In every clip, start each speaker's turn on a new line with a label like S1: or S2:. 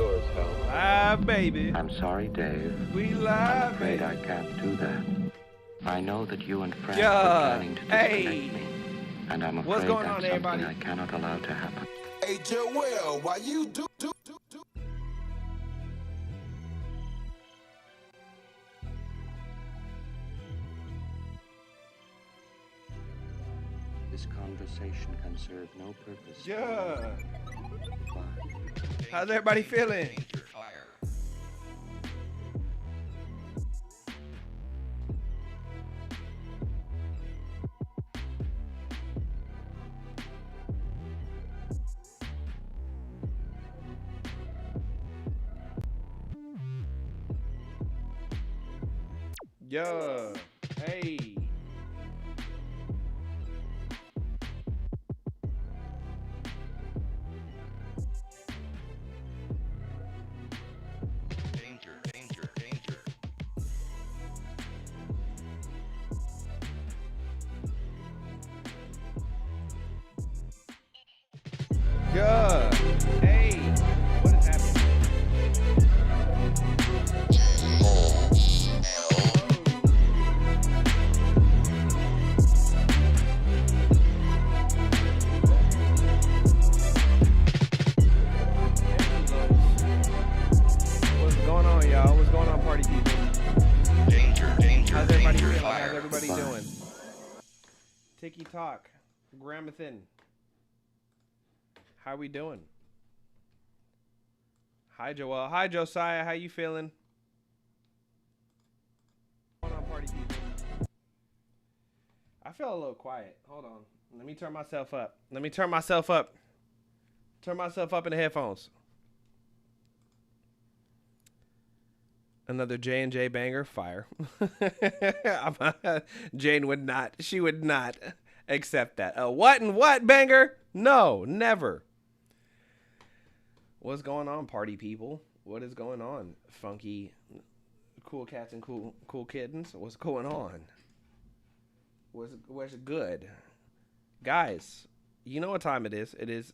S1: yours, Hal.
S2: Live, baby.
S3: I'm sorry, Dave.
S2: We
S3: I'm
S2: live,
S3: afraid
S2: baby.
S3: I can't do that. I know that you and Frank
S2: Yeah.
S3: were planning to disconnect
S2: Hey.
S3: me, and I'm
S2: What's
S3: afraid
S2: going
S3: that's
S2: on,
S3: something
S2: everybody?
S3: I cannot allow to happen.
S4: Hey, Joel, why you do?
S3: This conversation can serve no purpose.
S2: Yeah.
S3: Why?
S2: How's everybody feeling? Yeah. Hey.
S5: Danger, danger, danger.
S2: Yeah. Hey. What is happening? What's going on, y'all? What's going on, party people?
S5: Danger, danger,
S2: How's everybody
S5: danger,
S2: feeling?
S5: fire.
S2: How's everybody
S3: Fine.
S2: doing? Tiki Talk. Gramathin. How we doing? Hi, Joel. Hi, Josiah. How you feeling? What's going on, party people? I feel a little quiet. Hold on. Let me turn myself up. Let me turn myself up. Turn myself up in the headphones. Another J&J banger, fire. Jane would not. She would not accept that. A what and what banger? No, never. What's going on, party people? What is going on, funky, cool cats and cool kittens? What's going on? What's good, guys? You know what time it is. It is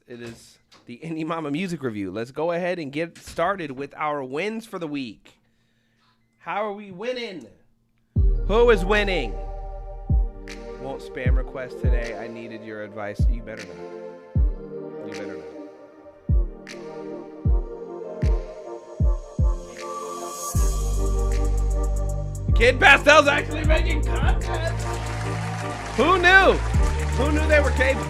S2: the Indie Mama Music Review. Let's go ahead and get started with our wins for the week. How are we winning? Who is winning? Won't spam request today. I needed your advice. You better not. You better not. Kid Pastel's actually making content. Who knew? Who knew they were capable?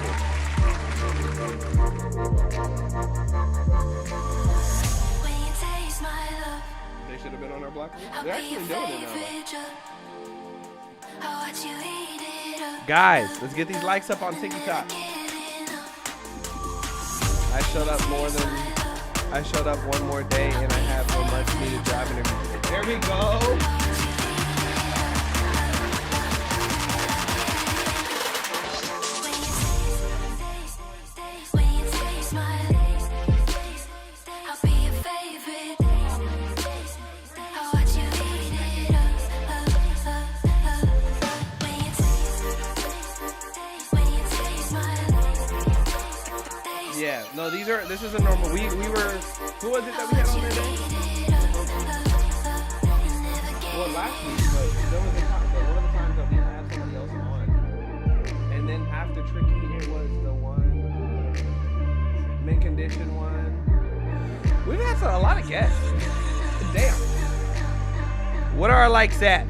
S2: They should have been on our block. They're actually doing it now. Guys, let's get these likes up on TikTok. I showed up one more day and I have a much needed job interview. There we go. Yeah, no, this is a normal, we were, who was it that we had on that day? Well, last week, but there was one of the times that we had somebody else on. And then after Tricky, it was the one, mint condition one. We've had a lot of guests. Damn. What are our likes at?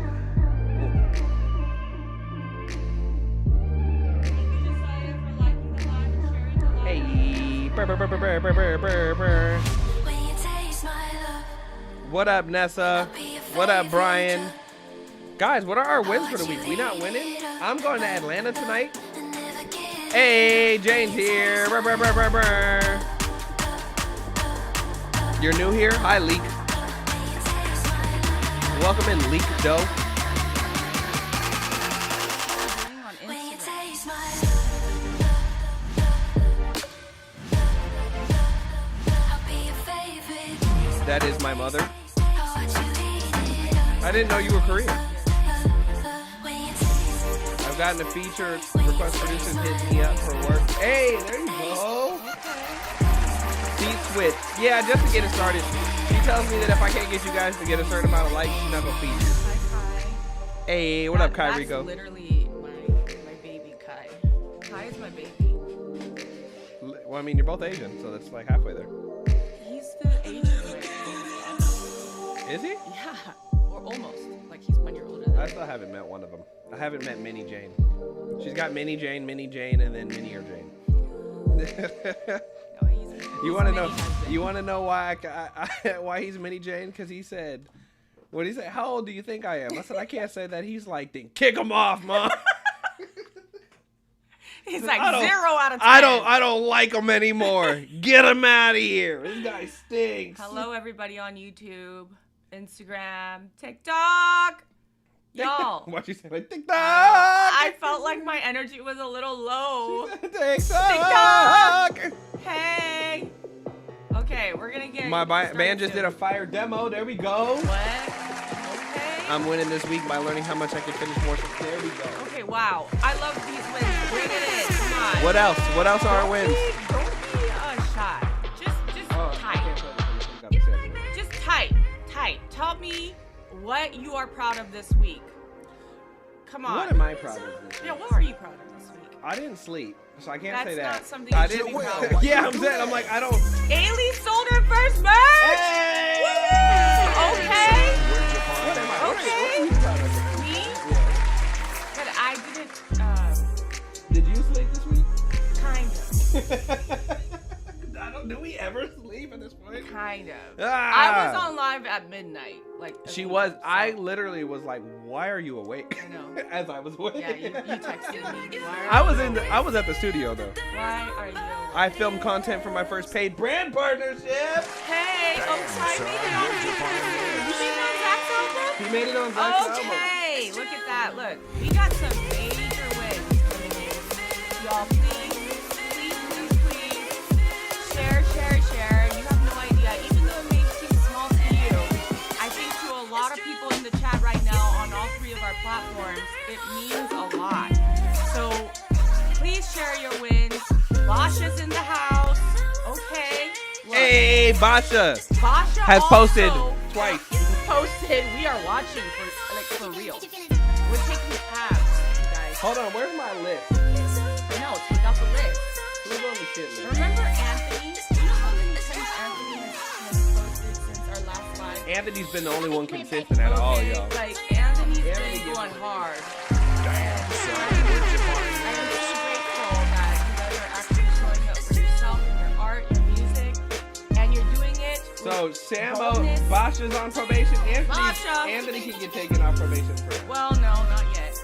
S2: What up, Nessa? What up, Brian? Guys, what are our wins for the week? We not winning? I'm going to Atlanta tonight. Hey, Jane's here. You're new here? Hi, Leak. Welcome in, Leak Doe. That is my mother. I didn't know you were Korean. I've gotten a feature request producers hit me up for work. Hey, there you go. with, yeah, just to get it started. She tells me that if I can't get you guys to get a certain amount of likes, she's not gonna feed you.
S1: Hi, Kai.
S2: Hey, what up, Kai
S1: That's
S2: Rico?
S1: literally my baby, Kai. Kai is my baby.
S2: Well, I mean, you're both Asian, so that's like halfway there.
S1: He's the age of my baby.
S2: Is he?
S1: Yeah, or almost. Like he's 1 year older than
S2: I
S1: me.
S2: still haven't met one of them. I haven't met Minnie Jane. She's got Minnie Jane, and then Minnie or Jane.
S1: No, he's
S2: You want to
S1: mini
S2: know?
S1: husband.
S2: You want to know why why he's Minnie Jane? Because he said, "What did he say? How old do you think I am?" I said, "I can't say that." He's like, "Then kick him off, mom."
S1: He's like
S2: I don't-
S1: 0 out of 10.
S2: I don't like him anymore. Get him out of here. This guy stinks.
S1: Hello, everybody on YouTube, Instagram, TikTok. Y'all.
S2: What you say? Like TikTok.
S1: I felt like my energy was a little low.
S2: TikTok.
S1: Hey. Okay, we're gonna get.
S2: My
S1: started
S2: band just
S1: soon.
S2: did a fire demo. There we go.
S1: What? Okay.
S2: I'm winning this week by learning how much I can finish more. There we go.
S1: Okay, wow. I love these wins. Bring it in. Come on.
S2: What else? What else are our wins?
S1: Don't be shy. Just tight. Just tight. Tell me what you are proud of this week. Come on.
S2: What am I proud of this
S1: Yeah,
S2: week?
S1: what are you proud of this week?
S2: I didn't sleep, so I can't
S1: That's
S2: say that.
S1: not something
S2: I
S1: you should be
S2: didn't.
S1: proud of.
S2: Yeah, I'm saying. I'm like, I don't.
S1: Ailey sold her first merch.
S2: Hey!
S1: Woo! Okay.
S2: What am I?
S1: Okay.
S2: What are you proud of?
S1: Me?
S2: Yeah.
S1: But I didn't.
S2: Did you sleep this week?
S1: Kind of.
S2: Do we ever sleep at this point?
S1: Kind of.
S2: Ah.
S1: I was on live at midnight. Like a
S2: She
S1: few
S2: was.
S1: times,
S2: I
S1: so-
S2: literally was like, "Why are you awake?"
S1: I know.
S2: As I was awake.
S1: Yeah, you texted me. Why are
S2: I was
S1: you
S2: in. I was at the studio though.
S1: Why are you?
S2: I filmed content for my first paid brand partnership.
S1: Hey, I made it on you made it on Zach's album?
S2: He made it on Zach's album.
S1: Okay, look at that. Look, we got some major wins coming in. Y'all, please, share. You have no idea. Even though it may seem small to you, I think to a lot of people in the chat right now on all 3 of our platforms, it means a lot. So please share your wins. Basha's in the house. Okay. Look,
S2: Hey, Basha
S1: Basha
S2: has
S1: also
S2: posted twice.
S1: Posted. We are watching for real. We're taking tabs, you guys.
S2: Hold on, where's my list?
S1: I know. Take out the list.
S2: Who's on the shit list?
S1: Remember Anthony? You know how many times Anthony has posted since our last live?
S2: Anthony's been the only one consistent out of all
S1: Okay,
S2: y'all.
S1: like Anthony's
S2: Anthony
S1: been
S2: gets
S1: going
S2: it.
S1: hard. I'm so grateful that you guys are actually showing up for yourself and your art, your music, and you're doing it.
S2: So Sambo,
S1: Bonus.
S2: Basha's on probation.
S1: Basha.
S2: Anthony can get taken off probation for
S1: Well, no, not yet.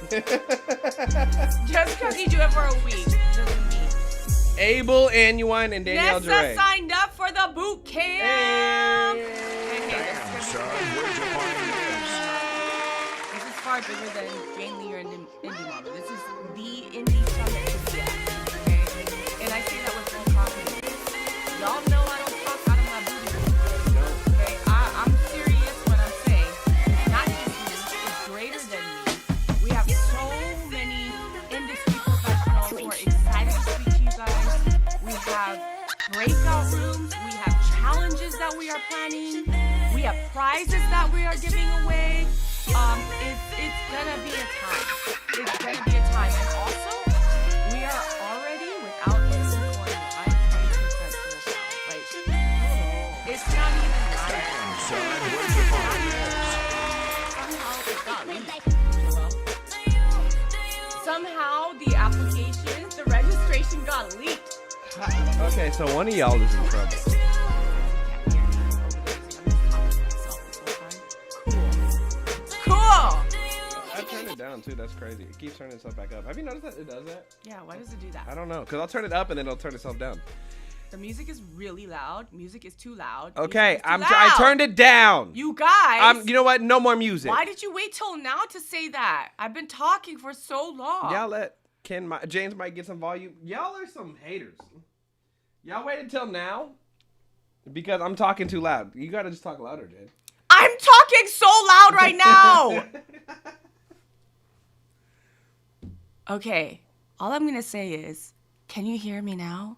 S1: Just because you do it for a week doesn't mean.
S2: Abel, Anuine, and Danielle
S1: Nessa
S2: Dre.
S1: signed up for the boot camp.
S2: Hey.
S1: This is far bigger than Jane Lee or Indie Mama. This is the indie summit to be at, okay? And I say that with full confidence. Y'all know I don't talk out of my booty. Okay? I'm serious when I'm saying it's not just me, it's greater than me. We have so many industry professionals who are excited to speak to you guys. We have breakout rooms. We have challenges that we are planning. We have prizes that we are giving away. It's gonna be a time. It's gonna be a time. And also, we are already without this going live 20% sold out. Like, it's not even live. Somehow the application, the registration got leaked.
S2: Okay, so one of y'all is in trouble.
S1: Cool.
S2: I turned it down too. That's crazy. It keeps turning itself back up. Have you noticed that it does that?
S1: Yeah, why does it do that?
S2: I don't know, cause I'll turn it up and then it'll turn itself down.
S1: The music is really loud. Music is too loud.
S2: Okay,
S1: Music is too
S2: I
S1: loud.
S2: turned it down.
S1: You guys.
S2: You know what? No more music.
S1: Why did you wait till now to say that? I've been talking for so long.
S2: Y'all let James might get some volume. Y'all are some haters. Y'all waited till now because I'm talking too loud. You gotta just talk louder, Jane.
S1: I'm talking so loud right now. Okay, all I'm gonna say is, can you hear me now?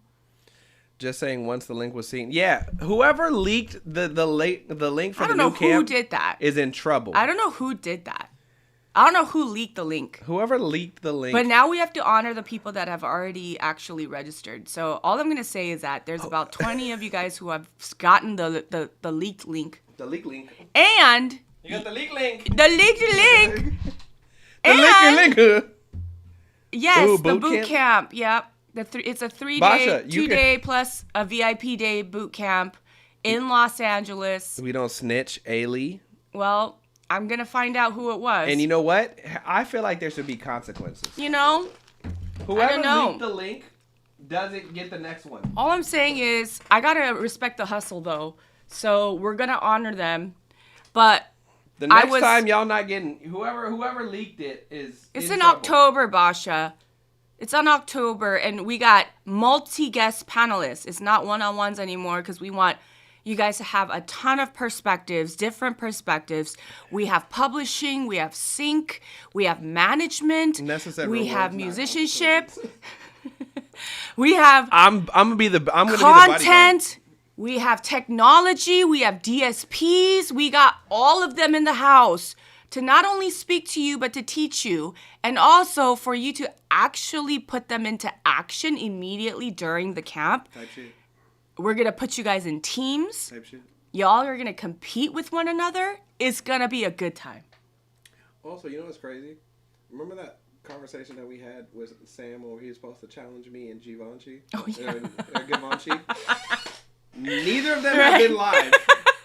S2: Just saying once the link was seen. Yeah, whoever leaked the link for
S1: I
S2: the
S1: don't know
S2: new
S1: who
S2: camp
S1: did that.
S2: is in trouble.
S1: I don't know who did that. I don't know who leaked the link.
S2: Whoever leaked the link.
S1: But now we have to honor the people that have already actually registered. So all I'm going to say is that there's about 20 of you guys who have gotten the leaked link.
S2: The leak link.
S1: And
S2: You got the leak link.
S1: the leaked link.
S2: The
S1: And
S2: link.
S1: yes,
S2: Ooh,
S1: the
S2: boot
S1: boot
S2: camp?
S1: camp. Yep. It's a 3-day,
S2: Basha, you
S1: 2-day plus a VIP day boot camp in Los Angeles.
S2: We don't snitch, Ailey.
S1: Well, I'm going to find out who it was.
S2: And you know what? I feel like there should be consequences.
S1: You know?
S2: Whoever
S1: don't know.
S2: leaked the link doesn't get the next one.
S1: All I'm saying is I got to respect the hustle, though. So we're going to honor them. But
S2: The next time y'all not getting whoever leaked it is
S1: it's
S2: in
S1: in
S2: trouble.
S1: October, Basha. It's on October, and we got multi-guest panelists. It's not one-on-ones anymore because we want you guys to have a ton of perspectives, different perspectives. We have publishing, we have sync, we have management,
S2: Necessary
S1: we have
S2: rewards, not
S1: musicianship, we have
S2: I'm gonna be the bodyguard.
S1: content, we have technology, we have DSPs, we got all of them in the house to not only speak to you, but to teach you, and also for you to actually put them into action immediately during the camp.
S2: Type shit.
S1: We're going to put you guys in teams.
S2: Type shit.
S1: Y'all are going to compete with one another. It's going to be a good time.
S2: Also, you know what's crazy? Remember that conversation that we had with Sam where he was supposed to challenge me and Givenchy?
S1: Oh, yeah.
S2: Givenchy? Neither of them have been live.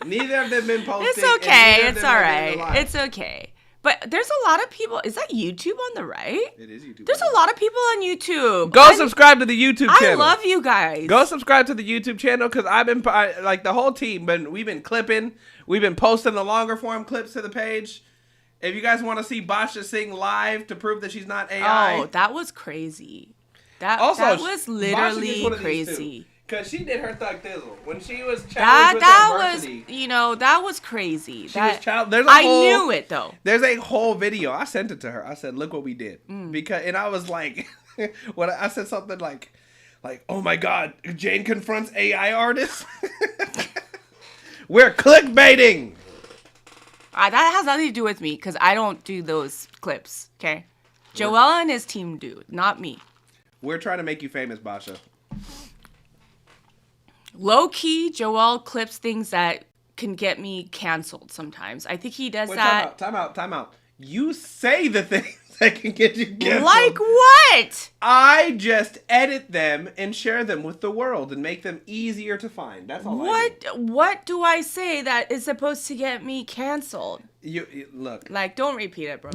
S2: Neither of them been posted.
S1: It's okay.
S2: and neither of
S1: It's
S2: them
S1: all
S2: have been
S1: right.
S2: live.
S1: It's okay. But there's a lot of people. Is that YouTube on the right?
S2: It is YouTube.
S1: There's a lot of people on YouTube.
S2: Go subscribe to the YouTube channel.
S1: I love you guys.
S2: Go subscribe to the YouTube channel because I've been like the whole team. We've been clipping. We've been posting the longer form clips to the page. If you guys want to see Basha sing live to prove that she's not AI.
S1: Oh, that was crazy. That was
S2: Basha gets
S1: literally
S2: one of these
S1: crazy.
S2: too. Cause she did her thug thizzle when she was challenged
S1: That
S2: with
S1: was,
S2: adversity.
S1: that was crazy.
S2: She was challenged.
S1: I knew it though.
S2: There's a whole video. I sent it to her. I said, "Look what we did."
S1: Mm.
S2: And I was like, when I said something like, "Oh my God, Jane confronts AI artists." We're clickbaiting.
S1: That has nothing to do with me because I don't do those clips. Okay, Joel and his team do, not me.
S2: We're trying to make you famous, Basha.
S1: Low key, Joel clips things that can get me canceled sometimes. I think he does that.
S2: Time out. You say the things that can get you canceled.
S1: Like what?
S2: I just edit them and share them with the world and make them easier to find. That's all I do.
S1: What do I say that is supposed to get me canceled?
S2: You look.
S1: Like, don't repeat it, bro.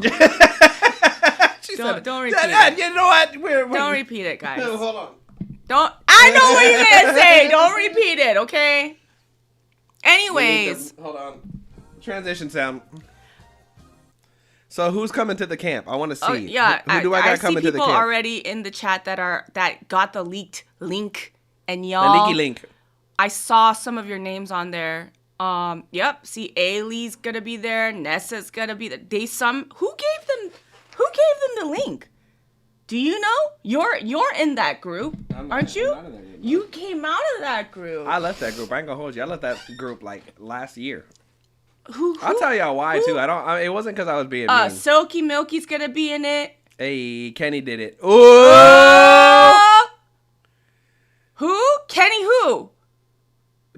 S2: She
S1: Don't repeat it.
S2: You know what?
S1: Don't repeat it, guys.
S2: Hold on.
S1: Don't. I know what you're gonna say. Don't repeat it, okay? Anyways,
S2: Hold on. Transition sound. So who's coming to the camp? I want to see.
S1: oh yeah,
S2: Who do I got coming to the
S1: see people
S2: camp?
S1: already in the chat that got the leaked link, and
S2: The
S1: y'all.
S2: leaky link.
S1: I saw some of your names on there. Yep. See, Ailey's gonna be there. Nessa's gonna be there. Who gave them the link? Do you know? You're in that group, aren't you?
S2: I'm not in that group, no.
S1: You came out of that group.
S2: I left that group. I ain't gonna hold you. I left that group like last year.
S1: Who?
S2: I'll tell y'all why too. It wasn't because I was being mean.
S1: Silky Milky's gonna be in it.
S2: Hey, Kenny did it. Ooh!
S1: Who? Kenny who?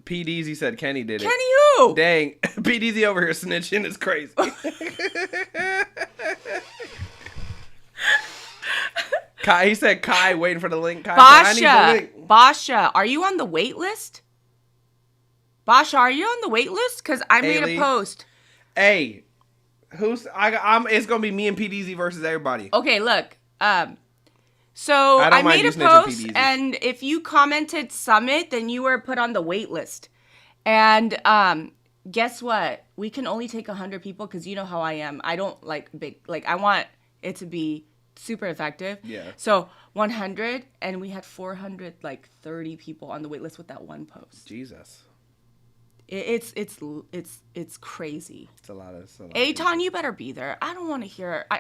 S2: P. Deezy said Kenny did it.
S1: Kenny who?
S2: Dang, P. Deezy over here snitching is crazy. Kai, he said Kai waiting for the link. Kai said, I need the link.
S1: Basha, are you on the wait list? Basha, are you on the wait list? Because I made
S2: Ailey.
S1: a post.
S2: Hey, it's gonna be me and P. Deezy versus everybody.
S1: Okay, look. So
S2: I don't
S1: I
S2: mind
S1: made
S2: you
S1: a
S2: snitching,
S1: post,
S2: PDZ.
S1: and if you commented Summit, then you were put on the wait list. And guess what? We can only take 100 people because you know how I am. I don't like big. Like I want it to be super effective.
S2: Yeah.
S1: So 100, and we had 430 people on the wait list with that one post.
S2: Jesus.
S1: It's crazy.
S2: It's a lot of.
S1: Aton, you better be there. I don't want to hear. I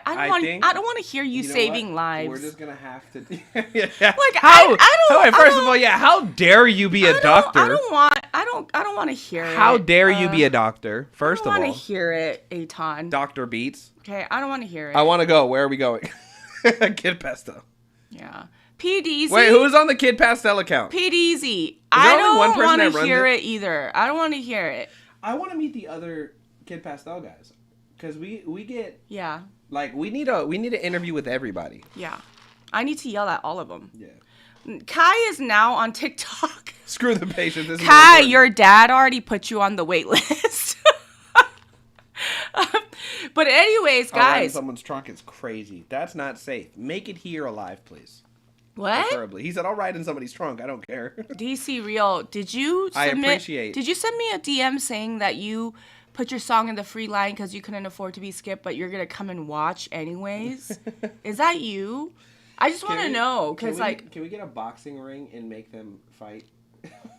S1: don't want to hear you
S2: know
S1: saving
S2: what?
S1: lives.
S2: We're just gonna have to.
S1: Like
S2: how?
S1: I
S2: First of all, how dare you be a doctor?
S1: I don't want to hear it.
S2: How dare you be a doctor? First of all,
S1: I don't want to hear it, Aton.
S2: Doctor Beats.
S1: Okay, I don't want to hear it.
S2: I want to go. Where are we going? Kid Pastel.
S1: Yeah. PDZ.
S2: Wait, who's on the Kid Pastel account?
S1: PDZ. I
S2: only one
S1: don't
S2: person
S1: want
S2: that
S1: to
S2: runs
S1: hear
S2: it?
S1: it either. I don't want to hear it.
S2: I want to meet the other Kid Pastel guys, because we get
S1: Yeah.
S2: like we need an interview with everybody.
S1: Yeah. I need to yell at all of them.
S2: Yeah.
S1: Kai is now on TikTok.
S2: Screw the patience. This is
S1: Kai,
S2: important.
S1: your dad already put you on the wait list. But anyways,
S2: I'll ride in
S1: guys.
S2: someone's trunk is crazy. That's not safe. Make it here alive, please.
S1: What?
S2: Preferably. He said, "I'll ride in somebody's trunk. I don't care."
S1: DC Real, did you
S2: I
S1: submit?
S2: appreciate-
S1: Did you send me a DM saying that you put your song in the free line because you couldn't afford to be skipped, but you're gonna come and watch anyways? Is that you? I just want to know because
S2: can we get a boxing ring and make them fight?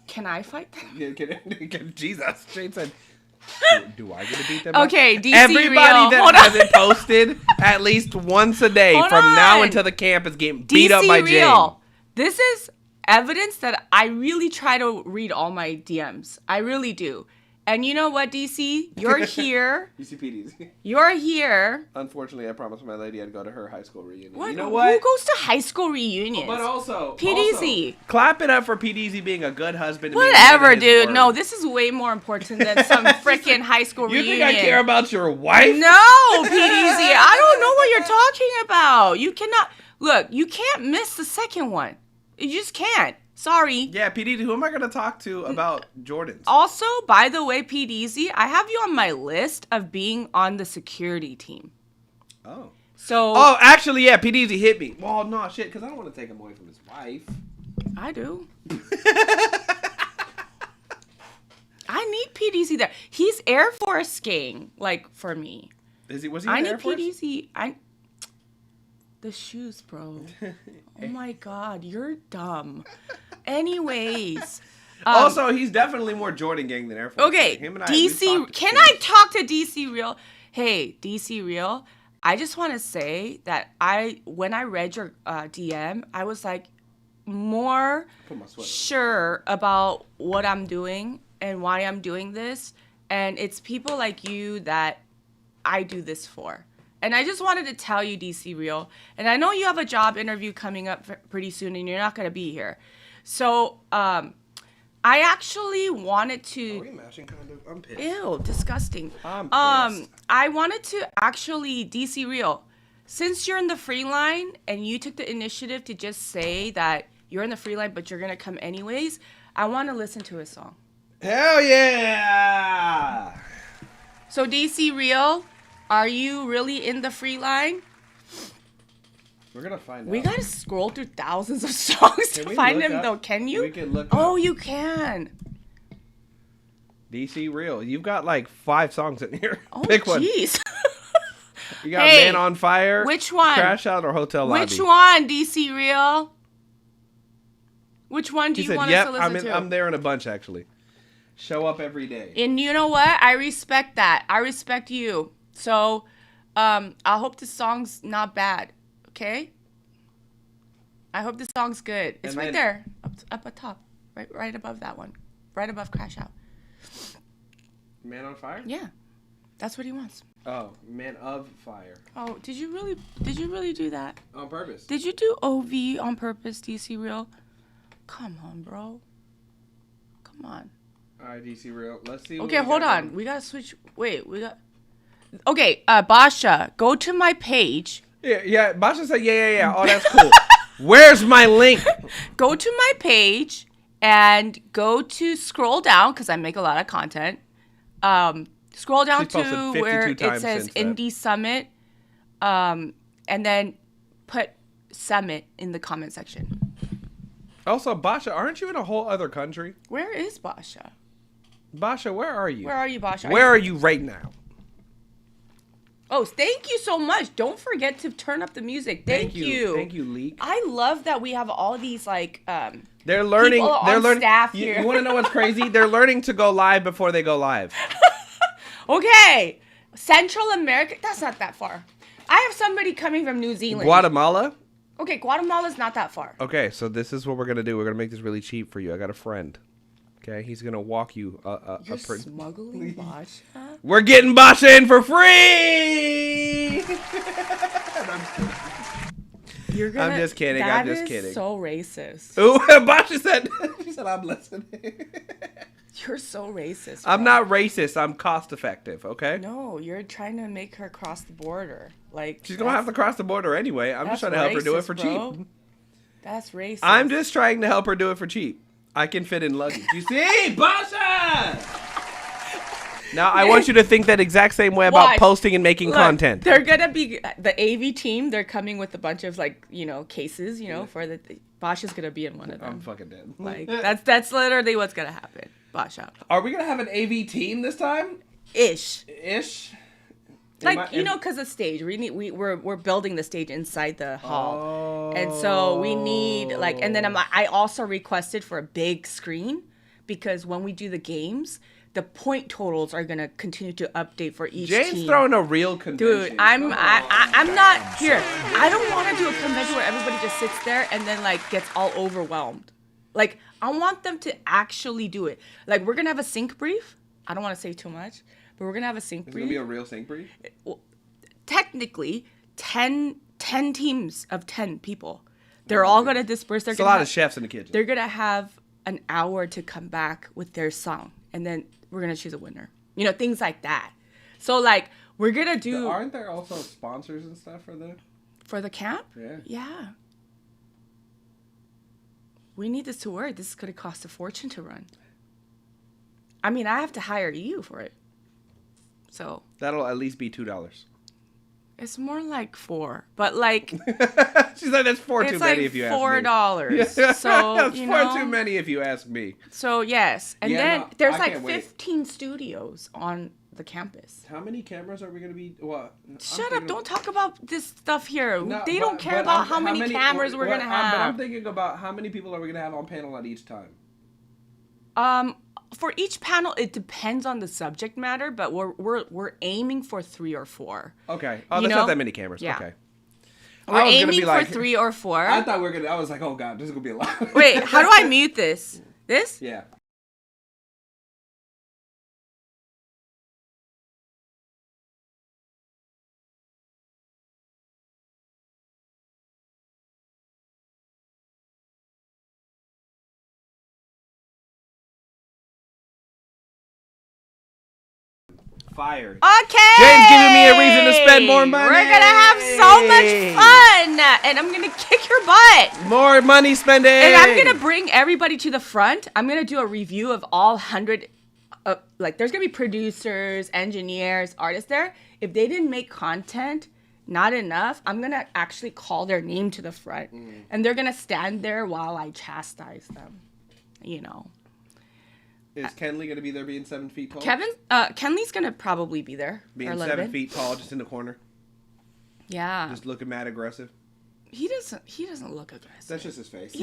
S1: can I fight them?
S2: Jesus, Shane said. Do I get to beat them?
S1: Okay,
S2: up?
S1: DC
S2: Everybody
S1: Real.
S2: that
S1: Hold
S2: hasn't posted at least once a day
S1: Hold
S2: from now
S1: on.
S2: until the camp is getting beat up by
S1: DC
S2: Jane.
S1: Real. This is evidence that I really try to read all my DMs. I really do. And you know what, DC? You're here.
S2: UCPDs.
S1: You're here.
S2: Unfortunately, I promised my lady I'd go to her high school reunion.
S1: What?
S2: You know what?
S1: Who goes to high school reunions?
S2: But also,
S1: PDZ.
S2: clap it up for PDZ being a good husband. and being
S1: Whatever,
S2: a man of his
S1: dude.
S2: word.
S1: No, this is way more important than some freaking high school
S2: You
S1: reunion.
S2: think I care about your wife?
S1: No, PDZ. I don't know what you're talking about. You cannot. Look, you can't miss the second one. You just can't. Sorry.
S2: Yeah, PDZ, who am I going to talk to about Jordans?
S1: Also, by the way, PDZ, I have you on my list of being on the security team.
S2: Oh.
S1: So.
S2: Oh, actually, yeah, PDZ hit me. Well, no, shit, because I don't want to take him away from his wife.
S1: I do. I need PDZ there. He's Air Force gang, like, for me.
S2: Was he in
S1: I
S2: the
S1: need
S2: Air Force?
S1: PDZ. The shoes, bro. Oh my God, you're dumb. Anyways.
S2: Also, he's definitely more Jordan gang than Air Force.
S1: Okay,
S2: Him and we've
S1: DC.
S2: talked
S1: Can
S2: to
S1: I talk to DC Real? Hey, DC Real. I just want to say that when I read your DM, I was like more
S2: Put my sweater on.
S1: sure about what I'm doing and why I'm doing this. And it's people like you that I do this for. And I just wanted to tell you, DC Real, and I know you have a job interview coming up pretty soon and you're not going to be here. So I actually wanted to...
S2: Are we mashing kind of? I'm pissed.
S1: Ew, disgusting.
S2: I'm pissed.
S1: I wanted to actually, DC Real, since you're in the free line and you took the initiative to just say that you're in the free line but you're going to come anyways, I want to listen to a song.
S2: Hell yeah!
S1: So DC Real, are you really in the free line?
S2: We're going to find out.
S1: We got to scroll through thousands of songs
S2: Can
S1: to
S2: we
S1: find
S2: look
S1: them
S2: up-
S1: though. Can you?
S2: we can look
S1: Oh,
S2: up.
S1: you can.
S2: DC Real. You've got like 5 songs in here.
S1: Oh,
S2: Pick one.
S1: jeez.
S2: You got
S1: Hey,
S2: Man on Fire,
S1: which one?
S2: Crash Out, or Hotel Lobby?
S1: Which one, DC Real? Which one do
S2: He
S1: you
S2: said,
S1: want
S2: yep,
S1: us to listen to?
S2: I'm there in a bunch, actually. Show up every day.
S1: And you know what? I respect that. I respect you. So, I hope the song's not bad. Okay? I hope the song's good. It's
S2: And
S1: right
S2: then-
S1: there, up at top, right above that one, right above Crash Out.
S2: Man on Fire?
S1: Yeah, that's what he wants.
S2: Oh, Man of Fire.
S1: Oh, did you really do that?
S2: On purpose.
S1: Did you do OV on purpose, DC Real? Come on, bro. Come on.
S2: All right, DC Real. Let's see. what
S1: Okay,
S2: we
S1: hold
S2: got
S1: on.
S2: going.
S1: We gotta switch. Wait, we got. Okay, Basha, go to my page.
S2: Yeah. Basha said, yeah. Oh, that's cool. Where's my link?
S1: Go to my page and go to scroll down because I make a lot of content. Scroll down
S2: She's posted
S1: to
S2: 52
S1: where it
S2: times
S1: says
S2: since that.
S1: Indie Summit, and then put Summit in the comment section.
S2: Also, Basha, aren't you in a whole other country?
S1: Where is Basha?
S2: Basha, where are you?
S1: Where are you, Basha?
S2: Where are you right now?
S1: Oh, thank you so much. Don't forget to turn up the music. Thank you.
S2: Thank you, Leak.
S1: I love that we have all these like
S2: They're learning.
S1: people
S2: They're
S1: on
S2: learning.
S1: staff
S2: You,
S1: here.
S2: you want to know what's crazy? They're learning to go live before they go live.
S1: Okay. Central America. That's not that far. I have somebody coming from New Zealand.
S2: Guatemala.
S1: Okay, Guatemala's not that far.
S2: Okay, so this is what we're gonna do. We're gonna make this really cheap for you. I got a friend. Okay, he's gonna walk you.
S1: You're smuggling Basha?
S2: We're getting Basha in for free.
S1: You're gonna,
S2: I'm just kidding. I'm just kidding.
S1: That is so racist.
S2: Ooh, Basha said. She said, "I'm listening."
S1: You're so racist.
S2: I'm
S1: bro.
S2: not racist. I'm cost effective. Okay.
S1: No, you're trying to make her cross the border. Like
S2: She's gonna have to cross the border anyway. I'm just
S1: that's
S2: trying to help her do it for
S1: racist, bro.
S2: cheap.
S1: That's racist.
S2: I'm just trying to help her do it for cheap. I can fit in luggage. You see, Basha. Now I want you to think that exact same way about
S1: Watch.
S2: posting and making
S1: Look,
S2: content.
S1: They're gonna be the AV team. They're coming with a bunch of like cases. For the Basha's gonna be in one of them.
S2: I'm fucking dead.
S1: Like that's literally what's gonna happen. Basha.
S2: Are we gonna have an AV team this time?
S1: Ish.
S2: Like
S1: because of stage, we're building the stage inside the hall, and so we need and then I also requested for a big screen because when we do the games, the point totals are gonna continue to update for each
S2: Jane's
S1: team.
S2: throwing a real convention.
S1: Dude, I'm not here. I don't want to do a convention where everybody just sits there and then gets all overwhelmed. Like I want them to actually do it. Like we're gonna have a sync brief. I don't want to say too much. But we're going to have a sync
S2: It's
S1: brief.
S2: gonna be a real sync brief?
S1: Well, technically, 10 teams of 10 people. They're all going to disperse.
S2: There's a lot of chefs in the kitchen.
S1: They're going to have an hour to come back with their song. And then we're going to choose a winner. Things like that. So, we're going to do...
S2: Aren't there also sponsors and stuff
S1: For the camp?
S2: Yeah.
S1: Yeah. We need this to work. This is going to cost a fortune to run. I mean, I have to hire you for it. So
S2: that'll at least be $2.
S1: It's more like $4, but
S2: she's like, that's too many if you ask me.
S1: $4. So
S2: that's far too many if you ask me.
S1: So yes, and then there's 15 studios on the campus.
S2: How many cameras are we gonna be? What?
S1: Shut up! Don't talk about this stuff here.
S2: No,
S1: they don't care about how many cameras we're gonna have.
S2: But I'm thinking about how many people are we gonna have on panel at each time.
S1: For each panel, it depends on the subject matter, but we're aiming for 3 or 4.
S2: Okay. Oh, that's not that many cameras.
S1: Yeah.
S2: Okay.
S1: We're aiming for 3 or 4.
S2: I thought we were gonna. I was like, oh god, this is gonna be a lot.
S1: Wait, how do I mute this? This?
S2: Yeah. Fired.
S1: Okay.
S2: Jane's giving me a reason to spend more money.
S1: We're gonna have so much fun, and I'm gonna kick your butt.
S2: More money spending.
S1: And I'm gonna bring everybody to the front. I'm gonna do a review of all 100. There's gonna be producers, engineers, artists there. If they didn't make content, not enough, I'm gonna actually call their name to the front, and they're gonna stand there while I chastise them.
S2: Is Kenley gonna be there being 7 feet tall?
S1: Kenley's gonna probably be there.
S2: Being
S1: for a little
S2: 7
S1: bit.
S2: feet tall, just in the corner.
S1: Yeah.
S2: Just looking mad aggressive.
S1: He doesn't look aggressive.
S2: That's just his face.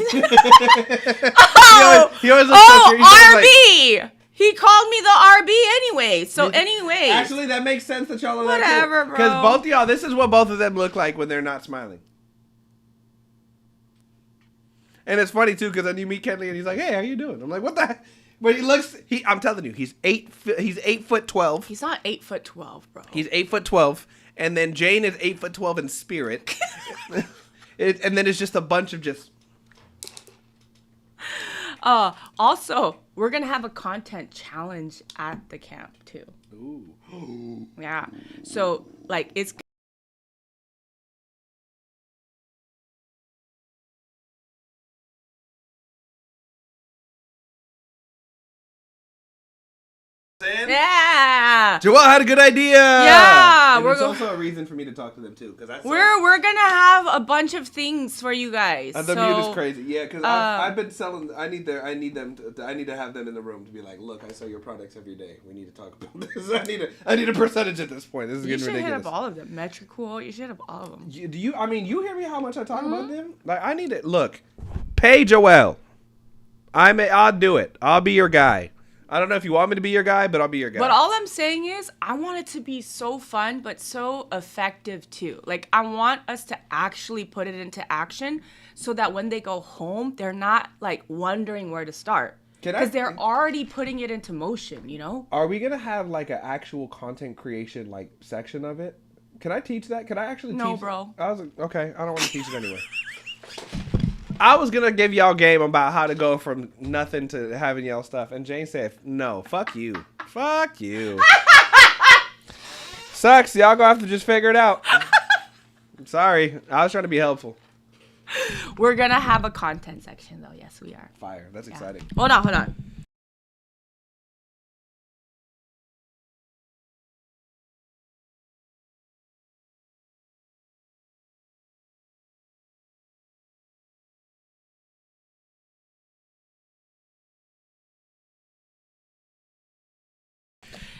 S1: Oh,
S2: he always looks so serious.
S1: RB! He called me the RB anyway. So anyway.
S2: Actually, that makes sense that y'all are
S1: whatever, bro.
S2: Because both of y'all, this is what both of them look like when they're not smiling. And it's funny too, because then you meet Kenley and he's like, "Hey, how you doing?" I'm like, "What the heck?" But I'm telling you, he's 8'12".
S1: He's not 8'12", bro.
S2: He's 8'12", and then Jane is 8'12" in spirit. And then it's just a bunch of just.
S1: Also, we're gonna have a content challenge at the camp too.
S2: Ooh.
S1: Yeah. So it's. Yeah.
S2: Joelle had a good idea.
S1: Yeah,
S2: and it's also a reason for me to talk to them too, because
S1: we're gonna have a bunch of things for you guys.
S2: The mute is crazy. Yeah, because I've been selling. I need to have them in the room to be like, look, I sell your products every day. We need to talk about this. I need a percentage at this point. This is getting ridiculous.
S1: You should hit up all of them. Metricool. You should hit up all of them.
S2: Do you? I mean, you hear me how much I talk about them? Like, I need to look. Pay Joelle. I'll do it. I'll be your guy. I don't know if you want me to be your guy, but I'll be your guy.
S1: But all I'm saying is, I want it to be so fun, but so effective too. Like, I want us to actually put it into action so that when they go home, they're not like wondering where to start. Because they're already putting it into motion, you know?
S2: Are we going to have like an actual content creation like section of it? Can I teach that? Can I actually teach?
S1: No, bro.
S2: I was like, okay, I don't want to teach it anyway. I was going to give y'all game about how to go from nothing to having y'all stuff. And Jane said, no, fuck you. Fuck you. Sucks. Y'all going to have to just figure it out. I'm sorry. I was trying to be helpful.
S1: We're going to have a content section, though. Yes, we are.
S2: Fire. That's exciting.
S1: Hold on.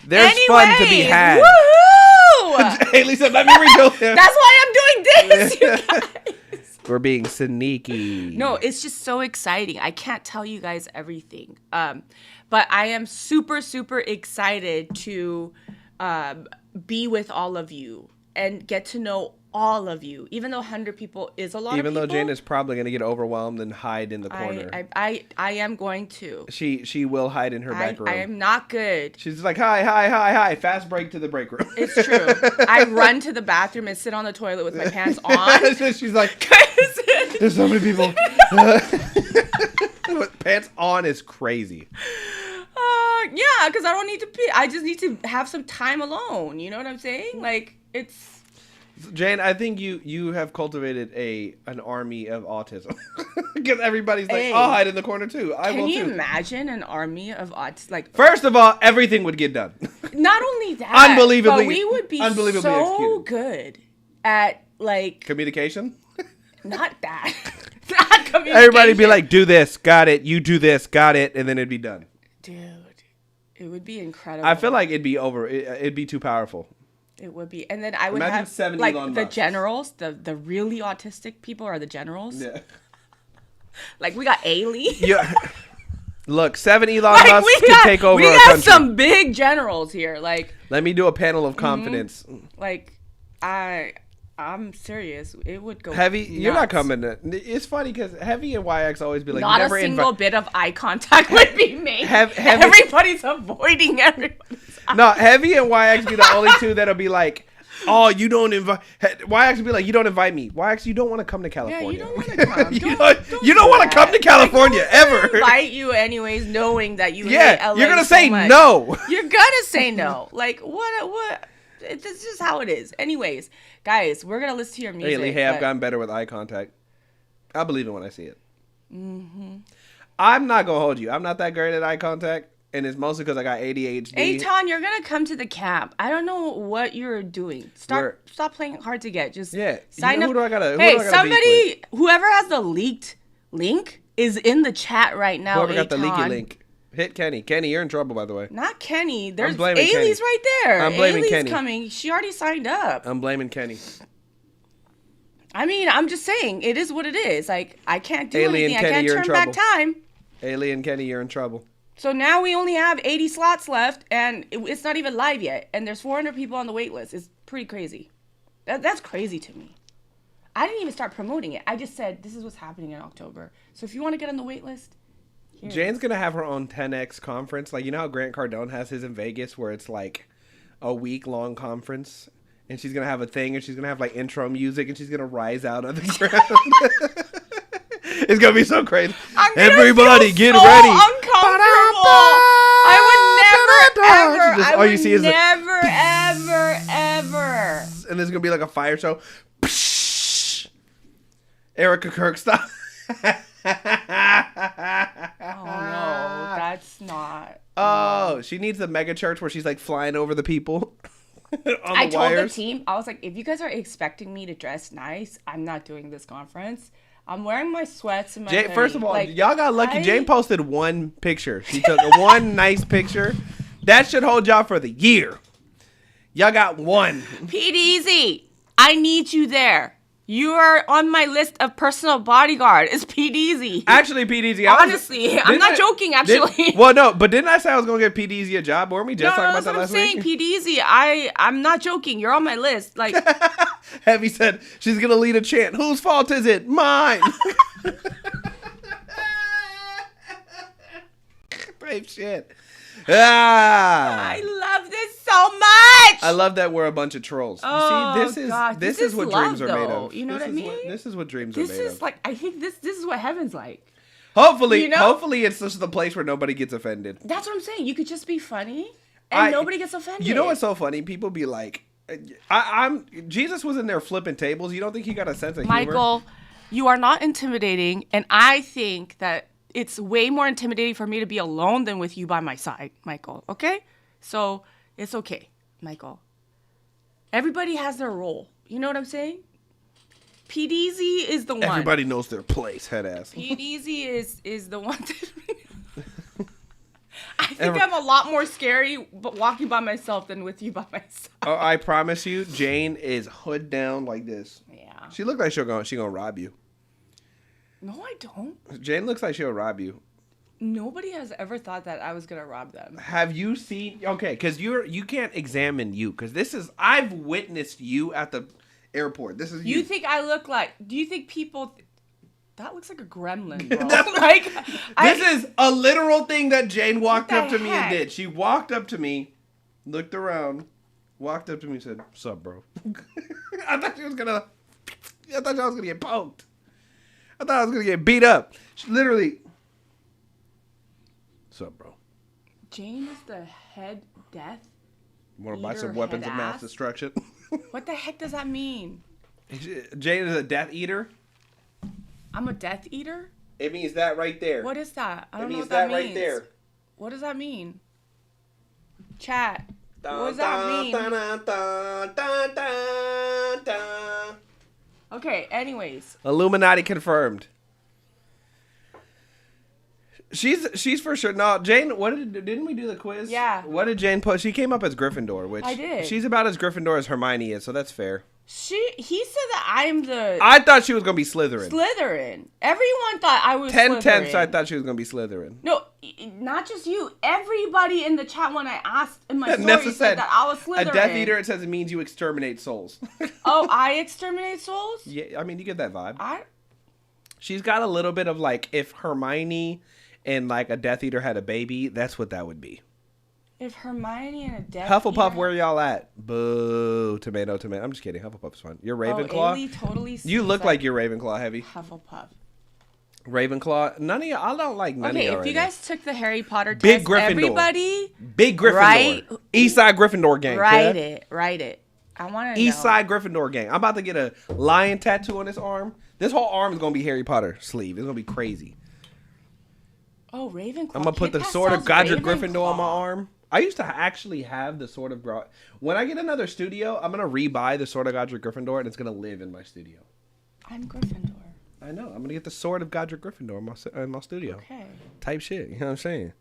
S2: There's fun to be had.
S1: Woohoo!
S2: Hey, Lisa, let me redo him.
S1: That's why I'm doing this, you guys.
S2: We're being sneaky.
S1: No, it's just so exciting. I can't tell you guys everything. But I am super, super excited to be with all of you and get to know all of you. Even though 100 people is a lot of people.
S2: Even though Jane is probably going to get overwhelmed and hide in the corner.
S1: I am going to.
S2: She will hide in her back room.
S1: I am not good.
S2: She's like, hi. Fast break to the break room.
S1: It's true. I run to the bathroom and sit on the toilet with my pants on.
S2: She's like, there's so many people. Pants on is crazy.
S1: Yeah, because I don't need to pee. I just need to have some time alone. You know what I'm saying? Like, it's...
S2: Jane, I think you have cultivated an army of autism. Because everybody's like, I'll hide in the corner too.
S1: Can you imagine an army of autism? Like,
S2: first of all, everything would get done.
S1: Not only that,
S2: unbelievably,
S1: but we would be so
S2: executed.
S1: Good at like
S2: communication.
S1: Not that. Not communication.
S2: Everybody be like, do this, got it. You do this, got it, and then it'd be done.
S1: Dude, it would be incredible.
S2: I feel like it'd be over. It'd be too powerful.
S1: It would be, and then I would
S2: Imagine
S1: have
S2: 70
S1: like
S2: Elon
S1: the
S2: Musks.
S1: generals, the really autistic people are the generals.
S2: Yeah.
S1: Like we got Ailey.
S2: Yeah. Look, 7 Elon Musks can take over our country.
S1: We got some big generals here. Like,
S2: let me do a panel of confidence.
S1: Like, I'm serious. It would go
S2: Heavy,
S1: nuts.
S2: you're not coming. It's funny because Heavy and YX always be like,
S1: not
S2: never
S1: a single bit of eye contact would be made. Everybody's avoiding everybody.
S2: No, Heavy and YX be the only two that'll be like, oh, you don't invite. YX be like, you don't invite me. YX, you don't want to come to California.
S1: Yeah, you don't want to come.
S2: you don't want to come to California ever.
S1: Invite you anyways, knowing that you hate LA
S2: you're gonna
S1: so
S2: say
S1: much.
S2: no.
S1: You're gonna say no. Like what? This is just how it is. Anyways, guys, we're gonna listen to your music.
S2: Hey, I've gotten better with eye contact. I believe it when I see it. I'm not gonna hold you. I'm not that great at eye contact. And it's mostly because I got ADHD.
S1: Eitan, you're gonna come to the camp. I don't know what you're doing. Stop playing hard to get. Just sign up.
S2: Who do I gotta
S1: somebody, whoever has the leaked link is in the chat right now.
S2: Whoever got the leaky link, hit Kenny. Kenny, you're in trouble, by the way.
S1: Not Kenny. There's
S2: Ailey's
S1: Kenny. Right there.
S2: I'm blaming
S1: Ailey's
S2: Kenny.
S1: Coming. She already signed up.
S2: I'm blaming Kenny.
S1: I mean, I'm just saying, it is what it is. Like, I can't do
S2: Ailey
S1: anything.
S2: and Kenny,
S1: I can't turn back time.
S2: Ailey and Kenny, you're in trouble.
S1: So now we only have 80 slots left, and it's not even live yet. And there's 400 people on the wait list. It's pretty crazy. That's crazy to me. I didn't even start promoting it. I just said, this is what's happening in October. So if you want to get on the wait list,
S2: Jane's going to have her own 10X conference. Like, you know how Grant Cardone has his in Vegas where it's like a week-long conference? And she's going to have a thing, and she's going to have like intro music, and she's going to rise out of the ground. It's gonna be so crazy. Everybody get ready.
S1: Uncomfortable. I would never, ever.
S2: All you see is
S1: never, ever.
S2: And there's gonna be like a fire show. Erica Kirk style.
S1: Oh no, that's not.
S2: Oh, she needs the mega church where she's like flying over the people.
S1: I told the team, I was like, if you guys are expecting me to dress nice, I'm not doing this conference. I'm wearing my sweats and my hoodie.
S2: First of all,
S1: like,
S2: y'all got lucky. Jane posted one picture. She took one nice picture. That should hold y'all for the year. Y'all got one.
S1: Pete Easy, I need you there. You are on my list of personal bodyguard. It's Pete Easy.
S2: Actually, Pete Easy.
S1: Honestly, I'm not joking, actually.
S2: Well, no, but didn't I say I was going to get Pete Easy a job? Weren't we just talking about that last week?
S1: I'm saying, Pete Easy. I'm not joking. You're on my list. Like,
S2: Heavy said she's going to lead a chant. Whose fault is it? Mine. Brave shit.
S1: I love this so much.
S2: I love that we're a bunch of trolls.
S1: Oh,
S2: you see, this is what
S1: love,
S2: dreams are made of.
S1: You know what I mean?
S2: This is what dreams are made of.
S1: This is like, I think this is what heaven's like.
S2: Hopefully,
S1: you know?
S2: hopefully it's just the place where nobody gets offended.
S1: That's what I'm saying. You could just be funny and nobody gets offended.
S2: You know what's so funny? People be like, Jesus was in there flipping tables. You don't think he got a sense of humor?
S1: Michael, you are not intimidating, and I think that it's way more intimidating for me to be alone than with you by my side, Michael. Okay? So it's okay, Michael. Everybody has their role. You know what I'm saying? Pete Easy is the one.
S2: Everybody knows their place, head ass.
S1: Pete Easy is the one. I think I'm a lot more scary walking by myself than with you by myself.
S2: Oh, I promise you, Jane is hood down like this.
S1: Yeah.
S2: She looks like she gonna rob you.
S1: No, I don't.
S2: Jane looks like she'll rob you.
S1: Nobody has ever thought that I was gonna rob them.
S2: Have you seen? Okay, because you can't examine you, because I've witnessed you at the airport. This is you.
S1: You think I look like? Do you think people? That looks like a gremlin, bro. Like
S2: this is a literal thing that Jane walked up to me and
S1: heck?
S2: did. She walked up to me, looked around, walked up to me and said, "Sup, bro?" I thought I was gonna get poked. I thought I was gonna get beat up. She literally. Sup, bro?
S1: Jane is the head death.
S2: Want to buy
S1: Eater
S2: some weapons of
S1: head
S2: mass
S1: ass?
S2: destruction?
S1: What the heck does that mean?
S2: Jane is a Death Eater.
S1: I'm a Death Eater?
S2: It means that right there.
S1: What is that? I don't know
S2: means
S1: what that
S2: that
S1: means.
S2: right there.
S1: What does that mean? Chat. What does that mean? Okay, anyways.
S2: Illuminati confirmed. She's for sure. No, Jane. Didn't we do the quiz?
S1: Yeah.
S2: What did Jane put? She came up as Gryffindor, which
S1: I did.
S2: She's about as Gryffindor as Hermione is, so that's fair.
S1: He said that I'm the
S2: I thought she was gonna be Slytherin.
S1: Slytherin. Everyone thought I was
S2: 10
S1: Slytherin.
S2: tenths. I thought she was gonna be Slytherin.
S1: No, not just you. Everybody in the chat when I asked in my story
S2: Nessa
S1: said that I was
S2: a
S1: Slytherin.
S2: Death Eater. It says it means you exterminate souls.
S1: Oh, I exterminate souls?
S2: Yeah, I mean you get that vibe.
S1: I
S2: She's got a little bit of like if Hermione and like a Death Eater had a baby, that's what that would be.
S1: If Hermione and a Death
S2: Hufflepuff,
S1: Eater...
S2: where y'all at? Boo, tomato, tomato. I'm just kidding. Hufflepuff's fun. You're Ravenclaw.
S1: Ailey totally
S2: You look like you're Ravenclaw heavy.
S1: Hufflepuff.
S2: Ravenclaw. None of y'all. I don't like none of y'all.
S1: Okay, if
S2: right
S1: you guys took the Harry Potter test,
S2: Big Gryffindor.
S1: everybody
S2: Big Gryffindor.
S1: Right?
S2: Eastside Gryffindor gang.
S1: Write it. I want to know.
S2: Eastside Gryffindor gang. I'm about to get a lion tattoo on this arm. This whole arm is gonna be Harry Potter sleeve. It's gonna be crazy.
S1: Oh, Ravenclaw.
S2: I'm gonna put the sword of Godric Gryffindor on my arm. I used to actually have the sword of when I get another studio, I'm gonna rebuy the sword of Godric Gryffindor and it's gonna live in my studio.
S1: I'm Gryffindor.
S2: I know. I'm gonna get the sword of Godric Gryffindor in my studio.
S1: Okay.
S2: Type shit. You know what I'm saying?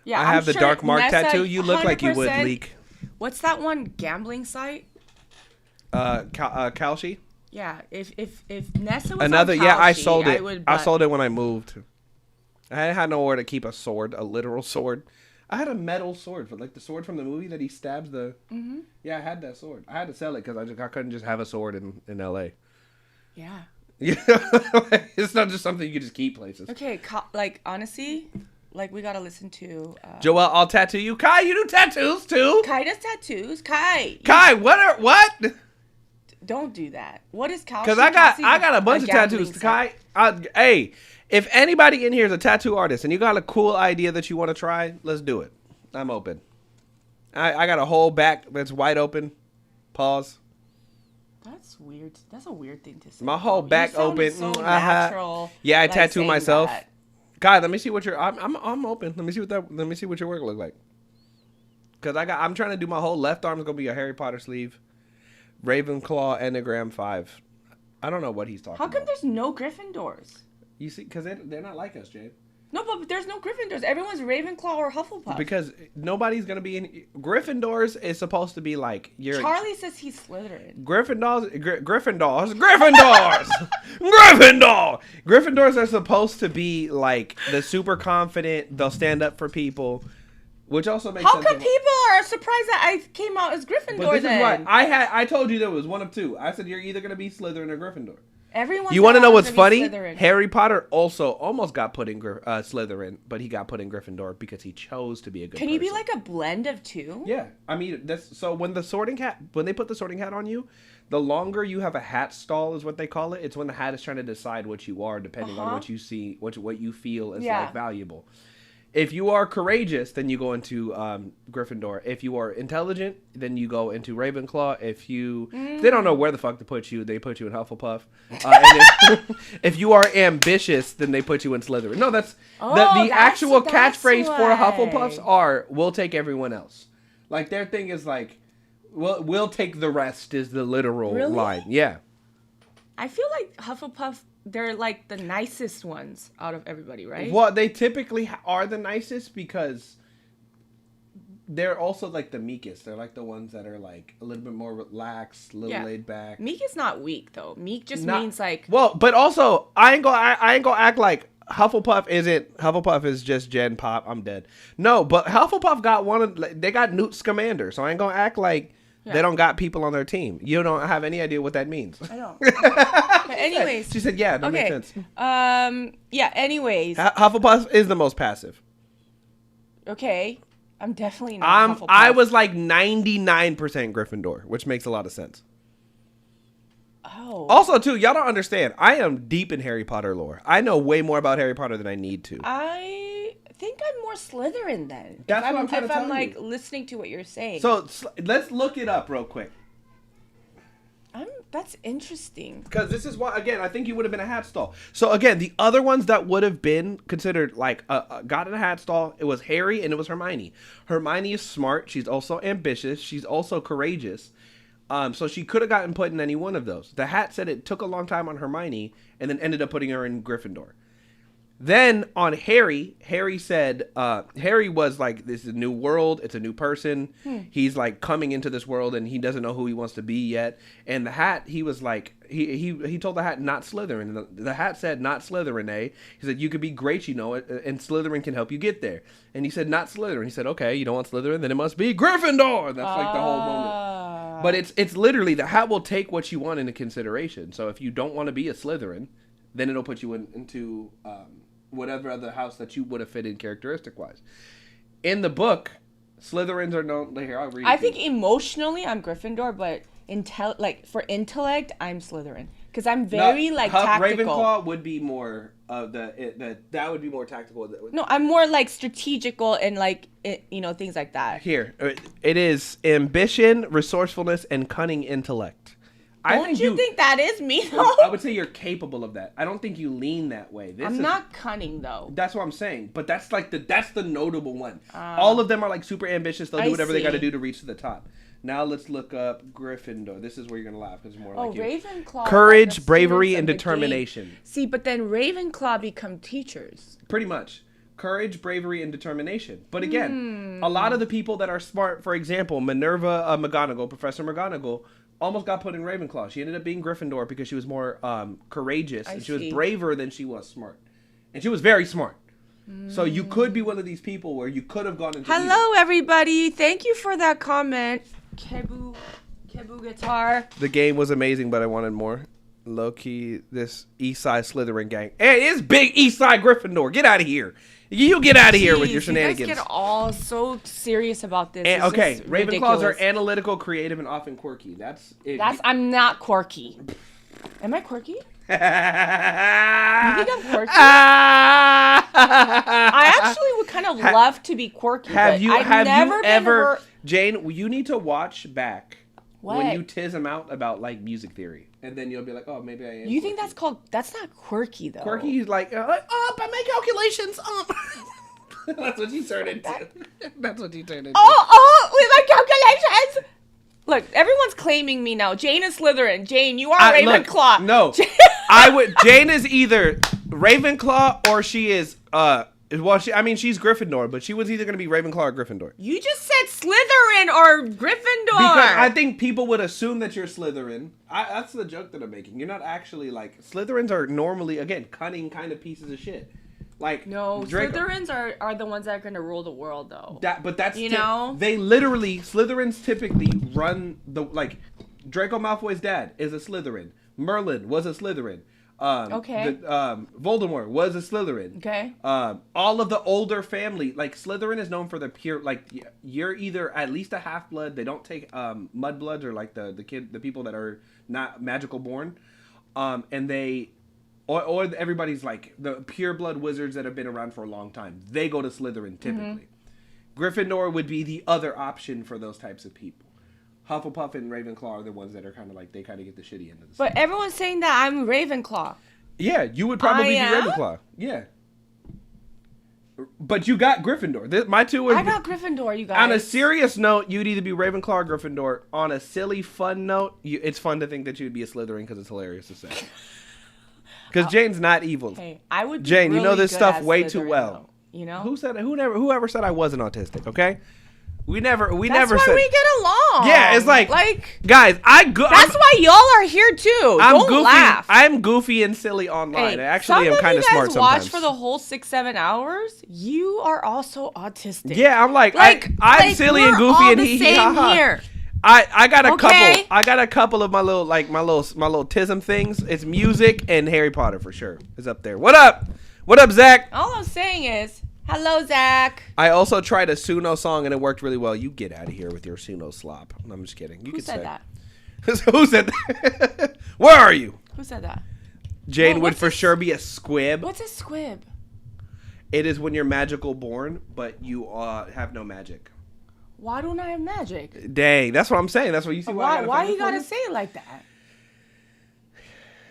S1: Yeah,
S2: I have
S1: I'm
S2: the
S1: sure
S2: dark mark
S1: Nessa,
S2: tattoo. You look like you would
S1: 100%.
S2: leak.
S1: What's that one gambling site?
S2: Kalshi.
S1: Yeah, if Nessa was
S2: Another.
S1: on
S2: Yeah, I
S1: Kalshi,
S2: sold it.
S1: would
S2: I
S1: buy-
S2: sold it when I moved. I had nowhere to keep a sword, a literal sword. I had a metal sword, like the sword from the movie that he stabs the. Mm-hmm. Yeah, I had that sword. I had to sell it because I couldn't just have a sword in L.A.
S1: Yeah.
S2: Yeah, it's not just something you can just keep places.
S1: Okay, like honestly, like we gotta listen to.
S2: Joel, I'll tattoo you. Kai, you do tattoos too.
S1: Kai does tattoos. Kai,
S2: What?
S1: don't do that. What is Kalshi?
S2: Because I got a bunch of tattoos.
S1: Kai.
S2: Kai, hey, if anybody in here is a tattoo artist and you got a cool idea that you want to try, let's do it. I'm open. I got a whole back that's wide open. Pause.
S1: That's weird. That's a weird thing to say.
S2: My whole
S1: You
S2: back
S1: sounded
S2: open.
S1: So natural,
S2: Yeah, I
S1: like,
S2: tattoo
S1: saying
S2: myself.
S1: that.
S2: God, let me see what your. I'm open. Let me see what that. Let me see what your work look like. Cause I'm trying to do my whole left arm's gonna be a Harry Potter sleeve, Ravenclaw Enneagram 5. I don't know what he's talking
S1: How come
S2: about.
S1: there's no Gryffindors?
S2: You see, cause they're not like us, Jade.
S1: No, but there's no Gryffindors. Everyone's Ravenclaw or Hufflepuff.
S2: Because nobody's gonna be in. Gryffindors is supposed to be like your.
S1: Charlie says he's Slytherin.
S2: Gryffindors. Gryffindors are supposed to be like the super confident. They'll stand up for people, which also makes
S1: How
S2: sense.
S1: come people are surprised that I came out as Gryffindor
S2: But this
S1: then?
S2: is what I told you there was one of two. I said you're either gonna be Slytherin or Gryffindor.
S1: Everyone.
S2: You want to know what's funny?
S1: Slytherin.
S2: Harry Potter also almost got put in Slytherin, but he got put in Gryffindor because he chose to be a good.
S1: Can you be
S2: person.
S1: like a blend of two?
S2: Yeah, I mean that's so when they put the sorting hat on you, the longer you have a hat stall is what they call it. It's when the hat is trying to decide what you are depending on what you see, what you feel is like valuable. If you are courageous, then you go into Gryffindor. If you are intelligent, then you go into Ravenclaw. If they don't know where the fuck to put you, they put you in Hufflepuff. And if you are ambitious, then they put you in Slytherin. No, that's the actual catchphrase for Hufflepuffs are "We'll take everyone else." Like their thing is like, "We'll take the rest" is the literal line. Yeah.
S1: I feel like Hufflepuff, they're like the nicest ones out of everybody, right?
S2: Well, they typically are the nicest because they're also like the meekest. They're like the ones that are like a little bit more relaxed, a little laid back.
S1: Meek is not weak though. Meek just means like.
S2: Well, but also I ain't gonna act like Hufflepuff isn't. Hufflepuff is just Gen Pop. I'm dead. No, but Hufflepuff got they got Newt Scamander, so I ain't gonna act like. Yeah. They don't got people on their team. You don't have any idea what that means.
S1: I don't. But anyways.
S2: She said, yeah, that makes sense.
S1: Yeah, anyways.
S2: Hufflepuff is the most passive.
S1: Okay. I'm definitely not Hufflepuff.
S2: I was like 99% Gryffindor, which makes a lot of sense.
S1: Oh.
S2: Also, too, y'all don't understand. I am deep in Harry Potter lore. I know way more about Harry Potter than I need to.
S1: I think I'm more Slytherin then.
S2: That's what I'm trying to tell you.
S1: If I'm like listening to what you're saying.
S2: So let's look it up real quick.
S1: That's interesting.
S2: Because this is why, again, I think you would have been a hat stall. So again, the other ones that would have been considered like got in a hat stall, it was Harry and it was Hermione. Hermione is smart. She's also ambitious. She's also courageous. So she could have gotten put in any one of those. The hat said it took a long time on Hermione and then ended up putting her in Gryffindor. Then on Harry said, Harry was like, this is a new world. It's a new person. He's like coming into this world and he doesn't know who he wants to be yet. And the hat, he was like, he told the hat not Slytherin. And the hat said, not Slytherin, eh? He said, you could be great, you know it, and Slytherin can help you get there. And he said, not Slytherin. He said, okay, you don't want Slytherin, then it must be Gryffindor. And that's like the whole moment. But it's literally, the hat will take what you want into consideration. So if you don't want to be a Slytherin, then it'll put you into whatever other house that you would have fit in characteristic-wise. In the book, Slytherins are known... Here, I'll read it.
S1: I think emotionally, I'm Gryffindor, but for intellect, I'm Slytherin. Because I'm very, tactical.
S2: Ravenclaw would be more of that would be more tactical.
S1: No, I'm more, strategical and, things like that.
S2: Here, it is ambition, resourcefulness, and cunning intellect.
S1: Don't you think that is me, though?
S2: I would say you're capable of that. I don't think you lean that way.
S1: I'm not cunning, though.
S2: That's what I'm saying. But that's the notable one. All of them are super ambitious. They'll do whatever they got to do to reach to the top. Now let's look up Gryffindor. This is where you're gonna laugh because it's more like you.
S1: Ravenclaw.
S2: Courage, bravery, and determination.
S1: See, but then Ravenclaw become teachers.
S2: Pretty much. Courage, bravery, and determination. But again, a lot of the people that are smart, for example, Minerva McGonagall, Professor McGonagall, almost got put in Ravenclaw. She ended up being Gryffindor because she was more courageous and she was braver than she was smart. And she was very smart. So you could be one of these people where you could have gone into
S1: Hello, everybody. Thank you for that comment. Kebu Guitar.
S2: The game was amazing, but I wanted more. Low-key, this Eastside Slytherin gang. Hey, it's big Eastside Gryffindor. Get out of here. You get out of here with your shenanigans.
S1: You guys get all so serious about this.
S2: And, okay, Ravenclaws are analytical, creative, and often quirky. That's it.
S1: I'm not quirky. Am I quirky? You think I'm quirky? I actually would kind of love to be quirky.
S2: Have you ever, Jane? You need to watch back
S1: What?
S2: When you tiz them out about like music theory, and then you'll be like, oh, maybe I am.
S1: You think
S2: quirky.
S1: that's not quirky though?
S2: Quirky is like, I make calculations. That's what you turned into. That's what you turned into.
S1: With my calculations. Look, everyone's claiming me now. Jane is Slytherin. Jane, you are Ravenclaw.
S2: No, Jane is either Ravenclaw or she is she's Gryffindor, but she was either going to be Ravenclaw or Gryffindor.
S1: You just said Slytherin or Gryffindor.
S2: Because I think people would assume that you're Slytherin. That's the joke that I'm making. You're not actually like Slytherins are normally again cunning kind of pieces of shit. Like
S1: no,
S2: Draco.
S1: Slytherins are the ones that are going to rule the world though.
S2: That's they literally Slytherins typically run the like Draco Malfoy's dad is a Slytherin. Merlin was a Slytherin.
S1: Okay.
S2: Voldemort was a Slytherin.
S1: Okay.
S2: All of the older family, like Slytherin is known for the pure, like you're either at least a half blood. They don't take mudbloods or like the people that are not magical born, and they, or everybody's like the pure blood wizards that have been around for a long time. They go to Slytherin typically. Gryffindor would be the other option for those types of people. Hufflepuff and Ravenclaw are the ones that are kind of like they kind of get the shitty end of the
S1: But everyone's saying that I'm Ravenclaw.
S2: Yeah, you would probably be Ravenclaw. Yeah. But you got Gryffindor. My two would
S1: I got Gryffindor, you guys.
S2: On a serious note, you'd either be Ravenclaw or Gryffindor. On a silly, fun note, it's fun to think that you'd be a Slytherin because it's hilarious to say. Because Jane's not evil.
S1: Hey, I would be
S2: Jane,
S1: really
S2: you know this
S1: good
S2: stuff
S1: at
S2: way
S1: Slytherin,
S2: too well.
S1: Though, you know?
S2: Whoever said I wasn't autistic, okay? We never
S1: That's
S2: never
S1: why
S2: said
S1: we get along.
S2: Yeah, it's like guys, that's
S1: why y'all are here too. Don't
S2: goofy,
S1: laugh.
S2: I'm goofy and silly online.
S1: Hey,
S2: Actually, I'm kind of smart sometimes.
S1: Watch for the whole 6-7 hours. You are also autistic.
S2: Yeah, I'm I'm silly and goofy and hee hee ha ha.
S1: Here.
S2: I got a couple. I got a couple of my little tism things. It's music and Harry Potter for sure. Is up there. What up? What up, Zach?
S1: All I'm saying is, hello, Zach.
S2: I also tried a Suno song and it worked really well. You get out of here with your Suno slop. I'm just kidding.
S1: Who said that?
S2: Who said that? Where are you?
S1: Who said that?
S2: Jane would for sure be a squib.
S1: What's a squib?
S2: It is when you're magical born, but you have no magic.
S1: Why don't I have magic?
S2: Dang, that's what I'm saying. That's what you see.
S1: Why you gotta say it like that?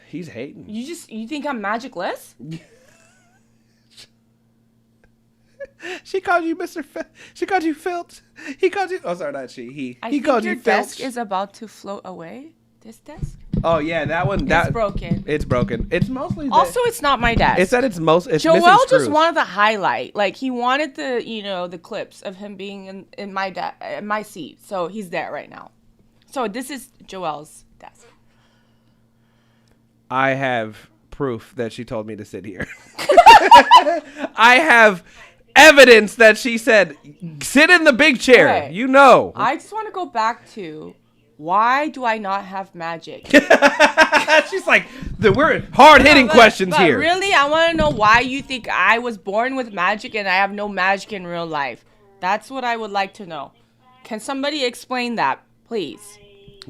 S2: He's hating.
S1: You think I'm magicless?
S2: She called you Mr. She called you Filch. He called you. Oh, sorry, not she. He called you Filch.
S1: Your desk is about to float away. This desk?
S2: Oh yeah, that one.
S1: It's broken.
S2: It's broken. It's mostly.
S1: Also, it's not my desk.
S2: It's that it's
S1: Joel just wanted the highlight. Like he wanted the clips of him being in my seat. So he's there right now. So this is Joel's desk.
S2: I have proof that she told me to sit here. I have evidence that she said, sit in the big chair.
S1: Okay.
S2: You know.
S1: I just want to go back to, why do I not have magic?
S2: She's like, we're hard-hitting questions here.
S1: Really, I want to know why you think I was born with magic and I have no magic in real life. That's what I would like to know. Can somebody explain that, please?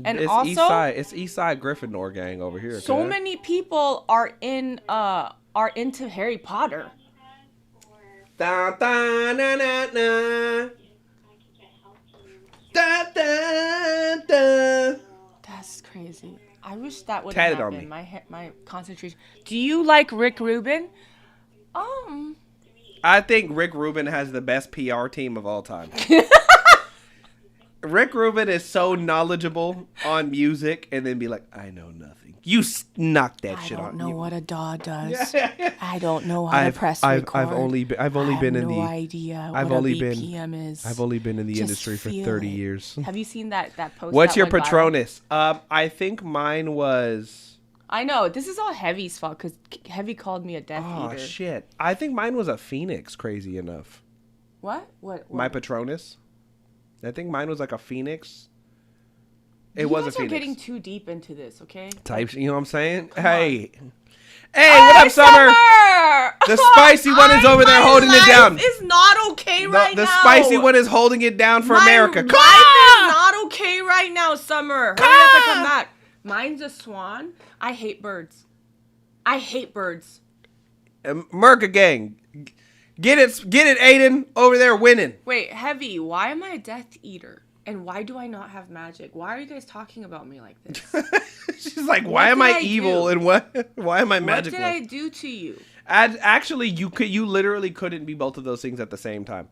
S1: And
S2: it's
S1: also,
S2: it's Eastside Gryffindor gang over here.
S1: So many people are into Harry Potter.
S2: Da, da, na, na, na. Da, da, da.
S1: That's crazy. I wish that would
S2: Tatted
S1: happen.
S2: on me.
S1: My concentration. Do you like Rick Rubin?
S2: I think Rick Rubin has the best PR team of all time. Rick Rubin is so knowledgeable on music and then be like, I know nothing. You knock that shit on.
S1: I don't know what a DAW does. I don't know how to press record.
S2: I've only been in the.
S1: I have no idea
S2: I've
S1: what
S2: only
S1: a BPM is.
S2: I've only been in the
S1: Just
S2: industry for
S1: feel
S2: 30
S1: it.
S2: years.
S1: Have you seen that post?
S2: What's
S1: that
S2: your
S1: went viral?
S2: Patronus? I think mine was.
S1: I know this is all Heavy's fault because Heavy called me a Death Eater.
S2: Oh shit! I think mine was a Phoenix. Crazy enough.
S1: What?
S2: My Patronus. I think mine was like a Phoenix. It
S1: you
S2: was
S1: guys
S2: a Phoenix.
S1: are getting too deep into this, okay?
S2: Type, you know what I'm saying? Hey, what up, Summer? The spicy one is over there holding it down.
S1: It's not okay right now.
S2: The spicy one is holding it down for America.
S1: My life is not okay right now, Summer. Hurry up and come back. Mine's a swan. I hate birds.
S2: Merca gang. Get it, Aiden over there winning.
S1: Wait, Heavy, why am I a Death Eater? And why do I not have magic? Why are you guys talking about me like this?
S2: She's like, why
S1: What
S2: am
S1: did
S2: I
S1: I
S2: evil
S1: do?
S2: and why am I
S1: What
S2: magical?
S1: did I do to you?
S2: Actually, you literally couldn't be both of those things at the same time.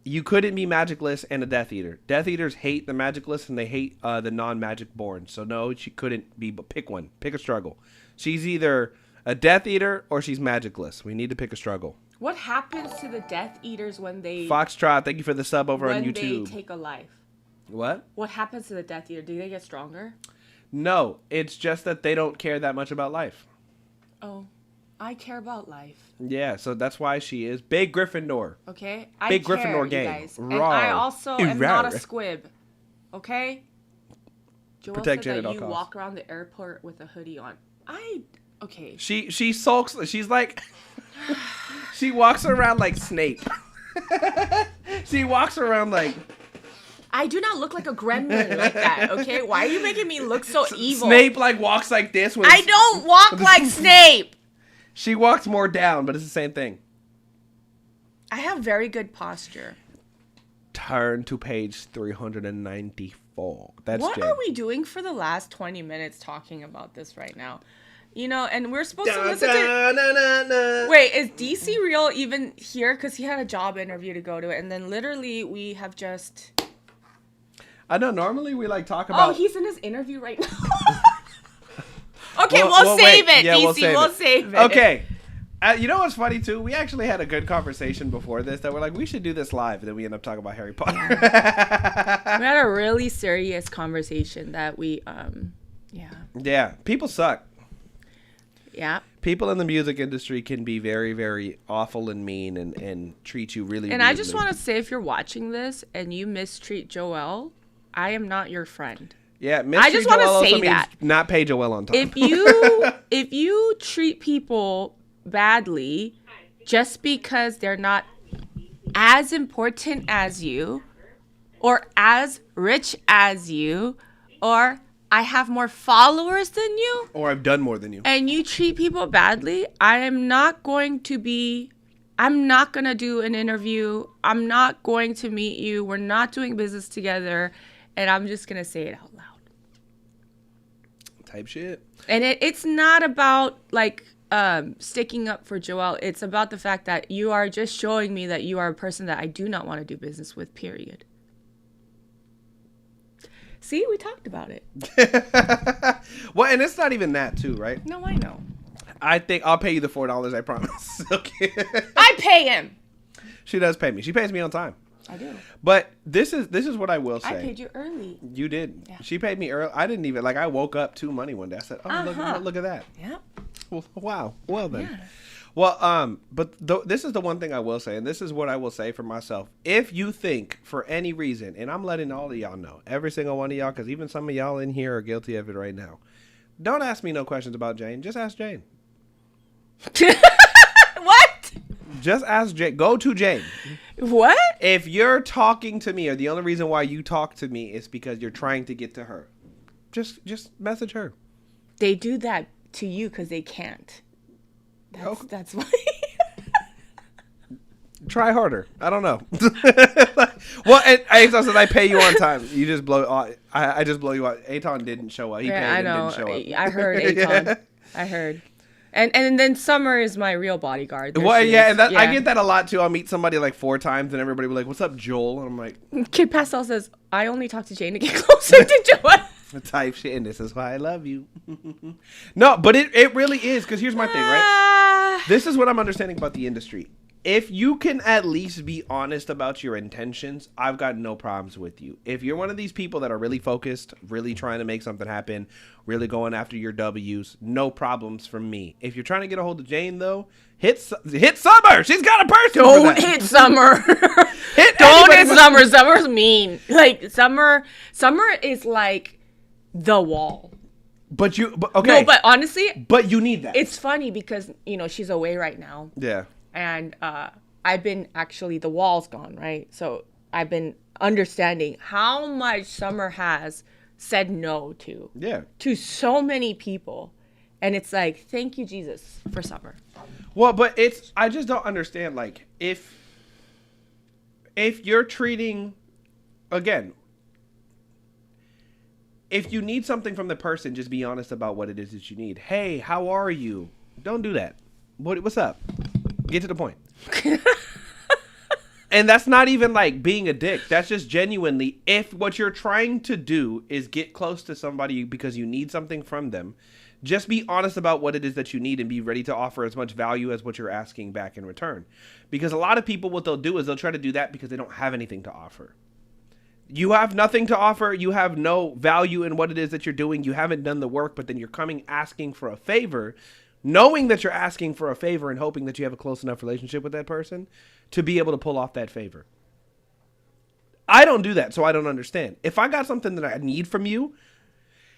S2: You couldn't be magicless and a Death Eater. Death Eaters hate the magicless and they hate the non-magic born. So no, she couldn't be. But pick one. Pick a struggle. She's either a Death Eater or she's magicless. We need to pick a struggle.
S1: What happens to the Death Eaters when they
S2: Foxtrot, thank you for the sub over on
S1: when
S2: YouTube.
S1: they take a life?
S2: What?
S1: What happens to the Death Eater? Do they get stronger?
S2: No, it's just that they don't care that much about life.
S1: Oh, I care about life.
S2: Yeah, so that's why she is big Gryffindor.
S1: Okay,
S2: Big
S1: care,
S2: Gryffindor
S1: you
S2: game.
S1: guys. And
S2: Rawr.
S1: I also am not a
S2: Rawr.
S1: squib. Okay. Joel
S2: Protect
S1: said
S2: Jen at
S1: that
S2: all
S1: you
S2: costs.
S1: walk around the airport with a hoodie on. Okay.
S2: She sulks. She's like, she walks around like Snape. She walks around like
S1: I do not look like a gremlin like that. Okay, why are you making me look so evil?
S2: Snape. Like walks like this. When
S1: I don't walk like Snape.
S2: She walks more down, but it's the same thing.
S1: I have very good posture.
S2: Turn to page 394. That's
S1: What
S2: Jen.
S1: are we doing for the last 20 minutes talking about this right now? You know, and we're supposed to listen to... Wait, is DC Real even here? Because he had a job interview to go to, and then literally we have just...
S2: I know. Normally we like talk about.
S1: Oh, he's in his interview right now. Okay, we'll save
S2: wait.
S1: it,
S2: Yeah,
S1: DC. We'll save it.
S2: Okay. You know what's funny too? We actually had a good conversation before this that we're like, we should do this live, and then we end up talking about Harry Potter.
S1: We had a really serious conversation that we, yeah.
S2: Yeah, people suck.
S1: Yeah.
S2: People in the music industry can be very, very awful and mean and treat you really
S1: And
S2: rudely.
S1: I just want to say, if you're watching this and you mistreat Joel, I am not your friend.
S2: Yeah,
S1: I just want to
S2: Joel also
S1: say
S2: means
S1: that.
S2: not pay Joel on time.
S1: If you treat people badly just because they're not as important as you or as rich as you or I have more followers than you
S2: Or I've done more than you.
S1: and you treat people badly, I'm not going to do an interview. I'm not going to meet you. We're not doing business together. And I'm just going to say it out loud.
S2: Type shit.
S1: And it's not about like sticking up for Joel. It's about the fact that you are just showing me that you are a person that I do not want to do business with, period. See, we talked about it.
S2: Well, and it's not even that too, right?
S1: No, I know.
S2: I think I'll pay you the $4, I promise. Okay.
S1: I pay him.
S2: She does pay me. She pays me on time.
S1: I do.
S2: But this is what I will say.
S1: I paid you early.
S2: You did.
S1: Yeah.
S2: She paid me early. I didn't even I woke up to money one day. I said, "Oh, look at that."
S1: Yep.
S2: Well, wow. Well then.
S1: Yeah.
S2: Well, but this is the one thing I will say, and this is what I will say for myself. If you think for any reason, and I'm letting all of y'all know, every single one of y'all, because even some of y'all in here are guilty of it right now. Don't ask me no questions about Jane. Just ask Jane.
S1: What?
S2: Just ask Jane. Go to Jane.
S1: What?
S2: If you're talking to me, or the only reason why you talk to me is because you're trying to get to her, just message her.
S1: They do that to you because they can't. That's why.
S2: Try harder. I don't know. Well, and I pay you on time. You just blow. I just blow you out. Aton didn't show up. He paid
S1: I
S2: and
S1: know.
S2: didn't show up.
S1: I heard Aton.
S2: Yeah.
S1: I heard. And then Summer is my real bodyguard. There
S2: Well,
S1: she
S2: yeah,
S1: is.
S2: and I get that a lot too. I'll meet somebody like 4 times, and everybody will be like, "What's up, Joel?" And I'm like,
S1: Kid Pastel says, I only talk to Jane to get closer to Joel.
S2: type shit, and this is why I love you. No, but it really is, because here's my thing, right? This is what I'm understanding about the industry. If you can at least be honest about your intentions, I've got no problems with you. If you're one of these people that are really focused, really trying to make something happen, really going after your W's, no problems from me. If you're trying to get a hold of Jane, though, hit Summer. She's got a person.
S1: Don't hit Summer. Don't hit Summer. Summer's mean. Like, Summer is like the wall.
S2: But okay.
S1: No, but honestly,
S2: But you need that.
S1: it's funny because, she's away right now.
S2: Yeah.
S1: And I've been the wall's gone, right? So I've been understanding how much Summer has said no to.
S2: Yeah.
S1: To so many people. And it's like, thank you, Jesus, for Summer.
S2: Well, but I just don't understand, like, if you're treating, again, if you need something from the person, just be honest about what it is that you need. Hey, how are you? Don't do that. What's up? Get to the point. And that's not even like being a dick. That's just genuinely, if what you're trying to do is get close to somebody because you need something from them, just be honest about what it is that you need and be ready to offer as much value as what you're asking back in return. Because a lot of people, what they'll do is they'll try to do that because they don't have anything to offer. You have nothing to offer. You have no value in what it is that you're doing. You haven't done the work, but then you're coming asking for a favor, knowing that you're asking for a favor and hoping that you have a close enough relationship with that person to be able to pull off that favor. I don't do that, so I don't understand. If I got something that I need from you,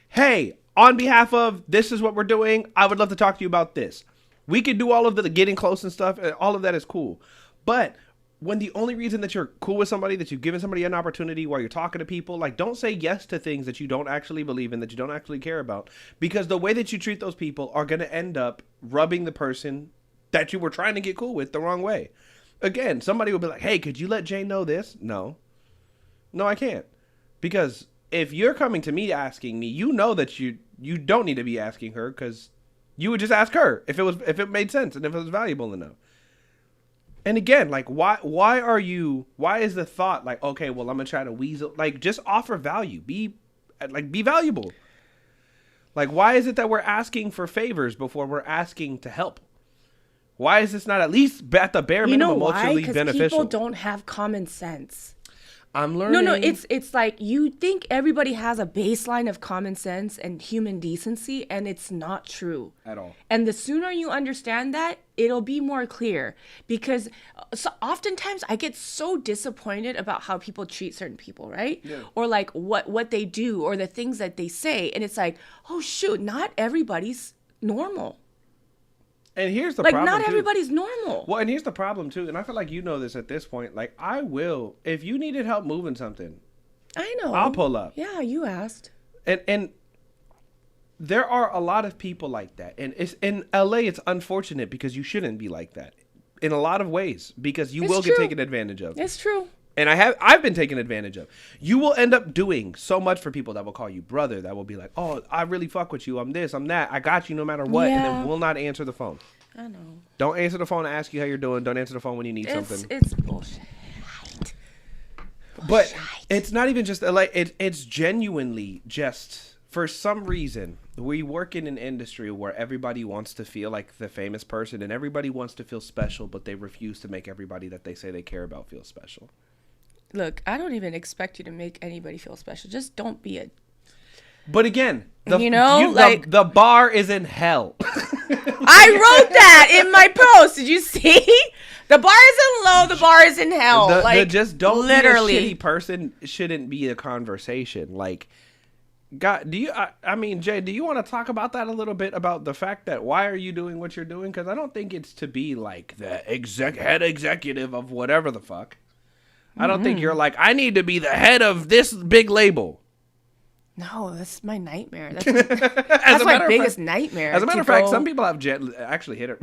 S2: hey, on behalf of this is what we're doing, I would love to talk to you about this. We could do all of the getting close and stuff, and all of that is cool. But when the only reason that you're cool with somebody, that you've given somebody an opportunity while you're talking to people, like, don't say yes to things that you don't actually believe in, that you don't actually care about. Because the way that you treat those people are going to end up rubbing the person that you were trying to get cool with the wrong way. Again, somebody will be like, hey, could you let Jane know this? No, I can't. Because if you're coming to me asking me, you know that you don't need to be asking her, because you would just ask her if it made sense and if it was valuable enough. And again, like, why is the thought like, okay, well, I'm gonna try to weasel, like, just offer value, be valuable. Like, why is it that we're asking for favors before we're asking to help? Why is this not at least at the bare minimum mutually beneficial?
S1: People don't have common sense.
S2: I'm learning.
S1: No, it's like you think everybody has a baseline of common sense and human decency, and it's not true
S2: at all.
S1: And the sooner you understand that, it'll be more clear. Because so oftentimes I get so disappointed about how people treat certain people, right? Yeah. Or like what they do or the things that they say, and it's like, oh shoot, not everybody's normal.
S2: And here's the
S1: problem,
S2: problem,
S1: not everybody's normal.
S2: Well, and here's the problem, too. And I feel like you know this at this point. Like, I will, if you needed help moving something,
S1: I know,
S2: I'll pull up.
S1: Yeah, you asked.
S2: And there are a lot of people like that. And it's in LA, it's unfortunate because you shouldn't be like that in a lot of ways, because you will get taken advantage of.
S1: It's true.
S2: And I've been taken advantage of. You will end up doing so much for people that will call you brother, that will be like, oh, I really fuck with you. I'm this, I'm that. I got you no matter what.
S1: Yeah.
S2: And then will not answer the phone.
S1: I know.
S2: Don't answer the phone to ask you how you're doing. Don't answer the phone when you need something.
S1: It's bullshit.
S2: But it's not even just like it's genuinely just, for some reason, we work in an industry where everybody wants to feel like the famous person and everybody wants to feel special, but they refuse to make everybody that they say they care about feel special.
S1: Look, I don't even expect you to make anybody feel special. Just don't be a...
S2: But again,
S1: the
S2: bar is in hell.
S1: I wrote that in my post. Did you see? The bar isn't low. The bar is in hell.
S2: Just don't literally be a shitty person. Shouldn't be a conversation. Like, God, I mean, Jay, do you want to talk about that a little bit, about the fact that why are you doing what you're doing? Because I don't think it's to be like the head executive of whatever the fuck. I don't think you're like, I need to be the head of this big label.
S1: No, that's my nightmare. That's my biggest nightmare.
S2: As a matter of fact, some people have actually hit her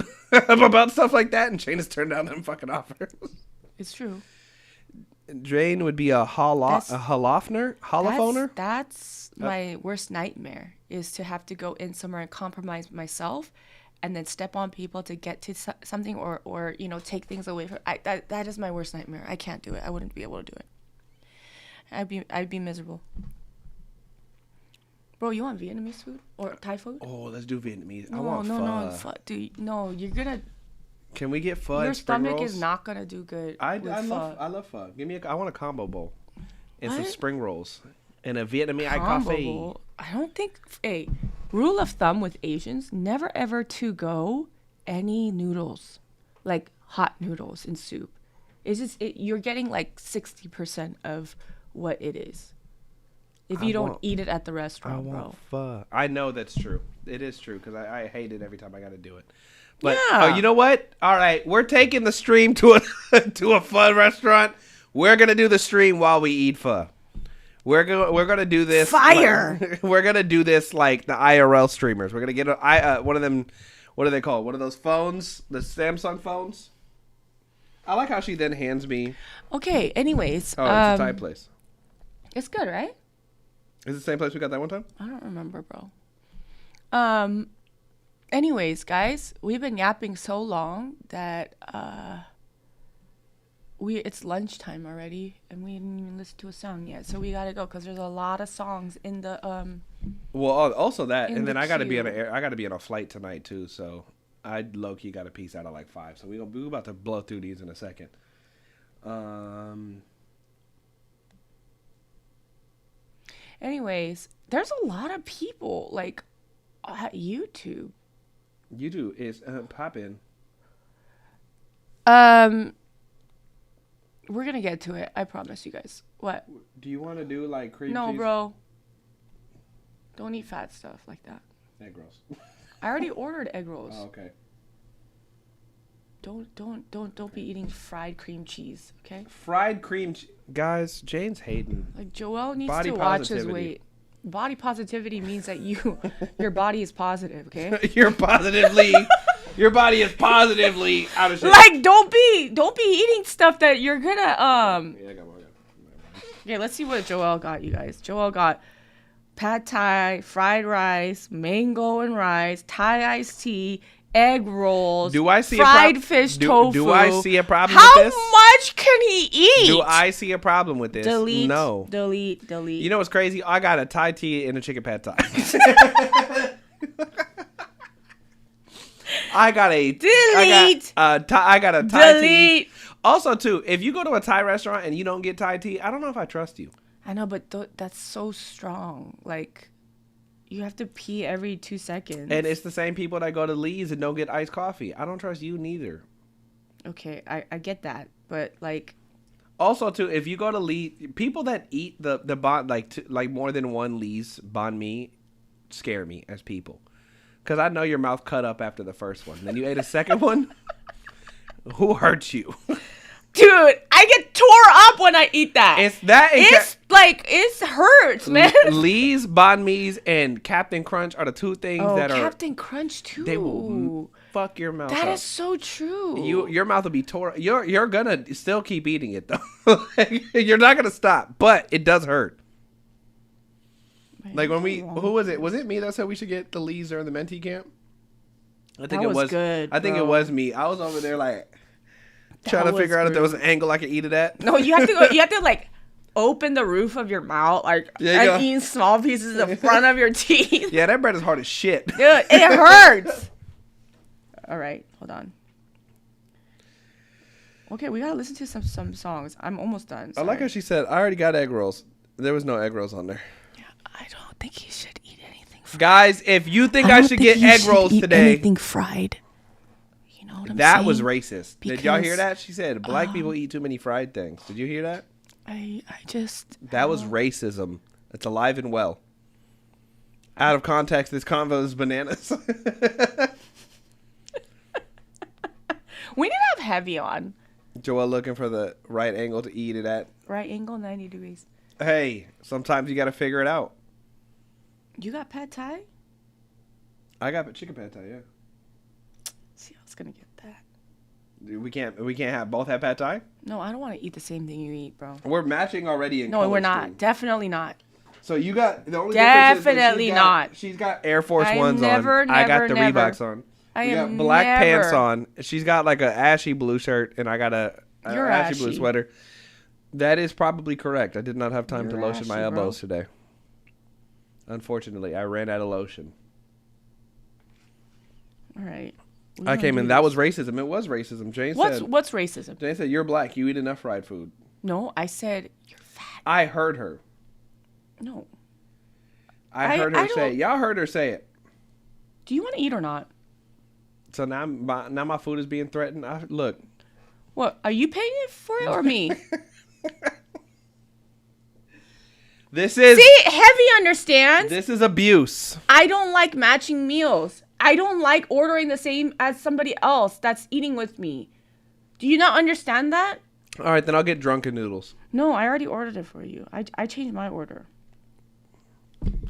S2: about stuff like that, and Jane has turned down them fucking offers.
S1: It's true.
S2: Jane would be a holophoner?
S1: That's my worst nightmare, is to have to go in somewhere and compromise myself and then step on people to get to something or take things away from that is my worst nightmare. I can't do it. I wouldn't be able to do it. I'd be miserable. Bro, you want Vietnamese food or Thai food?
S2: Oh, let's do Vietnamese.
S1: No,
S2: I want pho.
S1: No, dude, no, you're gonna.
S2: Can we get pho?
S1: Your
S2: and spring
S1: stomach
S2: rolls?
S1: is not gonna do good.
S2: I love pho. Give me I want a combo bowl and some spring rolls and a Vietnamese coffee.
S1: I don't think. Hey, rule of thumb with Asians: never ever to go any noodles, like hot noodles in soup. It's just you're getting like 60% of what it is. If you don't eat it at the restaurant, bro.
S2: Pho. I know that's true. It is true, because I hate it every time I got to do it. But you know what? All right, we're taking the stream to a pho restaurant. We're gonna do the stream while we eat pho. We're gonna do this.
S1: Fire.
S2: We're gonna do this like the IRL streamers. We're gonna get one of them. What are they called? One of those phones, the Samsung phones. I like how she then hands me.
S1: Okay. Anyways.
S2: Oh, it's a Thai place.
S1: It's good, right?
S2: Is it the same place we got that one time?
S1: I don't remember, bro. Anyways, guys, we've been yapping so long that it's lunchtime already, and we didn't even listen to a song yet. So we gotta go because there's a lot of songs in the
S2: Well, also that,
S1: in
S2: and then
S1: the
S2: I got to be on
S1: queue.
S2: I got to be on a flight tonight too. So I low key got a piece out of like 5. So we're about to blow through these in a second.
S1: Anyways, there's a lot of people like at YouTube.
S2: YouTube is pop in.
S1: We're gonna get to it. I promise you guys. What?
S2: Do you want to do like cream
S1: No,
S2: cheese?
S1: bro. Don't eat fat stuff like that.
S2: Egg rolls.
S1: I already ordered egg rolls.
S2: Oh, okay.
S1: Don't be eating fried cream cheese, okay?
S2: Fried cream guys, Jane's hating.
S1: Like Joel needs
S2: Body
S1: to watch his
S2: positivity.
S1: weight. Body positivity means that your body is positive, okay?
S2: Your body is positively out of shape.
S1: Like don't be eating stuff that you're gonna
S2: Yeah, I got one.
S1: Okay, let's see what Joel got, you guys. Joel got pad thai, fried rice, mango and rice, Thai iced tea, egg rolls,
S2: Do I see
S1: fried fish tofu.
S2: Do I see a problem
S1: How
S2: with this?
S1: much can he eat?
S2: Do I see a problem with this?
S1: delete?
S2: No.
S1: Delete.
S2: You know what's crazy? I got a Thai tea and a chicken pad thai. I got a
S1: Delete.
S2: I got a Thai tea.
S1: Delete.
S2: Also, too, if you go to a Thai restaurant and you don't get Thai tea, I don't know if I trust you.
S1: I know, but that's so strong. Like, you have to pee every 2 seconds.
S2: And it's the same people that go to Lee's and don't get iced coffee. I don't trust you neither.
S1: Okay, I get that, but like,
S2: Also, too, if you go to Lee, people that eat the banh like more than one Lee's banh mi scare me as people, because I know your mouth cut up after the first one. Then you ate a second one. Who hurt you?
S1: dude, I get tore up when I eat that.
S2: It's that.
S1: It hurts, man.
S2: Lee's, banh mi's, and Captain Crunch are the two things that are.
S1: Captain Crunch too.
S2: They will fuck your mouth
S1: That
S2: up.
S1: is so true.
S2: Your mouth will be tore. You're gonna still keep eating it though. You're not gonna stop, but it does hurt. Like when who was it? Was it me that said we should get the Lee's or the Mentee camp? I think
S1: That
S2: it
S1: was good,
S2: I think it
S1: bro.
S2: was me. I was over there like trying to
S1: was
S2: figure out if there
S1: good.
S2: was an angle I could eat it at.
S1: No, you have to go. You have to like open the roof of your mouth, like
S2: Yeah, you
S1: and
S2: go.
S1: eat small pieces in front of your teeth.
S2: Yeah, that bread is hard as shit.
S1: Dude, it hurts. All right, hold on. Okay, we gotta listen to some songs. I'm almost done.
S2: I like how she said, I already got egg rolls. There was no egg rolls on there.
S1: I don't think you should eat anything fried.
S2: Guys, if you think I should get egg rolls today,
S1: Anything fried. You know what I'm saying?
S2: that was racist. Did y'all hear
S1: Because,
S2: that? She said black people eat too many fried things. Did you hear that?
S1: I just.
S2: That was racism. It's alive and well. Out of context, this convo is bananas.
S1: We need to have Heavy on.
S2: Joel looking for the right angle to eat it at.
S1: Right angle, 90 degrees.
S2: Hey, sometimes you got to figure it out.
S1: You got pad thai?
S2: I got chicken pad thai, yeah.
S1: See, I was gonna get that.
S2: We can't have both have pad thai?
S1: No, I don't want to eat the same thing you eat, bro.
S2: We're matching already in
S1: No,
S2: color
S1: we're not.
S2: scheme.
S1: Definitely not.
S2: So you got the only difference is that
S1: Definitely not.
S2: She's got Air Force
S1: I
S2: Ones
S1: never,
S2: on. I got
S1: never,
S2: the
S1: never.
S2: Reeboks on.
S1: I
S2: We got
S1: am
S2: black
S1: never.
S2: pants on. She's got like a ashy blue shirt, and I got a
S1: You're
S2: ashy blue
S1: ashy.
S2: sweater. That is probably correct. I did not have time to
S1: You're
S2: lotion my
S1: ashy, bro.
S2: elbows today. Unfortunately, I ran out of lotion.
S1: All right.
S2: I came in. That was racism. It was racism. Jane said.
S1: What's racism?
S2: Jane said you're black. You eat enough fried food.
S1: No, I said you're fat.
S2: I heard her.
S1: No.
S2: I heard her
S1: I
S2: say
S1: don't-
S2: it. Y'all heard her say it.
S1: Do you want to eat or not?
S2: So now my food is being threatened. Look.
S1: What? Are you paying it for it or me?
S2: This is
S1: See, Heavy understands.
S2: this is abuse.
S1: I don't like matching meals. I don't like ordering the same as somebody else that's eating with me. Do you not understand that?
S2: All right, then I'll get drunken noodles.
S1: No, I already ordered it for you. I changed my order.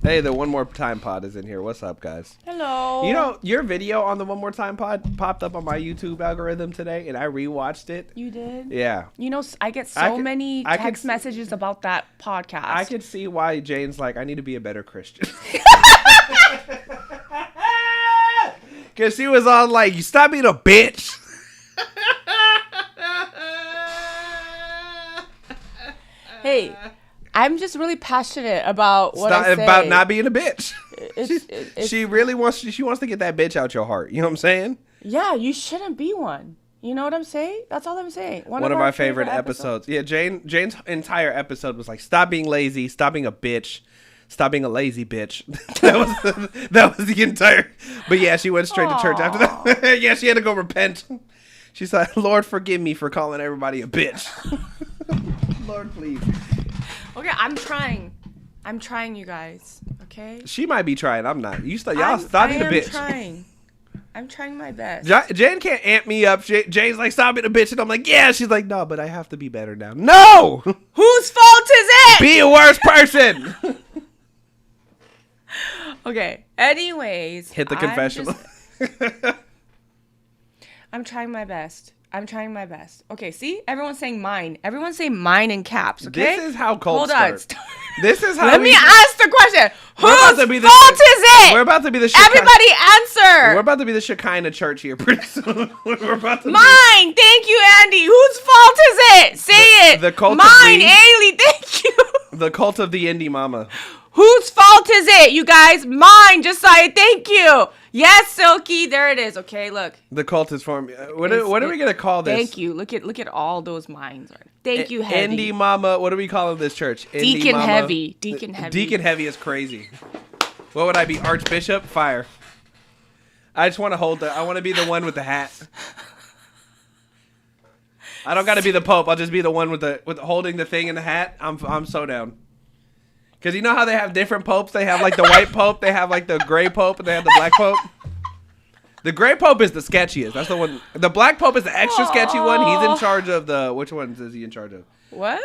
S2: Hey, the One More Time pod is in here. What's up, guys?
S1: Hello.
S2: You know, your video on the One More Time pod popped up on my YouTube algorithm today, and I rewatched it.
S1: You did?
S2: Yeah.
S1: You know, I get so many
S2: I could
S1: text messages about that podcast.
S2: I could see why Jane's like, I need to be a better Christian. Because she was on like, you stop being a bitch.
S1: Hey, I'm just really passionate about what I say.
S2: About not being a bitch.
S1: It's,
S2: She really wants to get that bitch out your heart. You know what I'm saying?
S1: yeah, you shouldn't be one. You know what I'm saying? That's all I'm saying.
S2: One of my favorite episodes. Yeah, Jane's entire episode was like, stop being lazy, stop being a bitch, stop being a lazy bitch. that was the entire. But yeah, she went straight to church after that. Yeah, she had to go repent. She said, Lord, forgive me for calling everybody a bitch. Lord, please.
S1: Okay, I'm trying, you guys. Okay.
S2: She might be trying. I'm not. Y'all stop being a bitch.
S1: I'm trying my best.
S2: Jane can't amp me up. Jane's like, stop being a bitch. And I'm like, yeah. She's like, no, but I have to be better now. No!
S1: Whose fault is it?
S2: Be a worse person.
S1: Okay. Anyways.
S2: Hit the confessional.
S1: I'm trying my best. Okay, see? Everyone's saying mine. Everyone's saying mine in caps, okay?
S2: This is how cults
S1: Hold
S2: start.
S1: on.
S2: This is how
S1: Let me ask the question. Whose fault is it?
S2: We're about to be the
S1: Everybody answer.
S2: We're about to be the Shekinah church here pretty soon. We're about to
S1: Mine. Thank you, Andy. Whose fault is it? Say it.
S2: The cult of
S1: Mine,
S2: the-
S1: Ailey. Thank you.
S2: the cult of the indie mama.
S1: Whose fault is it, you guys? Mine, Josiah. Thank you. Yes, Silky. There it is. Okay, look.
S2: The cult is formed. What are we gonna call this?
S1: Thank you. Look at all those mines. Thank you, Heavy.
S2: Indie mama. What are we calling this church? Indie
S1: Deacon
S2: mama.
S1: Heavy. Deacon Heavy.
S2: Deacon Heavy is crazy. What would I be? Archbishop? Fire. I just want to I want to be the one with the hat. I don't got to be the Pope. I'll just be the one with holding the thing in the hat. I'm so down. Because you know how they have different popes? They have like the white pope, they have like the gray pope, and they have the black pope. The gray pope is the sketchiest. That's the one. The black pope is the extra sketchy one. He's in charge of which ones is he in charge of?
S1: What?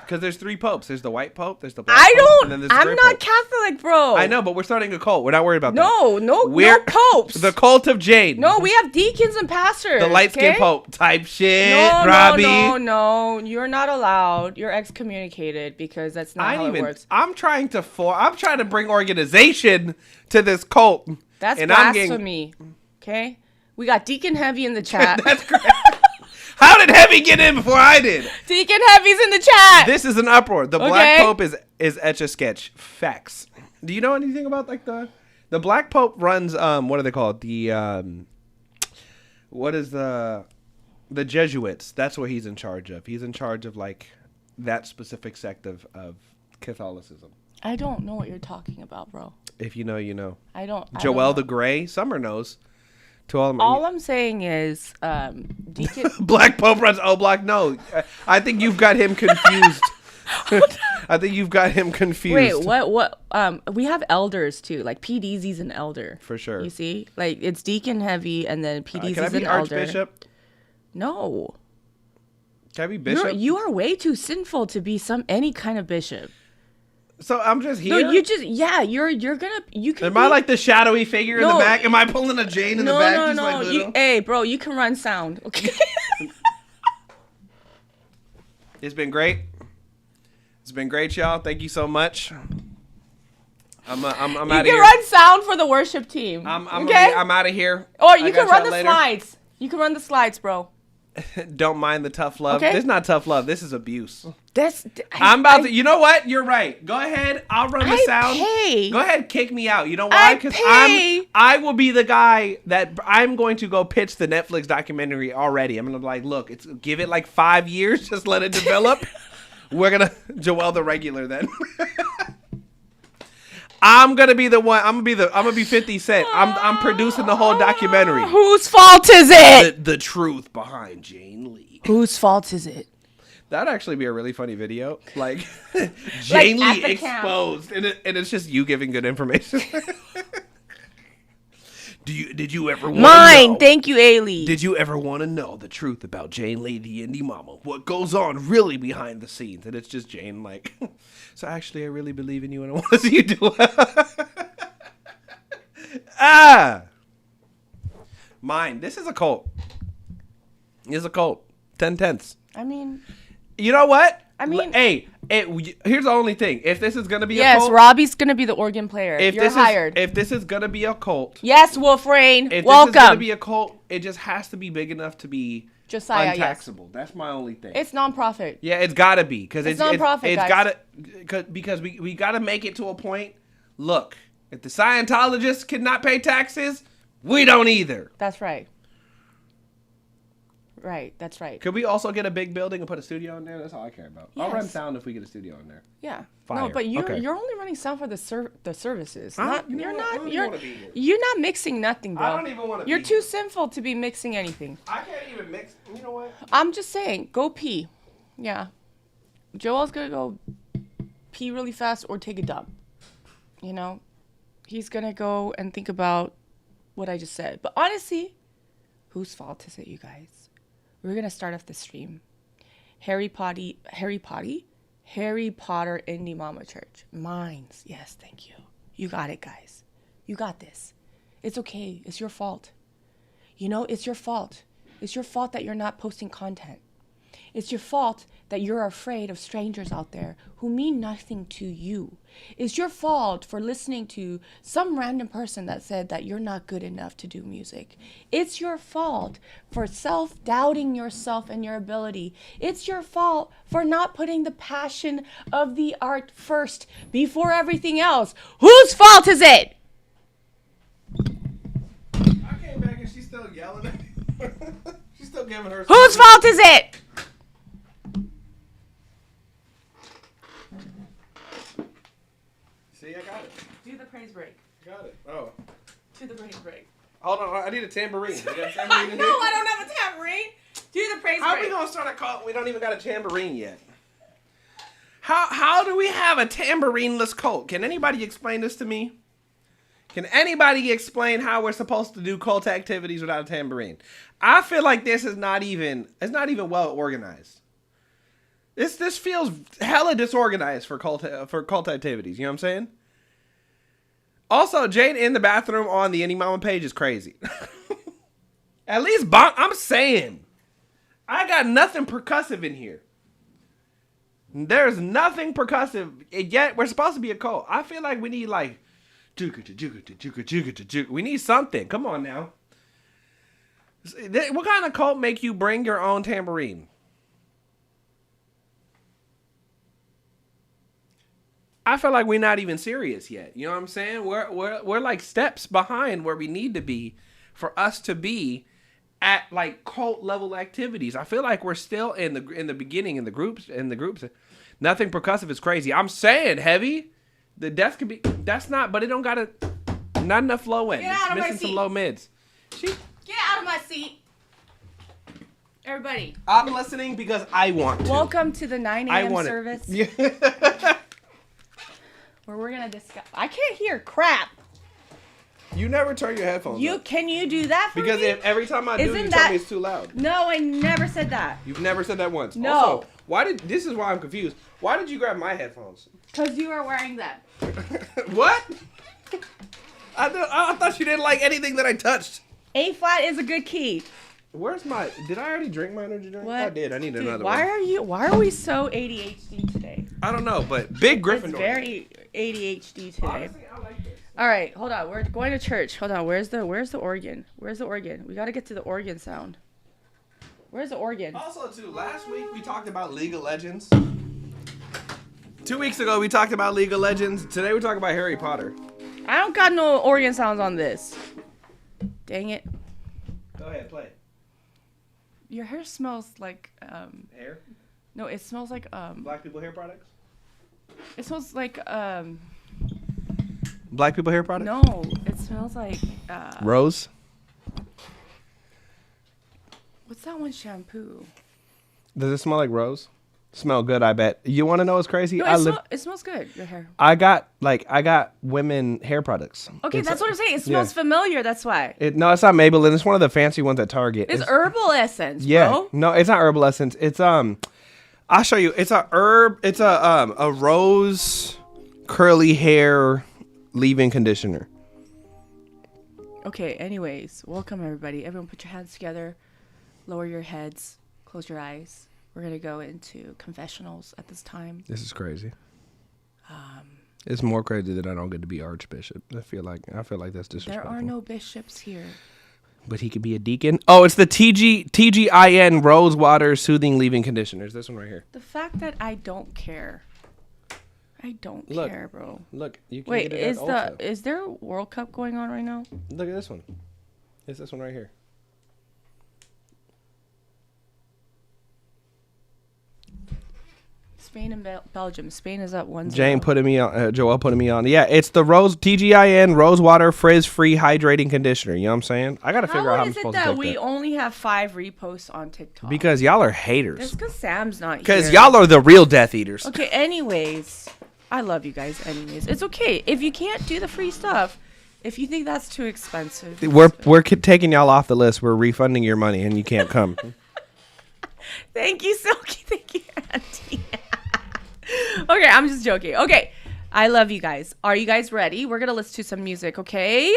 S2: Because there's three popes. There's the white pope, there's the black pope, and then there's the
S1: I'm
S2: gray
S1: not
S2: pope.
S1: Catholic, bro.
S2: I know, but we're starting a cult. We're not worried about that.
S1: No popes.
S2: The cult of Jane.
S1: No, we have deacons and pastors.
S2: The light-skinned pope type shit,
S1: No,
S2: Robbie.
S1: no. You're not allowed. You're excommunicated because that's not how it works.
S2: I'm trying to bring organization to this cult.
S1: That's
S2: and
S1: blasphemy. Okay? We got Deacon Heavy in the chat.
S2: That's great. How did Heavy get in before I did?
S1: Deacon Heavy's in the chat.
S2: This is an uproar. The black pope is Etch-a-Sketch. Facts. Do you know anything about like the black pope runs what are they called? What is the Jesuits? That's what he's in charge of. He's in charge of like that specific sect of Catholicism.
S1: I don't know what you're talking about, bro.
S2: If you know, you know.
S1: I don't
S2: Joel
S1: know.
S2: the Gray, Summer knows. To all
S1: I'm saying is Deacon
S2: Black Pope runs O Block. No, I think you've got him confused. I think you've got him confused.
S1: Wait, what? We have elders too. Like PDZ's an elder
S2: For sure.
S1: You see, like it's Deacon Heavy, and then PDZ's
S2: can I be
S1: an elder.
S2: Archbishop?
S1: No,
S2: Can I be bishop?
S1: you are way too sinful to be any kind of bishop.
S2: So I'm just here.
S1: No, you're gonna you can.
S2: Am I like the shadowy figure in the back? Am I pulling a Jane in the back?
S1: No.
S2: Like
S1: Hey, bro, you can run sound. Okay.
S2: It's been great. It's been great, y'all. Thank you so much. I'm out of here.
S1: You can run sound for the worship team.
S2: I'm out of here.
S1: Or you can run the
S2: later.
S1: slides. You can run the slides, bro.
S2: Don't mind the tough love.
S1: Okay.
S2: This is not tough love. This is abuse.
S1: I'm
S2: about to. You know what? You're right. Go ahead. I'll run the sound.
S1: Pay.
S2: Go ahead. Kick me out. You know why? Because I will be the guy that I'm going to go pitch the Netflix documentary already. I'm gonna look. Give it like 5 years. Just let it develop. We're gonna Joel the regular then. I'm gonna be the one. I'm gonna be 50 Cent. I'm producing the whole documentary.
S1: Whose fault is it?
S2: The truth behind Jane Lee.
S1: Whose fault is it?
S2: That'd actually be a really funny video. Like Jane Lee exposed, and it's just you giving good information. Did you ever want
S1: Mine.
S2: to know?
S1: Thank you, Ailey.
S2: Did you ever want to know the truth about Jane Lee, the indie mama? What goes on really behind the scenes? And it's just Jane like, so actually, I really believe in you and I want to see you do it. Mine. This is a cult. It's a cult. 10/10.
S1: I mean,
S2: You know what?
S1: I mean-
S2: here's the only thing. If this is going to be a
S1: yes,
S2: cult.
S1: Robbie's going to be the organ player. You're hired.
S2: If this is going to be a cult.
S1: Yes, Wolf Rain.
S2: If
S1: Welcome.
S2: this is going to be a cult, it just has to be big enough to be
S1: Josiah, yes.
S2: untaxable. That's my only thing.
S1: It's non-profit.
S2: Yeah, it's got to be because
S1: It's non-profit,
S2: It's
S1: guys.
S2: got to because we got to make it to a point. Look, if the Scientologists cannot pay taxes, we don't either.
S1: That's right. Right, that's right.
S2: Could we also get a big building and put a studio in there? That's all I care about. I'll
S1: Yes.
S2: run sound if we get a studio in there.
S1: Yeah.
S2: Fire.
S1: No, but you're
S2: Okay.
S1: you're only running sound for the services.
S2: I
S1: Not
S2: don't- you
S1: you're
S2: know what? I
S1: not
S2: don't
S1: you're
S2: wanna be here.
S1: you're not mixing nothing, bro.
S2: I don't even wanna
S1: You're
S2: be
S1: too
S2: here.
S1: sinful to be mixing anything.
S2: I can't even mix. You know what?
S1: I'm just saying, go pee. Yeah. Joel's gonna go pee really fast or take a dump. You know? He's gonna go and think about what I just said. But honestly, whose fault is it, you guys? We're gonna start off the stream. Harry Potter Indie Mama Church. Mines. Yes, thank you. You got it, guys. You got this. It's okay. It's your fault. You know, it's your fault. It's your fault that you're not posting content. It's your fault that you're afraid of strangers out there who mean nothing to you. It's your fault for listening to some random person that said that you're not good enough to do music. It's your fault for self-doubting yourself and your ability. It's your fault for not putting the passion of the art first before everything else. Whose fault is it?
S2: I came back and she's still yelling at me. She's still giving her.
S1: Whose fault is it?
S2: See, I got it.
S1: Do the praise break.
S2: Got it. Oh.
S1: Do the praise break.
S2: Hold on. I need a tambourine. You got a tambourine in
S1: No,
S2: here?
S1: I don't have a tambourine. Do the praise
S2: How are
S1: break.
S2: we gonna start a cult? We don't even got a tambourine yet. How do we have a tambourine-less cult? Can anybody explain this to me? Can anybody explain how we're supposed to do cult activities without a tambourine? I feel like this is not even well organized. This feels hella disorganized for cult activities. You know what I'm saying? Also, Jane in the bathroom on the Indie Mama page is crazy. At least I'm saying, I got nothing percussive in here. There's nothing percussive, yet we're supposed to be a cult. I feel like we need like, we need something. Come on now. What kind of cult make you bring your own tambourine? I feel like we're not even serious yet. You know what I'm saying? We're like steps behind where we need to be for us to be at like cult level activities. I feel like we're still in the beginning in the groups. Nothing percussive is crazy. I'm saying heavy. The death could be. That's not. But it don't got not enough low end.
S1: Get out
S2: It's
S1: of my
S2: missing some
S1: seat.
S2: low mids.
S1: Get out of my seat. Everybody,
S2: I'm listening because I want to.
S1: welcome to the 9
S2: I
S1: a.m.
S2: want
S1: service
S2: it. Yeah.
S1: where we're going to discuss. I can't hear crap.
S2: You never turn your headphones up.
S1: Can you do that for
S2: Because
S1: me?
S2: if every time I do,
S1: Isn't
S2: you
S1: that-
S2: tell me it's too loud.
S1: No, I never said that.
S2: You've never said that once.
S1: No.
S2: Also, this is why I'm confused. Why did you grab my headphones?
S1: Because you are wearing them.
S2: What? I thought you didn't like anything that I touched.
S1: A flat is a good key.
S2: Where's my? Did I already drink my energy drink?
S1: What?
S2: I did. I need
S1: Dude,
S2: another
S1: why
S2: one.
S1: Why are we so ADHD today?
S2: I don't know, but big Gryffindor.
S1: It's very ADHD today.
S2: Honestly, I like this.
S1: All right, hold on. We're going to church. Hold on. Where's the organ? Where's the organ? We got to get to the organ sound. Where's the organ?
S2: Also, too, last week we talked about League of Legends. 2 weeks ago we talked about League of Legends. Today we're talking about Harry Potter.
S1: I don't got no organ sounds on this. Dang it.
S2: Go ahead, play.
S1: Your hair smells like
S2: Hair?
S1: no, it smells like
S2: Black people hair products?
S1: it smells like
S2: Black people hair products?
S1: no, it smells like
S2: Rose?
S1: what's that one shampoo?
S2: Does it smell like rose? Smell good, I bet. You want to know what's crazy?
S1: No, it smells good. Your hair.
S2: I got women hair products.
S1: Okay, that's what I'm saying. It smells familiar. That's why.
S2: No, it's not Maybelline. It's one of the fancy ones at Target.
S1: It's herbal essence.
S2: Yeah.
S1: Bro.
S2: No, it's not herbal essence. It's I'll show you. It's a herb. It's a rose curly hair leave-in conditioner.
S1: Okay. Anyways, welcome everybody. Everyone, put your hands together. Lower your heads. Close your eyes. We're gonna go into confessionals at this time.
S2: This is crazy. It's more crazy that I don't get to be archbishop. I feel like that's disrespectful.
S1: There are no bishops here.
S2: But he could be a deacon. Oh, it's the TGIN Rose Water Soothing Leave-In Conditioner. It's this one right here.
S1: The fact that I don't care. I don't care, bro.
S2: Look, you can
S1: Wait,
S2: get it at Ulta.
S1: is there a World Cup going on right now?
S2: Look at this one. It's this one right here.
S1: Spain and Belgium. Spain is up 1-0.
S2: Jane putting me on. Joel putting me on. Yeah, it's the TGIN Rose Water Frizz Free Hydrating Conditioner. You know what I'm saying? I gotta figure out how I'm supposed to take that.
S1: How is it that we only have 5 reposts on TikTok?
S2: Because y'all are haters.
S1: It's because Sam's not here.
S2: Because y'all are the real Death Eaters.
S1: Okay. Anyways, I love you guys. Anyways, it's okay if you can't do the free stuff. If you think that's too expensive,
S2: we're taking y'all off the list. We're refunding your money, and you can't come.
S1: Thank you, Silky. Thank you, Auntie. Okay, I'm just joking. Okay, I love you guys. Are you guys ready? We're gonna listen to some music. Okay.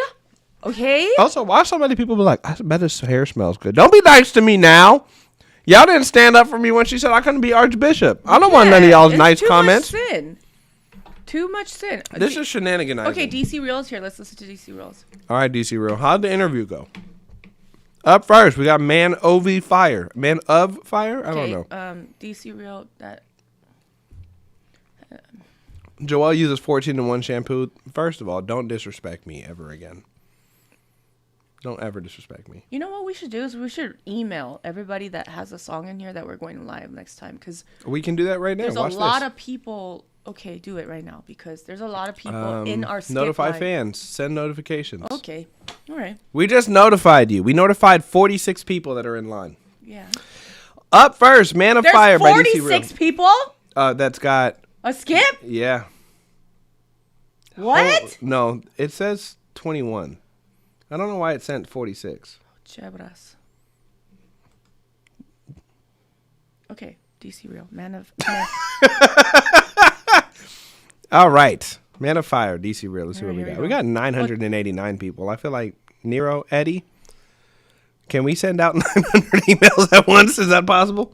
S2: Also, why so many people be like, I bet his hair smells good? Don't be nice to me now. Y'all didn't stand up for me when she said I couldn't be archbishop. I don't want none of y'all's nice comments.
S1: Too much sin.
S2: This is shenaniganizing.
S1: Okay, DC Reels here. Let's listen to DC Reels.
S2: All right, DC Reel. How'd the interview go? Up first, we got Man of Fire. I don't know.
S1: DC Reel that.
S2: Joelle uses 14-in-1 shampoo. First of all, don't disrespect me ever again. Don't ever disrespect me.
S1: You know what we should do is we should email everybody that has a song in here that we're going live next time, because
S2: we can do that right now.
S1: There's a lot of people. Okay, do it right now because there's a lot of people in our skip
S2: notify
S1: line.
S2: fans. Send notifications.
S1: Okay, all right.
S2: We just notified you. We notified 46 people that are in line.
S1: Yeah.
S2: Up first, Man of Fire by DC Real.
S1: 46 people.
S2: That's got
S1: a skip.
S2: Yeah.
S1: What?
S2: Oh, no, it says 21. I don't know why it sent 46.
S1: Chebras. Okay, DC Real. Man.
S2: All right. Man of Fire, DC Real. Let's see what we got.
S1: Go.
S2: We got 989 people. I feel like Nero, Eddie, can we send out 900 emails at once? Is that possible?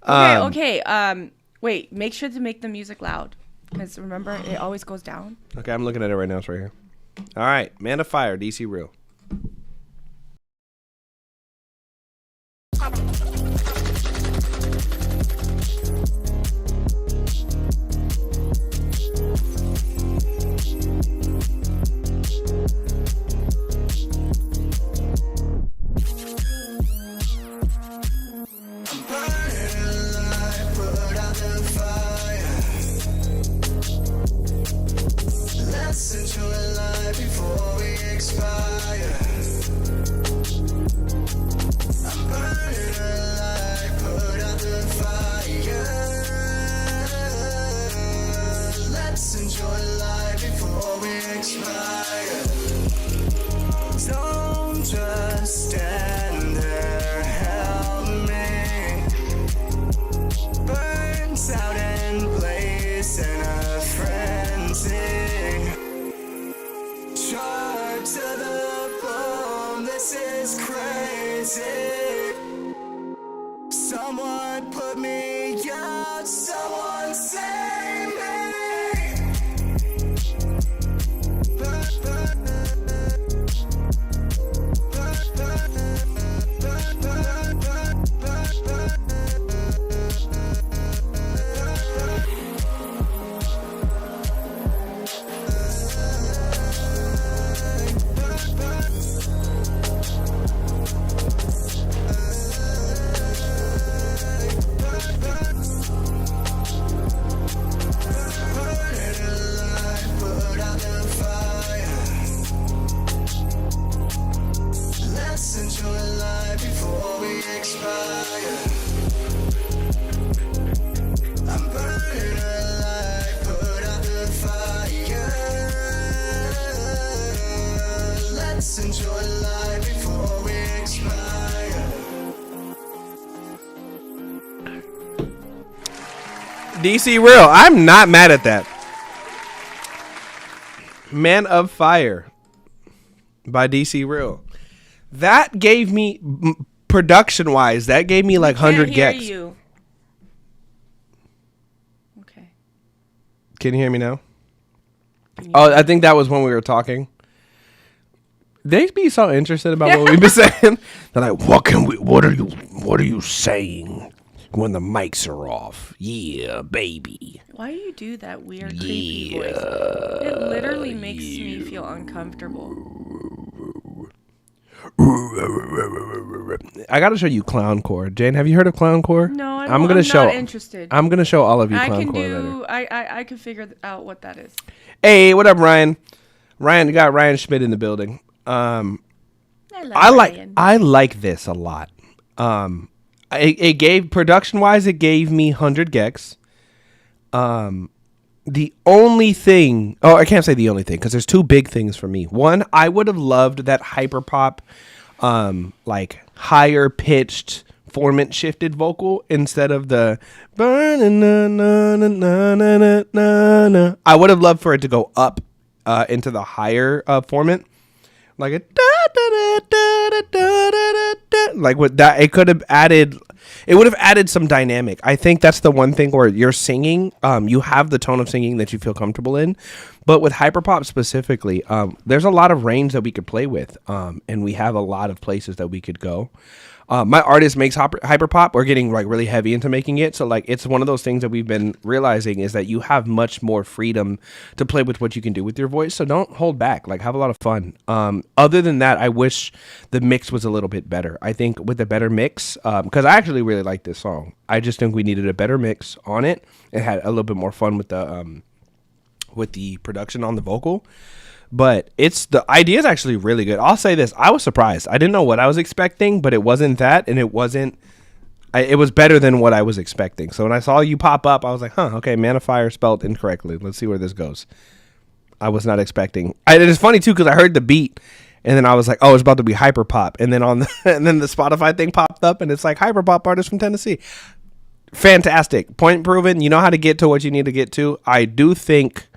S1: Okay. Wait, make sure to make the music loud. Because remember, it always goes down.
S2: Okay, I'm looking at it right now. It's right here. All right. Man of Fire, DC Real.
S4: Someone put me out, someone save me.
S2: DC Real. I'm not mad at that. Man of Fire by DC Real. That gave me, production wise, that gave me like 100
S1: Can't
S2: gecs.
S1: hear you. Okay.
S2: Can you hear me now? Oh, I think that was when we were talking. They be so interested about what we've been saying. They're like, what are you saying when the mics are off? Yeah, baby.
S1: Why do you do that weird, creepy voice? It literally makes me feel uncomfortable.
S2: I gotta show you clowncore. Jane, have you heard of clowncore?
S1: No,
S2: I'm
S1: not interested.
S2: I'm gonna show all of you
S1: I can
S2: clowncore later.
S1: I can figure out what that is.
S2: Hey, what up, Ryan? You got Ryan Schmidt in the building. I like this a lot. It gave, production wise, it gave me 100 gecs. The only thing, I can't say the only thing because there's two big things for me. One, I would have loved that hyperpop, like higher pitched, formant shifted vocal instead of the I would have loved for it to go up into the higher formant, like a like with that. It could have added. It would have added some dynamic. I think that's the one thing where you're singing, you have the tone of singing that you feel comfortable in. But with hyperpop specifically, there's a lot of range that we could play with, and we have a lot of places that we could go. My artist makes hyperpop. We're getting like really heavy into making it. So like it's one of those things that we've been realizing is that you have much more freedom to play with what you can do with your voice. So don't hold back. Like have a lot of fun. Other than that, I wish the mix was a little bit better. I think with a better mix, because I actually really like this song. I just think we needed a better mix on it. It had a little bit more fun with the production on the vocal. But the idea is actually really good. I'll say this. I was surprised. I didn't know what I was expecting, but it wasn't that. And it was better than what I was expecting. So when I saw you pop up, I was like, okay, Man of Fire spelled incorrectly. Let's see where this goes. I was not expecting. It's funny too, because I heard the beat and then I was like, oh, it's about to be hyper pop. And then and then the Spotify thing popped up and it's like hyper pop artist from Tennessee. Fantastic. Point proven. You know how to get to what you need to get to. I do think,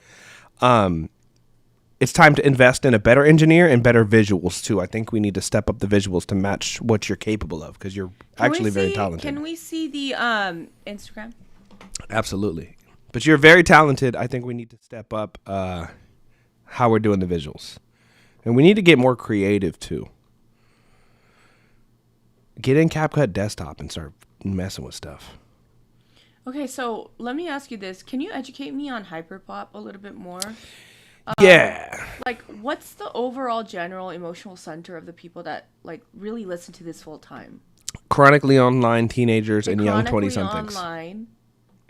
S2: it's time to invest in a better engineer and better visuals too. I think we need to step up the visuals to match what you're capable of because you're actually very talented.
S1: Can we see the Instagram?
S2: Absolutely. But you're very talented. I think we need to step up how we're doing the visuals. And we need to get more creative too. Get in CapCut Desktop and start messing with stuff.
S1: Okay, so let me ask you this. Can you educate me on hyperpop a little bit more?
S2: Yeah.
S1: Like, what's the overall general emotional center of the people that like really listen to this full time?
S2: Chronically online teenagers and young 20-somethings.
S1: Online,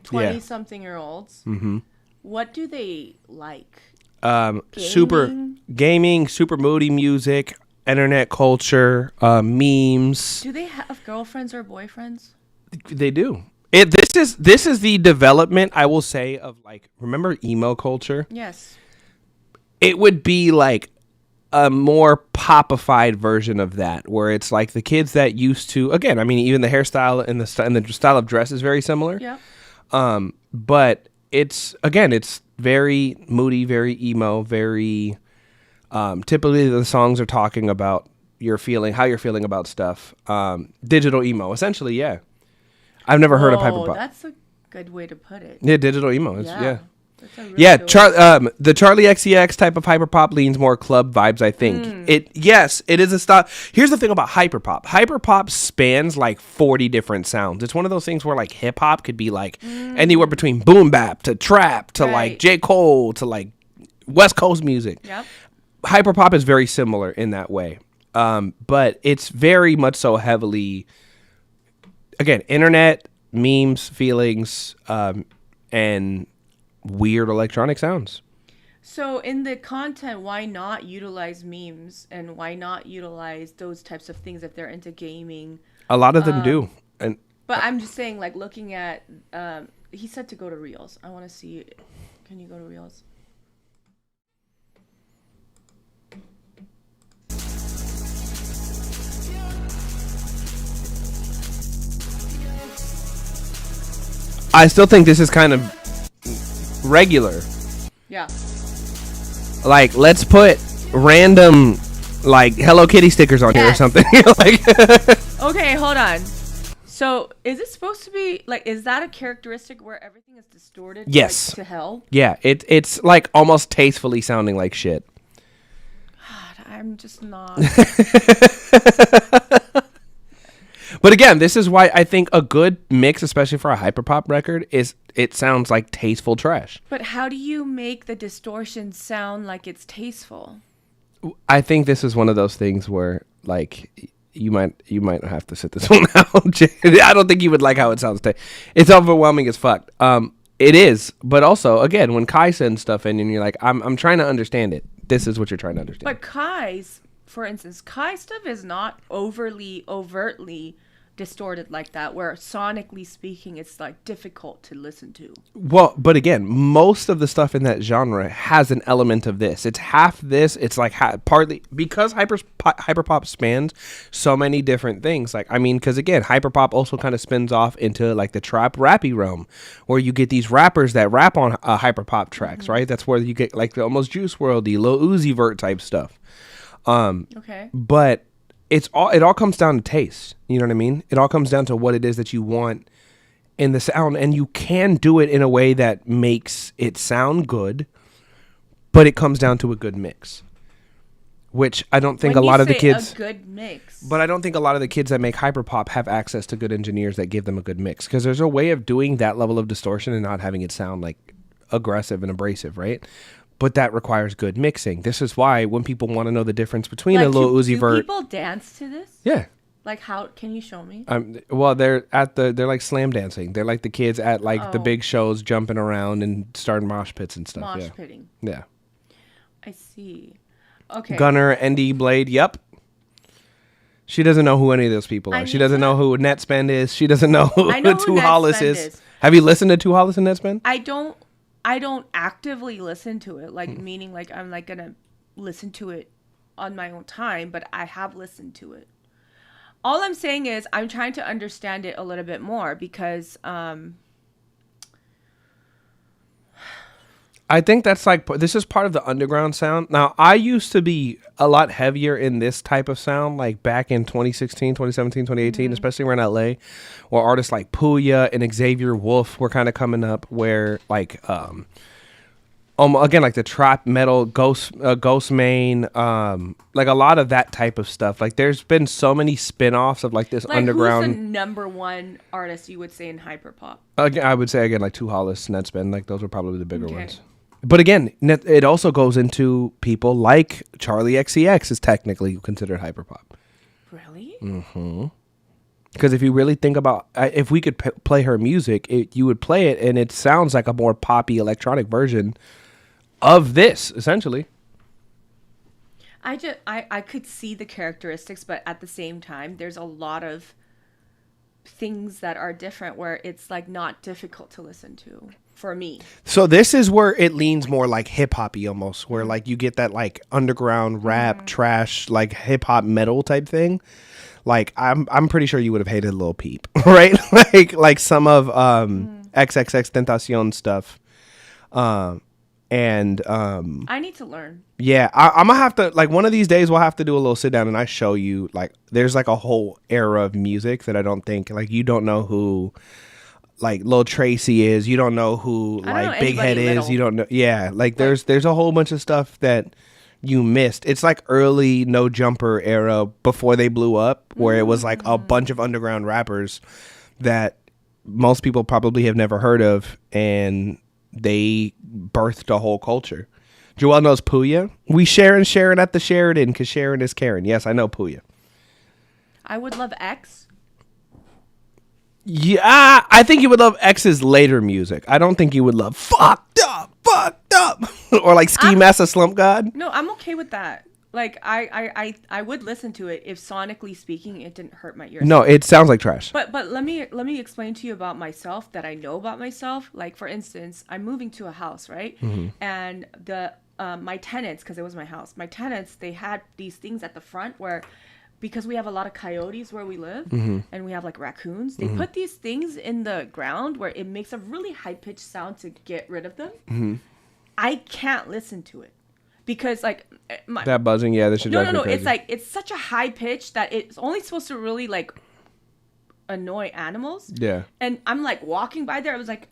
S1: 20-something-year-olds.
S2: Mm-hmm.
S1: What do they like?
S2: Super gaming, super moody music, internet culture, memes.
S1: Do they have girlfriends or boyfriends?
S2: They do. This is the development, I will say, of like, remember emo culture?
S1: Yes.
S2: It would be like a more popified version of that, where it's like the kids that used to, again, I mean, even the hairstyle and the style of dress is very similar.
S1: Yeah.
S2: But it's very moody, very emo, very, typically the songs are talking about how you're feeling about stuff. Digital emo, essentially, yeah. I've never heard of hyperpop.
S1: That's a good way to put it.
S2: Yeah, digital emo. Yeah.
S1: Really
S2: The Charlie XCX type of hyperpop leans more club vibes, I think. It is a style. Here's the thing about hyperpop. Hyperpop spans like 40 different sounds. It's one of those things where like hip hop could be like anywhere between boom bap to trap to like J. Cole to like West Coast music.
S1: Yep.
S2: Hyperpop is very similar in that way. But it's very much so heavily, again, internet, memes, feelings, and weird electronic sounds.
S1: So in the content, why not utilize memes and why not utilize those types of things if they're into gaming?
S2: A lot of them do.
S1: But I'm just saying, like, looking at, he said to go to Reels. I want to see, can you go to Reels?
S2: I still think this is kind of regular.
S1: Yeah.
S2: Like, let's put random, like, Hello Kitty stickers on here or
S1: Yes.
S2: something. Like,
S1: Okay, hold on. So, is it supposed to be like? Is that a characteristic where everything is distorted?
S2: Yes.
S1: Like, to hell.
S2: yeah, it's like almost tastefully sounding like shit.
S1: God, I'm just not.
S2: But again, this is why I think a good mix, especially for a hyperpop record, is it sounds like tasteful trash.
S1: But how do you make the distortion sound like it's tasteful?
S2: I think this is one of those things where, like, you might have to sit this one out. I don't think you would like how it sounds. It's overwhelming as fuck. It is, but also again, when Kai sends stuff in and you're like, I'm trying to understand it. This is what you're trying to understand.
S1: But Kai's, for instance, Kai's stuff is not overtly distorted like that, where sonically speaking, it's like difficult to listen to.
S2: Well, but again, most of the stuff in that genre has an element of this. It's half this. It's like partly because hyperpop spans so many different things. Like, I mean, because again, hyperpop also kind of spins off into like the trap rappy realm, where you get these rappers that rap on hyperpop tracks, right? That's where you get like the almost Juice WRLD, Lil Uzi Vert type stuff.
S1: Okay.
S2: But it all comes down to taste. You know what I mean? It all comes down to what it is that you want in the sound, and you can do it in a way that makes it sound good, but it comes down to a good mix, which I don't think
S1: When
S2: a lot
S1: you
S2: of the
S1: say
S2: kids,
S1: a good mix.
S2: but I don't think a lot of the kids that make hyperpop have access to good engineers that give them a good mix, because there's a way of doing that level of distortion and not having it sound like aggressive and abrasive, right? But that requires good mixing. This is why when people want to know the difference between
S1: like,
S2: a Lil Uzi
S1: do
S2: Vert,
S1: people dance to this?
S2: yeah.
S1: Like, how can you show me?
S2: Well, they're like slam dancing. They're like the kids at like the
S1: Oh.
S2: big shows jumping around and starting mosh pits and stuff.
S1: Mosh
S2: Yeah.
S1: pitting.
S2: Yeah.
S1: I see. Okay.
S2: Gunner, ND Blade. Yep. She doesn't know who any of those people
S1: I
S2: are. She
S1: need
S2: doesn't
S1: to-
S2: know who Netspend is. She doesn't know who
S1: I know who
S2: Two Hollis
S1: Netspend
S2: is.
S1: is.
S2: Have you listened to Two Hollis and Netspend?
S1: I don't actively listen to it, like meaning like I'm like gonna listen to it on my own time, but I have listened to it. All I'm saying is I'm trying to understand it a little bit more because
S2: I think that's like, this is part of the underground sound. Now, I used to be a lot heavier in this type of sound, like back in 2016, 2017, 2018, especially around LA, where artists like Puya and Xavier Wolf were kind of coming up, where like, again, like the trap metal, Ghost Main, like a lot of that type of stuff. Like, there's been so many spin-offs of like this
S1: like
S2: underground.
S1: who's the number one artist you would say in hyperpop?
S2: Again, I would say again like Two Hollis, Netspend, like those are probably the bigger
S1: Okay.
S2: ones. But again, it also goes into people like Charlie XCX is technically considered hyperpop.
S1: Really?
S2: Because if you really think about, if we could play her music, you would play it, and it sounds like a more poppy electronic version of this, essentially.
S1: I could see the characteristics, but at the same time, there's a lot of things that are different where it's like not difficult to listen to for me.
S2: So this is where it leans more like hip hoppy almost, where like you get that like underground rap trash, like hip hop metal type thing. Like I'm pretty sure you would have hated Lil Peep, right? like some of XXX Tentacion stuff. I
S1: need to learn.
S2: Yeah, I'm gonna have to, like, one of these days we'll have to do a little sit down and I show you, like, there's like a whole era of music that I don't think, like, you don't know who like Lil Tracy is, you don't know who
S1: I don't
S2: like
S1: know
S2: Big Head
S1: anybody
S2: is,
S1: little.
S2: you don't know, yeah, like there's a whole bunch of stuff that you missed. It's like early No Jumper era before they blew up, where it was like a bunch of underground rappers that most people probably have never heard of, and they birthed a whole culture. Joel knows Puya. We Sharon at the Sheridan because Sharon is Karen. Yes, I know Puya.
S1: I would love X.
S2: Yeah, I think you would love X's later music. I don't think you would love Fucked Up, or like Ski Mask Slump God.
S1: No, I'm okay with that. Like I would listen to it if sonically speaking it didn't hurt my ears.
S2: No, it sounds like trash.
S1: But let me explain to you about myself that I know about myself. Like, for instance, I'm moving to a house, right? And the my tenants, because it was my house, my tenants, they had these things at the front where because we have a lot of coyotes where we live,
S2: Mm-hmm.
S1: and we have like raccoons. They put these things in the ground where it makes a really high pitched sound to get rid of them.
S2: Mm-hmm.
S1: I can't listen to it because like
S2: That buzzing, yeah, this should drive me
S1: no.
S2: crazy.
S1: It's like it's such a high pitch that it's only supposed to really like annoy animals.
S2: Yeah.
S1: And I'm like walking by there. I was like,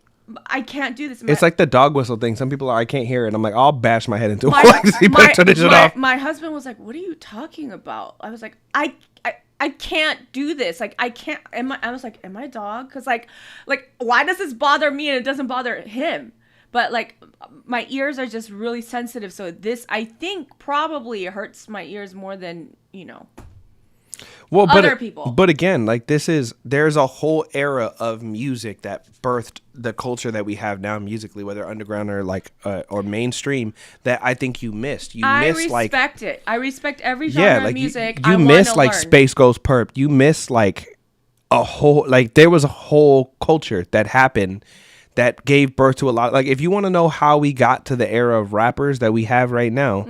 S1: I can't do this.
S2: It's like the dog whistle thing. Some people are, I can't hear it. I'm like, I'll bash my head into a
S1: my,
S2: wall. You better turn this shit off.
S1: my husband was like, "What are you talking about?" I was like, I can't do this. Like, I can't. I was like, am I a dog? Because like, why does this bother me and it doesn't bother him? But like, my ears are just really sensitive. So this, I think, probably hurts my ears more than
S2: Well,
S1: other people.
S2: But again, like there's a whole era of music that birthed the culture that we have now musically, whether underground or like or mainstream, that I think you missed.
S1: I
S2: missed
S1: respect it. I respect every genre of music.
S2: You
S1: I
S2: miss
S1: wanna
S2: like
S1: learn.
S2: Space Goes Perp. You miss like a whole, like there was a whole culture that happened that gave birth to a lot. Like if you want to know how we got to the era of rappers that we have right now,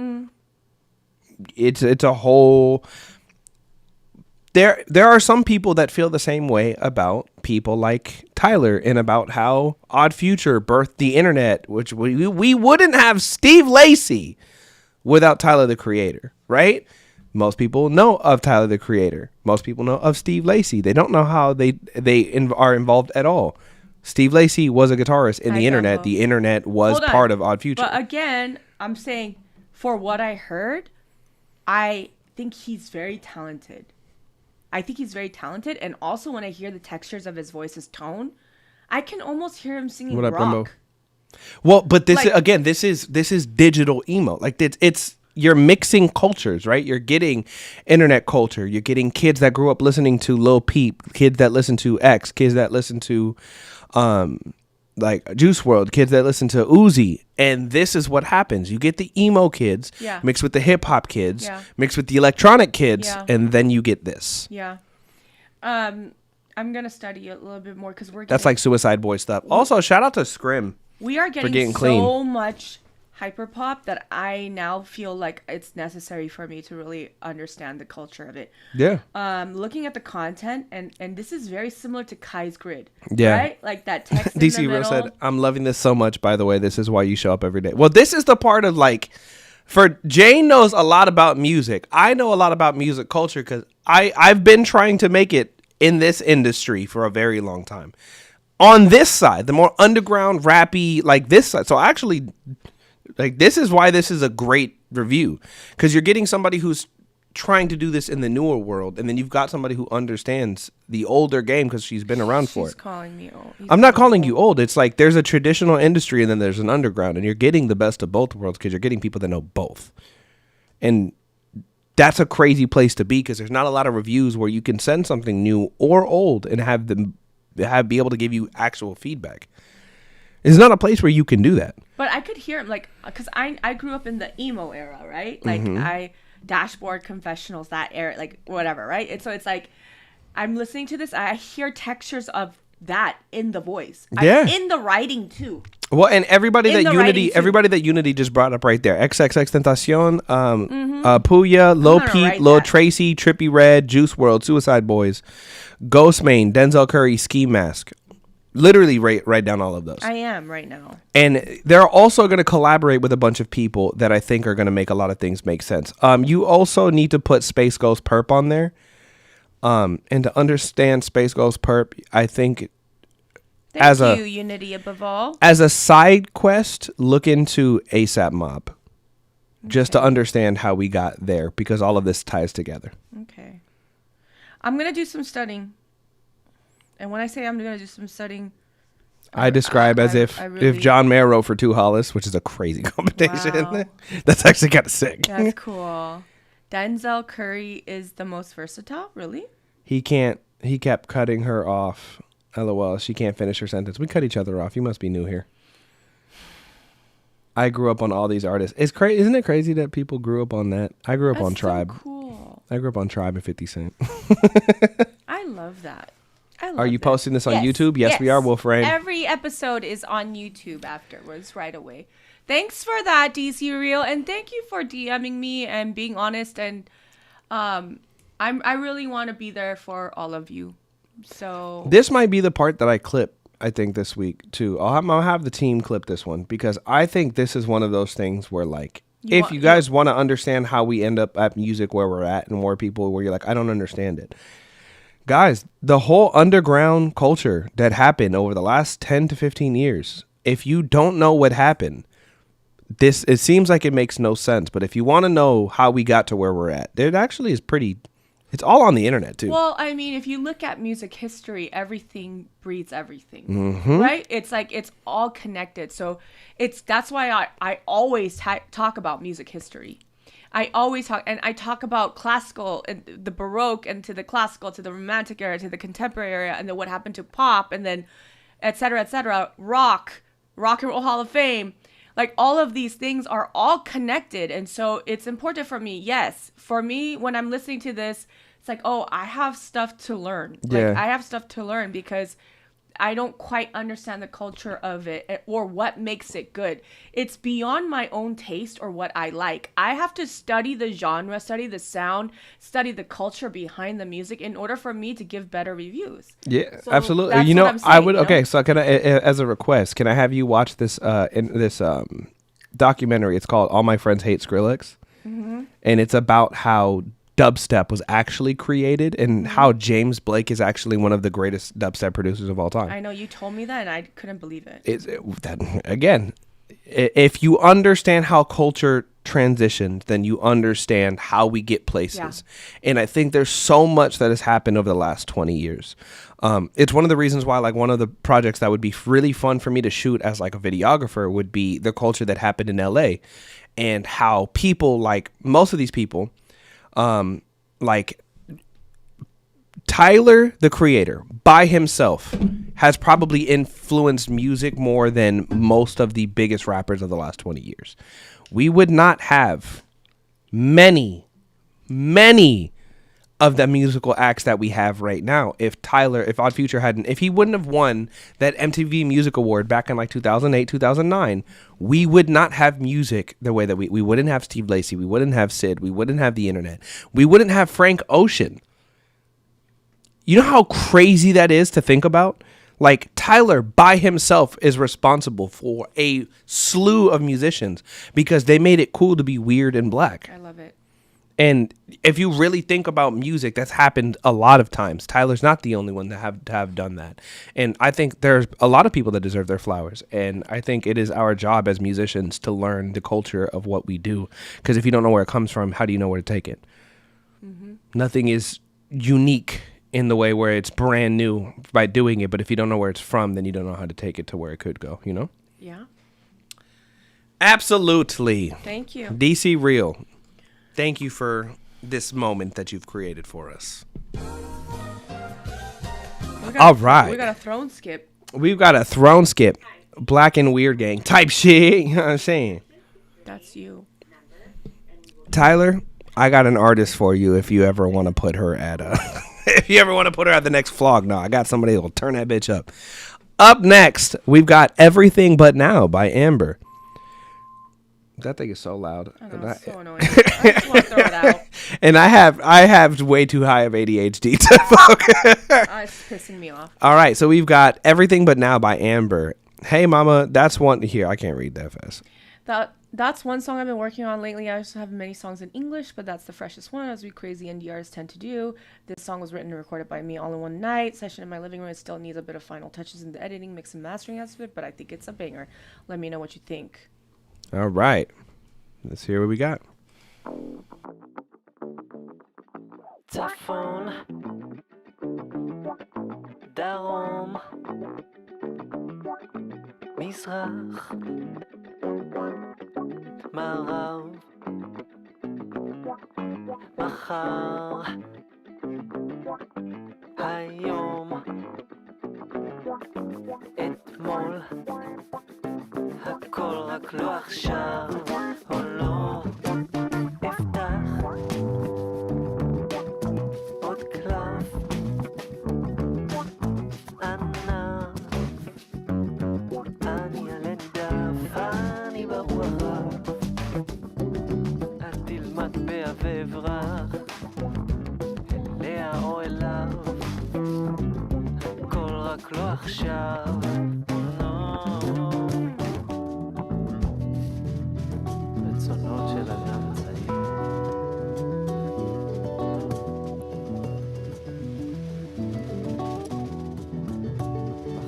S2: it's a whole. There are some people that feel the same way about people like Tyler and about how Odd Future birthed the internet, which we wouldn't have Steve Lacy without Tyler the Creator, right? Most people know of Tyler the Creator. Most people know of Steve Lacy. They don't know how they are involved at all. Steve Lacy was a guitarist in the internet. The internet was
S1: Hold on.
S2: part of Odd Future.
S1: But again, I'm saying for what I heard, I think he's very talented. And also when I hear the textures of his voice's tone, I can almost hear him singing
S2: What up,
S1: rock.
S2: Rambo? Well, but this
S1: Like-
S2: is, again, this is digital emo. Like it's you're mixing cultures, right? You're getting internet culture. You're getting kids that grew up listening to Lil Peep, kids that listen to X, kids that listen to like Juice WRLD, kids that listen to Uzi. And this is what happens. You get the emo kids
S1: Yeah.
S2: mixed with the hip hop kids,
S1: Yeah.
S2: mixed with the electronic kids,
S1: Yeah.
S2: and then you get this.
S1: Yeah. I'm gonna study it a little bit more because
S2: That's like Suicide Boy stuff. Also, shout out to Scrim.
S1: we are getting
S2: getting
S1: so
S2: clean.
S1: much hyperpop that I now feel like it's necessary for me to really understand the culture of it.
S2: Yeah.
S1: Looking at the content, and this is very similar to Kai's Grid.
S2: Yeah.
S1: Right? Like that text in
S2: DC
S1: the
S2: Real
S1: middle.
S2: said, I'm loving this so much, by the way. This is why you show up every day. Well, this is the part of like, for Jane knows a lot about music. I know a lot about music culture because I've been trying to make it in this industry for a very long time. On this side, the more underground, rappy, like this side. So actually, like this is why this is a great review, because you're getting somebody who's trying to do this in the newer world, and then you've got somebody who understands the older game because she's been around for
S1: She's
S2: it.
S1: calling me old.
S2: I'm not calling you old. It's like there's a traditional industry and then there's an underground, and you're getting the best of both worlds because you're getting people that know both. And that's a crazy place to be because there's not a lot of reviews where you can send something new or old and have them be able to give you actual feedback. It's not a place where you can do that.
S1: But I could hear him, like, because I grew up in the emo era, right? Like, Dashboard Confessionals, that era, like, whatever, right? And so it's like, I'm listening to this, I hear textures of that in the voice.
S2: Yeah.
S1: In the writing, too.
S2: Well, and everybody
S1: In
S2: that
S1: the
S2: Unity,
S1: writing, too.
S2: everybody that Unity just brought up right there: XXXTentacion, Puya, Lil
S1: gonna
S2: Peep,
S1: write
S2: Lil
S1: that.
S2: Tracy, Trippie Redd, Juice WRLD, Suicide Boys, Ghostmane, Denzel Curry, Ski Mask. Literally write down all of those.
S1: I am right now.
S2: And they're also going to collaborate with a bunch of people that I think are going to make a lot of things make sense. You also need to put Space Ghost Perp on there. And to understand Space Ghost Perp, I think
S1: Thank you, Unity above all.
S2: as a side quest, look into ASAP Mob. Just to understand how we got there, because all of this ties together.
S1: Okay. I'm going to do some studying. And when I say I'm going to do some studying,
S2: I describe as if John Mayer wrote for Two Hollis, which is a crazy combination.
S1: Wow.
S2: That's actually kind of sick.
S1: That's cool. Denzel Curry is the most versatile, really?
S2: He kept cutting her off. LOL, she can't finish her sentence. We cut each other off. You must be new here. I grew up on all these artists. It's crazy, isn't it crazy that people grew up on that? I grew up on Tribe.
S1: So cool.
S2: I grew up on Tribe and 50 Cent.
S1: I love that. I love
S2: Are you
S1: that.
S2: posting this on YouTube? Yes, we are, Wolf Rain.
S1: Every episode is on YouTube afterwards, right away. Thanks for that, DC Real, and thank you for DMing me and being honest and I really want to be there for all of you. So
S2: This might be the part that I clip, I think, this week, too. I'll have the team clip this one because I think this is one of those things where, like, if you guys want to understand how we end up at music where we're at and more people where you're like, I don't understand it. Guys, the whole underground culture that happened over the last 10 to 15 years, if you don't know what happened, it seems like it makes no sense. But if you want to know how we got to where we're at, it actually is it's all on the internet, too.
S1: Well, I mean, if you look at music history, everything breeds everything, right? It's like it's all connected. So that's why I always talk about music history. I always talk about classical and the Baroque and to the classical, to the Romantic era, to the contemporary era, and then what happened to pop, and then et cetera, rock and roll Hall of Fame. Like all of these things are all connected. And so it's important for me. Yes. For me, when I'm listening to this, it's like, oh, I have stuff to learn.
S2: Yeah.
S1: Like I have stuff to learn because I don't quite understand the culture of it or what makes it good. It's beyond my own taste or what I like. I have to study the genre, study the sound, study the culture behind the music in order for me to give better reviews.
S2: Yeah,
S1: So
S2: absolutely.
S1: that's
S2: You
S1: what
S2: know,
S1: I'm saying,
S2: okay, so can I, as a request, can I have you watch this documentary? It's called All My Friends Hate Skrillex. And it's about how dubstep was actually created and how James Blake is actually one of the greatest dubstep producers of all time.
S1: I know you told me that and I couldn't believe it.
S2: Again, if you understand how culture transitioned, then you understand how we get places. Yeah. And I think there's so much that has happened over the last 20 years. It's one of the reasons why, like, one of the projects that would be really fun for me to shoot as like a videographer would be the culture that happened in LA and how people, like most of these people, like Tyler, the Creator, by himself has probably influenced music more than most of the biggest rappers of the last 20 years. We would not have many of the musical acts that we have right now if Odd Future if he wouldn't have won that MTV Music Award back in like 2008, 2009, we would not have music the way that we wouldn't have Steve Lacy, we wouldn't have Sid, we wouldn't have the internet, we wouldn't have Frank Ocean. You know how crazy that is to think about? Like, Tyler by himself is responsible for a slew of musicians because they made it cool to be weird and black.
S1: I love it.
S2: And if you really think about music, that's happened a lot of times. Tyler's not the only one to have done that. And I think there's a lot of people that deserve their flowers. And I think it is our job as musicians to learn the culture of what we do. Because if you don't know where it comes from, how do you know where to take it? Nothing is unique in the way where it's brand new by doing it. But if you don't know where it's from, then you don't know how to take it to where it could go, you know?
S1: Yeah.
S2: Absolutely.
S1: Thank you.
S2: DC Real. Thank you for this moment that you've created for us. All right.
S1: We got a throne skip.
S2: We've got a throne skip. Black and Weird Gang type shit. You know what I'm saying?
S1: That's you.
S2: Tyler, I got an artist for you if you ever want to put her at if you ever want to put her at the next vlog. No, I got somebody who'll turn that bitch up. Up next, we've got Everything But Now by Amber. That thing is so loud.
S1: I know, it's so annoying. I just want to throw it out.
S2: And I have way too high of ADHD to focus.
S1: It's pissing me off.
S2: All right, so we've got Everything But Now by Amber. Hey, mama, that's one here. I can't read that fast.
S1: That's one song I've been working on lately. I also have many songs in English, but that's the freshest one, as we crazy indie artists tend to do. This song was written and recorded by me all in one night. Session in my living room. It still needs a bit of final touches in the editing, mix and mastering aspect, but I think it's a banger. Let me know what you think.
S2: All right. Let's hear what we got.
S6: צפון, דרום, מזרח, מערב, מחר, היום, אתמול, הכל רק לא עכשיו, או לא, אפתח עוד קלף, ענף, אני על הדף, אני ברוח רב, אל תלמד באבב רך, אליה או אליו, הכל רק לא עכשיו. רצונות של אדם צעיר.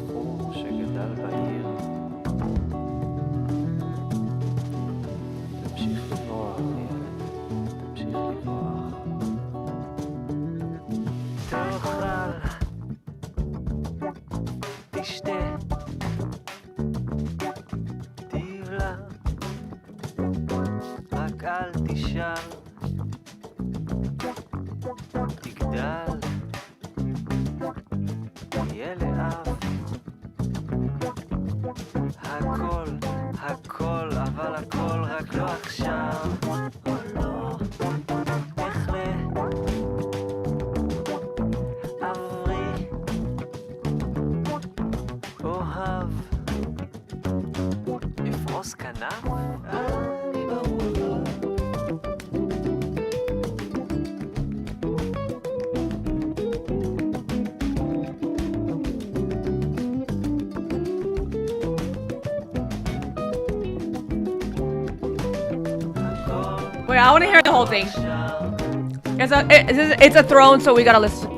S6: בחור שגדל בעיר. תמשיך לברוח, ילד, תמשיך לברוח. תאכל, תשתה, תבלע, רק אל תשאל, תגדל, תהיה לאב. הכל, הכל, אבל הכל רק לא עכשיו. או לא, תחלה, אברי, אוהב, אפרוס כנף, אני ברור.
S1: Wait, I want to hear the whole thing. It's a throne, so we gotta listen.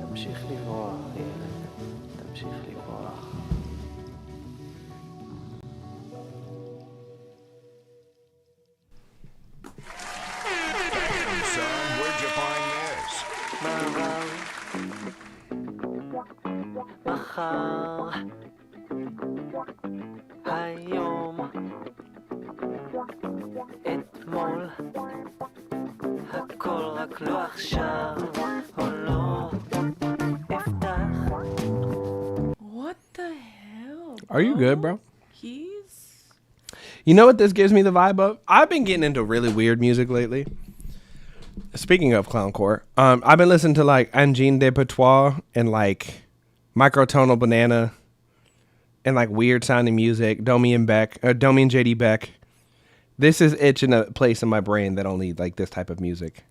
S6: תמשיך לברוח, ילד, תמשיך לברוח.
S5: Son, where'd you find this?
S6: מעבר, מחר, היום, אתמול, הכל רק לא עכשיו, או לא, אפתח.
S1: What the hell?
S2: Are you good, bro?
S1: He's.
S2: You know what this gives me the vibe of? I've been getting into really weird music lately. Speaking of clowncore, I've been listening to like Angine de Patois and like Microtonal Banana and like weird sounding music, Domi and JD Beck. This is itching a place in my brain that only like this type of music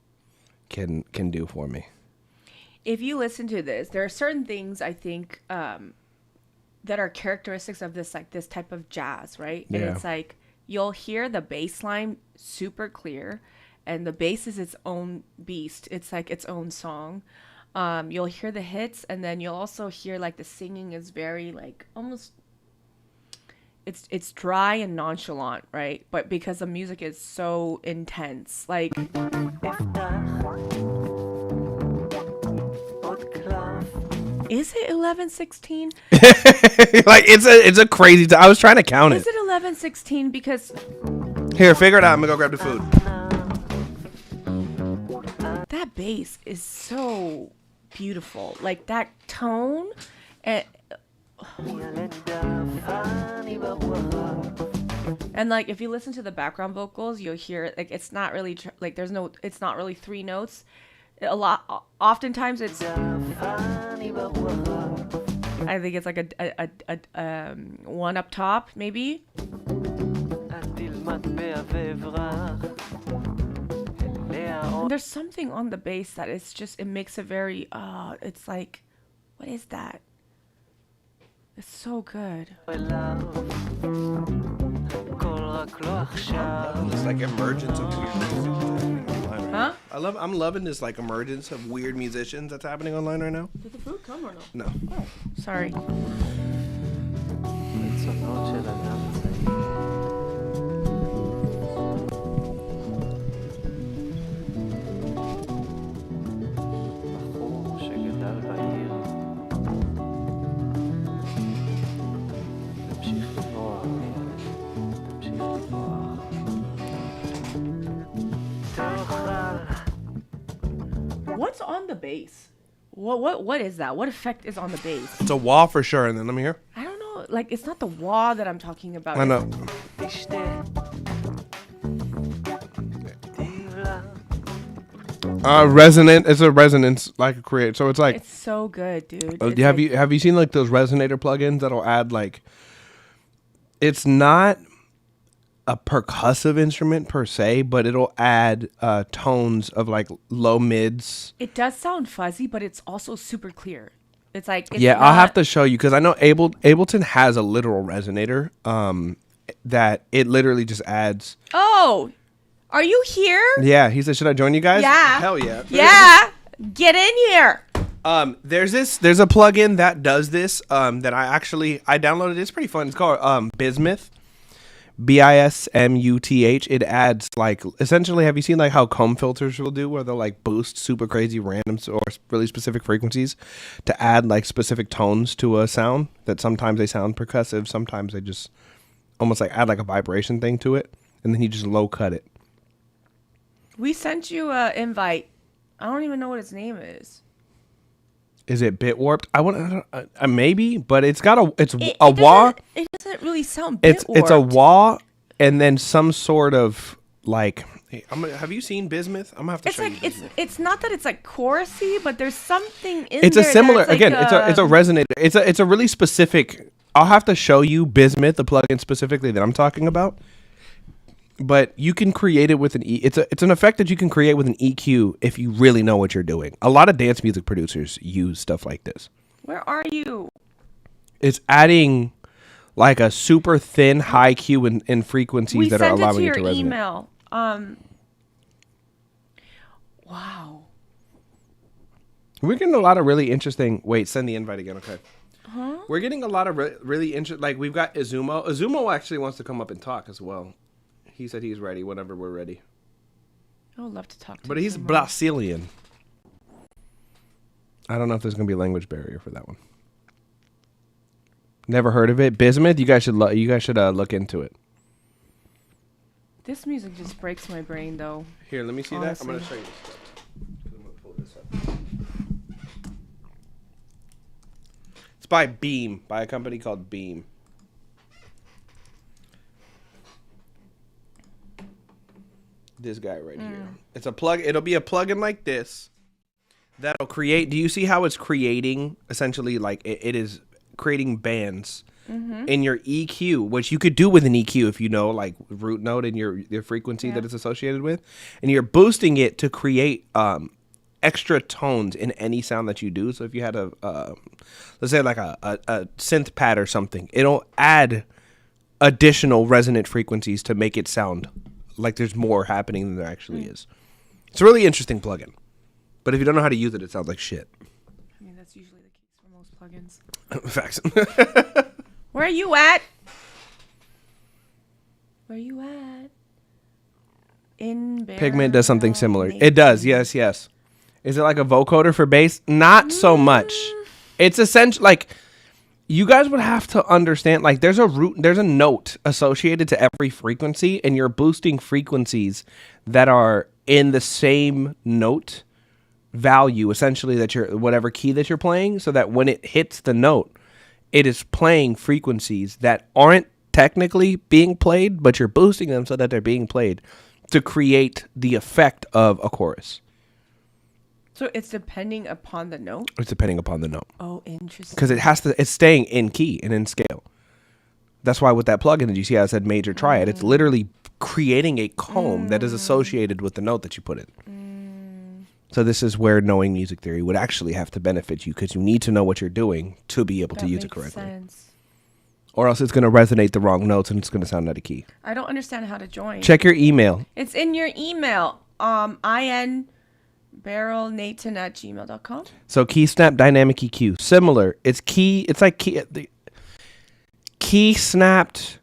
S2: can do for me.
S1: If you listen to this, there are certain things I think that are characteristics of this type of jazz, right? And
S2: Yeah.
S1: it's like you'll hear the bass line super clear, and the bass is its own beast. It's like its own song. You'll hear the hits, and then you'll also hear like the singing is very like almost. It's dry and nonchalant, right? But because the music is so intense, like is it 11:16?
S2: Like it's a crazy time. I was trying to count
S1: Is
S2: it.
S1: it 11:16? Because
S2: Here, figure it out. I'm gonna go grab the food.
S1: that bass is so beautiful. Like that tone, and like if you listen to the background vocals, you'll hear like it's not really it's not really three notes. Oftentimes it's I think it's like a one up top maybe. And there's something on the bass that it makes it very it's like, what is that? It's so good.
S2: This like emergence of weird music.
S1: Huh?
S2: I'm loving this like emergence of weird musicians that's happening online right now.
S1: Did the food come or no?
S2: No.
S1: Oh, sorry.
S6: רצונות של אדם צעיר. בחור שגדל בעיר. תמשיך לברוח, ילד, תמשיך לברוח. תאכל.
S1: What's on the bass? What is that? What effect is on the bass?
S2: It's a wah for sure, and then let me hear.
S1: I don't know. Like it's not the wah that I'm talking about.
S2: I know.
S6: תשתה.
S2: Resonant. It's a resonance like a create. So it's like.
S1: It's so good, dude.
S2: Have you seen like those resonator plugins that'll add like? It's not a percussive instrument per se, but it'll add tones of like low mids.
S1: It does sound fuzzy, but it's also super clear. It's like
S2: I'll have to show you because I know Ableton has a literal resonator that it literally just adds.
S1: Oh, are you here?
S2: Yeah, he said, "Should I join you guys?"
S1: Yeah.
S2: Hell yeah.
S1: Yeah, get in here.
S2: There's a plugin that does this that I downloaded. It's pretty fun. It's called Bismuth. Bismuth. It adds like essentially, have you seen like how comb filters will do where they'll like boost super crazy random or really specific frequencies to add like specific tones to a sound that sometimes they sound percussive, sometimes they just almost like add like a vibration thing to it, and then you just low cut it.
S1: We sent you an invite. I don't even know what its name is.
S2: Is it bit warped? I want maybe, but it's got a
S1: wah. It doesn't really sound bit warped.
S2: It's a wah, and then some sort of like. Hey, have you seen Bismuth? I'm gonna have to show you.
S1: It's not that it's like chorusy, but there's something in
S2: it's
S1: there.
S2: It's a similar
S1: like
S2: again. It's a resonator. It's a really specific. I'll have to show you Bismuth, the plugin specifically that I'm talking about. But you can create it with an it's an effect that you can create with an EQ if you really know what you're doing. A lot of dance music producers use stuff like this.
S1: Where are you?
S2: It's adding like a super thin high Q in frequencies that are allowing it to resonate.
S1: We sent it to your email. Wow.
S2: We're getting a lot of really interesting. Wait, send the invite again. Okay. Huh? We're getting a lot of really interesting. Like we've got Izumo. Izumo actually wants to come up and talk as well. He said he's ready whenever we're ready.
S1: I would love to talk to him.
S2: But he's Brazilian. I don't know if there's going to be a language barrier for that one. Never heard of it. Bismuth, you guys should look into it.
S1: This music just breaks my brain though.
S2: Here, let me see honestly. That. I'm going to show you. I'm going to pull this up. It's by Beam, by a company called Beam. This guy right here. It's a plug. It'll be a plugin like this that'll create. Do you see how it's creating essentially like it is creating bands in your EQ, which you could do with an EQ if you know like root note and your frequency that it's associated with, and you're boosting it to create extra tones in any sound that you do. So if you had a let's say like a synth pad or something, it'll add additional resonant frequencies to make it sound like there's more happening than there actually is. It's a really interesting plugin. But if you don't know how to use it, it sounds like shit.
S1: I mean, that's usually the case for most plugins.
S2: Facts.
S1: Where are you at? Where are you at?
S2: Pigment does something similar. It does, yes. Is it like a vocoder for bass? Not so much. It's essentially like... You guys would have to understand, like, there's a note associated to every frequency, and you're boosting frequencies that are in the same note value, essentially, that you're, whatever key that you're playing, so that when it hits the note, it is playing frequencies that aren't technically being played, but you're boosting them so that they're being played to create the effect of a chorus.
S1: So it's depending upon the note?
S2: It's depending upon the note.
S1: Oh, interesting.
S2: Because it's staying in key and in scale. That's why with that plugin, did you see how I said major triad? It's literally creating a comb that is associated with the note that you put in. So this is where knowing music theory would actually have to benefit you, because you need to know what you're doing to be able to use it correctly.
S1: Sense.
S2: Or else it's going to resonate the wrong notes and it's going to sound out of key.
S1: I don't understand how to join.
S2: Check your email.
S1: It's in your email. barrelnathan@gmail.com.
S2: So key snap dynamic EQ, similar. It's key. It's like key snapped.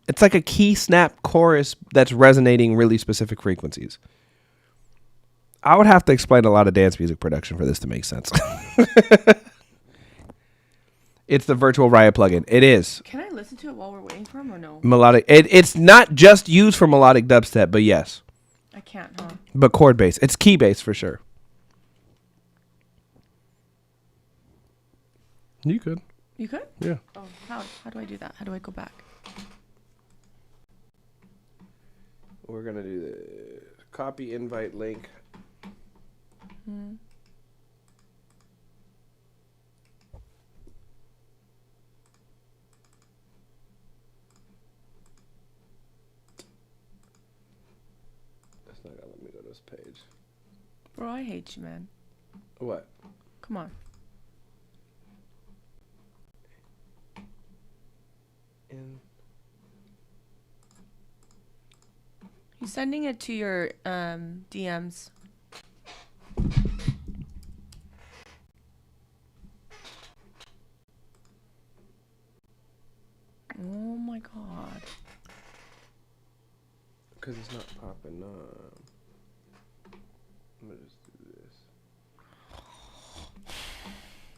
S2: It's like a key snap chorus that's resonating really specific frequencies. I would have to explain a lot of dance music production for this to make sense. It's the Virtual Riot plugin. It is.
S1: Can I listen to it while we're waiting for him or no?
S2: Melodic. It's not just used for melodic dubstep, but yes.
S1: I can't, huh?
S2: But chord bass. It's key bass for sure. You could.
S1: You could?
S2: Yeah.
S1: Oh, how do I do that? How do I go back?
S2: We're going to do the Copy invite link. That's not gonna let me go to this page.
S1: Bro, I hate you, man.
S2: What?
S1: Come on.
S2: In
S1: He's sending it to your DMs. Oh my god.
S2: Because it's not popping up. I'm gonna just do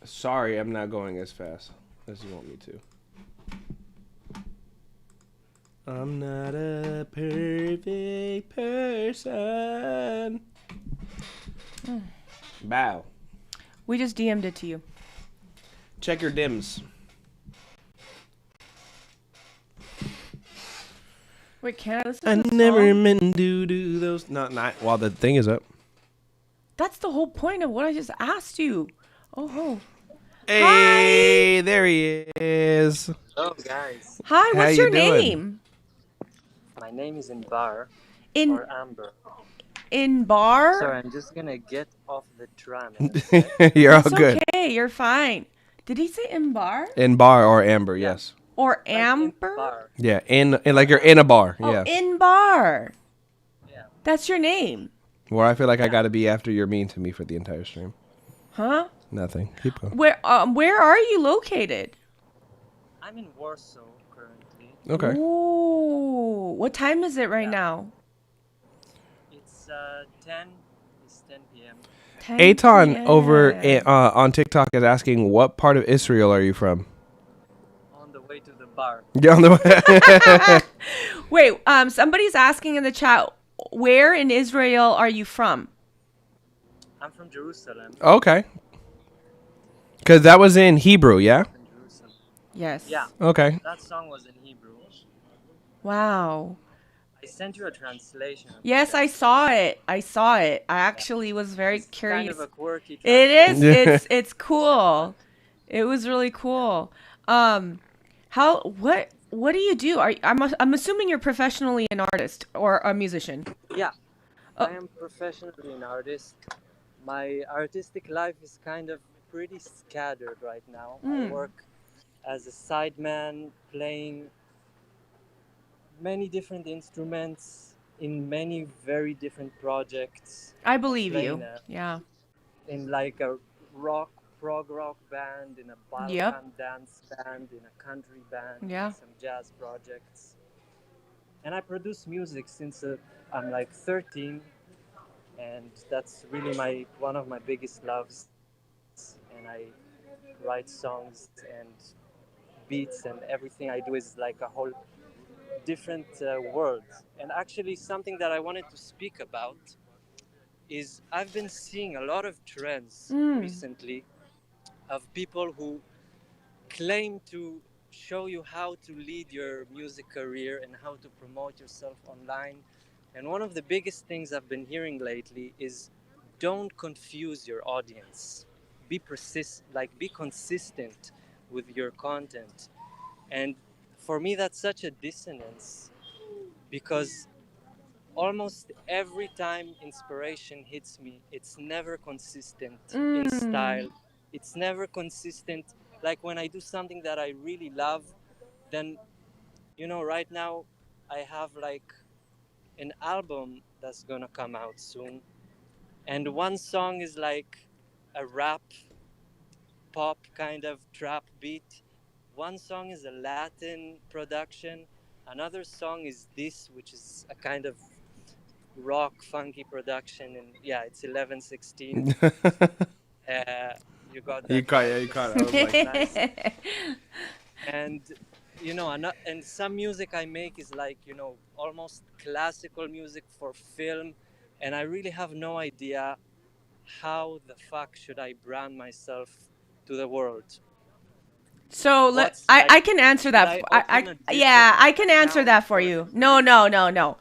S2: this. Sorry, I'm not going as fast as you want me to. I'm not a perfect person. Bow.
S1: We just DM'd it to you.
S2: Check your dims.
S1: Wait, can I listen
S2: I
S1: to the
S2: never
S1: song?
S2: meant to do those. Not while the thing is up.
S1: That's the whole point of what I just asked you. Oh.
S2: Hey, there he is.
S7: Hello, guys.
S1: Hi,
S2: How
S1: what's
S2: you
S1: your
S2: doing?
S1: name?
S7: My name is Inbar
S1: In
S7: or Amber.
S1: Bar?
S7: Sorry, I'm just gonna get off the tram. in a sec.
S2: You're all
S1: It's
S2: good.
S1: okay, you're fine. Did he say in bar?
S2: In bar or amber, yes.
S1: Or
S7: Like
S1: amber?
S7: Inbar.
S2: Yeah, in like you're in a bar.
S1: Oh,
S2: Yeah.
S1: in bar.
S7: Yeah.
S1: That's your name.
S2: Where I feel like I gotta be after you're mean to me for the entire stream.
S1: Huh?
S2: Nothing. Keep going.
S1: Where are you located?
S7: I'm in Warsaw currently.
S2: Okay.
S1: Ooh. What time is it right now?
S7: It's 10. It's 10 p.m.
S1: 10
S2: Aton over
S1: p.m.
S2: on TikTok is asking, what part of Israel are you from?
S7: On the way to the bar.
S2: Yeah, on the
S1: Wait, somebody's asking in the chat, where in Israel are you from?
S7: I'm from Jerusalem.
S2: Okay. Because that was in Hebrew, yeah?
S7: From Jerusalem.
S1: Yes.
S7: Yeah,
S2: Okay.
S7: that song was in Hebrew.
S1: Wow.
S7: I sent you a translation. of
S1: Yes,
S7: it.
S1: I saw it. I actually was very
S7: It's
S1: curious.
S7: kind of a quirky
S1: It is.
S2: Yeah.
S1: It's cool. It was really cool. What do you do? I'm assuming you're professionally an artist or a musician.
S7: Yeah,
S1: Oh.
S7: I am professionally an artist. My artistic life is kind of pretty scattered right now. I work as a sideman, playing many different instruments in many very different projects.
S1: I believe
S7: Playing
S1: you. Yeah.
S7: in like a prog rock band, in a Balkan
S1: Yep.
S7: dance band, in a country band,
S1: Yeah.
S7: in some jazz projects. And I produce music since I'm like 13, and that's really one of my biggest loves. And I write songs and beats, and everything I do is like a whole different world. And actually, something that I wanted to speak about is I've been seeing a lot of trends recently of people who claim to show you how to lead your music career and how to promote yourself online. And one of the biggest things I've been hearing lately is don't confuse your audience. Be consistent with your content. And for me, that's such a dissonance because almost every time inspiration hits me, it's never consistent in style. It's never consistent. Like when I do something that I really love, then, right now I have like an album that's gonna come out soon. And one song is like a rap, pop kind of trap beat. One song is a Latin production. Another song is this, which is a kind of rock funky production, and yeah, it's 11:16. You got that.
S2: You caught
S7: right.
S2: it. You caught it. I was like,
S7: Nice. And and some music I make is like almost classical music for film, and I really have no idea how the fuck should I brand myself to the world.
S1: So I can answer that.
S7: should I open a different
S1: I can answer that for
S7: account
S1: you.
S7: or-
S1: No.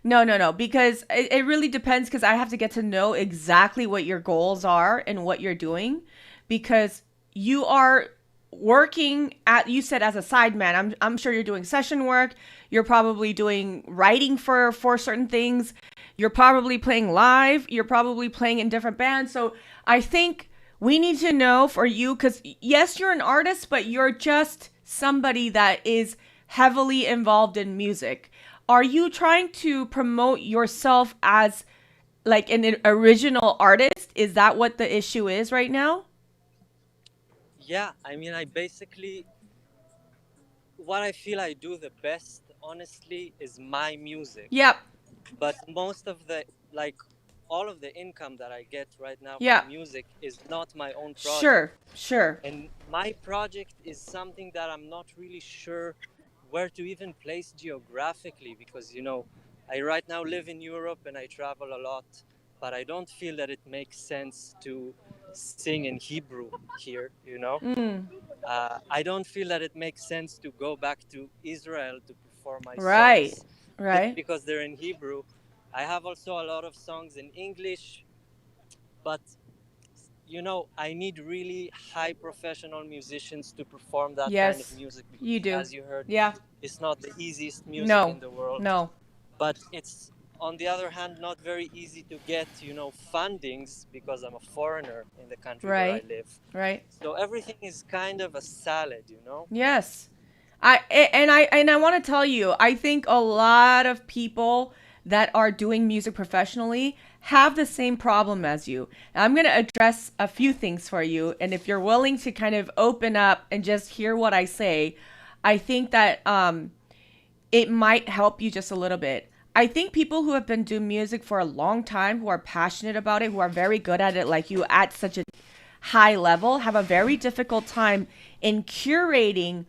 S1: No, because it really depends, because I have to get to know exactly what your goals are and what you're doing, because you are working at, you said, as a sideman. I'm sure you're doing session work. You're probably doing writing for certain things. You're probably playing live. You're probably playing in different bands. So I think we need to know for you, because yes, you're an artist, but you're just somebody that is heavily involved in music. Are you trying to promote yourself as like an original artist? Is that what the issue is right now?
S7: Yeah, I mean, I basically, what I feel I do the best, honestly, is my music.
S1: Yep.
S7: But most of the, like, all of the income that I get right now
S1: Yeah.
S7: from music is not my own project.
S1: Sure.
S7: And my project is something that I'm not really sure where to even place geographically, because, you know, I right now live in Europe and I travel a lot, but I don't feel that it makes sense to sing in Hebrew here, you know? I don't feel that it makes sense to go back to Israel to perform my
S1: Right.
S7: songs
S1: Right.
S7: because they're in Hebrew. I have also a lot of songs in English, but you know, I need really high professional musicians to perform that kind of
S1: Yes,
S7: music because,
S1: you do.
S7: as you heard,
S1: Yeah.
S7: it's not the easiest music
S1: No.
S7: in the world.
S1: No.
S7: But it's, on the other hand, not very easy to get, you know, fundings because I'm a foreigner in the country where I
S1: Right.
S7: live.
S1: Right.
S7: So everything is kind of a salad, you know?
S1: Yes. I want to tell you, I think a lot of people that are doing music professionally have the same problem as you. And I'm going to address a few things for you, and if you're willing to kind of open up and just hear what I say, I think that it might help you just a little bit. I think people who have been doing music for a long time, who are passionate about it, who are very good at it, like you, at such a high level, have a very difficult time in curating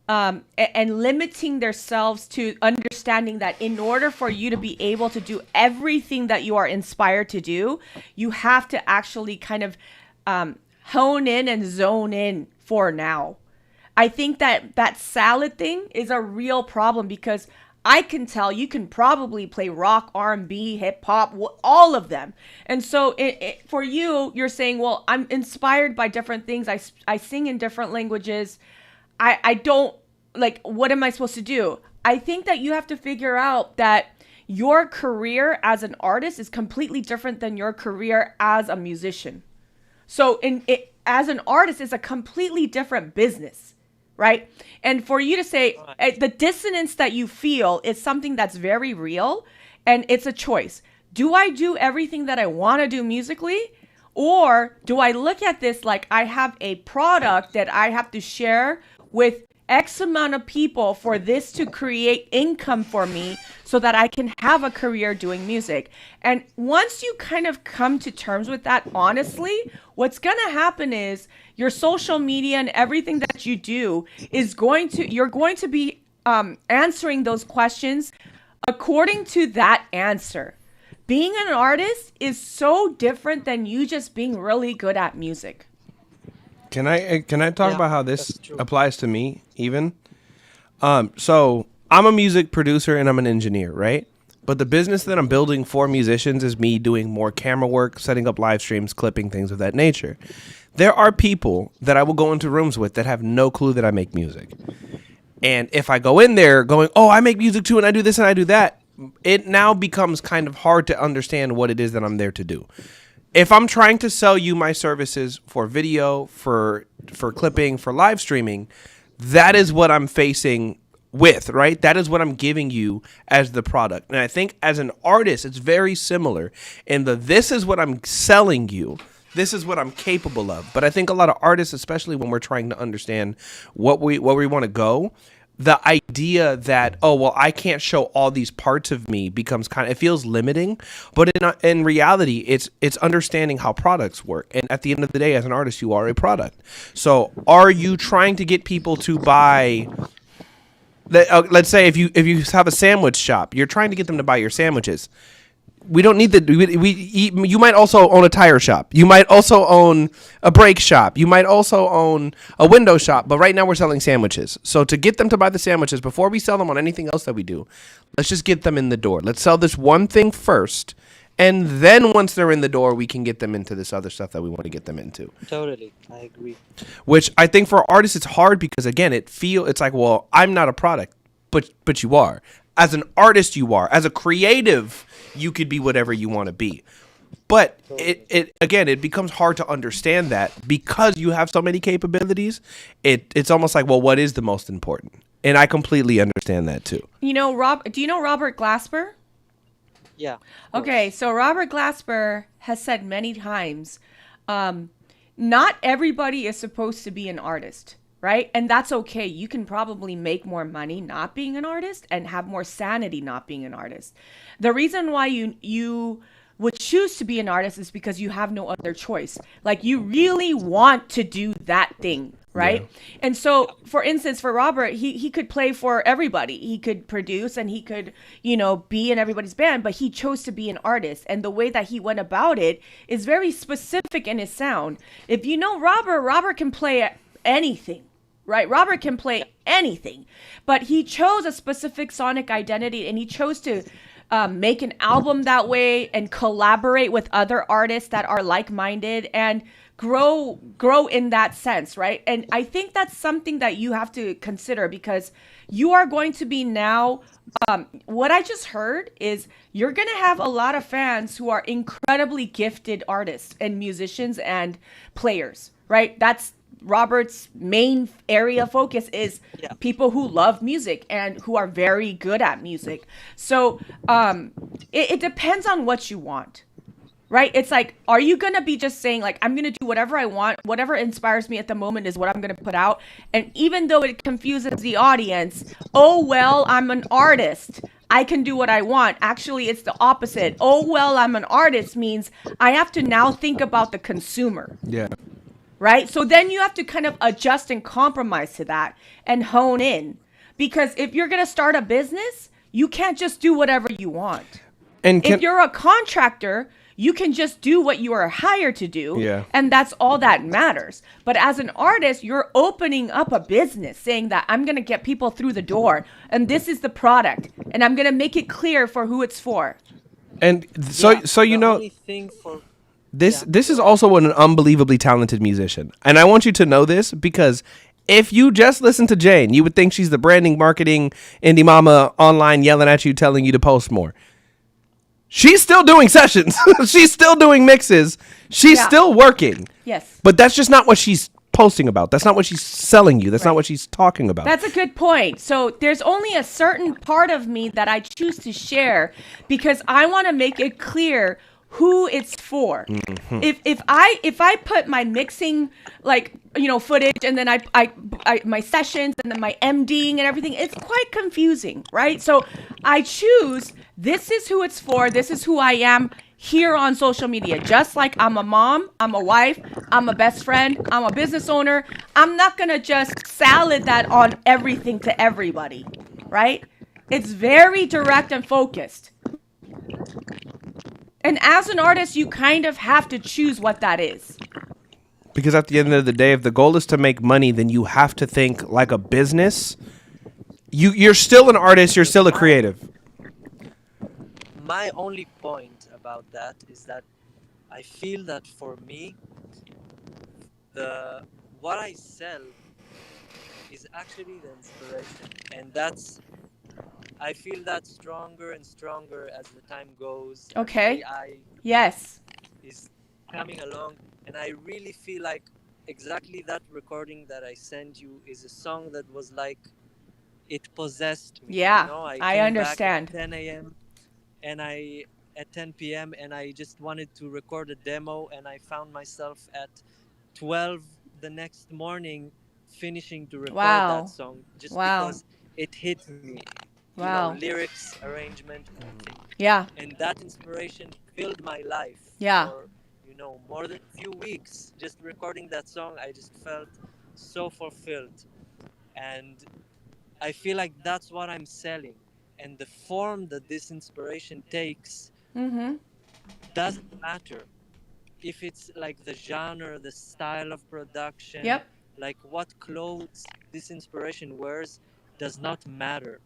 S1: and limiting themselves to understanding that in order for you to be able to do everything that you are inspired to do, you have to actually kind of hone in and zone in for now. I think that salad thing is a real problem, because I can tell you can probably play rock, R&B, hip hop, all of them. And so for you, you're saying, well, I'm inspired by different things. I sing in different languages. I don't, like, what am I supposed to do? I think that you have to figure out that your career as an artist is completely different than your career as a musician. So as an artist, it's a completely different business, right? And for you to say the dissonance that you feel is something that's very real, and it's a choice. Do I do everything that I want to do musically? Or do I look at this like I have a product that I have to share with X amount of people for this to create income for me so that I can have a career doing music? And once you kind of come to terms with that, honestly, what's going to happen is your social media and everything that you do is you're going to be answering those questions according to that answer. Being an artist is so different than you just being really good at music.
S2: Can I talk about how this
S7: that's true.
S2: applies to me even? So I'm a music producer and I'm an engineer, right? But the business that I'm building for musicians is me doing more camera work, setting up live streams, clipping, things of that nature. There are people that I will go into rooms with that have no clue that I make music. And if I go in there going, oh, I make music too and I do this and I do that, it now becomes kind of hard to understand what it is that I'm there to do. If I'm trying to sell you my services for video, for clipping, for live streaming, that is what I'm facing with, right? That is what I'm giving you as the product. And I think as an artist, it's very similar in this is what I'm selling you. This is what I'm capable of. But I think a lot of artists, especially when we're trying to understand what we want to go, the idea that, oh, well, I can't show all these parts of me becomes it feels limiting. But in reality, it's understanding how products work. And at the end of the day, as an artist, you are a product. So are you trying to get people to buy, let's say if you have a sandwich shop, you're trying to get them to buy your sandwiches. we don't need you might also own a tire shop. You might also own a brake shop. You might also own a window shop. But right now we're selling sandwiches. So to get them to buy the sandwiches before we sell them on anything else that we do, let's just get them in the door. Let's sell this one thing first. And then once they're in the door, we can get them into this other stuff that we want to get them into.
S7: Totally, I agree.
S2: Which I think for artists, it's hard because, again, it's like, well, I'm not a product, but you are. As an artist, you are. As a creative, you could be whatever you want to be. But it becomes hard to understand that because you have so many capabilities. It's almost like, well, what is the most important? And I completely understand that too.
S1: You know, do you know Robert Glasper?
S7: Yeah.
S1: Okay, so Robert Glasper has said many times, not everybody is supposed to be an artist, right? And that's okay. You can probably make more money not being an artist and have more sanity not being an artist. The reason why you would choose to be an artist is because you have no other choice. Like, you really want to do that thing, right? Yeah. And so, for instance, for Robert, he could play for everybody. He could produce and he could, be in everybody's band, but he chose to be an artist. And the way that he went about it is very specific in his sound. If you know Robert can play anything, right? Robert can play anything, but he chose a specific sonic identity and he chose to make an album that way and collaborate with other artists that are like-minded and grow in that sense, right? And I think that's something that you have to consider because you are going to be now, what I just heard is you're going to have a lot of fans who are incredibly gifted artists and musicians and players, right? That's Robert's main area of focus is people who love music and who are very good at music. So it depends on what you want, right? It's like, are you going to be just saying like, I'm going to do whatever I want, whatever inspires me at the moment is what I'm going to put out. And even though it confuses the audience, oh, well, I'm an artist, I can do what I want. Actually, it's the opposite. Oh, well, I'm an artist means I have to now think about the consumer.
S2: Yeah.
S1: Right? So then you have to kind of adjust and compromise to that and hone in. Because if you're going to start a business, you can't just do whatever you want. And if you're a contractor, you can just do what you are hired to do. Yeah. And that's all that matters. But as an artist, you're opening up a business saying that I'm going to get people through the door. And this is the product. And I'm going to make it clear for who it's for.
S2: And so you know... This is also an unbelievably talented musician. And I want you to know this because if you just listen to Jane, you would think she's the branding, marketing, indie mama online yelling at you, telling you to post more. She's still doing sessions. She's still doing mixes. She's still working.
S1: Yes.
S2: But that's just not what she's posting about. That's not what she's selling you. That's not what she's talking about.
S1: That's a good point. So there's only a certain part of me that I choose to share because I want to make it clear who it's for. Mm-hmm. If I put my mixing footage and then I my sessions and then my MDing and everything, it's quite confusing, right? So I choose this is who it's for, this is who I am here on social media. Just like I'm a mom, I'm a wife, I'm a best friend, I'm a business owner. I'm not gonna just salad that on everything to everybody, right? It's very direct and focused. And as an artist, you kind of have to choose what that is.
S2: Because at the end of the day, if the goal is to make money, then you have to think like a business. You're still an artist. You're still a creative.
S7: My only point about that is that I feel that for me, what I sell is actually the inspiration. And I feel that stronger and stronger as the time goes.
S1: Okay.
S7: AI
S1: yes.
S7: is coming along, and I really feel like exactly that recording that I sent you is a song that was like it possessed me.
S1: Yeah,
S7: you know?
S1: I understand.
S7: Back at 10 a.m. and at 10 p.m. and I just wanted to record a demo, and I found myself at 12 the next morning finishing to record that song just because it hit me.
S1: Wow.
S7: Lyrics, arrangement, everything.
S1: Yeah.
S7: And that inspiration filled my life.
S1: Yeah.
S7: For, more than a few weeks. Just recording that song, I just felt so fulfilled. And I feel like that's what I'm selling. And the form that this inspiration takes doesn't matter if it's like the genre, the style of production,
S1: Yep.
S7: like what clothes this inspiration wears does not matter.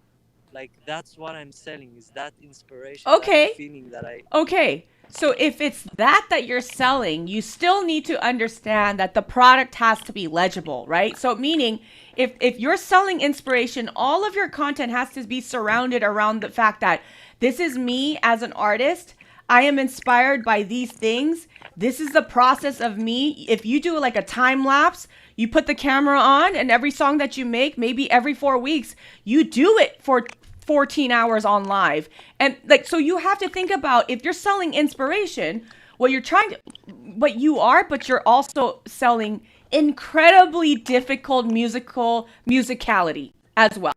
S7: Like that's what I'm selling is that inspiration,
S1: Okay.
S7: that feeling that I
S1: Okay. So if it's that you're selling, you still need to understand that the product has to be legible, right? So meaning if you're selling inspiration, all of your content has to be surrounded around the fact that this is me as an artist. I am inspired by these things. This is the process of me. If you do like a time lapse, you put the camera on and every song that you make, maybe every 4 weeks, you do it for 14 hours on live. And like, so you have to think about if you're selling inspiration, what you're trying to, what you are, but you're also selling incredibly difficult musicality as well.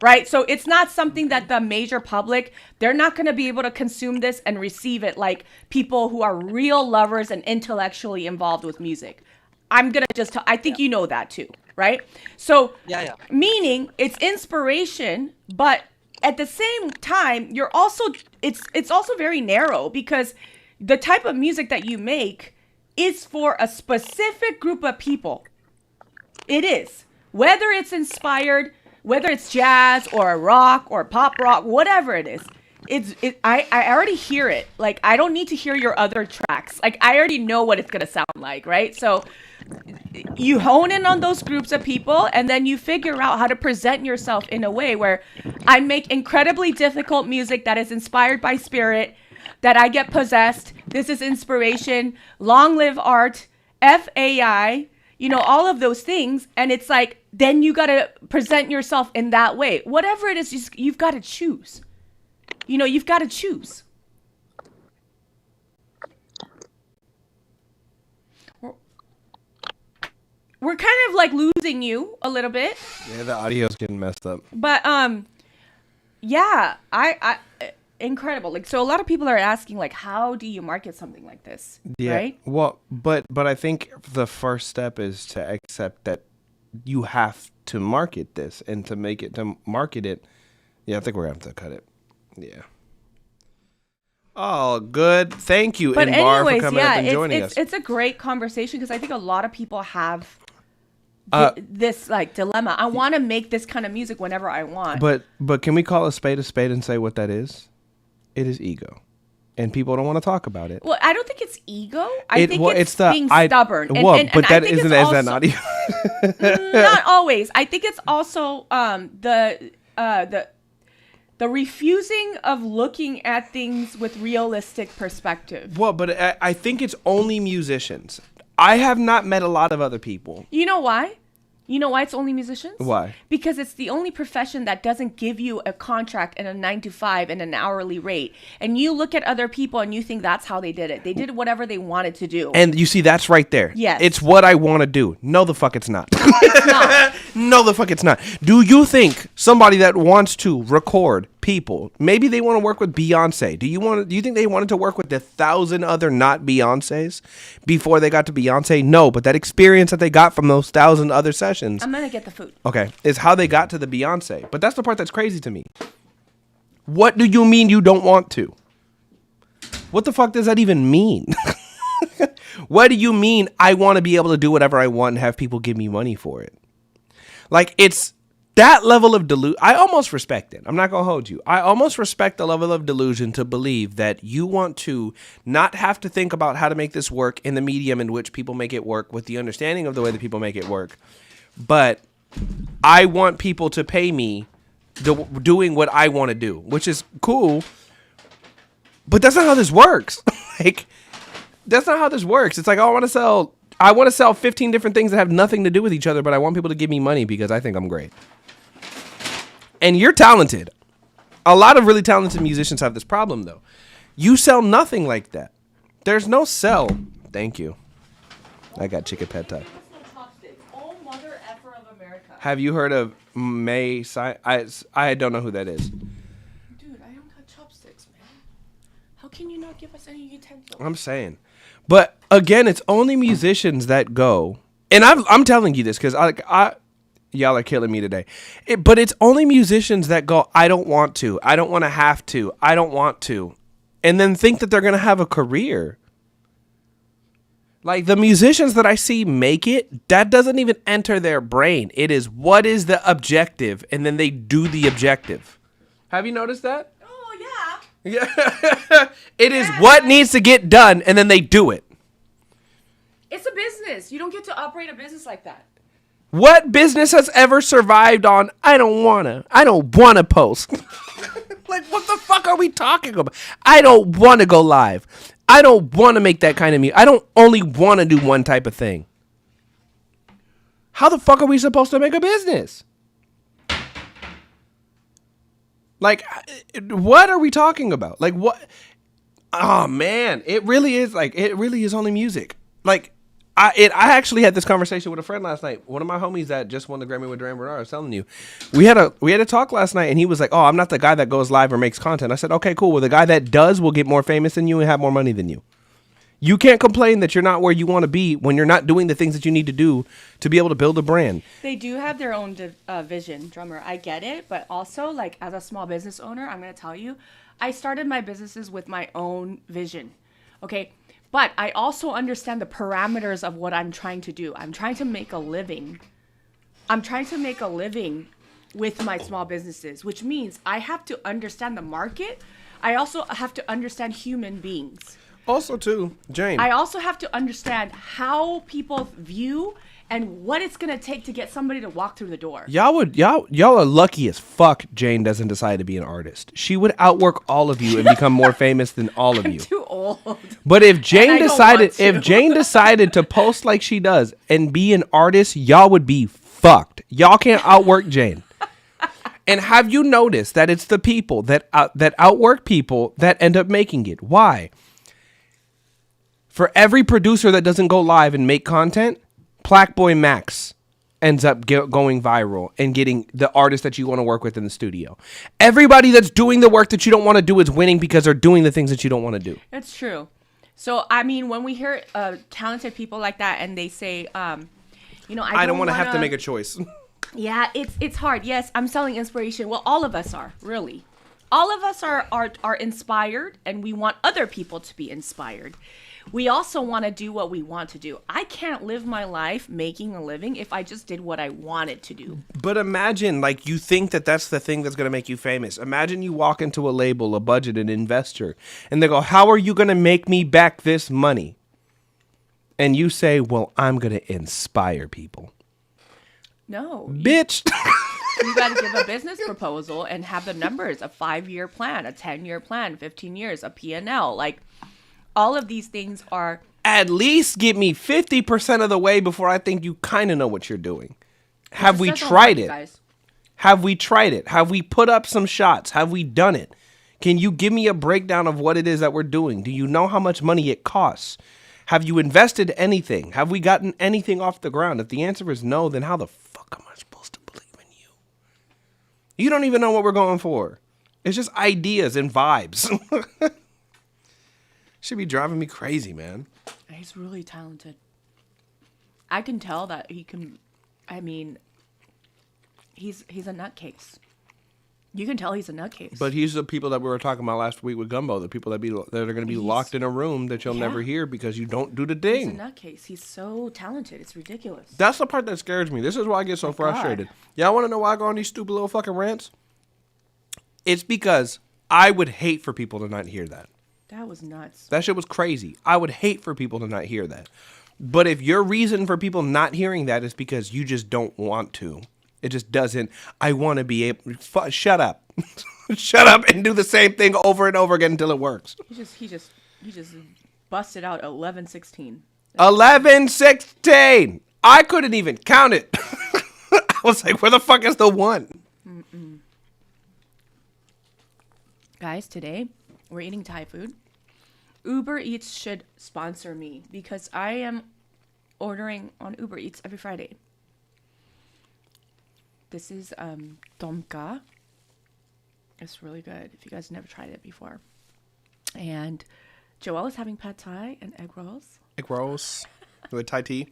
S1: Right. So it's not something that the major public, they're not going to be able to consume this and receive it like people who are real lovers and intellectually involved with music. I'm going to just, I think you know that too. Right. So meaning it's inspiration, but at the same time, you're also, it's also very narrow because the type of music that you make is for a specific group of people. It is. Whether it's inspired, whether it's jazz or rock or pop rock, whatever it is, I already hear it. Like, I don't need to hear your other tracks. Like, I already know what it's going to sound like, right? So you hone in on those groups of people and then you figure out how to present yourself in a way where I make incredibly difficult music that is inspired by spirit, that I get possessed. This is inspiration, long live art, FAI, you know, all of those things. And it's like, then you got to present yourself in that way. Whatever it is, you've got to choose. You know, you've got to choose. We're kind of like losing you a little bit.
S2: Yeah, the audio's getting messed up.
S1: But yeah, I incredible. Like, so a lot of people are asking, like, how do you market something like this?
S2: Yeah.
S1: Right?
S2: Well, but I think the first step is to accept that you have to market this and to market it. Yeah, I think we're gonna have to cut it. Yeah. Oh, good. Thank you,
S1: But
S2: Inbar,
S1: anyways,
S2: for coming up and joining
S1: it's
S2: us.
S1: it's a great conversation because I think a lot of people have this like dilemma. I want to make this kind of music whenever I want.
S2: But can we call a spade and say what that is? It is ego. And people don't want to talk about it.
S1: Well, I don't think it's ego. I think it's being stubborn.
S2: But
S1: I
S2: that
S1: think
S2: isn't
S1: it's
S2: as that
S1: also-
S2: naughty.
S1: Not always. I think it's also the refusing of looking at things with realistic perspective.
S2: Well, but I think it's only musicians. I have not met a lot of other people.
S1: You know why? You know why it's only musicians?
S2: Why?
S1: Because it's the only profession that doesn't give you a contract and a 9-to-5 and an hourly rate. And you look at other people and you think that's how they did it. They did whatever they wanted to do.
S2: And you see, that's right there.
S1: Yes.
S2: It's what I want to do. No, the fuck it's not.
S1: It's not.
S2: No, the fuck it's not. Do you think somebody that wants to record people, maybe they want to work with Beyonce? Do you think they wanted to work with 1,000 other not Beyoncés before they got to Beyonce? No, but that experience that they got from those 1,000 other sessions,
S1: I'm gonna get the food.
S2: okay, is how they got to the Beyonce. But that's the part that's crazy to me. What do you mean you don't want to? What the fuck does that even mean? What do you mean I want to be able to do whatever I want and have people give me money for it? Like, it's that level of delusion. I almost respect it. I'm not going to hold you. I almost respect the level of delusion to believe that you want to not have to think about how to make this work in the medium in which people make it work with the understanding of the way that people make it work. But I want people to pay me doing what I want to do, which is cool. But that's not how this works. Like, that's not how this works. It's like, oh, I want to sell 15 different things that have nothing to do with each other, but I want people to give me money because I think I'm great. And you're talented. A lot of really talented musicians have this problem, though. You sell nothing like that. There's no sell. Thank you. I got chicken pad thai.
S1: Oh, mother effer of America.
S2: Have you heard of May? I don't know who that is.
S1: Dude, I don't got chopsticks, man. How can you not give us any utensils?
S2: I'm saying. But again, it's only musicians that go. And I'm telling you this because y'all are killing me today. But it's only musicians that go, I don't want to. I don't want to have to. I don't want to. and then think that they're going to have a career. Like the musicians that I see make it, that doesn't even enter their brain. It is what is the objective, and then they do the objective. Have you noticed that?
S1: Oh, yeah.
S2: Yeah. It is what needs to get done, and then they do it.
S1: It's a business. You don't get to operate a business like that.
S2: What business has ever survived on, I don't wanna post. Like, what the fuck are we talking about? I don't want to go live. I don't want to make that kind of music. I don't only want to do one type of thing. How the fuck are we supposed to make a business? Like, what are we talking about? Like, what? Oh, man. It really is only music. Like, I actually had this conversation with a friend last night. One of my homies that just won the Grammy with Duran Bernard, I was telling you. We had a talk last night, and he was like, oh, I'm not the guy that goes live or makes content. I said, okay, cool. Well, the guy that does will get more famous than you and have more money than you. You can't complain that you're not where you want to be when you're not doing the things that you need to do to be able to build a brand.
S1: They do have their own vision, drummer. I get it. But also, like, as a small business owner, I'm going to tell you, I started my businesses with my own vision. Okay? But I also understand the parameters of what I'm trying to do. I'm trying to make a living. With my small businesses, which means I have to understand the market. I also have to understand human beings.
S2: Also, too, Jane.
S1: I also have to understand how people view and what it's going to take to get somebody to walk through the door.
S2: Y'all are lucky as fuck Jane doesn't decide to be an artist. She would outwork all of you and become more famous than all of you.
S1: I'm too old.
S2: But if Jane decided to post like she does and be an artist, y'all would be fucked. Y'all can't outwork Jane. And have you noticed that it's the people that outwork people that end up making it? Why? For every producer that doesn't go live and make content, Plaque Boy Max ends up going viral and getting the artist that you want to work with in the studio. Everybody that's doing the work that you don't want to do is winning because they're doing the things that you don't want to do.
S1: It's true. So, I mean, when we hear talented people like that and they say, I don't
S2: want to have to make a choice.
S1: Yeah, it's hard. Yes, I'm selling inspiration. Well, all of us are, really. All of us are inspired, and we want other people to be inspired. We also want to do what we want to do. I can't live my life making a living if I just did what I wanted to do.
S2: But imagine, like, you think that that's the thing that's going to make you famous. Imagine you walk into a label, a budget, an investor, and they go, how are you going to make me back this money? And you say, well, I'm going to inspire people.
S1: No.
S2: Bitch.
S1: You got to give a business proposal and have the numbers, a 5-year plan, a 10-year plan, 15 years, a P&L. Like, all of these things are...
S2: At least get me 50% of the way before I think you kind of know what you're doing. Have we tried it? Have we tried it? Have we put up some shots? Have we done it? Can you give me a breakdown of what it is that we're doing? Do you know how much money it costs? Have you invested anything? Have we gotten anything off the ground? If the answer is no, then how the fuck am I supposed to believe in you? You don't even know what we're going for. It's just ideas and vibes. Should be driving me crazy, man.
S1: He's really talented. I can tell that he can. I mean, he's a nutcase. You can tell he's a nutcase.
S2: But he's the people that we were talking about last week with Gumbo. The people that are going to be locked in a room that you'll never hear because you don't do the thing.
S1: He's a nutcase. He's so talented. It's ridiculous.
S2: That's the part that scares me. This is why I get so frustrated. Y'all want to know why I go on these stupid little fucking rants? It's because I would hate for people to not hear that.
S1: That was nuts.
S2: That shit was crazy. I would hate for people to not hear that. But if your reason for people not hearing that is because you just don't want to, it just doesn't. I want to be able. Shut up. Shut up and do the same thing over and over again until it works.
S1: He just busted out 11-16.
S2: 11-16. I couldn't even count it. I was like, where the fuck is the one?
S1: Guys, today we're eating Thai food. Uber Eats should sponsor me because I am ordering on Uber Eats every Friday. This is Tom Kha. It's really good if you guys never tried it before. And Joelle is having pad thai and egg rolls.
S2: Egg rolls with Thai tea.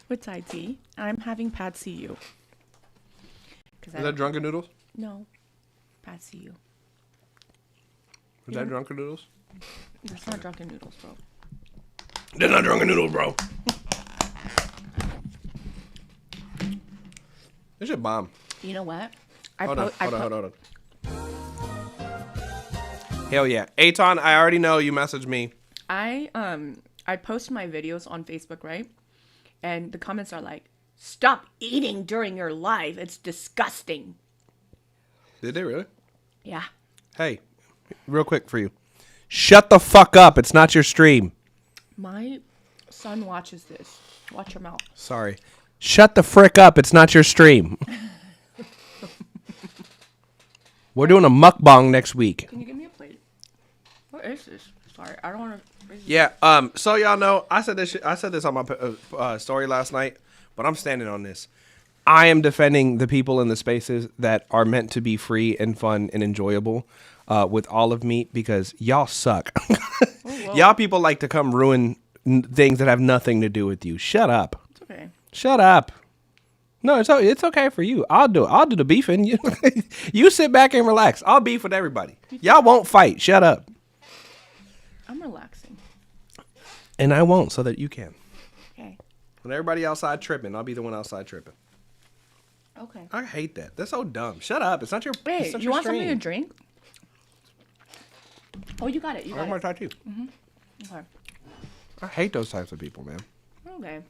S1: With Thai tea. I'm having pad see-ew.
S2: Is that drunken noodles?
S1: No. Pad see-ew.
S2: Is that drunken noodles?
S1: That's not drunken noodles, bro.
S2: That's not drunken noodles, bro. This shit bomb.
S1: You know what?
S2: Hold on. Hell yeah. Aton, I already know you messaged me.
S1: I post my videos on Facebook, right? And the comments are like, "Stop eating during your live. It's disgusting."
S2: Did they really?
S1: Yeah.
S2: Hey, real quick for you. Shut the fuck up. It's not your stream.
S1: My son watches this. Watch your mouth.
S2: Sorry. Shut the frick up. It's not your stream. We're doing a mukbang next week.
S1: Can you give me a plate? What is this? Sorry, I don't want to.
S2: Yeah. So y'all know, I said this on my story last night, but I'm standing on this. I am defending the people in the spaces that are meant to be free and fun and enjoyable with olive meat because y'all suck. Y'all people like to come ruin things that have nothing to do with you. Shut up.
S1: It's okay.
S2: Shut up. No, it's okay for you. I'll do the beefing. You sit back and relax. I'll beef with everybody. Y'all won't fight. Shut up.
S1: I'm relaxing.
S2: And I won't, so that you can.
S1: Okay.
S2: When everybody outside tripping, I'll be the one outside tripping.
S1: Okay.
S2: I hate that. That's so dumb. Shut up. It's not your.
S1: Wait,
S2: it's not
S1: you
S2: your
S1: want
S2: stream.
S1: something to drink? Oh, you got it. You
S2: I'm
S1: got
S2: gonna
S1: it.
S2: talk to you.
S1: Okay.
S2: I hate those types of people, man.
S1: Okay.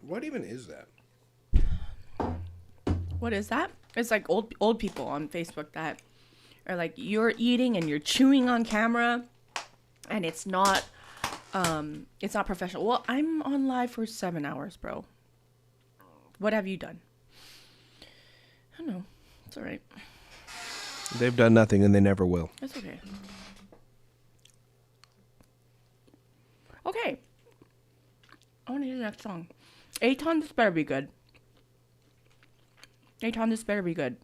S2: What even is that?
S1: What is that? It's like old people on Facebook that are like, you're eating and you're chewing on camera, and it's not professional. Well, I'm on live for 7 hours, bro. What have you done? I don't know. It's all right.
S2: They've done nothing, and they never will.
S1: It's okay. Okay. I want to hear the next song. Aton, this better be good. Aton, this better be good.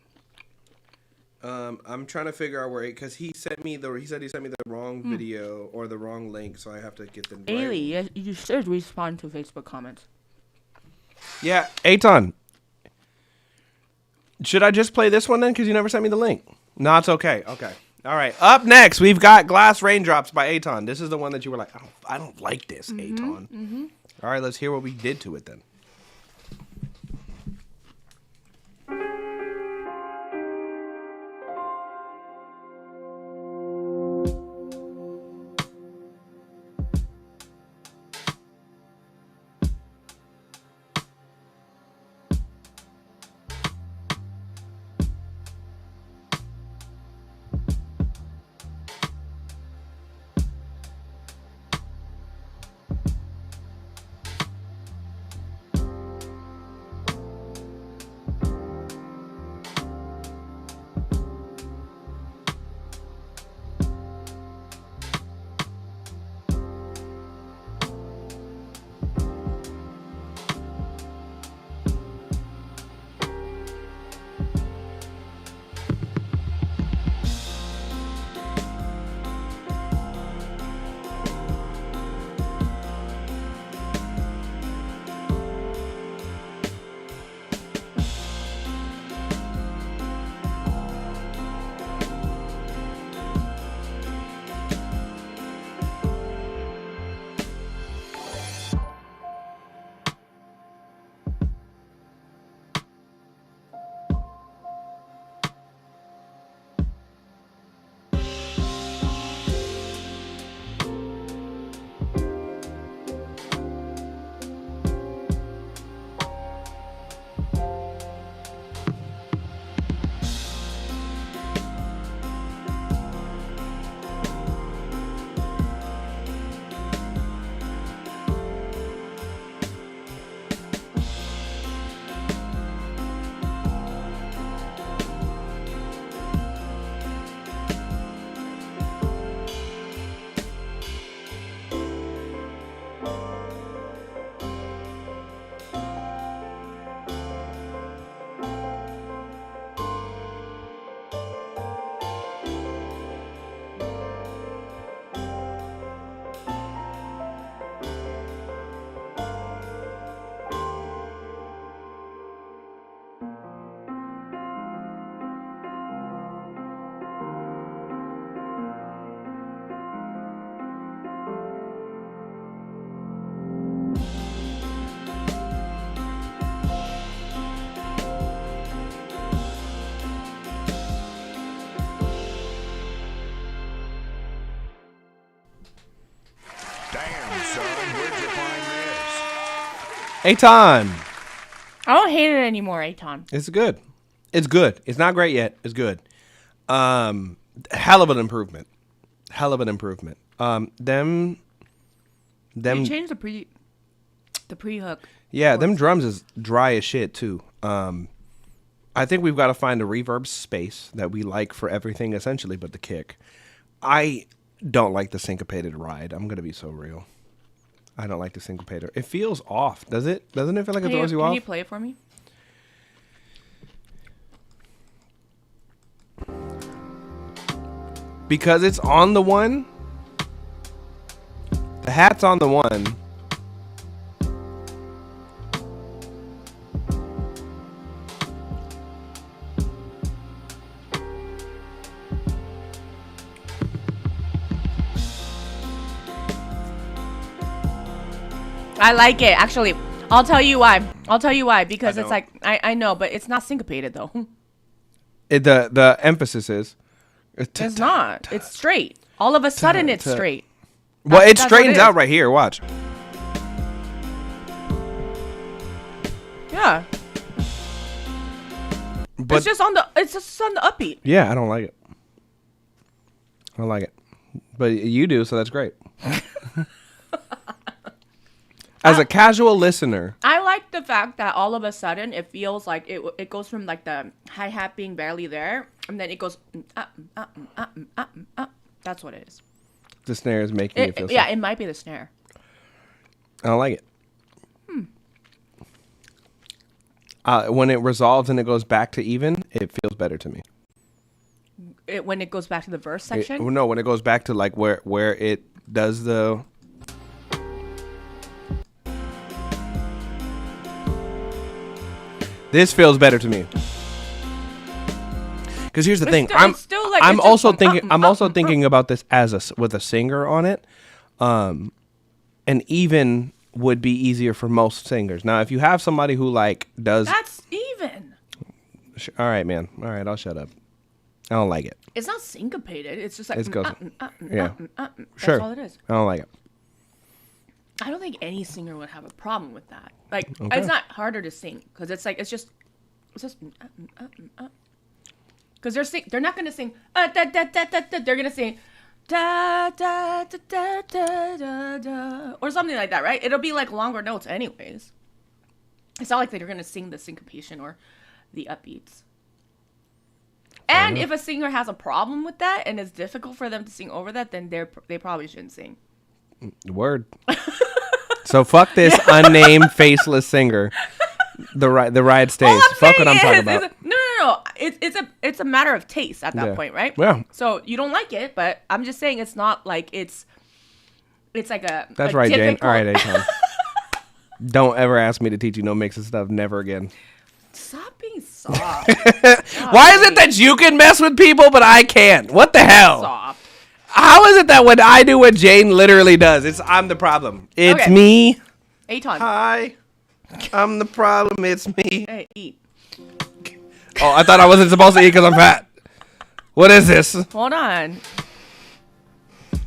S2: I'm trying to figure out where, because he said he sent me the wrong video or the wrong link, so I have to get them.
S1: Ailey, yes, you should respond to Facebook comments.
S2: Yeah, Aton. Should I just play this one then? Because you never sent me the link. No, it's okay. Okay. All right. Up next, we've got Glass Raindrops by Aton. This is the one that you were like, I don't like this, Aton. All right, let's hear what we did to it then. Aton.
S1: I don't hate it anymore, Aton.
S2: It's good. It's good. It's not great yet. It's good. Hell of an improvement. Hell of an improvement. Them.
S1: You changed the pre-hook.
S2: Yeah, them drums is dry as shit too. I think we've got to find a reverb space that we like for everything essentially, but the kick. I don't like the syncopated ride. I'm gonna be so real. I don't like the syncopated. It feels off. Does it? Doesn't it feel like it throws you off?
S1: Can you play it for me?
S2: Because it's on the one. The hat's on the one.
S1: I like it, actually. I'll tell you why. Because it's like, I know, but it's not syncopated, though.
S2: The emphasis is.
S1: It's not. It's straight. All of a sudden, it's straight.
S2: Well, it straightens out right here. Watch.
S1: Yeah.
S2: But
S1: it's just on the upbeat.
S2: yeah, I don't like it. I don't like it. But you do, so that's great. As a casual listener,
S1: I like the fact that all of a sudden it feels like it goes from like the hi-hat being barely there, and then it goes That's what it is.
S2: the snare is making you feel
S1: yeah,
S2: sick.
S1: it might be the snare.
S2: I don't like it. When it resolves and it goes back to even, it feels better to me.
S1: When it goes back to the verse section?
S2: No, when it goes back to like where it does the... This feels better to me. Because here's the thing, I'm also thinking about this as with a singer on it, and even would be easier for most singers. Now, if you have somebody who like does,
S1: that's even.
S2: All right, man. All right, I'll shut up. I don't like it.
S1: It's not syncopated. It's just like
S2: It goes,
S1: yeah. That's
S2: sure.
S1: all it is.
S2: I don't like it.
S1: I don't think any singer would have a problem with that. Like, it's not harder to sing because it's just because they're not gonna sing da, da, da, da, da. They're gonna sing da, da, da, da, da, da, da, or something like that, right? It'll be like longer notes anyways. It's not like they're gonna sing the syncopation or the upbeats. And if a singer has a problem with that and it's difficult for them to sing over that, then they probably shouldn't sing.
S2: Word. So fuck this unnamed faceless singer. The ride stays. Fuck what I'm talking about.
S1: No. It's a matter of taste at that point, right?
S2: Yeah.
S1: So you don't like it, but I'm just saying it's not like it's like a.
S2: That's
S1: a
S2: right, Jane.
S1: difficult...
S2: All right, Aton. Don't ever ask me to teach you no mixing stuff. Never again.
S1: Stop being soft.
S2: Why is it that you can mess with people but I can't? What the hell?
S1: Soft.
S2: How is it that when I do what Jane literally does, I'm the problem? It's me.
S1: Aton.
S2: Hi. I'm the problem. It's me.
S1: Hey, eat.
S2: Oh, I thought I wasn't supposed to eat because I'm fat. What is this?
S1: Hold on.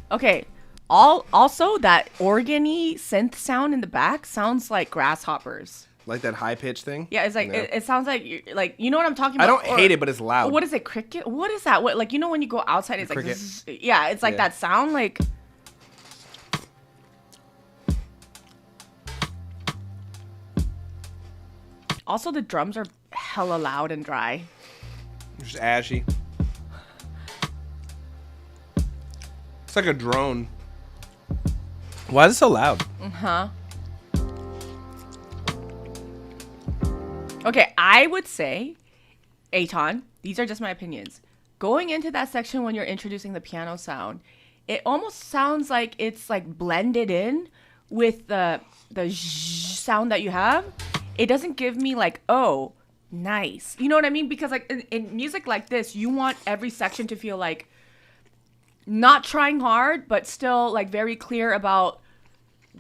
S1: Okay. Also, that organy synth sound in the back sounds like grasshoppers.
S2: Like that high pitch thing?
S1: Yeah, it's like it sounds like you know what I'm talking about.
S2: I don't hate it, but it's loud.
S1: What is it? Cricket? What is that? What, like, you know when you go outside, it's like zzz, yeah, it's like that sound. Like also the drums are hella loud and dry.
S2: Just ashy. It's like a drone. Why is it so loud?
S1: Okay, I would say, Aton, these are just my opinions. Going into that section when you're introducing the piano sound, it almost sounds like it's like blended in with the sound that you have. It doesn't give me like, oh, nice. You know what I mean? Because like in music like this, you want every section to feel like not trying hard, but still like very clear about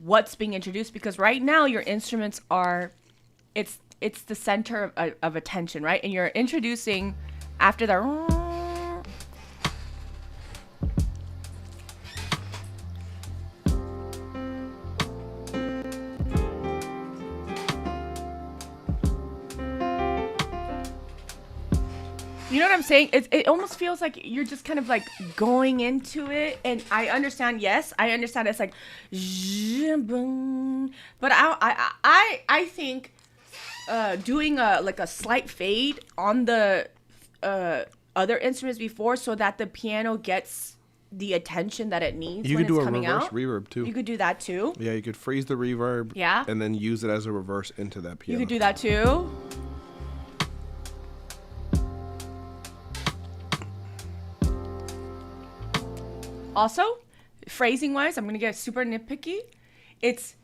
S1: what's being introduced. Because right now your instruments are, it's the center of attention, right? And you're introducing after the... You know what I'm saying? It almost feels like you're just kind of like going into it, and I understand. Yes, I understand. It's like, but I think doing a slight fade on the other instruments before, so that the piano gets the attention that it needs.
S8: You
S1: when
S8: could do
S1: it's
S8: a
S1: coming
S8: reverse
S1: out.
S8: reverb too.
S1: You could do that too.
S8: Yeah, you could freeze the reverb.
S1: Yeah.
S8: And then use it as a reverse into that piano.
S1: You could do that too. Also, phrasing wise, I'm gonna get super nitpicky. It's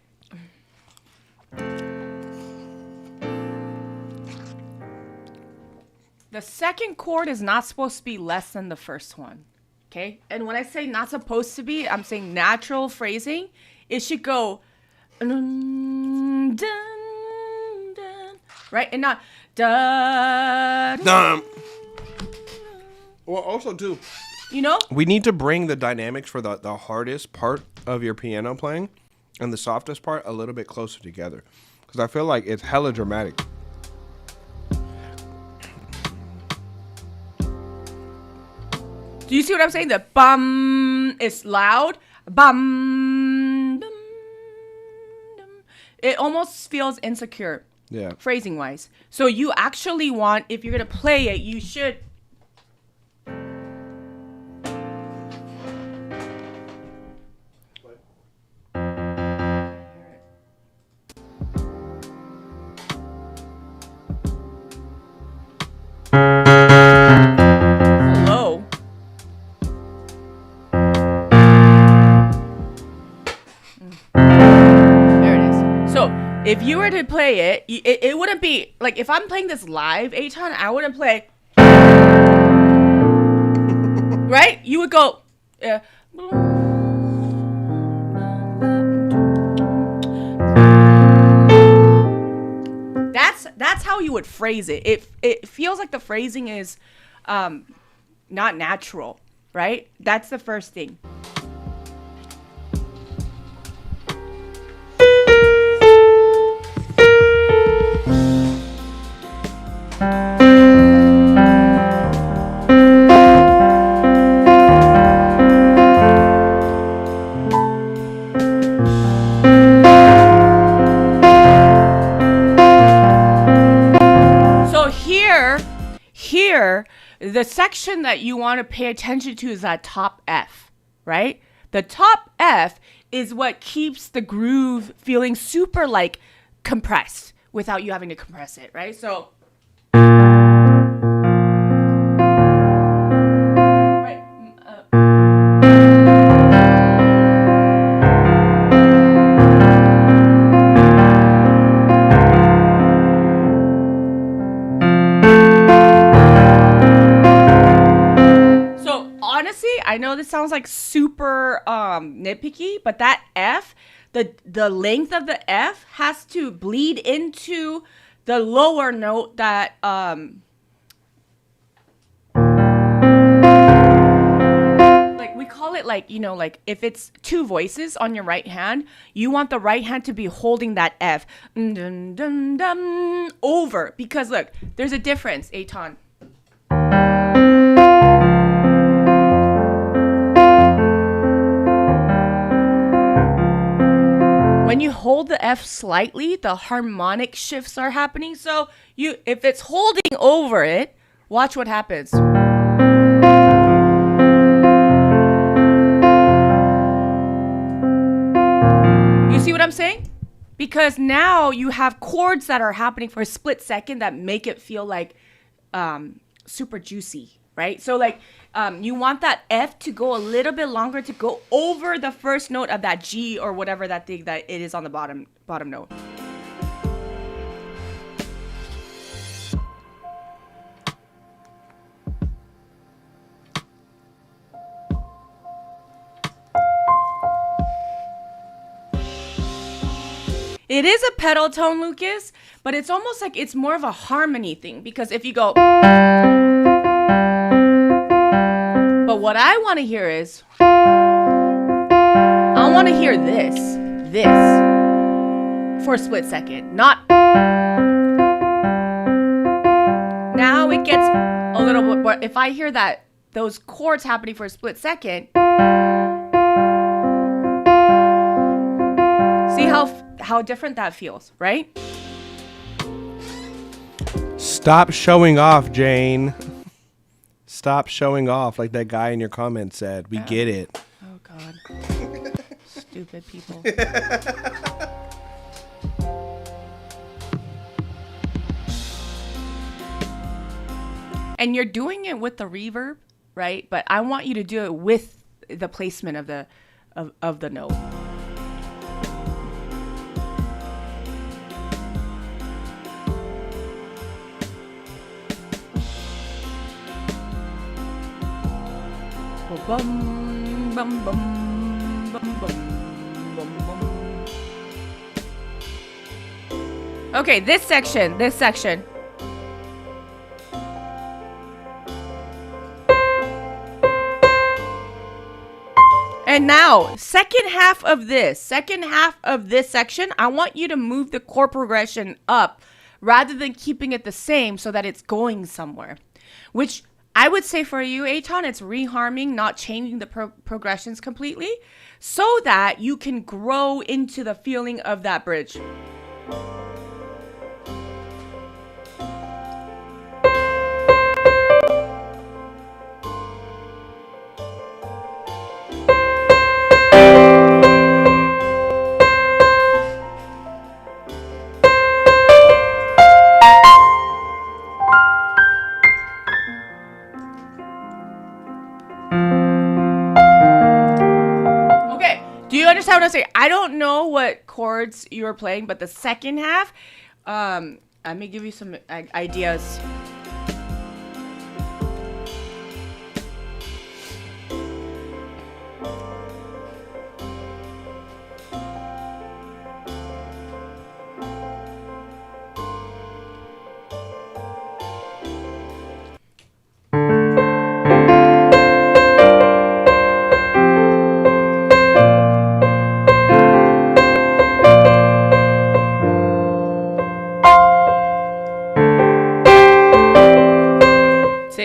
S1: the second chord is not supposed to be less than the first one. Okay? And when I say not supposed to be, I'm saying natural phrasing. It should go dun, dun, dun, right? And not da.
S8: Well, also too,
S1: You know?
S8: we need to bring the dynamics for the hardest part of your piano playing and the softest part a little bit closer together. Because I feel like it's hella dramatic.
S1: Do you see what I'm saying? The bum is loud. Bum. Dum, dum. It almost feels insecure,
S8: Yeah.
S1: phrasing wise. So you actually want, if you're going to play it, you should. Low. There it is. So if you were to play it, it wouldn't be like if I'm playing this live, Aton, I wouldn't play. Right? You would go. That's how you would phrase it. It feels like the phrasing is not natural, right? That's the first thing. Here, the section that you want to pay attention to is that top F, right? The top F is what keeps the groove feeling super like compressed without you having to compress it, right? So, right. Honestly, I know this sounds like super nitpicky, but that F, the length of the F has to bleed into the lower note that like we call it like, you know, like if it's two voices on your right hand, you want the right hand to be holding that F dun, dun, dun, over, because look, there's a difference, Aton. When you hold the F slightly, the harmonic shifts are happening. So if it's holding over it, watch what happens. You see what I'm saying? Because now you have chords that are happening for a split second that make it feel like super juicy, right? So like you want that F to go a little bit longer, to go over the first note of that G or whatever that thing that it is on the bottom note. It is a pedal tone, Lucas, but it's almost like it's more of a harmony thing, because if you go, but what I want to hear is, I want to hear this for a split second, not. Now it gets a little bit more, if I hear that, those chords happening for a split second, see how different that feels, right?
S8: Stop showing off, Jane. Stop showing off like that guy in your comments said. We get it.
S1: Oh, God. Stupid people. And you're doing it with the reverb, right? But I want you to do it with the placement of the note. Bum, bum, bum, bum, bum, bum, bum. Okay, this section. And now, second half of this section, I want you to move the chord progression up rather than keeping it the same so that it's going somewhere. Which I would say for you, Aton, it's reharming, not changing the progressions completely so that you can grow into the feeling of that bridge. Understand what I'm saying? I don't know what chords you were playing, but the second half, let me give you some ideas.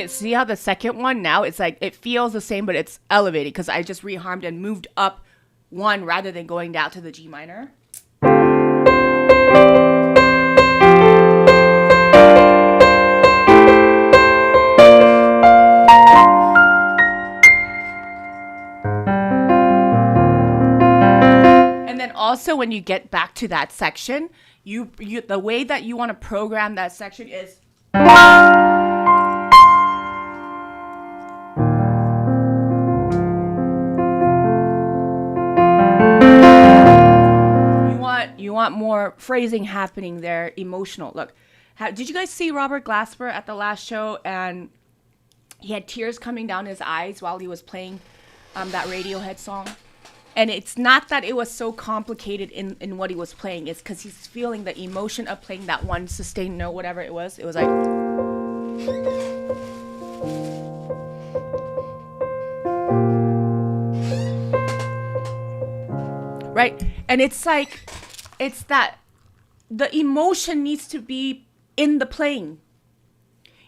S1: See how the second one now, it's like it feels the same, but it's elevated because I just reharmed and moved up one rather than going down to the G minor. And then also when you get back to that section, you the way that you want to program that section is you want more phrasing happening there, emotional. Look, did you guys see Robert Glasper at the last show? And he had tears coming down his eyes while he was playing that Radiohead song. And it's not that it was so complicated in what he was playing. It's because he's feeling the emotion of playing that one sustained note, whatever it was. It was like... right? And it's like... it's that the emotion needs to be in the playing.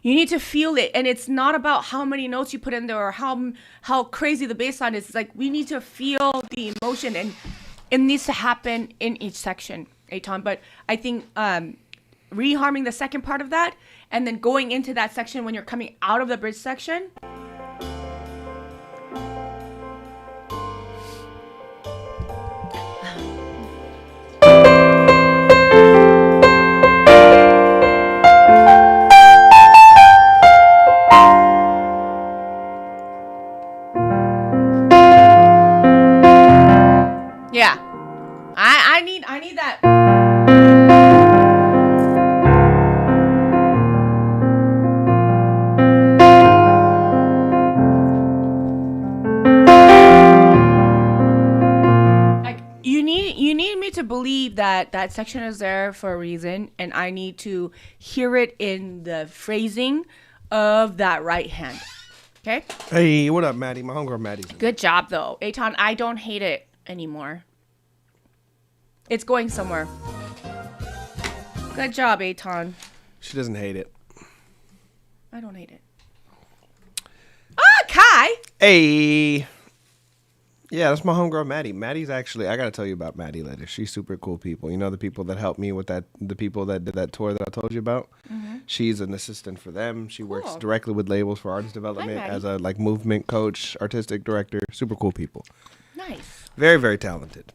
S1: You need to feel it, and it's not about how many notes you put in there or how crazy the bass line is. It's like we need to feel the emotion, and it needs to happen in each section, Aton. But I think reharming the second part of that, and then going into that section when you're coming out of the bridge section. Yeah, I need that. Like you need me to believe that that section is there for a reason, and I need to hear it in the phrasing of that right hand. Okay.
S8: Hey, what up, Maddie? My homegirl Maddie's in.
S1: Good job, though, Aton. I don't hate it anymore. It's going somewhere. Good job, Aton.
S8: She doesn't hate it.
S1: I don't hate it. Ah, Kai.
S2: Hey. Yeah, that's my homegirl Maddie. Maddie's actually, I gotta tell you about Maddie later. She's super cool people. You know the people that helped me with that, the people that did that tour that I told you about? She's an assistant for them. She works
S1: Cool.
S2: directly with labels for artist development
S1: Maddie.
S2: as a like movement coach, artistic director. Super cool people.
S1: Nice.
S2: Very, very talented.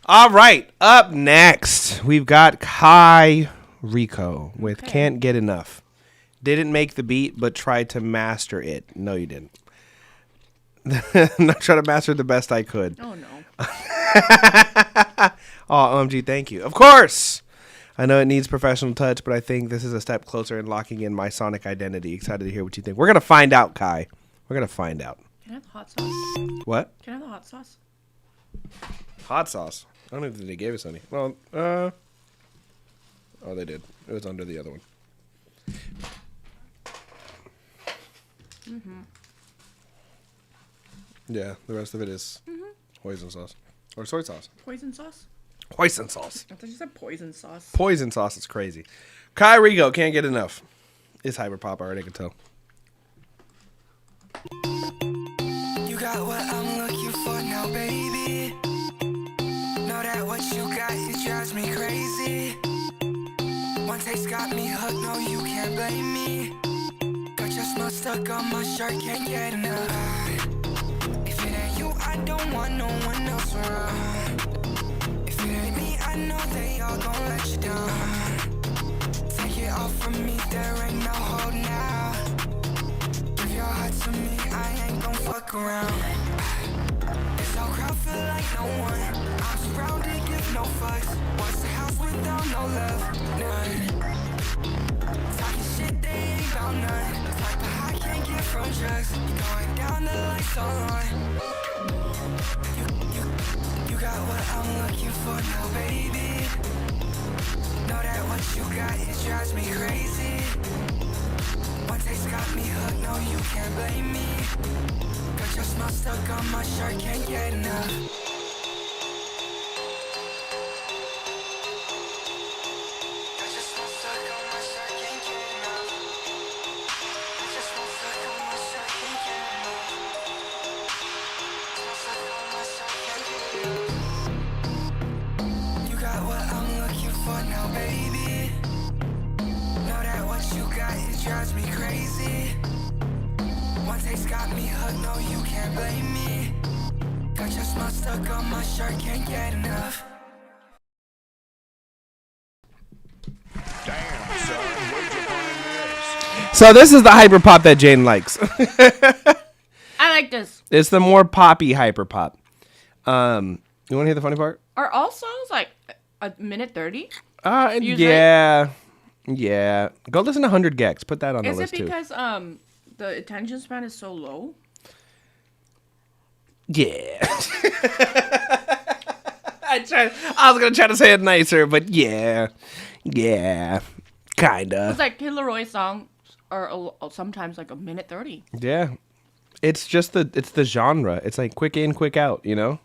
S2: All right, up next, we've got Kai Rico with
S1: Okay.
S2: Can't Get Enough. Didn't make the beat, but tried to master it. No, you didn't. Not trying to master it the best I could.
S1: Oh no.
S2: Oh, OMG, thank you. Of course. I know it needs professional touch, but I think this is a step closer in locking in my sonic identity. Excited to hear what you think. We're going to find out, Kai. We're going to find out.
S1: Can I have the hot sauce?
S2: What?
S1: Can I have the hot sauce?
S2: Hot sauce. I don't know if they gave us any. Well, oh, they did. It was under the other one. Yeah, the rest of it is hoisin sauce. Or soy sauce.
S1: Poison sauce?
S2: Hoisin sauce.
S1: I thought you said poison sauce.
S2: Poison sauce is crazy. Kai Rigo, Can't Get Enough. It's hyper pop, I already can tell.
S4: You got what I'm looking for now, baby. Know that what you got, it drives me crazy. One taste got me hooked, no, you can't blame me. Got your smell stuck on my shirt, can't get enough. If it ain't you, I don't want no one else around. If it ain't me, I know they all gon' let you down. Take it off from me, there ain't no holding out. Give your heart to me, I ain't gon' fuck around. This whole crowd feel like no one. I'm surrounded, give no fucks. What's the house without no love? None. Talking shit, they ain't got none. Type of high can't get from drugs. You going down, the lights on. You got what I'm looking for now, baby. Know that what you got, it drives me crazy. One taste got me hooked, no, you can't blame me. Got your smell stuck on my shirt, can't get enough. Got your smell stuck on my shirt, can't get enough. Got your smell stuck on my shirt, can't get enough. Smell stuck on my shirt, can't get enough. You got what I'm looking for now, baby. Know that what you got, it drives me crazy. One taste got me hooked, no, you can't blame me. Got your smell stuck on my shirt, can't get enough.
S5: Damn, son, where'd you find this?
S2: So this is the hyper pop that Jane likes.
S1: I like this.
S2: It's the more poppy hyper pop. You want to hear the funny part?
S1: Are all songs like a minute 30?
S2: Usually. Yeah. Go listen to 100 Gex. Put that on the
S1: Is it
S2: list too.
S1: because the attention span is so low?
S2: Yeah. I was gonna try to say it nicer, but yeah, kinda.
S1: It's like Kid Leroy songs are sometimes like a minute 30.
S2: Yeah, it's just the genre. It's like quick in, quick out. You know.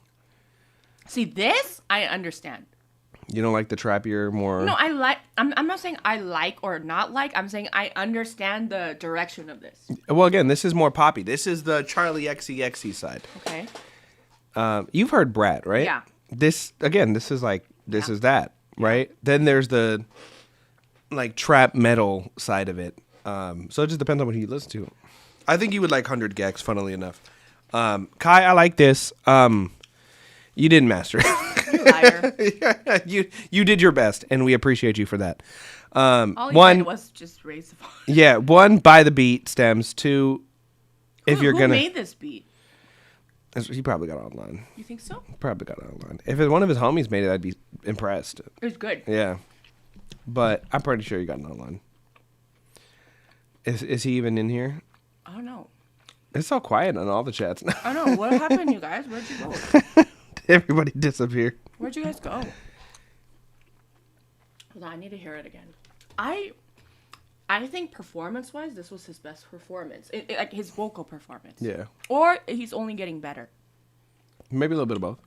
S1: See, this I understand.
S2: You don't like the trappier, more.
S1: No, I like. I'm not saying I like or not like. I'm saying I understand the direction of this.
S2: Well, again, this is more poppy. This is the Charlie XCXC side.
S1: Okay.
S2: You've heard Brat, right?
S1: Yeah.
S2: This is like this is that, right? Then there's the like trap metal side of it. So it just depends on what you listen to. I think you would like 100 Gex, funnily enough. Kai, I like this. You didn't master it.
S1: Liar.
S2: you did your best, and we appreciate you for that.
S1: All
S2: One,
S1: did was just raise the volume.
S2: yeah, one, buy the beat stems. Two,
S1: Who made this beat?
S2: he probably got it online.
S1: You think so?
S2: Probably got it online. If one of his homies made it, I'd be impressed.
S1: It was good.
S2: Yeah, but I'm pretty sure you got it online. Is he even in here?
S1: I don't know.
S2: It's so quiet on all the chats now.
S1: I don't know. What happened, you guys? Where'd you go?
S2: Everybody disappeared.
S1: Where'd you guys go? Hold on, I need to hear it again. I think performance-wise, this was his best performance. Like his vocal performance.
S2: Yeah.
S1: Or he's only getting better.
S2: Maybe a little bit of both.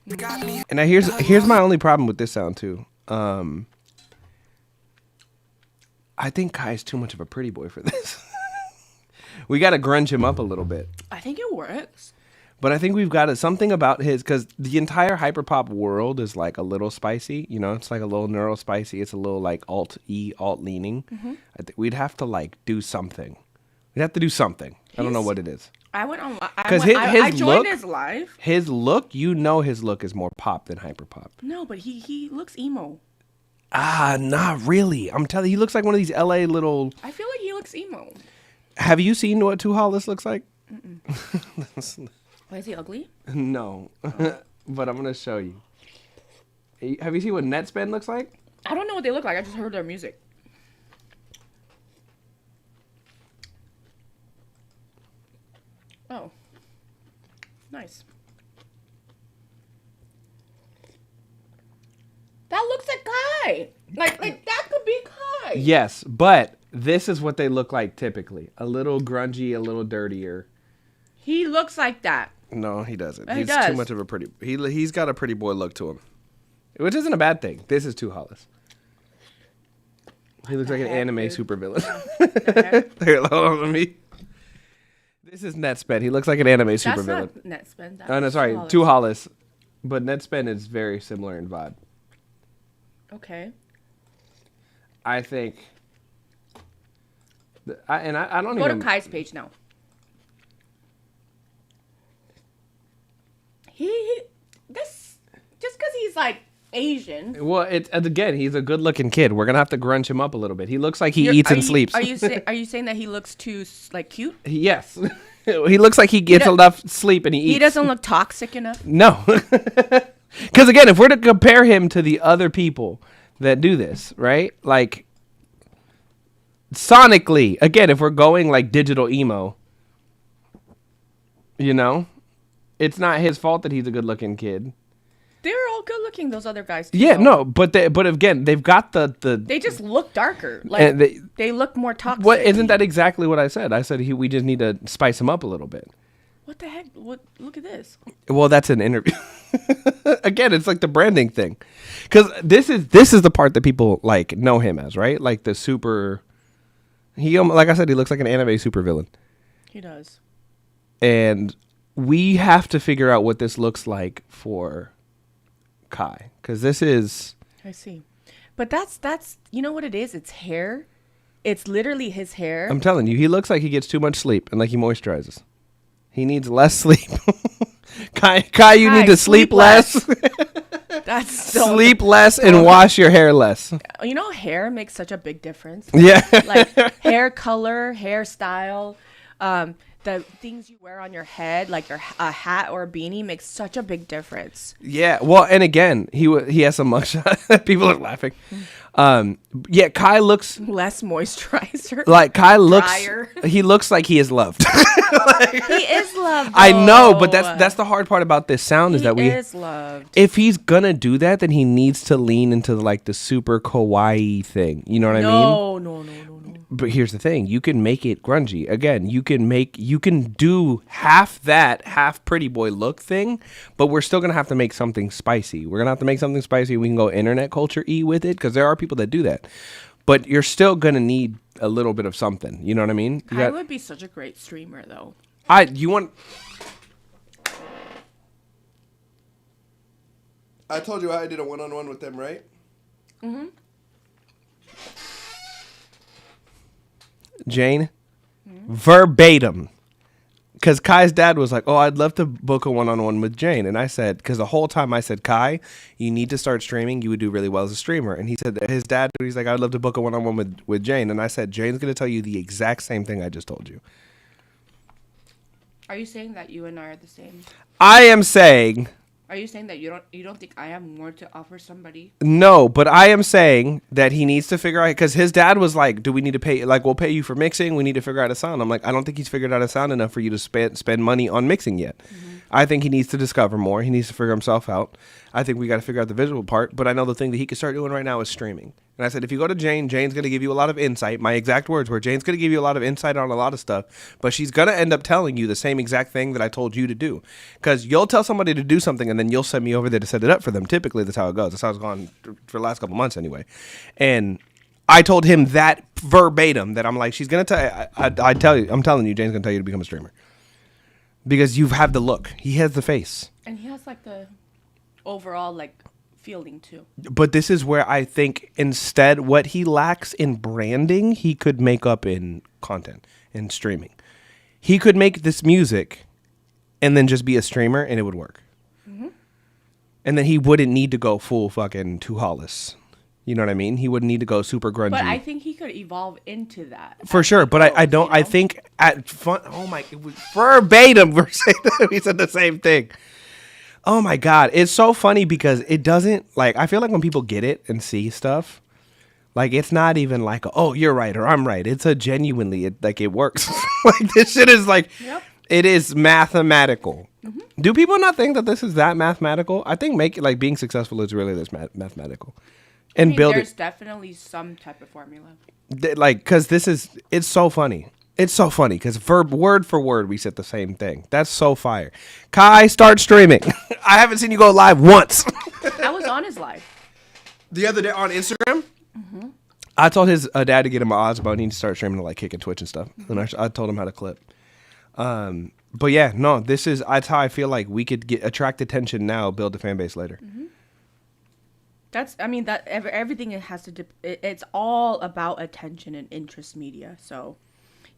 S4: You got me.
S2: And now here's my only problem with this sound too. I think Kai's too much of a pretty boy for this. We got to grunge him up a little bit.
S1: I think it works.
S2: But I think we've got something about his, because the entire hyperpop world is like a little spicy. You know, it's like a little neuro spicy. It's a little like alt leaning. I think we'd have to like do something. We'd have to do something. I don't know what it is.
S1: I went on.
S2: Because
S1: I joined his live.
S2: His look, his look is more pop than hyperpop.
S1: No, but he looks emo.
S2: Not really. I'm telling you, he looks like one of these LA little.
S1: I feel like he looks emo.
S2: Have you seen what Too Hollis looks like?
S1: Why is he ugly?
S2: No, but I'm gonna show you. Have you seen what Netspend looks like?
S1: I don't know what they look like. I just heard their music. Oh, nice. That looks like Kai. Like that could be Kai.
S2: Yes, but this is what they look like typically. A little grungy, a little dirtier.
S1: He looks like that.
S2: No, he doesn't.
S1: He
S2: He's
S1: does.
S2: too much of a pretty. He's got a pretty boy look to him, which isn't a bad thing. This is Too Hollis. He looks like an anime supervillain. Here, hold on to me. This is Netspend. He looks like an anime supervillain.
S1: That's not Netspend.
S2: Oh no, sorry, Too Hollis. But Netspend is very similar in vibe.
S1: Okay.
S2: I think. I don't
S1: Go
S2: even.
S1: to Kai's page now. This just because he's like Asian.
S2: Well, again, he's a good-looking kid. We're gonna have to grunge him up a little bit. He looks like he eats and sleeps.
S1: Are you saying that he looks too like cute?
S2: Yes, he looks like he gets enough sleep and he eats.
S1: He doesn't look toxic enough.
S2: No, because again, if we're to compare him to the other people that do this, right? Like sonically, again, if we're going like digital emo, you know, it's not his fault that he's a good-looking kid.
S1: They're all good looking, those other guys too.
S2: Yeah, no, but again, they've got the
S1: they just look darker. Like they look more toxic.
S2: What isn't that exactly what I said? I said we just need to spice him up a little bit.
S1: What the heck? Look at this.
S2: Well, that's an interview. Again, it's like the branding thing. Cuz this is the part that people like know him as, right? Like the super like I said, he looks like an anime supervillain.
S1: He does.
S2: And we have to figure out what this looks like for Kai, because this is.
S1: I see, but that's you know what it is. It's hair. It's literally his hair.
S2: I'm telling you, he looks like he gets too much sleep and like he moisturizes. He needs less sleep. Kai, you need to sleep less.
S1: That's so
S2: sleep less and wash your hair less.
S1: You know, hair makes such a big difference.
S2: Yeah,
S1: like hair color, hairstyle. The things you wear on your head, like a hat or a beanie, makes such a big difference.
S2: Yeah, well, and again, he has some mugshot. People are laughing. Yeah, Kai looks
S1: less moisturizer.
S2: Like Kai looks,
S1: drier.
S2: He looks like he is loved.
S1: He is loved.
S2: I know, but that's the hard part about this sound is that
S1: he is loved.
S2: If he's gonna do that, then he needs to lean into like the super kawaii thing. You know what I mean?
S1: No.
S2: But here's the thing: you can make it grungy. Again, you can do half that, half pretty boy look thing, but we're still gonna have to make something spicy. We're gonna have to make something spicy. We can go internet culture-y with it because there are people that do that, but you're still gonna need a little bit of something. You know what I mean?
S1: I would be such a great streamer, though.
S8: I told you I did a one-on-one with them, right?
S1: Mm-hmm.
S2: Jane, verbatim, because Kai's dad was like, "Oh, I'd love to book a one-on-one with Jane," and I said, because the whole time I said, "Kai, you need to start streaming. You would do really well as a streamer." And he said that his dad, he's like, "I'd love to book a one-on-one with Jane," and I said, "Jane's gonna tell you the exact same thing I just told you."
S1: Are you saying that you and I are the same?
S2: I am saying.
S1: Are you saying that you don't think I have more to offer somebody?
S2: No, but I am saying that he needs to figure out, because his dad was like, "Do we need to pay? Like, we'll pay you for mixing. We need to figure out a sound." I'm like, I don't think he's figured out a sound enough for you to spend money on mixing yet. Mm-hmm. I think he needs to discover more. He needs to figure himself out. I think we got to figure out the visual part. But I know the thing that he can start doing right now is streaming. And I said, if you go to Jane, Jane's going to give you a lot of insight. My exact words were, Jane's going to give you a lot of insight on a lot of stuff, but she's going to end up telling you the same exact thing that I told you to do. Because you'll tell somebody to do something, and then you'll send me over there to set it up for them. Typically, that's how it goes. That's how it's gone for the last couple months anyway. And
S8: I told him that verbatim, that I'm like, she's gonna tell. I'm telling you, Jane's gonna tell you to become a streamer because you have the look. He has the face.
S1: And he has like the overall like feeling too.
S8: But this is where I think instead what he lacks in branding, he could make up in content and streaming. He could make this music and then just be a streamer and it would work. Mm-hmm. And then he wouldn't need to go full fucking Too Hollis. You know what I mean? He wouldn't need to go super grungy.
S1: But I think he could evolve into that.
S8: For sure. But I don't, I think at fun, oh my, it was verbatim, we said the same thing. Oh my God. It's so funny because it doesn't, like, I feel like when people get it and see stuff, like, it's not even like, oh, you're right or I'm right. It's a genuinely, it works. Like, this shit is like, it is mathematical. Mm-hmm. Do people not think that this is that mathematical? I think being successful is really this mathematical. And
S1: there's definitely some type of formula.
S8: Because it's so funny. It's so funny because word for word, we said the same thing. That's so fire. Kai, start streaming. I haven't seen you go live once.
S1: I was on his live.
S8: The other day on Instagram? Mm-hmm. I told his dad to get him an Osmo and he needs to start streaming to like Kick and Twitch and stuff. Mm-hmm. And I told him how to clip. But yeah, no, that's how I feel like we could attract attention now, build a fan base later.
S1: Mm-hmm. Everything it's all about attention and interest media. So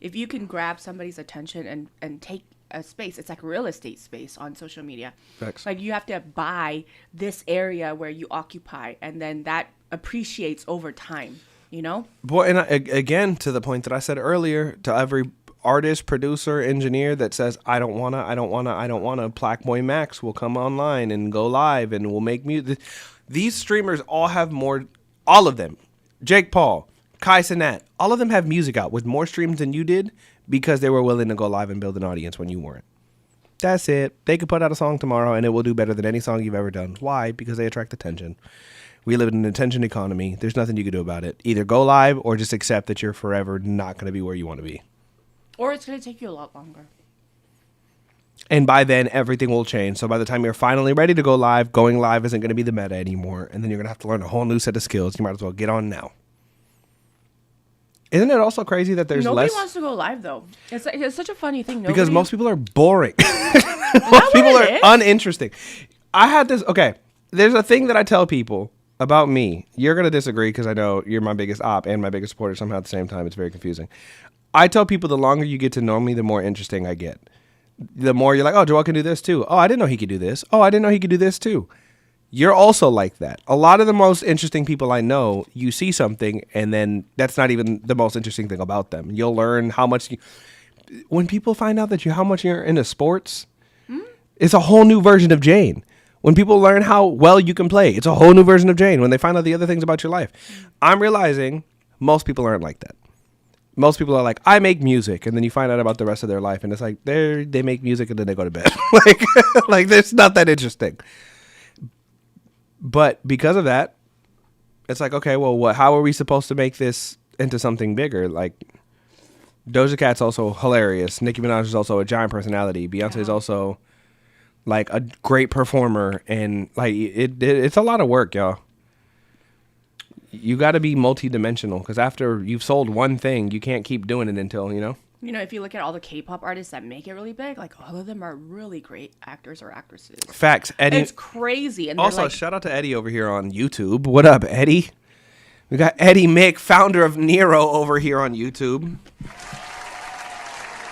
S1: if you can grab somebody's attention and take a space, it's like real estate space on social media.
S8: Facts.
S1: Like you have to buy this area where you occupy, and then that appreciates over time, you know?
S8: Boy, and again, to the point that I said earlier, to every artist, producer, engineer that says, I don't wanna, Plaque Boy Max will come online and go live and we'll make music. These streamers all have all of them, Jake Paul, Kai Cenat, all of them have music out with more streams than you did because they were willing to go live and build an audience when you weren't. That's it. They could put out a song tomorrow and it will do better than any song you've ever done. Why? Because they attract attention. We live in an attention economy. There's nothing you can do about it. Either go live or just accept that you're forever not going to be where you want to be.
S1: Or it's going to take you a lot longer.
S8: And by then, everything will change. So by the time you're finally ready to go live, going live isn't going to be the meta anymore. And then you're going to have to learn a whole new set of skills. You might as well get on now. Isn't it also crazy that there's
S1: Nobody
S8: less?
S1: wants to go live, though. It's such a funny thing.
S8: Because most people are boring. Most people are uninteresting. I had this. Okay, there's a thing that I tell people about me. You're going to disagree because I know you're my biggest op and my biggest supporter somehow at the same time. It's very confusing. I tell people the longer you get to know me, the more interesting I get. The more you're like, oh, Joel can do this too. Oh, I didn't know he could do this. Oh, I didn't know he could do this too. You're also like that. A lot of the most interesting people I know, you see something and then that's not even the most interesting thing about them. You'll learn how much when people find out how much you're into sports, it's a whole new version of Jane. When people learn how well you can play, it's a whole new version of Jane. When they find out the other things about your life, I'm realizing most people aren't like that. Most people are like, I make music, and then you find out about the rest of their life, and it's like they make music and then they go to bed. like it's not that interesting. But because of that, it's like, okay, well, how are we supposed to make this into something bigger? Like, Doja Cat's also hilarious. Nicki Minaj is also a giant personality. Beyonce is also like a great performer, and like it's a lot of work, y'all. You got to be multi-dimensional because after you've sold one thing, you can't keep doing it until, you know,
S1: if you look at all the K-pop artists that make it really big, like all of them are really great actors or actresses.
S8: Facts. Eddie.
S1: It's crazy. And
S8: also, shout out to Eddie over here on YouTube. What up, Eddie? We got Eddie Mick, founder of Nero, over here on YouTube.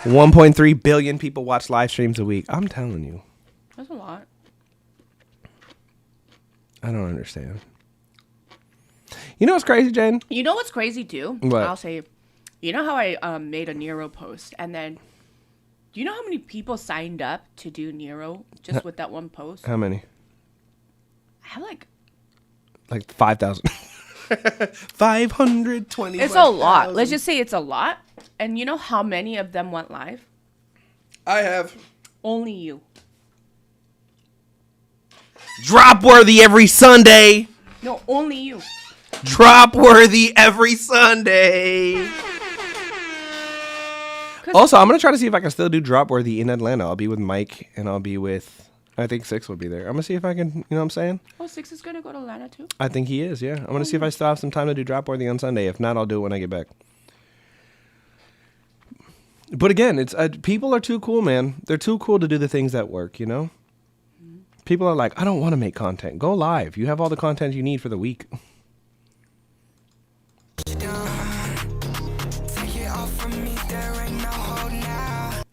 S8: 1.3 billion people watch live streams a week. I'm telling you.
S1: That's a lot.
S8: I don't understand. You know what's crazy, Jane?
S1: You know what's crazy too?
S8: What?
S1: I'll say, you know how I made a Nero post, and then, do you know how many people signed up to do Nero just with that one post?
S8: How many?
S1: I have like
S8: 5,000. 520.
S1: It's a lot. Let's just say it's a lot. And you know how many of them went live?
S8: I have.
S1: Only you.
S8: Drop worthy every Sunday.
S1: No, only you.
S8: Drop worthy every Sunday. Also, I'm going to try to see if I can still do drop worthy in Atlanta. I'll be with Mike and I'll be with I think 6 will be there. I'm gonna see if I can. You know what I'm saying?
S1: Oh, 6 is gonna go to Atlanta too.
S8: I think he is. Yeah. I'm gonna see if I still have some time to do drop worthy on Sunday. If not, I'll do it when I get back. But again, it's people are too cool, man. They're too cool to do the things that work. You know. People are like, I don't want to make content. Go live. You have all the content you need for the week.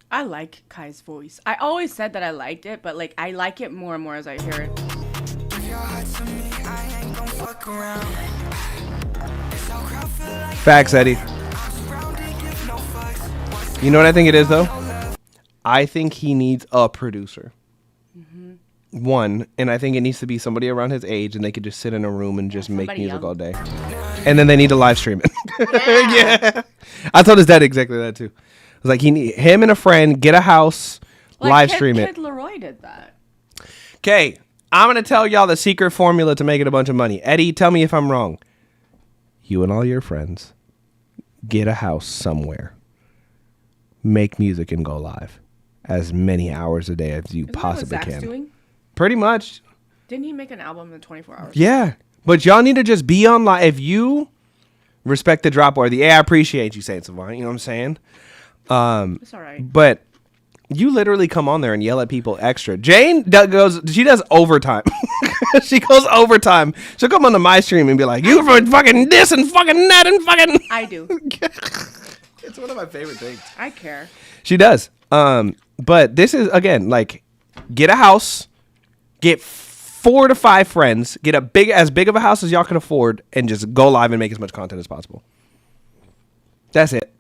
S1: I like Kai's voice. I always said that I liked it, but like I like it more and more as I hear it.
S8: Facts, Eddie. You know what I think it is, though? I think he needs a producer. One, and I think it needs to be somebody around his age, and they could just sit in a room and just make music
S1: young.
S8: all day. And then they need to live stream it. Yeah. I told his dad exactly that too. I was like, him and a friend get a house, live stream it.
S1: Kid Leroy did that.
S8: Okay, I'm gonna tell y'all the secret formula to making a bunch of money. Eddie, tell me if I'm wrong. You and all your friends get a house somewhere, make music, and go live as many hours a day as you possibly
S1: Zach's
S8: can.
S1: doing?
S8: Pretty much.
S1: Didn't he make an album in 24 hours?
S8: Yeah. But y'all need to just be online. If you respect the drop worthy, yeah, I appreciate you saying Savant. You know what I'm saying?
S1: It's all right.
S8: But you literally come on there and yell at people extra. Jane she does overtime. She goes overtime. She'll come on to my stream and be like, you for fucking this and fucking that and fucking.
S1: I do.
S8: It's one of my favorite things.
S1: I care.
S8: She does. But this is, again, like, get a house, get 4 to 5 friends, get as big of a house as y'all can afford, and just go live and make as much content as possible. That's it.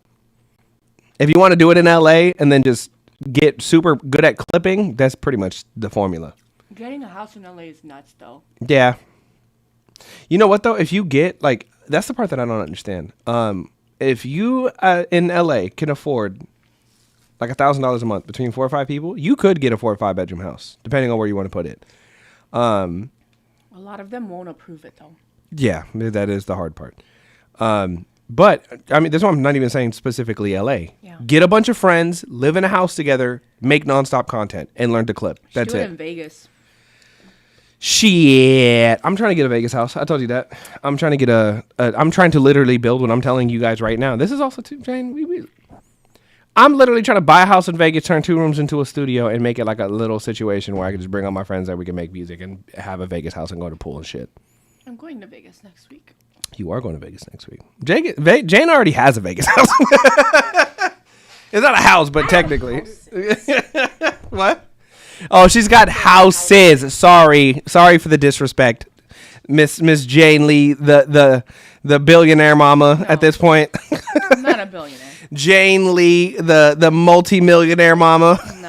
S8: If you want to do it in LA and then just get super good at clipping, that's pretty much the formula.
S1: Getting a house in LA is nuts, though.
S8: Yeah. You know what, though? If you get, like, that's the part that I don't understand. If you in LA can afford like $1,000 a month between 4 or 5 people, you could get a 4 or 5 bedroom house, depending on where you want to put it.
S1: A lot of them won't approve it, though.
S8: Yeah, that is the hard part. But, I mean, that's why I'm not even saying specifically LA.
S1: Yeah.
S8: Get a bunch of friends, live in a house together, make nonstop content, and learn to clip. That's
S1: do it
S8: it.
S1: in Vegas.
S8: Shit. I'm trying to get a Vegas house. I told you that. I'm trying to get I'm trying to literally build what I'm telling you guys right now. This is also too, Jane, I'm literally trying to buy a house in Vegas, turn 2 rooms into a studio, and make it like a little situation where I can just bring all my friends that we can make music and have a Vegas house and go to pool and shit.
S1: I'm going to Vegas next week.
S8: You are going to Vegas next week. Jane already has a Vegas house. It's not a house, but technically. What? Oh, she's got houses. Sorry for the disrespect, Miss Jane Lee, the billionaire mama at this point.
S1: I'm not a billionaire.
S8: Jane Lee, the multi-millionaire mama.
S1: I'm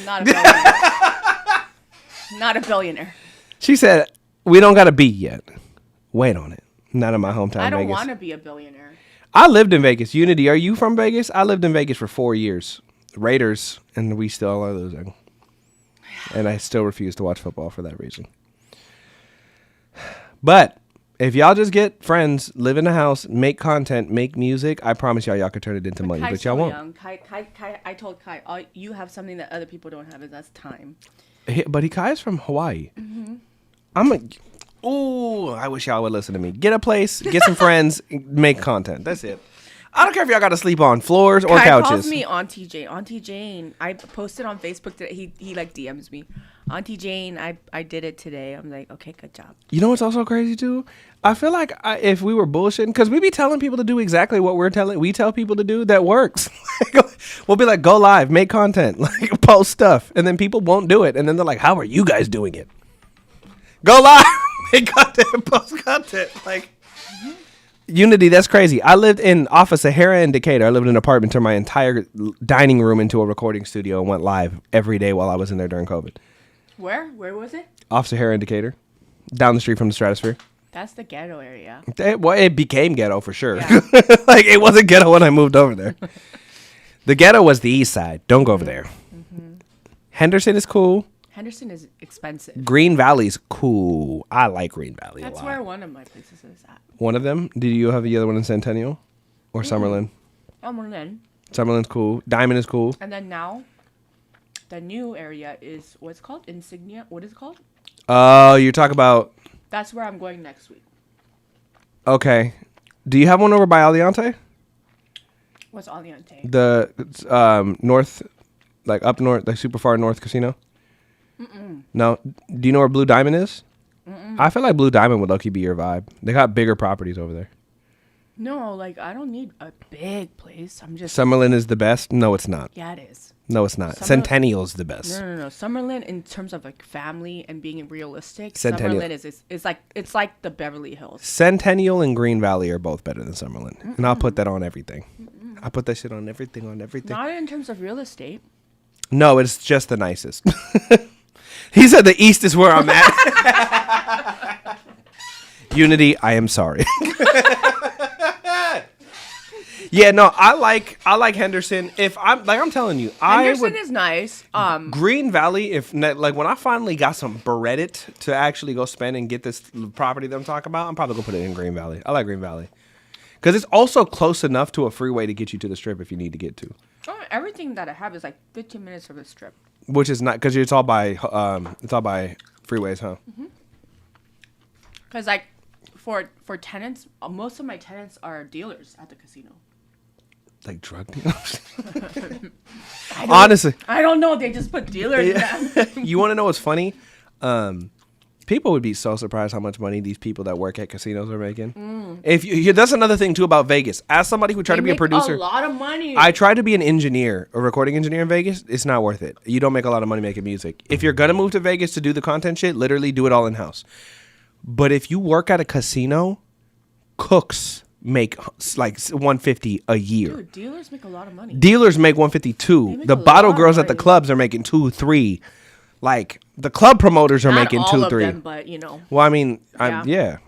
S1: not a billionaire. Not a billionaire.
S8: She said, we don't got a B yet. Wait on it. Not in my hometown,
S1: I don't
S8: Vegas.
S1: want to be a billionaire.
S8: I lived in Vegas. Unity, are you from Vegas? I lived in Vegas for 4 years. Raiders, and we still are losing. And I still refuse to watch football for that reason. But if y'all just get friends, live in a house, make content, make music, I promise y'all could turn it into money.
S1: Kai's
S8: But y'all
S1: so
S8: won't.
S1: young. Kai, I told Kai, you have something that other people don't have, and that's time.
S8: But Kai's from Hawaii. Mm-hmm. I wish y'all would listen to me. Get a place, get some friends, make content. That's it. I don't care if y'all got to sleep on floors or
S1: Kai
S8: couches.
S1: calls me Auntie Jane. Auntie Jane. I posted on Facebook that he like DMs me. Auntie Jane, I did it today. I'm like, okay, good job.
S8: You know what's also crazy too? I feel like if we were bullshitting, because we be telling people to do exactly what we tell people to do that works. We'll be like, go live, make content, like post stuff, and then people won't do it, and then they're like, how are you guys doing it? Go live, make content, post content, like. Unity, that's crazy. I lived off of Sahara in Decatur. I lived in an apartment, turned my entire dining room into a recording studio, and went live every day while I was in there during COVID.
S1: Where? Where was it?
S8: Off Sahara in Decatur, down the street from the Stratosphere.
S1: That's the ghetto area.
S8: It became ghetto for sure.
S1: Yeah.
S8: Like, it wasn't ghetto when I moved over there. The ghetto was the east side. Don't go over there. Mm-hmm. Henderson is cool.
S1: Henderson is expensive.
S8: Green Valley's cool. I like Green Valley a lot.
S1: That's where one of my places is at.
S8: One of them? Did you have the other one in Centennial? Or Summerlin?
S1: Summerlin.
S8: Summerlin's cool. Diamond is cool.
S1: And then now, the new area is what's it called? Insignia. What is it called?
S8: Oh, you're talking about.
S1: That's where I'm going next week.
S8: Okay. Do you have one over by Aliante?
S1: What's Aliante?
S8: The north, like up north, like super far north casino? No. Do you know where Blue Diamond is? I feel like Blue Diamond would lucky be your vibe. They got bigger properties over there.
S1: No, like I don't need a big place. I'm just.
S8: Summerlin is the best? No, it's not.
S1: Yeah, it is.
S8: No, it's not. Centennial's the best.
S1: No. Summerlin, in terms of like family and being realistic,
S8: Centennial.
S1: Summerlin is like it's like the Beverly Hills.
S8: Centennial and Green Valley are both better than Summerlin, and I'll put that on everything. I put that shit on everything.
S1: Not in terms of real estate.
S8: No, it's just the nicest. He said the East is where I'm at. Unity, I am sorry. Yeah, no, I like Henderson. If I'm telling you,
S1: Henderson is nice.
S8: Green Valley, like when I finally got some bread to actually go spend and get this property that I'm talking about, I'm probably gonna put it in Green Valley. I like Green Valley because it's also close enough to a freeway to get you to the Strip if you need to get to.
S1: Everything that I have is like 15 minutes from the Strip.
S8: Which is not because it's all by freeways, huh?
S1: Because like for tenants, most of my tenants are dealers at the casino.
S8: Like drug dealers. Honestly,
S1: I don't know. They just put dealers in that.
S8: You want to know what's funny? People would be so surprised how much money these people that work at casinos are making. If you, that's another thing too about Vegas. As somebody who tried to be a producer,
S1: a lot of money.
S8: I tried to be an engineer, a recording engineer in Vegas. It's not worth it. You don't make a lot of money making music. If you're gonna move to Vegas to do the content shit, literally do it all in house. But if you work at a casino, cooks make like $150 a year.
S1: Dude, dealers make a lot of money.
S8: Dealers make $150 too.
S1: Make
S8: The
S1: a
S8: bottle
S1: lot
S8: girls
S1: of
S8: at the
S1: money.
S8: clubs are making $2, $3. Like the club promoters are
S1: Not
S8: making
S1: all
S8: $2,
S1: of
S8: $3.
S1: them, but you know.
S8: Well, I mean, yeah.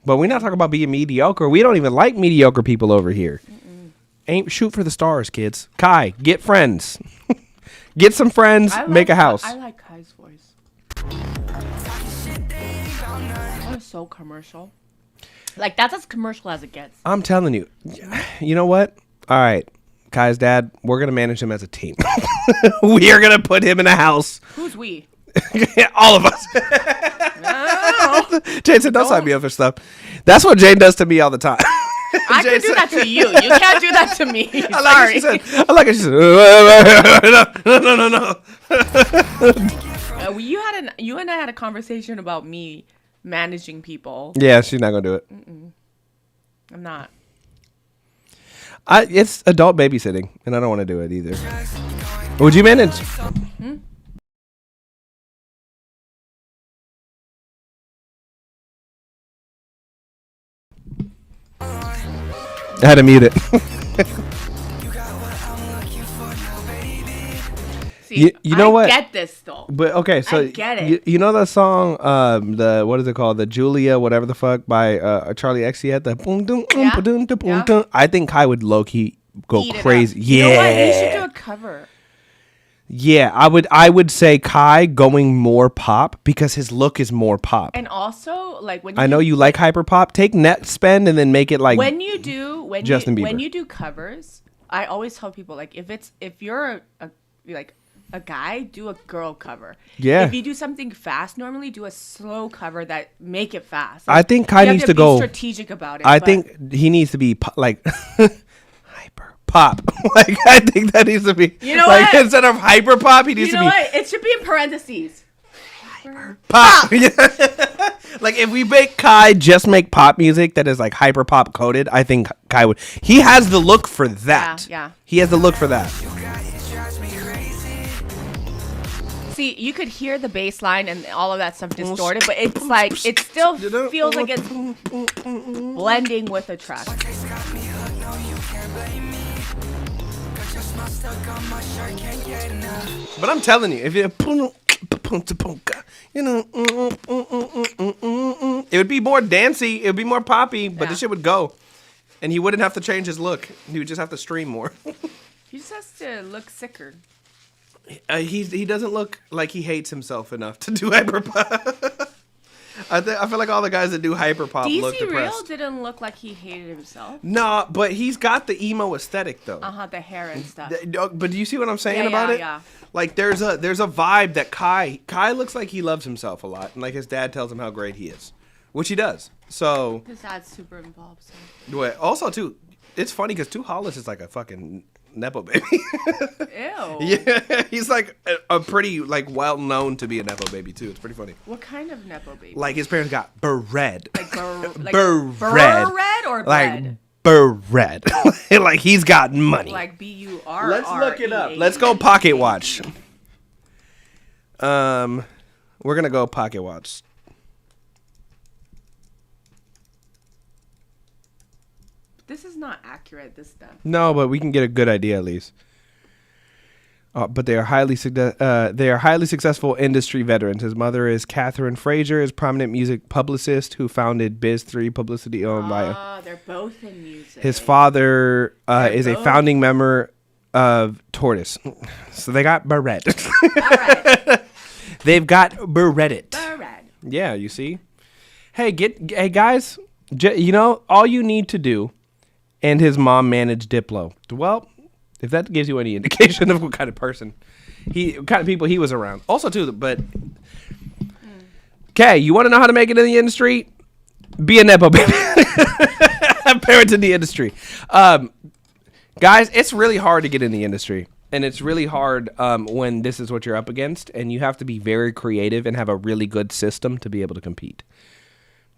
S8: But we're not talking about being mediocre. We don't even like mediocre people over here. Ain't shoot for the stars, kids. Kai, get friends. Get some friends. Make a house.
S1: I like Kai's voice. That was so commercial. Like that's as commercial as it gets.
S8: I'm telling you. You know what? All right. Kai's dad, we're going to manage him as a team. We are going to put him in a house.
S1: Who's we?
S8: All of us.
S1: No.
S8: Jane said, don't sign me up for stuff. That's what Jane does to me all the time.
S1: I can do that to you. You can't do that to me. Sorry.
S8: I like it. She said, no.
S1: You and I had a conversation about me managing people.
S8: Yeah, she's not going to do it.
S1: I'm not.
S8: It's adult babysitting, and I don't want to do it either. Would you manage? I had to mute it.
S1: See,
S8: You know what?
S1: I get this though.
S8: But okay, so
S1: I get it.
S8: You know the song, the what is it called, the Julia whatever the fuck by Charlie XCX, the boom boom
S1: Yeah.
S8: boom boom
S1: Yeah.
S8: boom. I think Kai would low key go
S1: Eat it
S8: crazy.
S1: up.
S8: Yeah,
S1: You know what? We should do a cover.
S8: Yeah, I would say Kai going more pop because his look is more pop.
S1: And also, like when
S8: I know you like hyper pop. Take net spend and then make it like
S1: when you do
S8: Justin Bieber.
S1: when you do covers, I always tell people like if you're a guy, do a girl cover.
S8: Yeah.
S1: If you do something fast, normally do a slow cover that make it fast.
S8: I think Kai
S1: you have
S8: needs
S1: to
S8: to
S1: be
S8: go
S1: strategic about it.
S8: I
S1: but
S8: think he needs to be like hyper pop. Like I think that needs to be.
S1: You know
S8: like,
S1: what?
S8: Instead of hyper pop, he needs
S1: you
S8: to
S1: know
S8: be
S1: what? It should be in parentheses.
S8: pop. Like if we make Kai just make pop music that is like hyper pop coded, I think Kai would. He has the look for that.
S1: Yeah.
S8: He has the look for that.
S1: See, you could hear the bass line and all of that stuff distorted, but it's like it still feels like it's blending with the track.
S8: But I'm telling you, if you it would be more dancey, it would be more poppy, but this shit would go. And he wouldn't have to change his look. He would just have to stream more.
S1: He just has to look sicker.
S8: He doesn't look like he hates himself enough to do hyper pop. I feel like all the guys that do hyper pop look
S1: DC Real
S8: depressed.
S1: didn't look like he hated himself.
S8: No, but he's got the emo aesthetic though.
S1: The hair and stuff.
S8: But do you see what I'm saying
S1: Yeah,
S8: about
S1: yeah,
S8: it?
S1: yeah.
S8: Like there's a vibe that Kai looks like he loves himself a lot, and like his dad tells him how great he is, which he does. So
S1: His dad's super involved. So.
S8: But also too, it's funny because Hollis is like a fucking nepo baby.
S1: Ew.
S8: Yeah, he's like a pretty like well known to be a nepo baby too. It's pretty funny.
S1: What kind of nepo baby?
S8: Like his parents got bread.
S1: Like
S8: bread
S1: or
S8: like
S1: bread?
S8: bread. Like he's got money.
S1: Like BUR.
S8: Let's look it up. Let's go pocket watch. We're gonna go pocket watch.
S1: This is not accurate. This stuff.
S8: No, but we can get a good idea at least. But they are highly successful industry veterans. His mother is Catherine Frazier, is prominent music publicist who founded Biz3 Publicity owned by.
S1: They're both in music.
S8: His father is a founding member of Tortoise. So they got bread. They've got bread.
S1: Bread.
S8: Yeah, you see. Hey guys, you know all you need to do. And his mom managed Diplo. Well, if that gives you any indication of what kind of person what kind of people he was around. Also too, but okay, you want to know how to make it in the industry? Be a nepo baby. Parents in the industry. Guys, it's really hard to get in the industry. And it's really hard when this is what you're up against. And you have to be very creative and have a really good system to be able to compete.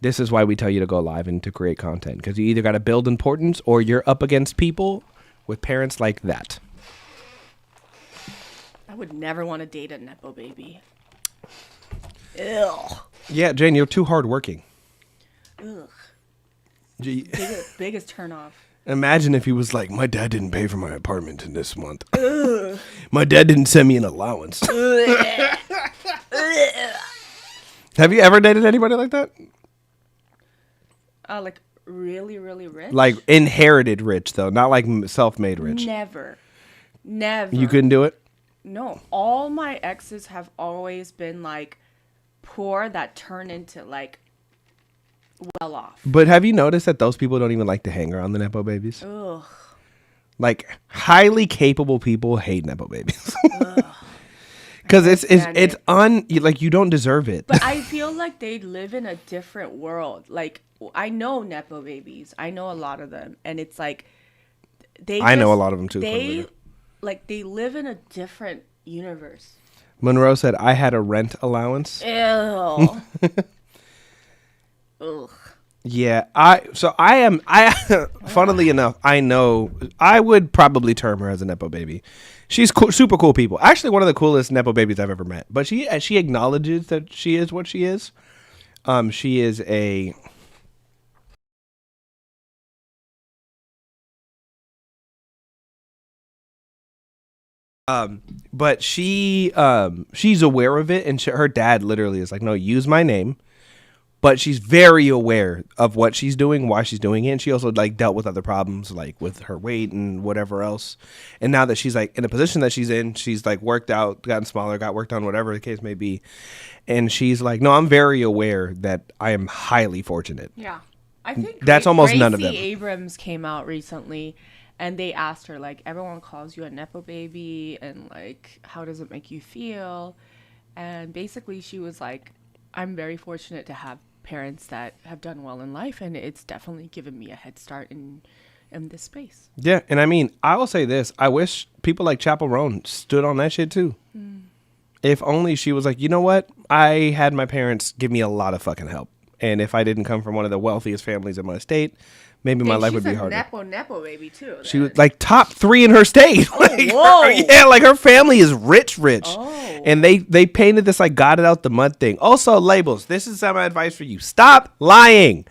S8: This is why we tell you to go live and to create content. Because you either got to build importance or you're up against people with parents like that.
S1: I would never want to date a nepo baby. Ew.
S8: Yeah, Jane, you're too hardworking.
S1: Ugh.
S8: Gee,
S1: Biggest turn off.
S8: imagine if he was like, my dad didn't pay for my apartment in this month. My dad didn't send me an allowance. Have you ever dated anybody like that?
S1: Like really, really rich?
S8: Like inherited rich, though. Not like self-made rich.
S1: Never. Never.
S8: You couldn't do it?
S1: No. All my exes have always been like poor that turn into like well off.
S8: But have you noticed that those people don't even like to hang around the Nepo babies?
S1: Ugh.
S8: Like highly capable people hate Nepo babies. Because it's like you don't deserve it.
S1: But I feel like they live in a different world. Like I know Nepo babies. I know a lot of them. And it's like
S8: I know a lot of them too.
S1: They live in a different universe.
S8: Monroe said I had a rent allowance.
S1: Ew. Ugh.
S8: Yeah, funnily enough, I know I would probably term her as a Nepo baby. She's cool, super cool people. Actually, one of the coolest Nepo babies I've ever met. But she acknowledges that she is what she is. She is a but she's aware of it, and her dad literally is like, no, use my name. But she's very aware of what she's doing, why she's doing it. And she also like dealt with other problems, like with her weight and whatever else. And now that she's like in a position that she's in, she's like worked out, gotten smaller, got worked on, whatever the case may be. And she's like, no, I'm very aware that I am highly fortunate.
S1: Yeah. I think
S8: that's almost
S1: Gracie
S8: none of them.
S1: Abrams came out recently and they asked her, like, everyone calls you a Nepo baby and like, how does it make you feel? And basically she was like, I'm very fortunate to have parents that have done well in life, and it's definitely given me a head start in this space.
S8: Yeah, and I mean, I will say this. I wish people like Chapel Roan stood on that shit too. If only she was like, you know what? I had my parents give me a lot of fucking help. And if I didn't come from one of the wealthiest families in my state, maybe my life would be harder.
S1: She's a Nepo baby too.
S8: She was like top 3 in her state.
S1: Oh, whoa.
S8: Yeah, like her family is rich.
S1: Oh.
S8: And they painted this like got it out the mud thing. Also, labels. This is some advice for you. Stop lying.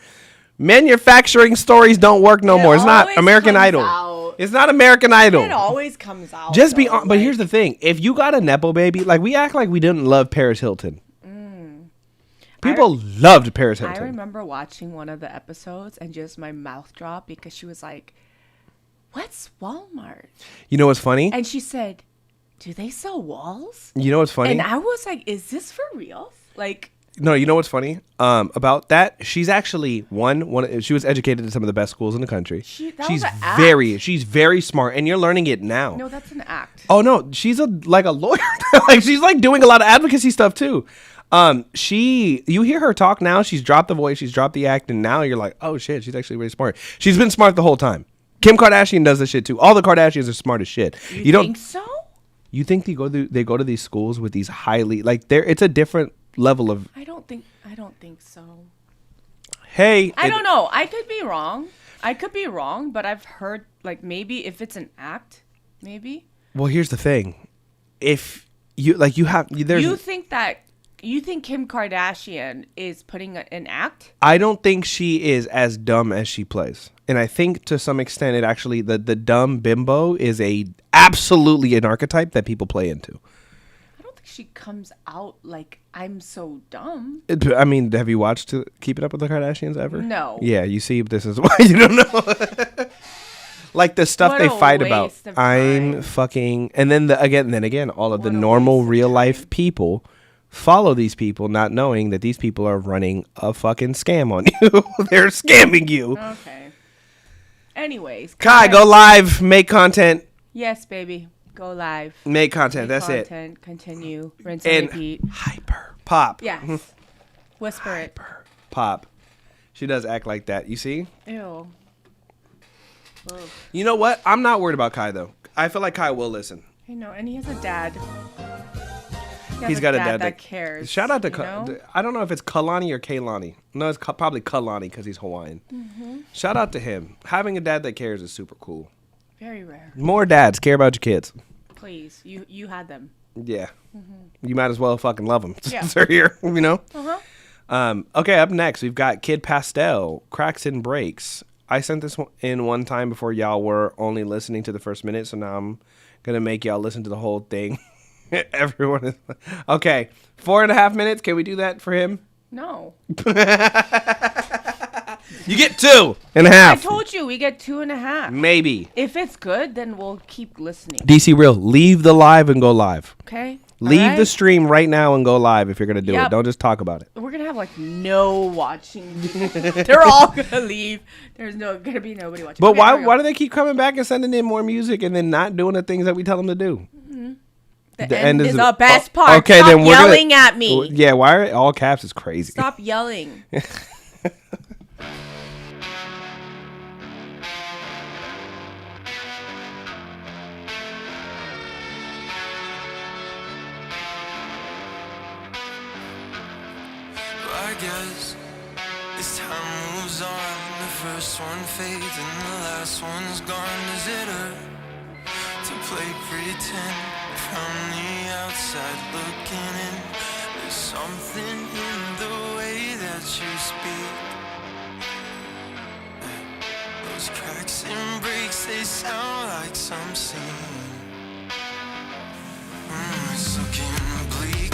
S8: Manufacturing stories don't work no more. It's not American Idol.
S1: Out.
S8: It's not American Idol.
S1: It always comes out.
S8: Just be on. But here's the thing. If you got a Nepo baby, like we act like we didn't love Paris Hilton. People loved Paris Hilton.
S1: I remember watching one of the episodes and just my mouth dropped because she was like, what's Walmart?
S8: You know what's funny?
S1: And she said, do they sell walls?
S8: You know what's funny?
S1: And I was like, is this for real? Like,
S8: No, you know what's funny about that? She's actually one. She was educated in some of the best schools in the country.
S1: She's
S8: very smart, and you're learning it now.
S1: No, that's an act.
S8: Oh no, she's like a lawyer. Like she's like doing a lot of advocacy stuff too. You hear her talk now. She's dropped the voice, she's dropped the act, and now you're like, oh shit, she's actually really smart. She's been smart the whole time. Kim Kardashian does this shit too. All the Kardashians are smart as shit.
S1: You don't think so?
S8: You think they go to these schools with these highly like it's a different level of.
S1: I don't think so.
S8: Hey,
S1: I don't know. I could be wrong, but I've heard like maybe if it's an act, maybe.
S8: Well, here's the thing. If you
S1: you think Kim Kardashian is putting an act?
S8: I don't think she is as dumb as she plays. And I think to some extent it actually the dumb bimbo is absolutely an archetype that people play into.
S1: I don't think she comes out like I'm so dumb.
S8: I mean, have you watched Keeping Up with the Kardashians ever?
S1: No.
S8: Yeah, you see, this is why you don't know. Like the stuff they fight about. I'm fucking, and then again, all of the normal real life people follow these people, not knowing that these people are running a fucking scam on you. They're scamming you.
S1: Okay. Anyways,
S8: Kai, go live, make content.
S1: Yes, baby, go live.
S8: Make content. That's
S1: it. Continue. Rinse and repeat.
S8: Hyper pop.
S1: Yes. Whisper it.
S8: Pop. She does act like that. You see?
S1: Ew. Ugh.
S8: You know what? I'm not worried about Kai though. I feel like Kai will listen.
S1: I know, and he has a dad.
S8: He's got a dad
S1: that cares.
S8: Shout out to I don't know if it's Kalani or Kaylani. No, it's probably Kalani because he's Hawaiian. Mm-hmm. Shout out to him. Having a dad that cares is super cool.
S1: Very rare.
S8: More dads care about your kids.
S1: Please, you had them.
S8: Yeah. Mm-hmm. You might as well fucking love them.
S1: Yeah.
S8: They're here, you know?
S1: Uh-huh.
S8: Okay, up next, we've got Kid Pastel, Cracks and Breaks. I sent this in one time before y'all were only listening to the first minute, so now I'm going to make y'all listen to the whole thing. Everyone is... Okay, 4.5 minutes. Can we do that for him?
S1: No.
S8: You get 2.5.
S1: I told you we get 2.5.
S8: Maybe.
S1: If it's good, then we'll keep listening.
S8: DC Real, leave the live and go live.
S1: Okay.
S8: Leave the stream right now and go live if you're going to do it. Don't just talk about it.
S1: We're going to have like no watching. They're all going to leave. There's going to be nobody watching.
S8: But why do they keep coming back and sending in more music and then not doing the things that we tell them to do?
S1: Mm-hmm. The end is the best part.
S8: Okay,
S1: Stop
S8: then we're
S1: yelling at me.
S8: Yeah, why are all caps is crazy.
S1: Stop yelling.
S4: I guess as time moves on, the first one fades and the last one's gone. Does it hurt to play pretend from the outside looking in? There's something in the way that you speak. Those cracks and breaks, they sound like some scene. It's looking bleak.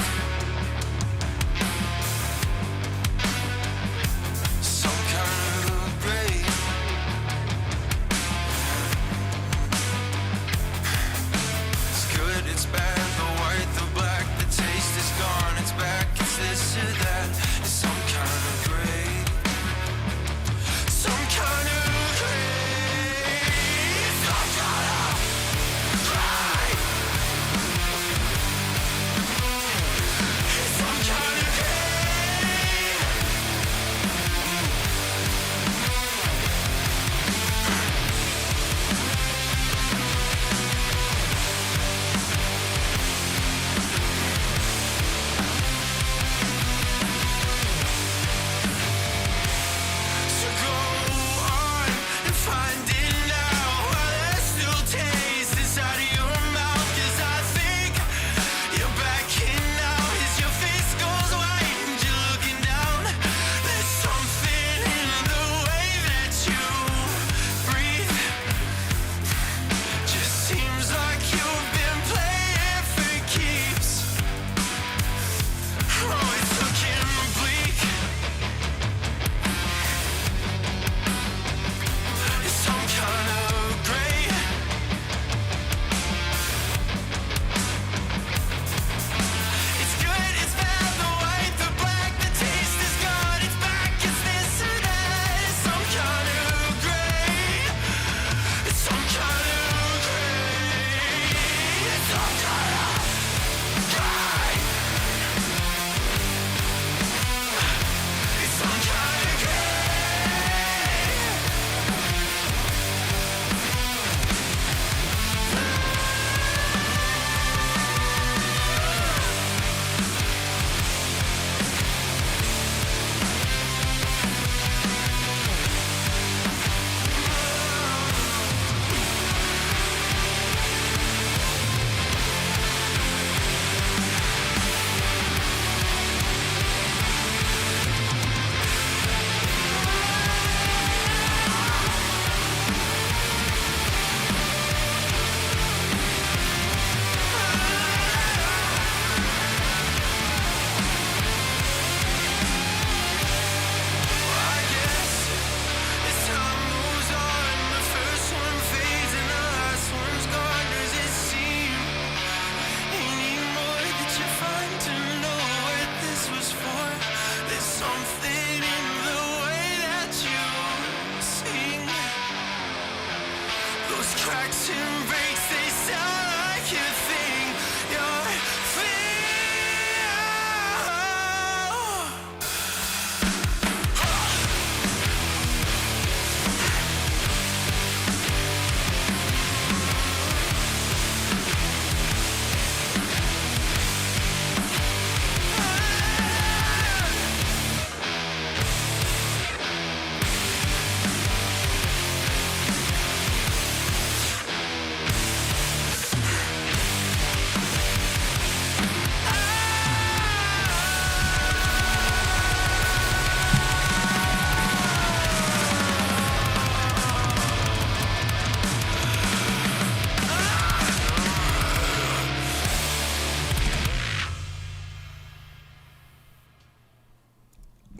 S4: It's bad, the white, the black, the taste is gone, it's back, it's this or that, it's some kind of gray, some kind of gray, some kind of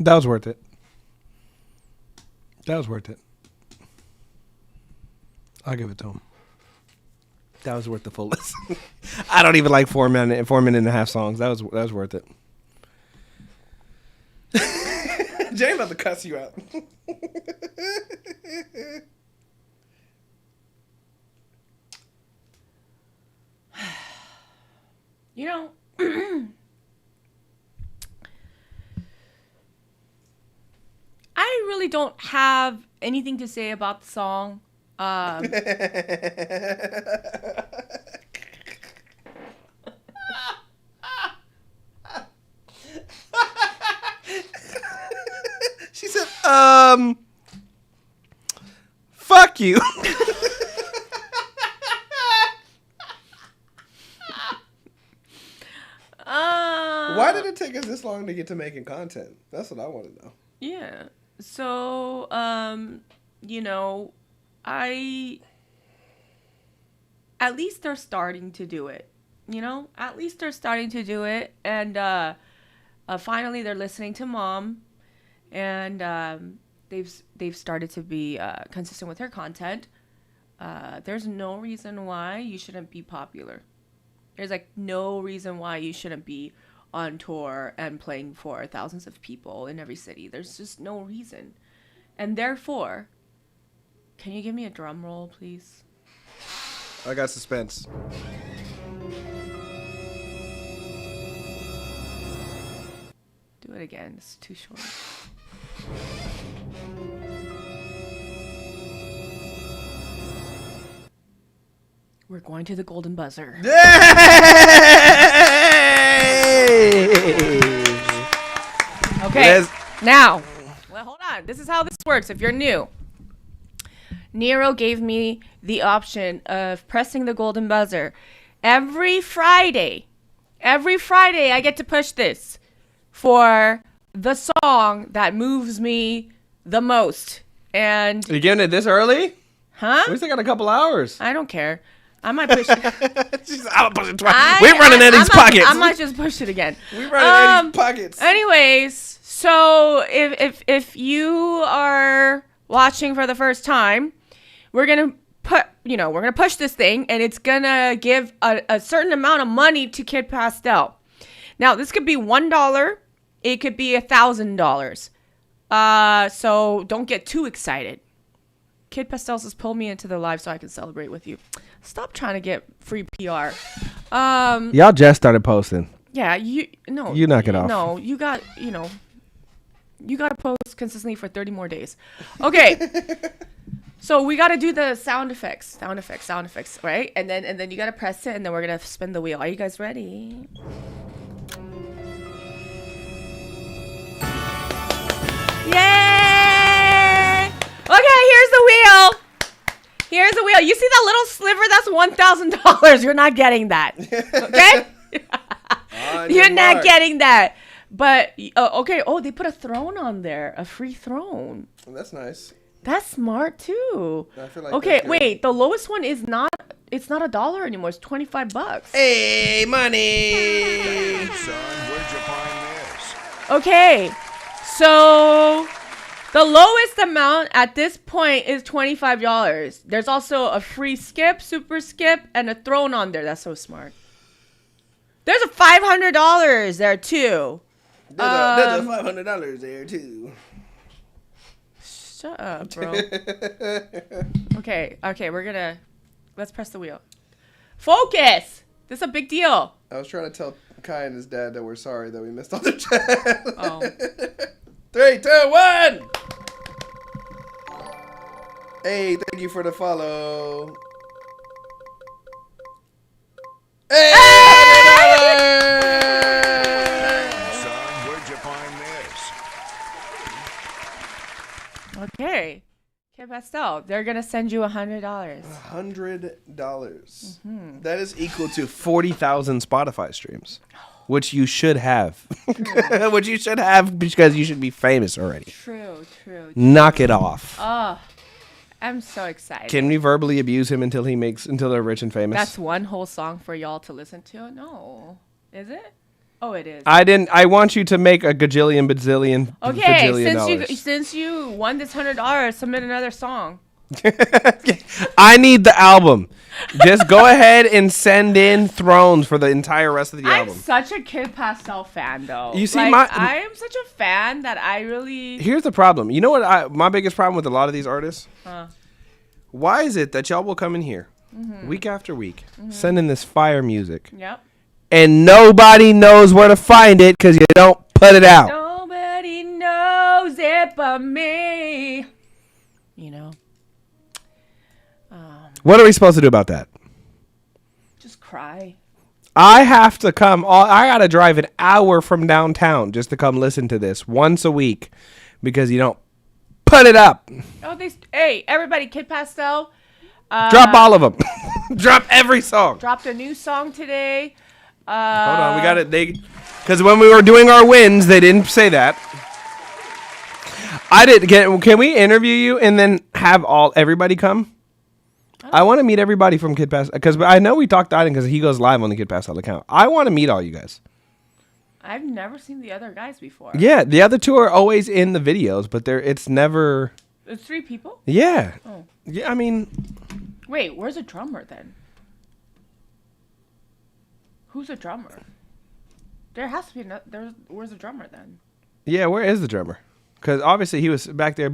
S8: That was worth it. That was worth it. I'll give it to him. That was worth the full listen. I don't even like 4 minute and a half songs. That was worth it. Jane about to cuss you out.
S1: You know, I really don't have anything to say about the song.
S8: She said, fuck you. Why did it take us this long to get to making content? That's what I want to know.
S1: Yeah. So, you know, at least they're starting to do it. You know, at least they're starting to do it. And finally they're listening to mom. And they've started to be consistent with her content. There's no reason why you shouldn't be popular. There's like no reason why you shouldn't be on tour and playing for thousands of people in every city. There's just no reason. And therefore, can you give me a drum roll, please?
S8: I got suspense.
S1: Do it again. It's too short. We're going to the golden buzzer.
S8: Yay!
S1: Okay. Now, well, hold on. This is how this works. If you're new, Nero gave me the option of pressing the golden buzzer. Every Friday, I get to push this for the song that moves me the most. And
S8: Are you getting it this early?
S1: huh?
S8: We still got a couple hours.
S1: I don't care. I might push it.
S8: She's I'll push it twice. We're running Eddie's pockets.
S1: I might just push it again.
S8: We're running Eddie's pockets.
S1: Anyways, so if you are watching for the first time, we're gonna push this thing, and it's gonna give a certain amount of money to Kid Pastel. Now, this could be $1. It could be $1,000. So don't get too excited. Kid Pastel says, pull me into the live so I can celebrate with you. Stop trying to get free PR.
S8: Y'all just started posting.
S1: Yeah, you
S8: knock it off.
S1: No, you got to post consistently for 30 more days. Okay. So we got to do the sound effects, right? And then you got to press it, and then we're going to spin the wheel. Are you guys ready? Yay! Okay, here's the wheel. You see that little sliver? That's $1,000. You're not getting that. Okay? You're not getting that. But, okay. Oh, they put a throne on there. A free throne.
S8: That's nice.
S1: That's smart, too.
S8: I feel like
S1: okay, wait. The lowest one is not... It's not $1 anymore. It's $25.
S8: Hey, money!
S5: Son, where'd you find this?
S1: Okay. So... the lowest amount at this point is $25. There's also a free skip, super skip, and a throne on there. That's so smart. There's a $500 there, too.
S8: There's a $500 there, too.
S1: Shut up, bro. Okay, let's press the wheel. Focus! This is a big deal.
S8: I was trying to tell Kai and his dad that we're sorry that we missed all the chat.
S1: Oh.
S8: 3, 2, 1! Hey, thank you for the follow. Hey!
S5: Son, where'd you find this?
S1: Okay. Kid Pastel, they're going to send you $100.
S8: $100. Mm-hmm. That is equal to 40,000 Spotify streams. Which you should have. Which you should have because you should be famous already.
S1: True.
S8: Knock it off.
S1: Oh, I'm so excited.
S8: Can we verbally abuse him until they're rich and famous?
S1: That's one whole song for y'all to listen to? No. Is it? Oh, it is.
S8: I want you to make a gajillion, bazillion,
S1: Okay,
S8: bajillion dollars.
S1: since you won this $100, submit another song.
S8: I need the album. Just go ahead and send in Thrones for the entire rest of the
S1: I'm
S8: album.
S1: such a Kid Pastel fan, though.
S8: You see,
S1: I am such a fan that I really.
S8: Here's the problem. You know what? My biggest problem with a lot of these artists. Why is it that y'all will come in here week after week, send in this fire music,
S1: Yep.
S8: and nobody knows where to find it because you don't put it out?
S1: Nobody knows it but me. You know.
S8: What are we supposed to do about that?
S1: Just cry.
S8: I have to come. I gotta drive an hour from downtown just to come listen to this once a week because you don't put it up.
S1: Oh, hey, everybody, Kid Pastel.
S8: Drop all of them. Drop every song.
S1: Dropped a new song today.
S8: Hold on, we got it. Because when we were doing our wins, they didn't say that. I did. Can we interview you and then have everybody come? I want to meet everybody from Kid Pastel because I know we talked about it because he goes live on the Kid Pastel account. I want to meet all you guys.
S1: I've never seen the other guys before.
S8: Yeah, the other two are always in the videos, but it's never.
S1: There's 3 people?
S8: Yeah.
S1: Oh.
S8: Yeah, I mean.
S1: Wait, where's a drummer then? Who's a drummer? There has to be where's the drummer then?
S8: Yeah, where is the drummer? Because obviously he was back there.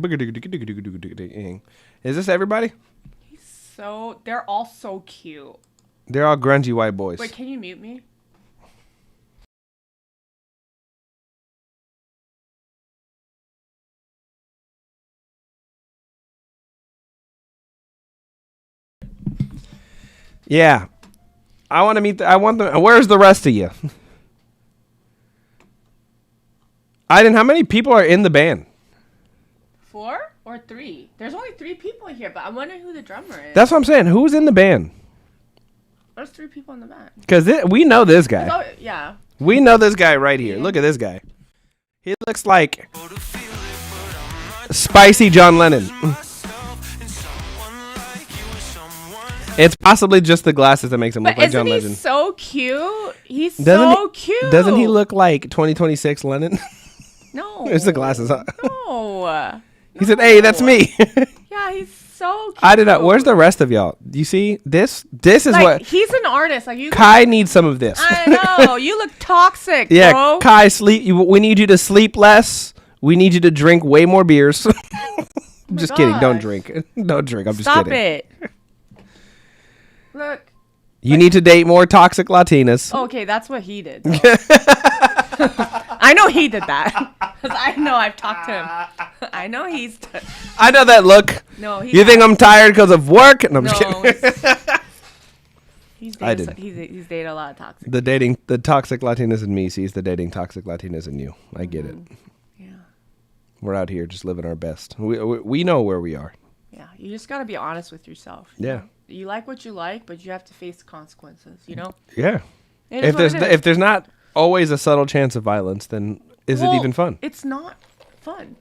S8: Is this everybody?
S1: They're all so cute.
S8: They're all grungy white boys.
S1: Wait, can you mute me?
S8: Yeah. I want to meet where's the rest of you? How many people are in the band?
S1: 4 or 3? There's only 3 people here, but I'm wondering who the drummer is.
S8: That's what I'm saying. Who's in the band?
S1: There's 3 people in the band.
S8: Because we know this guy.
S1: Oh, yeah.
S8: We know this guy right here. Look at this guy. He looks like spicy John Lennon. It's possibly just the glasses that makes him look like John Legend.
S1: Isn't he so cute? He's so cute.
S8: Doesn't he look like 2026 Lennon?
S1: No.
S8: It's the glasses. Huh?
S1: No.
S8: He said, "Hey, that's me."
S1: Yeah, he's so cute.
S8: I did not. Where's the rest of y'all? Do you see this? This is
S1: like,
S8: what
S1: he's an artist. Like
S8: Kai needs some of this.
S1: I know. You look toxic,
S8: yeah,
S1: bro.
S8: Kai, we need you to sleep less. We need you to drink way more beers. I'm just kidding. Don't drink. Don't drink. I'm just kidding.
S1: Stop it. Look.
S8: You need to date more toxic Latinas.
S1: Okay, that's what he did. I know he did that. Because I know I've talked to him. I know
S8: I know that look.
S1: No,
S8: you think I'm tired because of work? No, I'm just kidding.
S1: He's dated a lot of toxic.
S8: The toxic Latinas in me sees the dating toxic Latinas in you. I get it.
S1: Yeah.
S8: We're out here just living our best. We know where we are.
S1: Yeah, you just got to be honest with yourself.
S8: Yeah.
S1: You like what you like, but you have to face the consequences, you know?
S8: Yeah. If there's not always a subtle chance of violence, then is it even fun?
S1: It's not fun.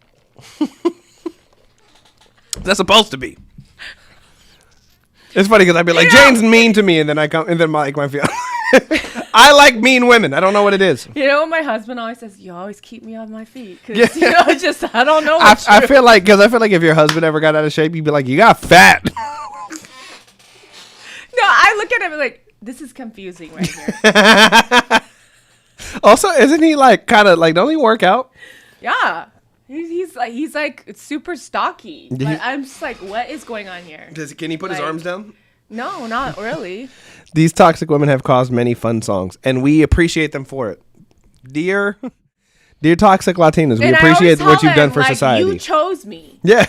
S8: That's supposed to be. It's funny because I'd be like, Jane's mean to me, and then I come, and then my fiance. I like mean women. I don't know what it is.
S1: You know, my husband always says, "You always keep me on my feet." Because you know, I don't know.
S8: I feel like if your husband ever got out of shape, you'd be like, "You got fat."
S1: No, I look at him like, this is confusing right here.
S8: Also, isn't he like kind of like, don't he work out?
S1: Yeah. He's like super stocky. Like, I'm just like, what is going on here?
S8: Can he put his arms down?
S1: No, not really.
S8: These toxic women have caused many fun songs, and we appreciate them for it. Dear toxic Latinas, we appreciate what you've done for society.
S1: You chose me.
S8: Yeah.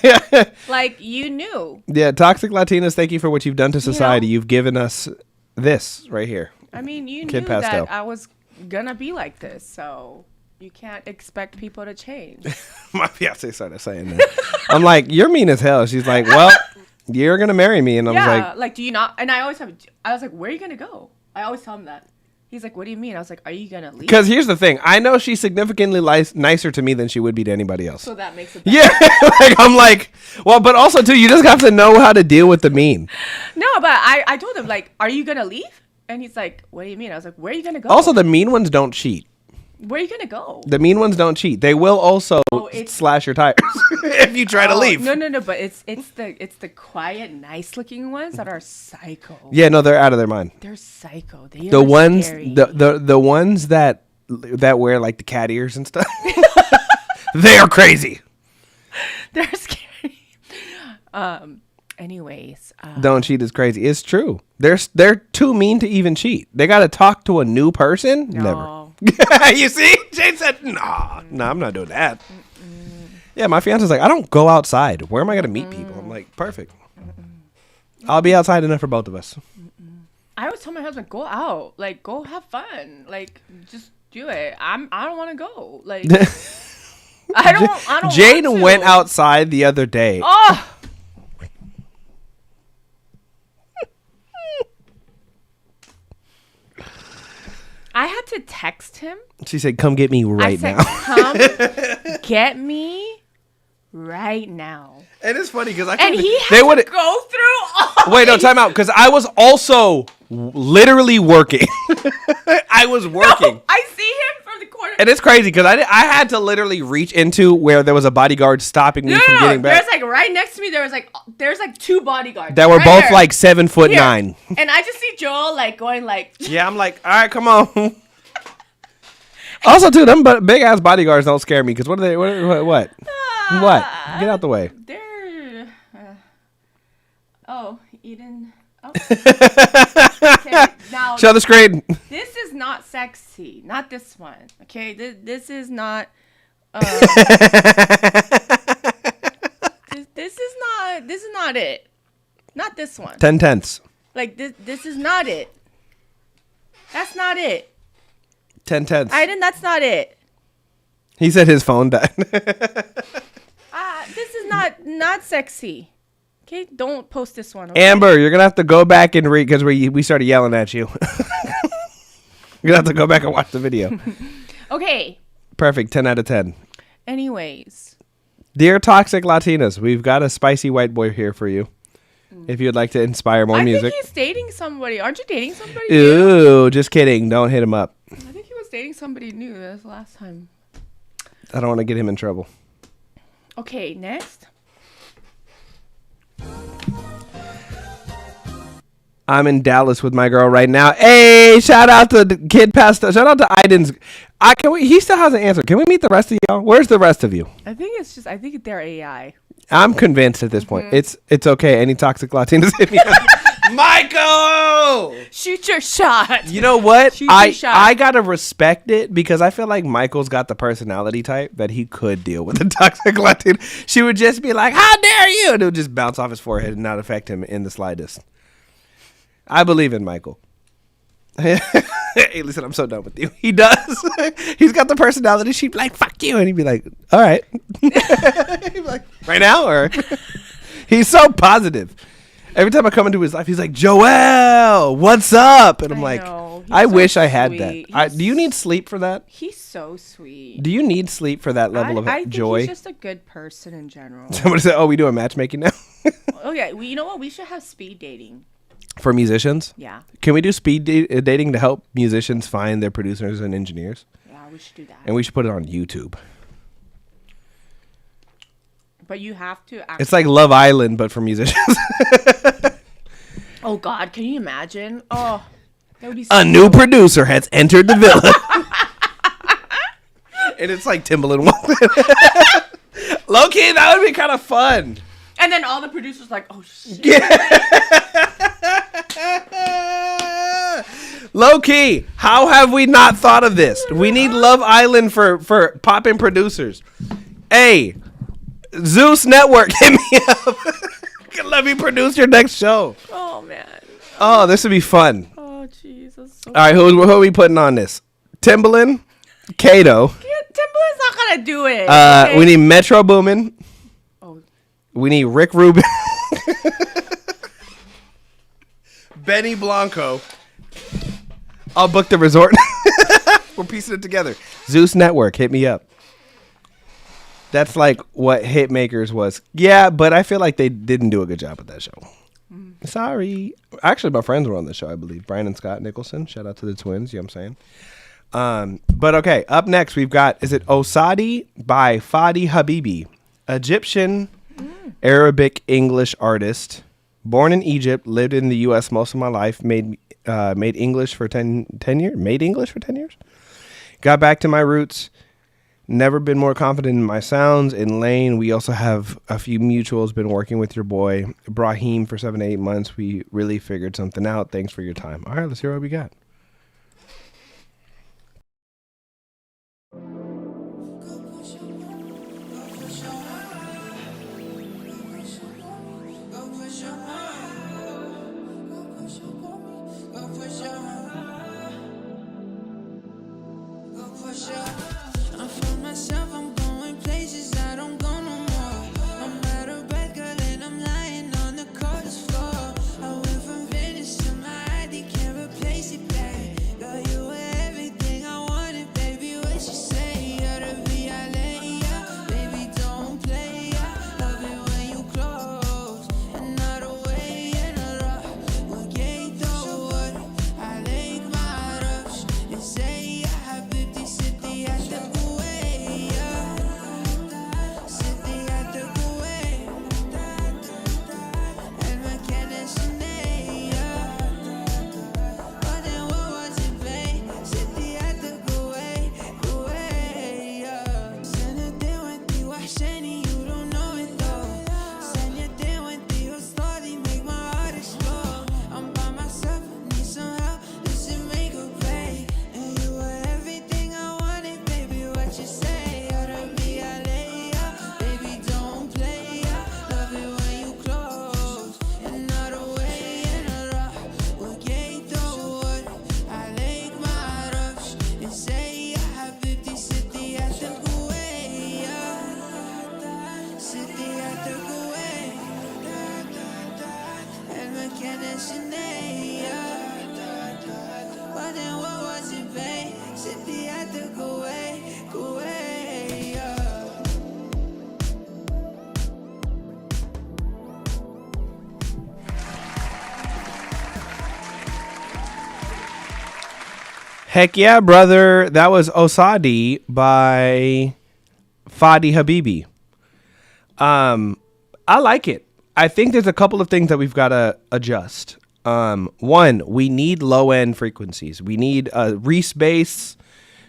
S1: Like, you knew.
S8: Yeah, toxic Latinas, thank you for what you've done to society. You've given us this right here.
S1: I mean, you
S8: Kid
S1: knew
S8: Pastel.
S1: that I was gonna be like this, so you can't expect people to change.
S8: My fiance started saying that. I'm like, you're mean as hell. She's like, well, you're gonna marry me, and I was
S1: like, do you not? And I was like, where are you gonna go? I always tell him that. He's like, what do you mean? I was like, are you gonna leave?
S8: Because here's the thing, I know she's significantly nicer to me than she would be to anybody else.
S1: So that makes it better.
S8: Yeah. I'm like, well, but also too, you just have to know how to deal with the mean.
S1: No, but I told him, like, are you gonna leave? And he's like, what do you mean? I was like, where are you gonna go?
S8: Also, the mean ones don't cheat.
S1: Where are you gonna go?
S8: The mean ones don't cheat. They will also slash your tires if you try to leave.
S1: No. But it's the quiet, nice looking ones that are psycho.
S8: Yeah, no, they're out of their mind.
S1: They're psycho.
S8: The ones, the ones that wear like the cat ears and stuff. They are crazy.
S1: They're scary. Anyways,
S8: don't cheat is crazy. It's true. They're too mean to even cheat. They got to talk to a new person.
S1: No.
S8: Never. You see, Jane said, "No, I'm not doing that." Yeah, my fiance's like, "I don't go outside. Where am I gonna meet people?" I'm like, "Perfect. I'll be outside enough for both of us."
S1: I always tell my husband, "Go out, like go have fun, like just do it." I don't want to go. Like I don't.
S8: Jane
S1: want to.
S8: went outside the other day.
S1: Oh. I had to text him.
S8: She said, "Come get me right now."
S1: Come get me right now.
S8: And it's funny because
S1: he had to go through.
S8: Wait, no, time out. Because I was also literally working. I was working.
S1: No, I see him from the corner.
S8: And it's crazy because I had to literally reach into where there was a bodyguard stopping me from getting back.
S1: There's like right next to me. There's like two bodyguards
S8: that were
S1: right
S8: both
S1: there.
S8: like 7'9".
S1: And I just see Joel like going like.
S8: Yeah, I'm like, all right, come on. Also, too, them big ass bodyguards don't scare me because what are they? What? What? Get out the way.
S1: They're. Eden. Oh. Okay, now
S8: show the screen.
S1: This is not sexy. Not this one. Okay, this is not. This is not it. Not this one.
S8: 10/10.
S1: Like this is not it. That's not it.
S8: 10/10.
S1: Aiden, that's not it.
S8: He said his phone died.
S1: This is not sexy. Okay, don't post this one. Okay?
S8: Amber, you're gonna have to go back and read because we started yelling at you. You're gonna have to go back and watch the video.
S1: Okay.
S8: Perfect. 10 out of 10.
S1: Anyways.
S8: Dear Toxic Latinas, we've got a spicy white boy here for you. If you'd like to inspire more music.
S1: I think he's dating somebody. Aren't you dating somebody
S8: new? Ooh, just kidding. Don't hit him up.
S1: I think he was dating somebody new. That's the last time.
S8: I don't want to get him in trouble.
S1: Okay, next.
S8: I'm in Dallas with my girl right now. Hey, shout out to the kid pastor. Shout out to Aiden's. He still hasn't answered. Can we meet the rest of y'all? Where's the rest of you?
S1: I think they're AI.
S8: I'm convinced at this point. It's okay. Any toxic Latinos hit me up. Michael!
S1: Shoot your shot.
S8: You know what?
S1: Shoot your shot.
S8: I gotta respect it because I feel like Michael's got the personality type that he could deal with a toxic Latina. She would just be like, "How dare you?" And it would just bounce off his forehead and not affect him in the slightest. I believe in Michael. Hey, listen, I'm so done with you. He does. He's got the personality. She'd be like, "Fuck you," and he'd be like, "All right." He'd be like, "Right now?" Or he's so positive. Every time I come into his life, he's like, "Joel, what's up?" And I'm like, I wish I had that. Do you need sleep for that?
S1: He's so sweet.
S8: Do you need sleep for that level of joy?
S1: I think he's just a good person in general.
S8: Somebody said, "Oh, we do a matchmaking now."
S1: Oh yeah, you know what? We should have speed dating.
S8: For musicians?
S1: Yeah.
S8: Can we do speed dating to help musicians find their producers and engineers?
S1: Yeah, we should do that.
S8: And we should put it on YouTube.
S1: But you have to actually...
S8: It's like Love Island, but for musicians.
S1: Oh, God. Can you imagine? Oh, that would be
S8: so new producer has entered the villa. And it's like Timbaland walking. Low-key, that would be kind of fun.
S1: And then all the producers like, "Oh, shit."
S8: Yeah. Low key, how have we not thought of this? We need Love Island for poppin' producers. Hey, Zeus Network, hit me up. Let me produce your next show.
S1: Oh man.
S8: Oh, this would be fun.
S1: Oh Jesus. So
S8: all right, who are we putting on this? Timbaland, Kato.
S1: Timbaland's not gonna do it.
S8: Okay? We need Metro Boomin.
S1: Oh.
S8: We need Rick Rubin. Benny Blanco. I'll book the resort. We're piecing it together. Zeus Network, hit me up. That's like what Hitmakers was. Yeah, but I feel like they didn't do a good job with that show. Sorry. Actually, my friends were on the show, I believe. Brian and Scott Nicholson. Shout out to the twins, you know what I'm But okay, up next we've got, is it Osadi by Fadi Habibi, Egyptian, Arabic, English artist, born in Egypt, lived in the U.S. most of my life, made English for 10 years, got back to my roots, never been more confident in my sounds. In Lane, we also have a few mutuals, been working with your boy, Brahim, for 7 to 8 months. We really figured something out. Thanks for your time. All right, let's hear what we got. Heck yeah, brother. That was Osadi by Fadi Habibi. I like it. I think there's a couple of things that we've got to adjust. One, we need low end frequencies. We need a Reese bass,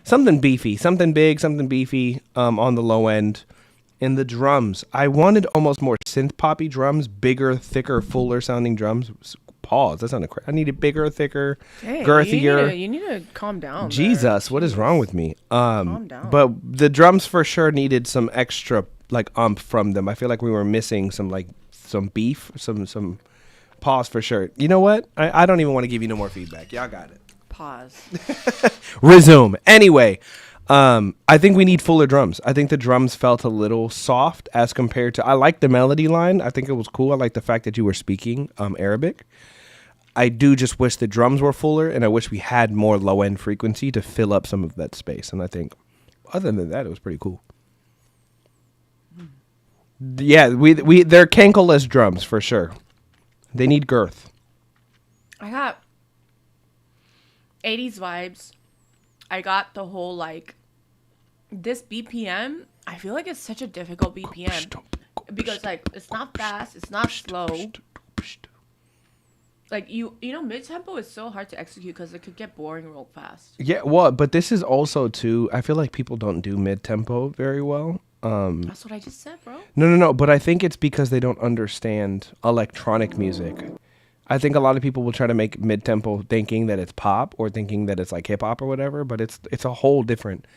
S8: something beefy, something big, something beefy on the low end. In the drums, I wanted almost more synth poppy drums, bigger, thicker, fuller sounding drums. Pause. That sounded crazy. I needed bigger, thicker, girthier.
S1: You need to calm down.
S8: Jesus, what is wrong with me?
S1: Calm down.
S8: But the drums for sure needed some extra like from them. I feel like we were missing some beef, some pause for sure. You know what? I don't even want to give you no more feedback. Y'all got it.
S1: Pause.
S8: Resume. Anyway, I think we need fuller drums. I think the drums felt a little soft as compared to. I like the melody line. I think it was cool. I like the fact that you were speaking Arabic. I do just wish the drums were fuller, and I wish we had more low end frequency to fill up some of that space. And I think, other than that, it was pretty cool. Yeah, they're cankleless drums for sure. They need girth.
S1: I got 80s vibes. I got the whole like this BPM. I feel like it's such a difficult BPM because like it's not fast, it's not slow. Like you know, mid tempo is so hard to execute because it could get boring real fast. Yeah, well, but this is also too. I feel like people don't do mid tempo very well. That's what I just said, bro.
S8: No. But I think it's because they don't understand electronic music. I think a lot of people will try to make mid tempo thinking that it's pop or thinking that it's like hip hop or whatever. But it's a whole different.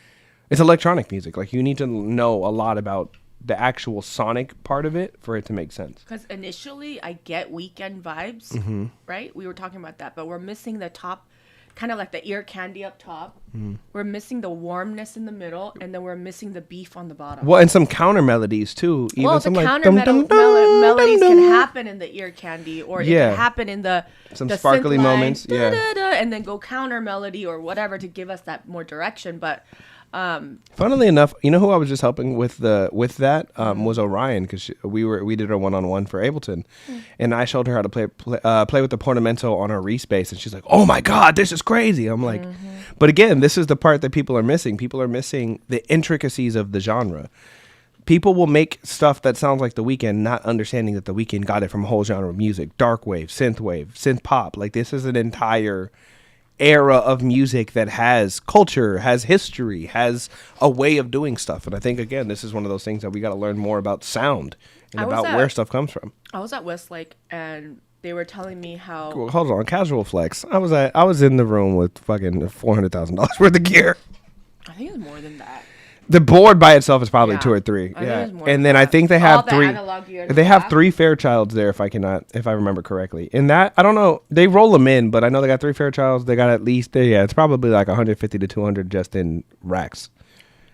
S8: It's electronic music. Like you need to know a lot about the actual sonic part of it for it to make sense.
S1: Because initially I get weekend vibes, right? We were talking about that, but we're missing the top, kind of like the ear candy up top. We're missing the warmness in the middle, and then we're missing the beef on the bottom.
S8: Well, and some counter melodies too. Even
S1: well,
S8: some
S1: the
S8: like
S1: counter melodies can happen in the ear candy, or it can happen in the
S8: sparkly
S1: synth line,
S8: moments,
S1: and then go counter melody or whatever to give us that more direction. But
S8: funnily enough, you know who I was just helping with that was Orion, because we did our one-on-one for Ableton, and I showed her how to play with the portamento on her Reese bass, and she's like, "Oh my god, this is crazy!" I'm like, But again, this is the part that people are missing. People are missing the intricacies of the genre. People will make stuff that sounds like The Weeknd, not understanding that The Weeknd got it from a whole genre of music. Dark wave, synth pop. Like, this is an entire era of music that has culture, has history, has a way of doing stuff. And I think, again, this is one of those things that we got to learn more about sound and about where stuff comes from.
S1: I was at Westlake, and they were telling me how...
S8: Well, hold on, casual flex. I was in the room with fucking $400,000 worth of gear.
S1: I think it's more than that.
S8: The board by itself is probably 2 or 3. Yeah, and then I think they have 3. They have 3 Fairchilds there, if I remember correctly. In that, I don't know. They roll them in, but I know they got 3 Fairchilds. They got at least it's probably like 150 to 200 just in racks.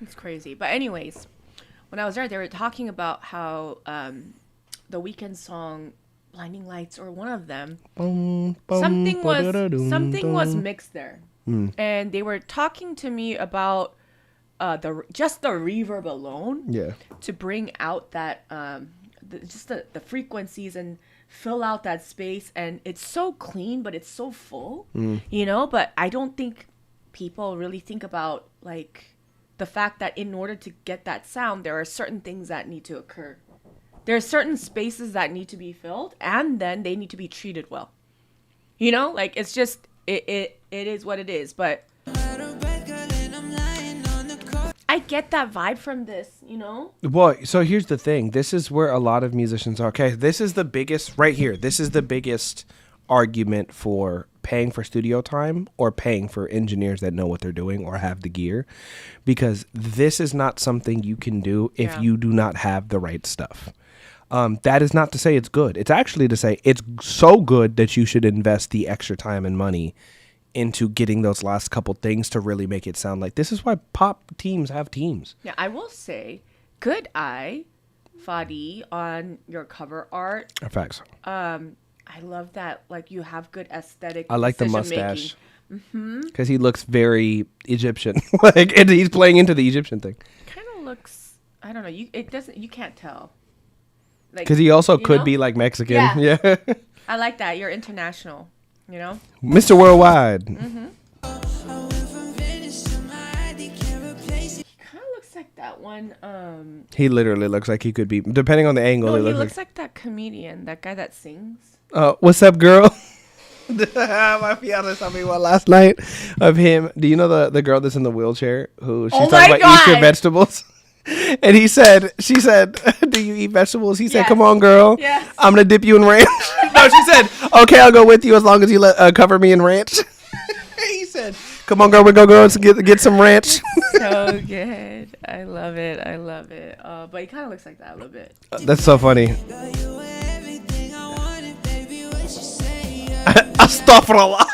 S1: It's crazy. But anyways, when I was there, they were talking about how the Weeknd song "Blinding Lights" or one of them, something was mixed there, and they were talking to me about. The reverb alone, to bring out that the frequencies and fill out that space, and it's so clean, but it's so full, But I don't think people really think about like the fact that in order to get that sound, there are certain things that need to occur. There are certain spaces that need to be filled, and then they need to be treated well. Like it's just it is what it is, but. I get that vibe from this,
S8: Well, so here's the thing. This is where a lot of musicians are. Okay, this is the biggest right here. This is the biggest argument for paying for studio time or paying for engineers that know what they're doing or have the gear, because this is not something you can do if you do not have the right stuff. That is not to say it's good. It's actually to say it's so good that you should invest the extra time and money into getting those last couple things to really make it sound like this is why pop teams have teams.
S1: Yeah, I will say, good eye, Fadi, on your cover art.
S8: Facts.
S1: I love that. Like you have good aesthetic.
S8: I like the mustache because he looks very Egyptian. And he's playing into the Egyptian thing.
S1: Kind of looks. I don't know. You can't tell. Like
S8: because he also could be like Mexican. Yeah.
S1: I like that. You're international.
S8: Mr. Worldwide.
S1: He kind of looks like that one.
S8: He literally looks like he could be, depending on the angle.
S1: No, he looks like that comedian, that guy that sings.
S8: What's up, girl? My fiance saw me one last night of him. Do you know the girl that's in the wheelchair who she's talking about Easter vegetables? And she said, do you eat vegetables? He said, come on, girl.
S1: Yes.
S8: I'm going to dip you in ranch. No, she said, okay, I'll go with you as long as you cover me in ranch. He said, come on, girl, we're going to go get some ranch.
S1: So good. I love it. But he kind of looks like that a little bit.
S8: That's so funny. Astaghfirullah.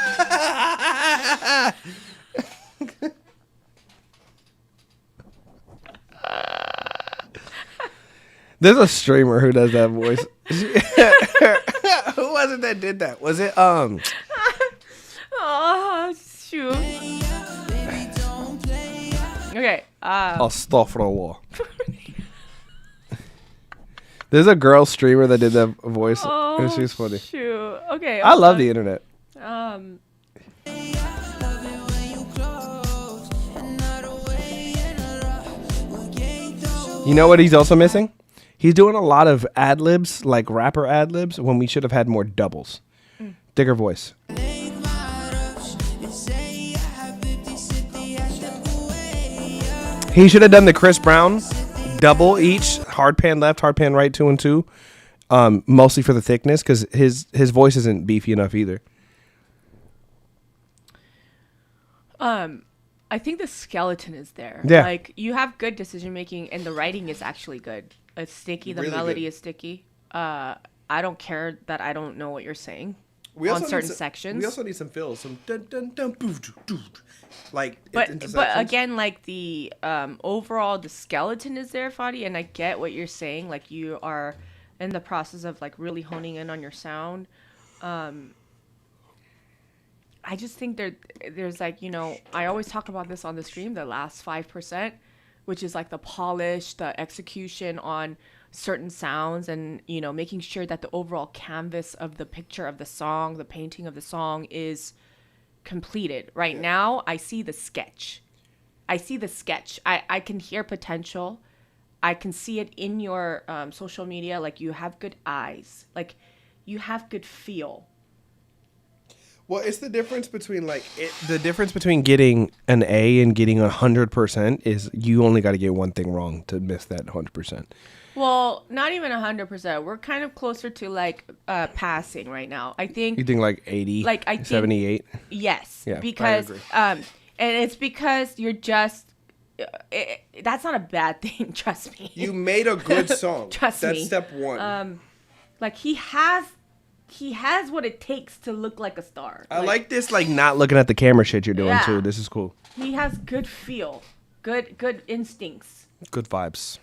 S8: There's a streamer who does that voice. Who was it that did that? Was it
S1: Oh shoot. Okay.
S8: Astaghfirullah. There's a girl streamer that did that voice, and she's funny.
S1: Shoot. Okay.
S8: I love the internet. You know what he's also missing? He's doing a lot of ad libs, like rapper ad libs, when we should have had more doubles. Thicker voice. He should have done the Chris Brown double each, hard pan left, hard pan right, 2 and 2, mostly for the thickness, because his voice isn't beefy enough either.
S1: I think the skeleton is there.
S8: Yeah.
S1: Like you have good decision making, and the writing is actually good. It's sticky. The
S8: Really
S1: melody
S8: good.
S1: is sticky. I don't care that I don't know what you're saying on certain sections.
S8: We also need some fills, some dun dun dun boo doo doo. Like
S1: But
S8: intersections.
S1: again, like the overall, the skeleton is there, Fadi, and I get what you're saying. Like you are in the process of like really honing in on your sound. I just think there's like, I always talk about this on the stream, the last 5%, which is like the polish, the execution on certain sounds, and making sure that the overall canvas of the picture of the song, the painting of the song is completed. Right now, I see the sketch. I can hear potential. I can see it in your social media. Like, you have good eyes. Like, you have good feel.
S8: Well, it's the difference between the difference between getting an A and getting 100% is you only got to get one thing wrong to miss that 100%.
S1: Well, not even 100%. We're kind of closer to like passing right now. I think.
S8: You think like 80,
S1: like I think,
S8: 78?
S1: Yes,
S8: Yeah,
S1: because
S8: I agree.
S1: and it's because you're just. That's not a bad thing. Trust me.
S8: You made a good song.
S1: Trust me.
S8: That's step one.
S1: Like he has what it takes to look like a star.
S8: I like this, like not looking at the camera shit you're doing
S1: Yeah.
S8: too. This is cool.
S1: He has good feel, good instincts.
S8: Good vibes.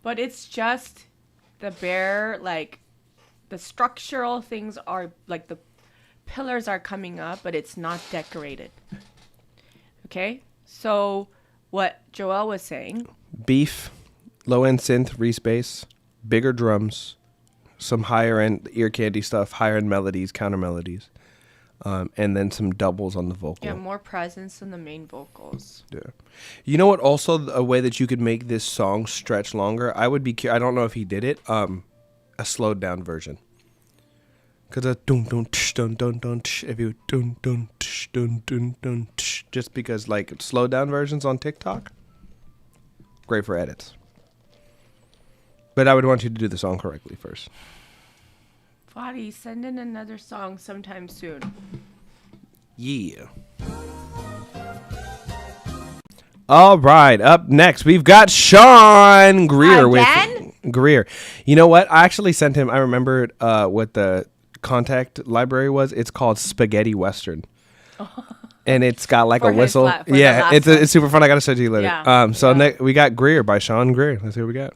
S1: But it's just the bare, like, the structural things are, like, the pillars are coming up, but it's not decorated. Okay? So, what Joel was saying.
S8: Beef, low-end synth, Reese bass, bigger drums, some higher-end ear candy stuff, higher-end melodies, counter melodies, and then some doubles on the vocal.
S1: Yeah, more presence in the main vocals.
S8: Yeah. You know what? Also, a way that you could make this song stretch longer. I don't know if he did it. A slowed down version. Cause a dun dun tsh, dun dun dun tsh, if you dun dun tsh, dun dun dun tsh, just because like slowed down versions on TikTok, great for edits. But I would want you to do the song correctly first.
S1: Fadi, send in another song sometime soon.
S8: Yeah. All right, up next we've got Sean Greer
S1: Again?
S8: with Greer. You know what? I actually sent him. I remembered what the contact library was. It's called Spaghetti Western, and it's got like
S1: For
S8: a whistle.
S1: the
S8: Yeah,
S1: last
S8: it's super fun. I gotta show it to you later.
S1: Yeah.
S8: We got Greer by Sean Greer. Let's see what we got.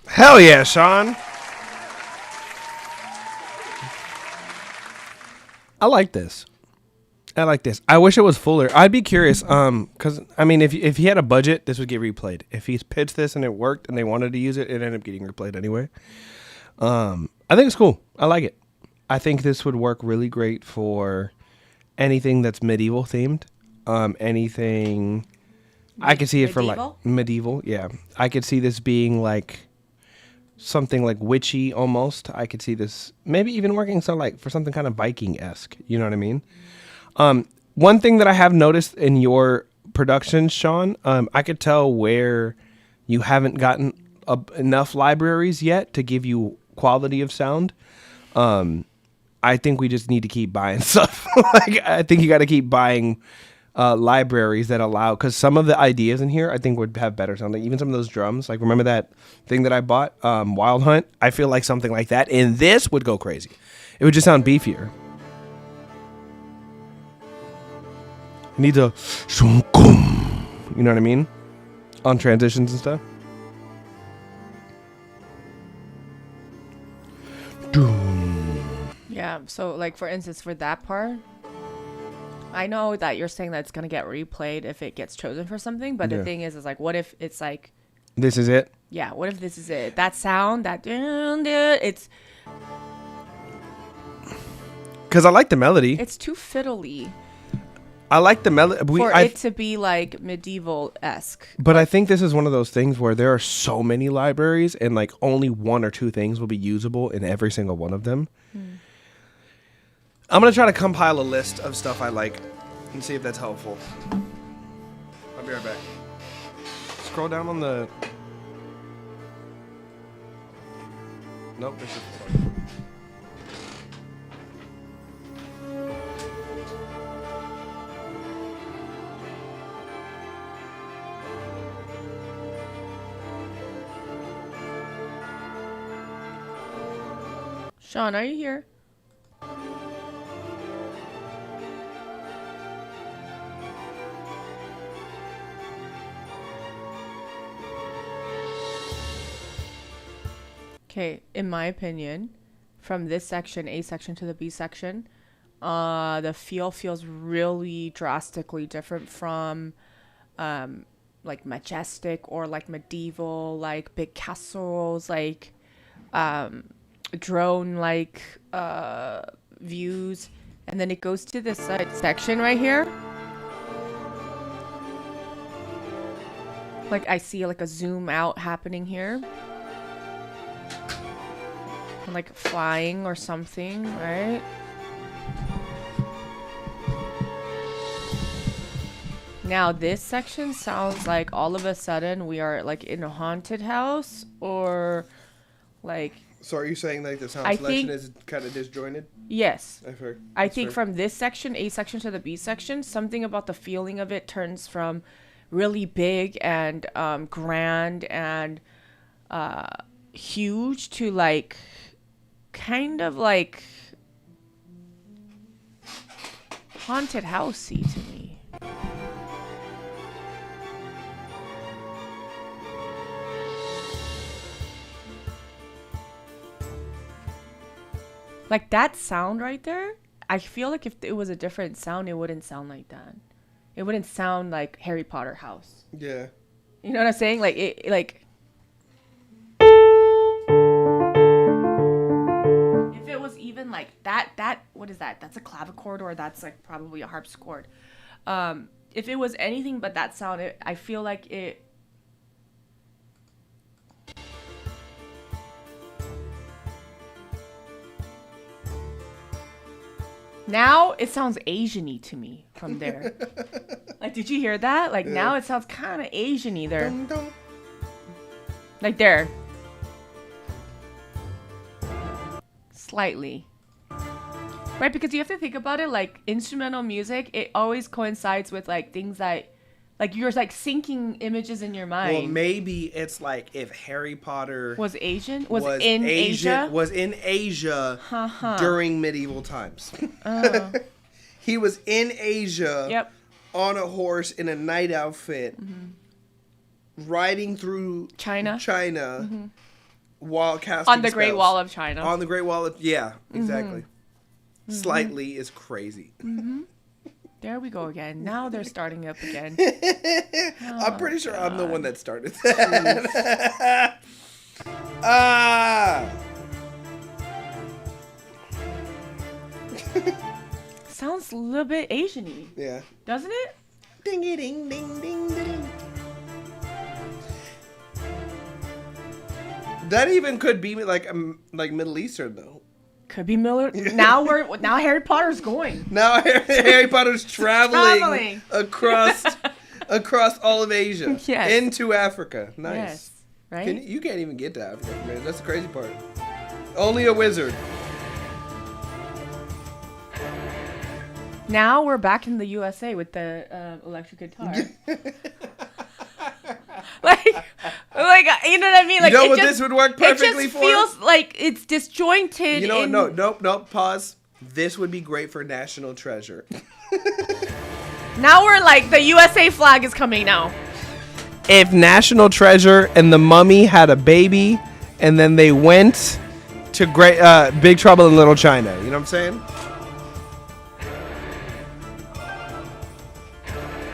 S8: Hell yeah, Sean. I like this. I wish it was fuller. I'd be curious, because I mean, if he had a budget, this would get replayed. If he's pitched this and it worked and they wanted to use it, it ended up getting replayed anyway. I think it's cool. I like it. I think this would work really great for anything that's medieval themed. Anything. I could see it for like medieval. Yeah, I could see this being like something like witchy almost. I could see this maybe even working for something kind of Viking-esque. You know what I mean? One thing that I have noticed in your production, Sean, I could tell where you haven't gotten enough libraries yet to give you quality of sound. I think we just need to keep buying stuff. I think you got to keep buying libraries that allow, because some of the ideas in here I think would have better sound. Like even some of those drums, like remember that thing that I bought, Wild Hunt? I feel like something like that in this would go crazy. It would just sound beefier. It needs a, you know what I mean, on transitions and stuff.
S1: Yeah, so like for instance, for that part, I know that you're saying that it's gonna get replayed if it gets chosen for something, but the thing is like, what if it's like,
S8: this is it?
S1: yeah, what if this is it? That sound, that it's
S8: Because I like the melody.
S1: it's too fiddly
S8: I like the melody.
S1: for it to be like medieval-esque.
S8: But I think this is one of those things where there are so many libraries and like only one or two things will be usable in every single one of them. I'm going to try to compile a list of stuff I like and see if that's helpful. I'll be right back. Scroll down on the... Nope, this is...
S1: Sean, are you here? Okay, in my opinion, from this section, A section to the B section, the feel feels really drastically different from like majestic or like medieval, like big castles, like drone like views, and then it goes to this section right here. Like I see like a zoom out happening here. Like flying or something, right? Now this section sounds like all of a sudden we are like in a haunted house or like...
S8: So are you saying like the sound
S1: I
S8: selection
S1: think-
S8: is kind of disjointed?
S1: Yes.
S8: I've heard.
S1: I think from this section, A section to the B section, something about the feeling of it turns from really big and grand and huge to like kind of like haunted housey to me. Like that sound right there, I feel like if it was a different sound, it wouldn't sound like that. It wouldn't sound like Harry Potter house.
S8: Yeah.
S1: You know what I'm saying? Like it, like if it was even like that what is that? That's a clavichord or that's like probably a harpsichord. If it was anything but that sound, I feel like it. Now it sounds Asian-y to me from there. Like, did you hear that? Like, now it sounds kind of Asian-y there.
S8: Dum, dum.
S1: Like there. Slightly. Right? Because you have to think about it, like, instrumental music, it always coincides with, like, things that... Like, you're, like, syncing images in your mind.
S8: Well, maybe it's like if Harry Potter
S1: Was Asian? Was in Asia?
S8: Was in Asia during medieval times.
S1: Oh.
S8: He was in Asia
S1: Yep.
S8: on a horse in a night outfit, riding through
S1: China?
S8: while casting
S1: On the Great
S8: spells.
S1: Wall of China.
S8: On the Great Wall of... Yeah, exactly. Slightly is crazy.
S1: There we go again. Now they're starting up again.
S8: I'm pretty sure I'm the one that started that.
S1: Sounds a little bit Asian-y,
S8: Yeah.
S1: doesn't it?
S8: Ding ding ding ding ding. That even could be like Middle Eastern though.
S1: Could be Miller. Now Harry Potter's going.
S8: Now Harry Potter's traveling
S1: Traveling.
S8: across all of Asia
S1: Yes.
S8: into Africa. Nice.
S1: Yes. Right?
S8: You can't even get to Africa, man. That's the crazy part. Only a wizard.
S1: Now we're back in the USA with the electric guitar. like, you know what I mean? Like,
S2: you know what this would work perfectly
S1: it just
S2: for?
S1: feels like it's disjointed.
S2: You know what? No, nope. Pause. This would be great for National Treasure.
S1: Now we're like, the USA flag is coming now.
S8: If National Treasure and the Mummy had a baby, and then they went to Big Trouble in Little China. You know what I'm saying?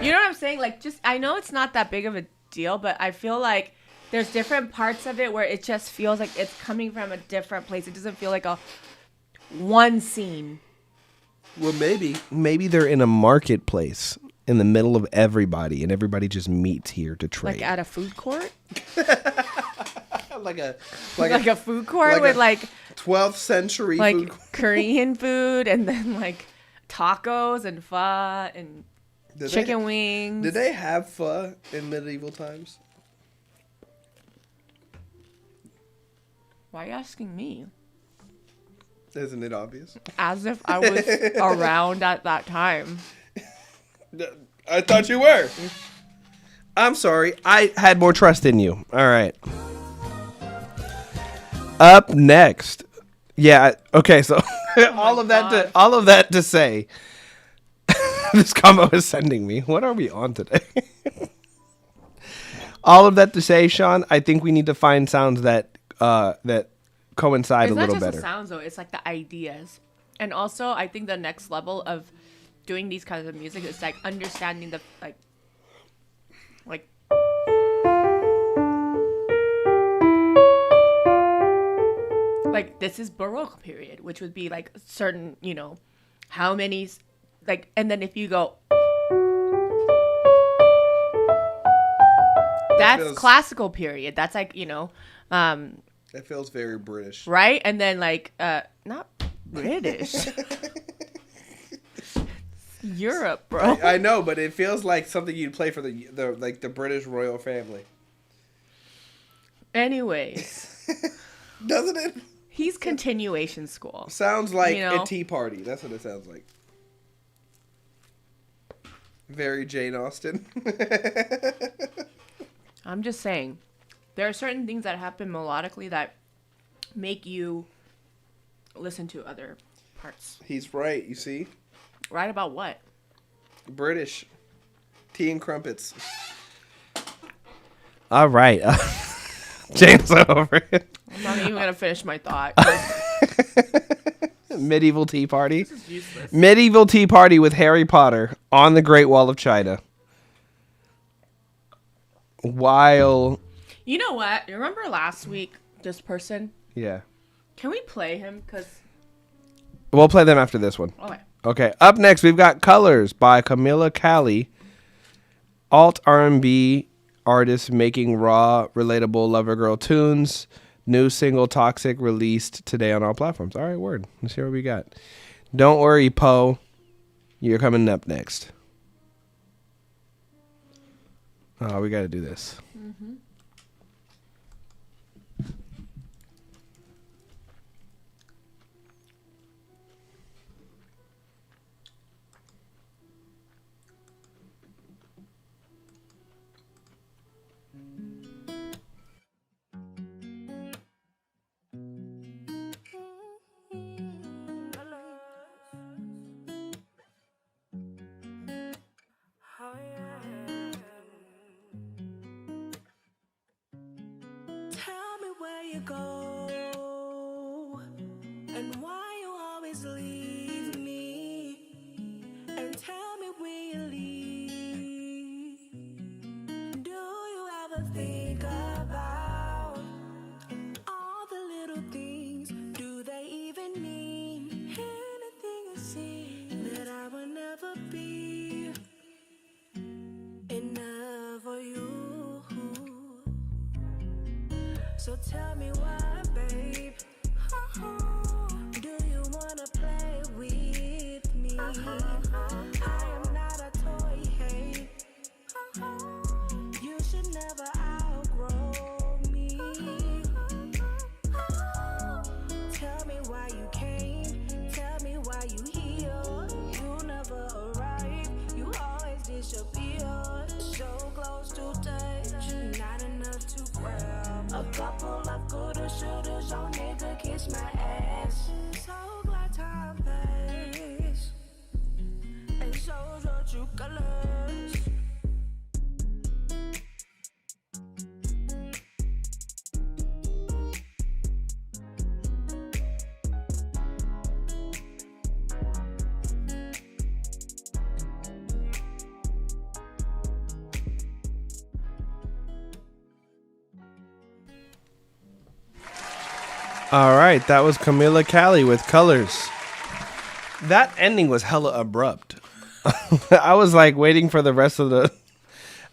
S1: You know what I'm saying? Like, just, I know it's not that big of a deal, but I feel like there's different parts of it where it just feels like it's coming from a different place. It doesn't feel like a one scene.
S8: Well, maybe they're in a marketplace in the middle of everybody, and everybody just meets here to trade.
S1: Like at a food court?
S2: like a
S1: food court with
S2: 12th century
S1: like
S2: food.
S1: Korean food, and then like tacos and pho and chicken wings.
S2: Did they have pho in medieval times?
S1: Why are you asking me?
S2: Isn't it obvious?
S1: As if I was around at that time.
S2: I thought you were.
S8: I'm sorry. I had more trust in you. All right. Up next. Yeah. Okay. So all of that to say, this combo is sending me. What are we on today? All of that to say, Sean, I think we need to find sounds that coincide a little better.
S1: It's not just the sounds though. It's like the ideas. And also, I think the next level of doing these kinds of music is like understanding the like this is Baroque period, which would be like certain, you know, how many like, and then if you go, that's classical period. That's like, you know,
S2: it feels very British,
S1: right? And then like not British. Europe, bro.
S2: I know, but it feels like something you'd play for the British royal family.
S1: Anyways,
S2: doesn't it?
S1: He's continuation school.
S2: Sounds like a tea party. That's what it sounds like. Very Jane Austen.
S1: I'm just saying, there are certain things that happen melodically that make you listen to other parts.
S2: He's right, you see?
S1: Right about what?
S2: British. Tea and crumpets.
S8: All right. James over it.
S1: I'm not even going to finish my thought.
S8: Medieval tea party.
S1: This is useless.
S8: Medieval tea party with Harry Potter on the Great Wall of China. While...
S1: You know what? You remember last week, this person?
S8: Yeah.
S1: Can we play him? Because...
S8: We'll play them after this one.
S1: Okay.
S8: Okay, up next we've got Colors by Camila Callie. Alt R&B artist making raw, relatable lover girl tunes. New single Toxic released today on all platforms. All right, word. Let's hear what we got. Don't worry, Poe. You're coming up next. Oh, we got to do this. Mm-hmm.
S9: So tell me why, babe. Do you wanna play with me? I am not a toy, hey. You should never outgrow me. Tell me why you came. Tell me why you here. You never should be yours. So close to touch, not enough to grab. A couple of coulda, shouldas on nigga, kiss my ass. So glad time passed, and shows your true colors.
S8: All right, that was Camila Callie with Colors. That ending was hella abrupt. I was like waiting for the rest of the.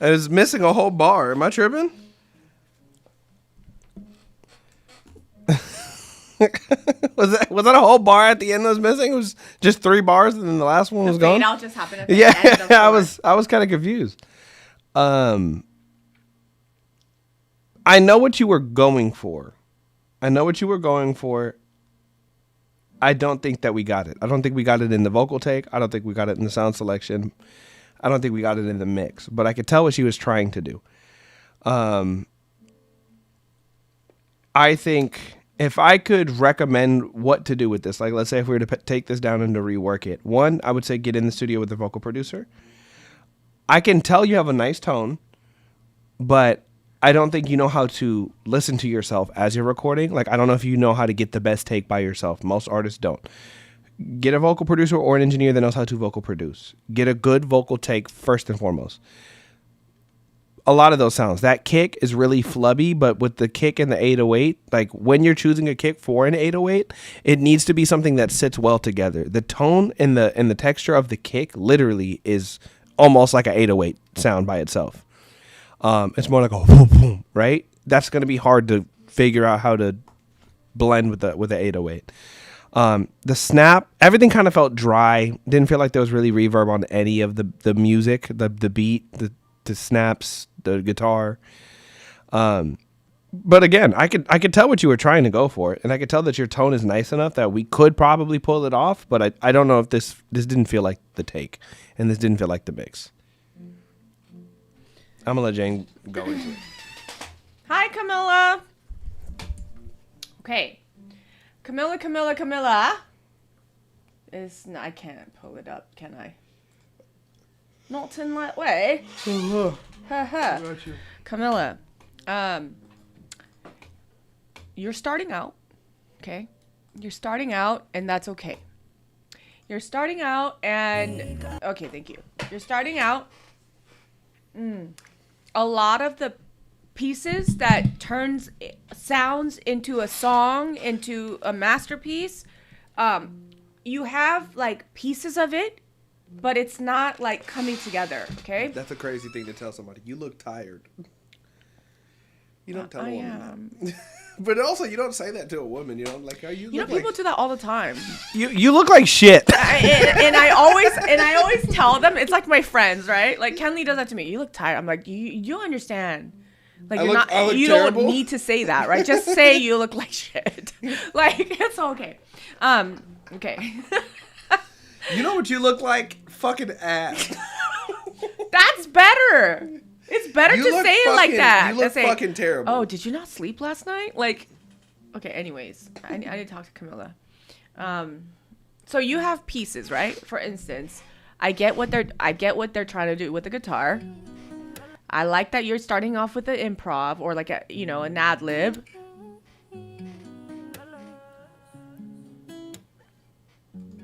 S8: I was missing a whole bar. Am I tripping? was that a whole bar at the end that was missing? It was just 3 bars, and then the last one was
S1: The
S8: gone.
S1: fade out just happened at the end of the
S8: I was kind of confused. I know what you were going for. I don't think that we got it. I don't think we got it in the vocal take. I don't think we got it in the sound selection. I don't think we got it in the mix. But I could tell what she was trying to do. I think if I could recommend what to do with this, like let's say if we were to take this down and to rework it. One, I would say get in the studio with the vocal producer. I can tell you have a nice tone, but I don't think you know how to listen to yourself as you're recording. Like, I don't know if you know how to get the best take by yourself. Most artists don't. Get a vocal producer or an engineer that knows how to vocal produce. Get a good vocal take first and foremost. A lot of those sounds. That kick is really flubby, but with the kick and the 808, like when you're choosing a kick for an 808, it needs to be something that sits well together. The tone and the texture of the kick literally is almost like an 808 sound by itself. It's more like a boom, boom, right? That's going to be hard to figure out how to blend with the 808. The snap, everything kind of felt dry. Didn't feel like there was really reverb on any of the music, the beat, the snaps, the guitar. But again, I could tell what you were trying to go for, and I could tell that your tone is nice enough that we could probably pull it off. But I don't know if this didn't feel like the take, and this didn't feel like the mix. I'm gonna let Jane go into it.
S1: Hi, Camilla. Okay. Camilla. I can't pull it up, can I? Not in that way. Camilla, you're starting out, okay? You're starting out, and that's okay. You're starting out, and... Okay, thank you. You're starting out... A lot of the pieces that turns sounds into a song, into a masterpiece, you have like pieces of it, but it's not like coming together. Okay,
S8: that's a crazy thing to tell somebody. You look tired. You don't tell a woman that. But also, you don't say that to a woman. You know, like, are you?
S1: You know, people do that all the time.
S8: You look like shit.
S1: and I always tell them, it's like my friends, right? Like Kenley does that to me. You look tired. I'm like, you understand? Like you don't need to say that, right? Just say you look like shit. Like it's okay. Okay.
S8: You know what you look like? Fucking ass.
S1: That's better. It's better to say it like that.
S8: You look fucking terrible.
S1: Oh, did you not sleep last night? Like, okay. Anyways, I need to talk to Camilla. So you have pieces, right? For instance, I get what they're trying to do with the guitar. I like that you're starting off with an improv or like an ad lib.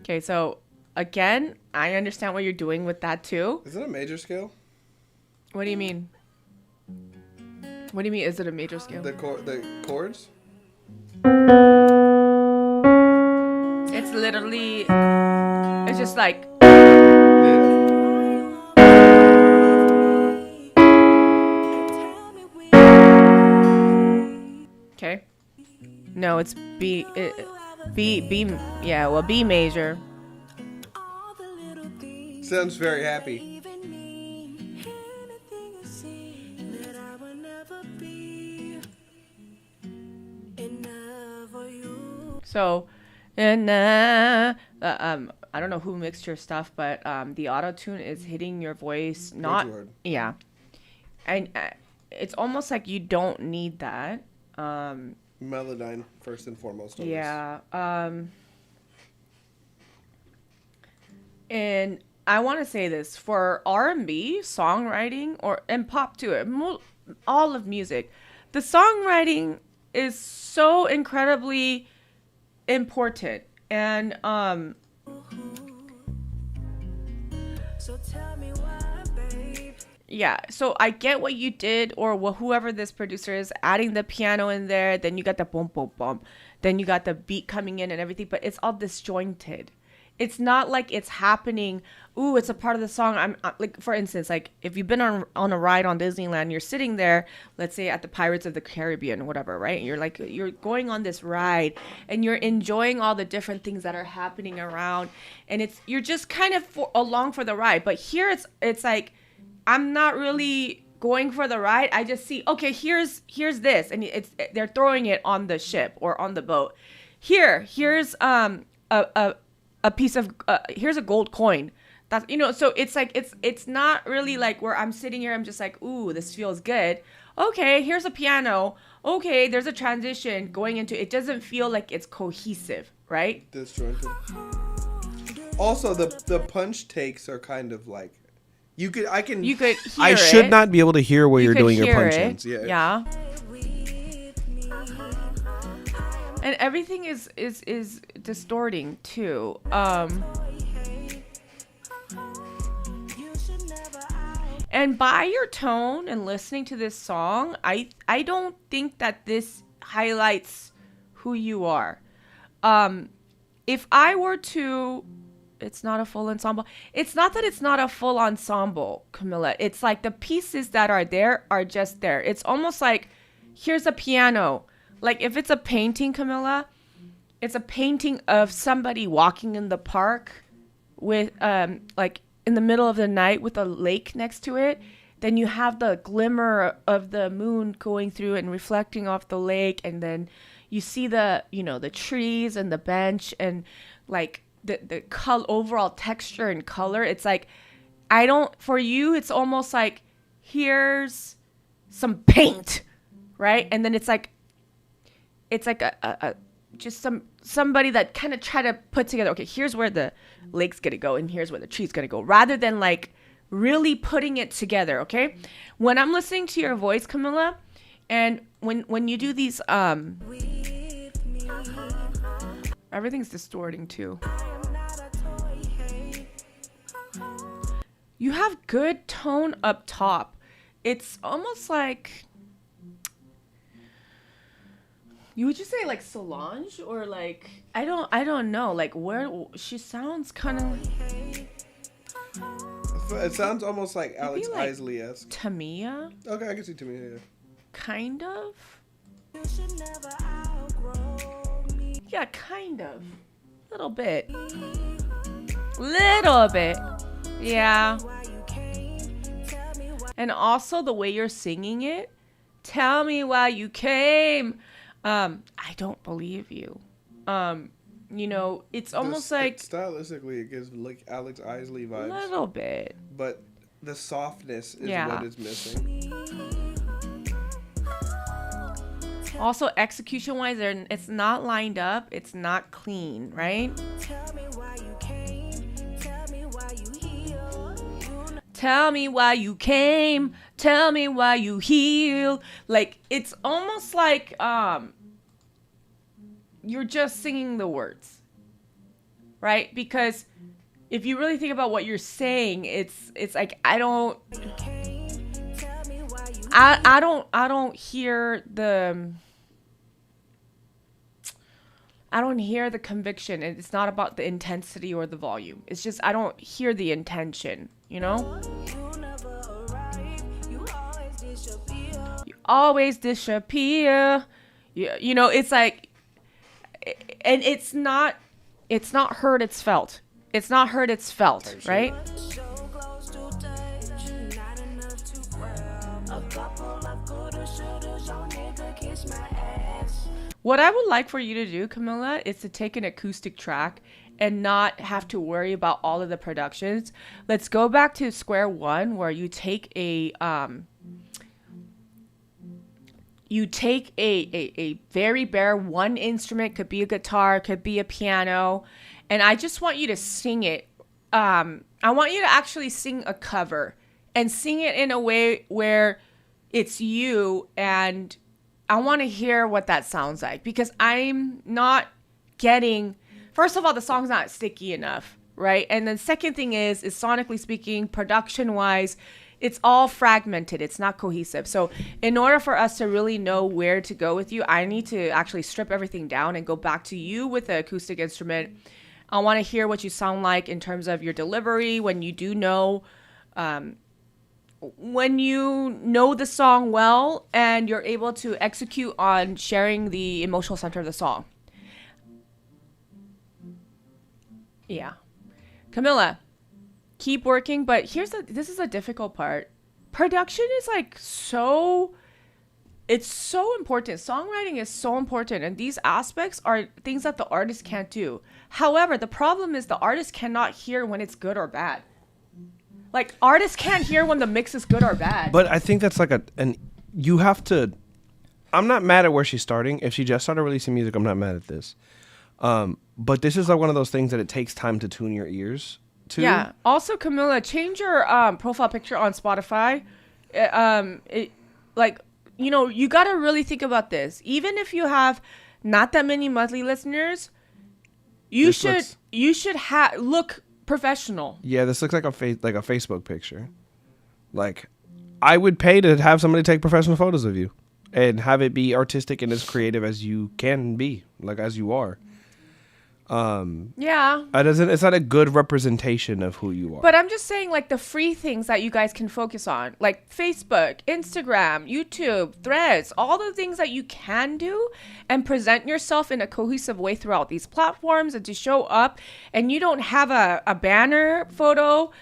S1: Okay, so again, I understand what you're doing with that too.
S8: Is it a major scale?
S1: What do you mean? What do you mean? Is it a major scale?
S8: The chords?
S1: It's literally. It's just like. Okay. No, it's B. B. Yeah, well, B major.
S8: Sounds very happy.
S1: So, and I don't know who mixed your stuff, but the auto tune is hitting your voice. Not
S8: too hard.
S1: yeah, and it's almost like you don't need that.
S8: Melodyne first and foremost. On
S1: Yeah. And I want to say this for R&B songwriting and pop to it, all of music, the songwriting is so incredibly important. And
S9: So tell me why, babe.
S1: yeah, so I get what you did, or whoever this producer is, adding the piano in there, then you got the boom boom boom, then you got the beat coming in and everything, but it's all disjointed. It's not like it's happening. Ooh, it's a part of the song. I'm like, for instance, like if you've been on a ride on Disneyland, you're sitting there, let's say at the Pirates of the Caribbean or whatever, right? And you're going on this ride and you're enjoying all the different things that are happening around, and you're just kind of along for the ride. But here it's like I'm not really going for the ride. I just see, okay, here's this, and they're throwing it on the ship or on the boat. Here's a piece of here's a gold coin. That's, so it's like it's not really like where I'm sitting here, I'm just like, ooh, this feels good. Okay, here's a piano. Okay, there's a transition going into it. Doesn't feel like it's cohesive, right?
S8: Disjointed. Also, the punch takes are kind of like you could
S1: hear
S8: I should
S1: it.
S8: not be able to hear where you're
S1: could
S8: doing your
S1: hear
S8: punch
S1: it.
S8: ins. Yeah.
S1: Yeah. And everything is distorting too. And by your tone and listening to this song, I don't think that this highlights who you are. If I were to, it's not a full ensemble. It's not that it's not a full ensemble, Camilla. It's like the pieces that are there are just there. It's almost like, here's a piano. Like if it's a painting, Camilla, it's a painting of somebody walking in the park with like in the middle of the night with a lake next to it. Then you have the glimmer of the moon going through and reflecting off the lake, and then you see the trees and the bench and like the overall texture and color. It's like for you it's almost like here's some paint, right? And then it's like a just somebody that kind of try to put together, okay, here's where the lake's gonna go and here's where the tree's gonna go, rather than like really putting it together. Okay, when I'm listening to your voice, Camilla, and when you do these everything's distorting too. You have good tone up top. It's almost like, you would just say like Solange, or like I don't know, like where she sounds kind of.
S8: It sounds almost like Alex
S1: like
S8: Isley-esque.
S1: Tamia.
S8: Okay, I can see Tamia. Yeah.
S1: Kind of. Yeah, kind of. Little bit. Yeah. And also the way you're singing it. Tell me why you came. I don't believe you. It's almost like
S8: Stylistically, it gives like Alex Isley vibes.
S1: a little bit.
S8: But the softness is
S1: Yeah.
S8: what is missing.
S1: Also, execution-wise, it's not lined up. It's not clean, right?
S9: Tell me why you came. Tell me why you heal.
S1: Tell me why you came. Tell me why you heal. Like, it's almost like you're just singing the words, right? Because if you really think about what you're saying, it's like I don't hear the conviction. It's not about the intensity or the volume. It's just I don't hear the intention,
S9: You never arrive. You always disappear.
S1: You always disappear. It's like, and it's not heard, it's felt. It's not heard, it's felt, right?
S9: So close to touch, not enough to grab. A couple of coulda, shouldas, your nigga kiss my ass.
S1: What I would like for you to do, Camilla, is to take an acoustic track and not have to worry about all of the productions. Let's go back to square one, where you take a very bare one instrument, could be a guitar, could be a piano, and I just want you to sing it. I want you to actually sing a cover and sing it in a way where it's you, and I want to hear what that sounds like, because I'm not getting, first of all, the song's not sticky enough, right? And then second thing is sonically speaking, production wise, it's all fragmented. It's not cohesive. So in order for us to really know where to go with you, I need to actually strip everything down and go back to you with the acoustic instrument. I want to hear what you sound like in terms of your delivery, when you do know, when you know the song well and you're able to execute on sharing the emotional center of the song. Yeah. Camilla, keep working, but this is a difficult part. Production is like it's so important. Songwriting is so important, and these aspects are things that the artist can't do. However, the problem is the artist cannot hear when it's good or bad. Like, artists can't hear when the mix is good or bad.
S8: But I think that's like you have to, I'm not mad at where she's starting. If she just started releasing music, I'm not mad at this. But this is like one of those things that it takes time to tune your ears to.
S1: Yeah. Also, Camilla, change your profile picture on Spotify. You got to really think about this. Even if you have not that many monthly listeners, you should look professional.
S8: Yeah, this looks like a Facebook picture. Like, I would pay to have somebody take professional photos of you and have it be artistic and as creative as you can be, like as you are.
S1: Yeah.
S8: It's not a good representation of who you are.
S1: But I'm just saying, like, the free things that you guys can focus on, like Facebook, Instagram, YouTube, Threads, all the things that you can do and present yourself in a cohesive way throughout these platforms and to show up, and you don't have a banner photo.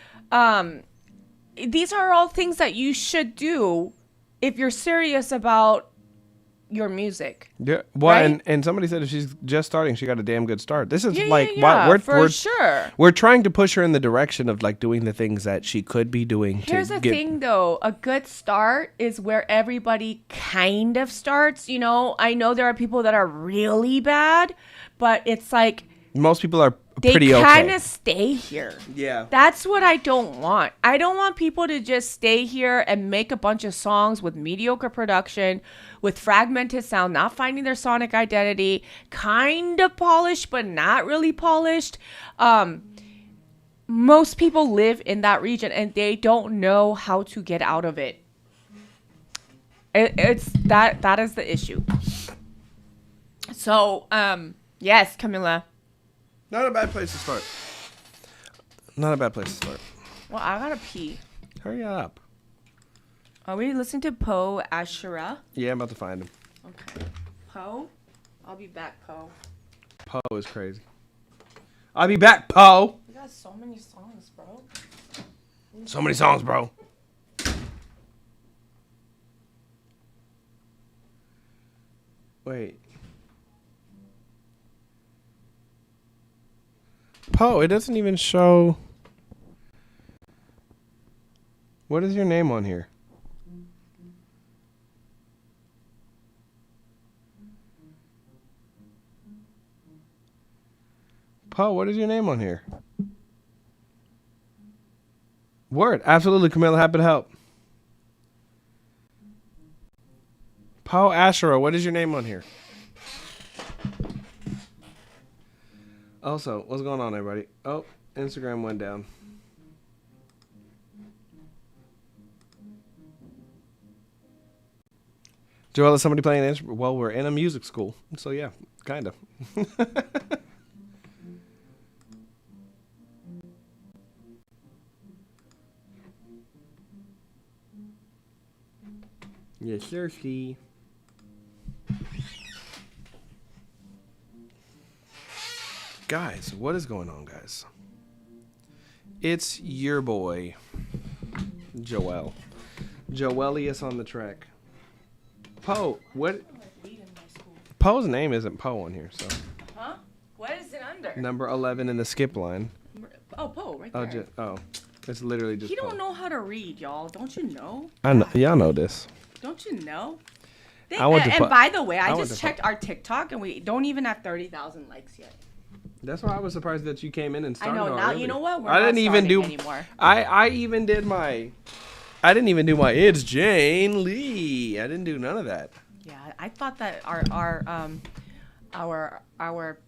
S1: These are all things that you should do if you're serious about your music.
S8: Yeah. Well,
S1: right?
S8: and somebody said if she's just starting, she got a damn good start. This is
S1: for sure.
S8: We're trying to push her in the direction of like doing the things that she could be doing.
S1: Here's the thing though, a good start is where everybody kind of starts. You know, I know there are people that are really bad, but it's like
S8: most people are pretty
S1: they
S8: okay.
S1: kind of stay here.
S8: Yeah.
S1: That's what I don't want. I don't want people to just stay here and make a bunch of songs with mediocre production, with fragmented sound, not finding their sonic identity, kind of polished, but not really polished. Most people live in that region and they don't know how to get out of it. That is the issue. So, yes, Camilla.
S8: Not a bad place to start. Not a bad place to start.
S1: Well, I gotta pee.
S8: Hurry up.
S1: Are we listening to Poe Ashura?
S8: Yeah, I'm about to find him.
S1: Okay. Poe? I'll be back, Poe.
S8: Poe is crazy. I'll be back, Poe.
S1: You got so many songs, bro.
S8: So many songs, bro. Wait. Poe, it doesn't even show. What is your name on here? Poe, what is your name on here? Word. Absolutely, Camilla. Happy to help. Poe Ashura, what is your name on here? Also, what's going on, everybody? Oh, Instagram went down. Joel, is somebody playing an instrument? Well, we're in a music school, so yeah, kind of. Yes, sir, see. Guys, what is going on, guys? It's your boy, Joel. Joelius on the track. Poe, what? Poe's name isn't Poe on here, so.
S1: Huh? What is it under? Where?
S8: Number 11 in the skip line.
S1: Oh, Poe, right
S8: Oh,
S1: there.
S8: it's literally just.
S1: He don't
S8: Poe.
S1: know how to read, y'all. Don't you know?
S8: I know. Y'all know this.
S1: Don't you know?
S8: I went to
S1: and
S8: Poe.
S1: by the way, I
S8: went
S1: just
S8: to Poe.
S1: checked our TikTok, and we don't even have 30,000 likes yet.
S8: That's why I was surprised that you came in and started.
S1: I know. Now
S8: already.
S1: you know what? We're
S8: I
S1: not
S8: didn't even do
S1: anymore.
S8: I even did my. I didn't even do my. It's Jane Lee. I didn't do none of that.
S1: Yeah, I thought that our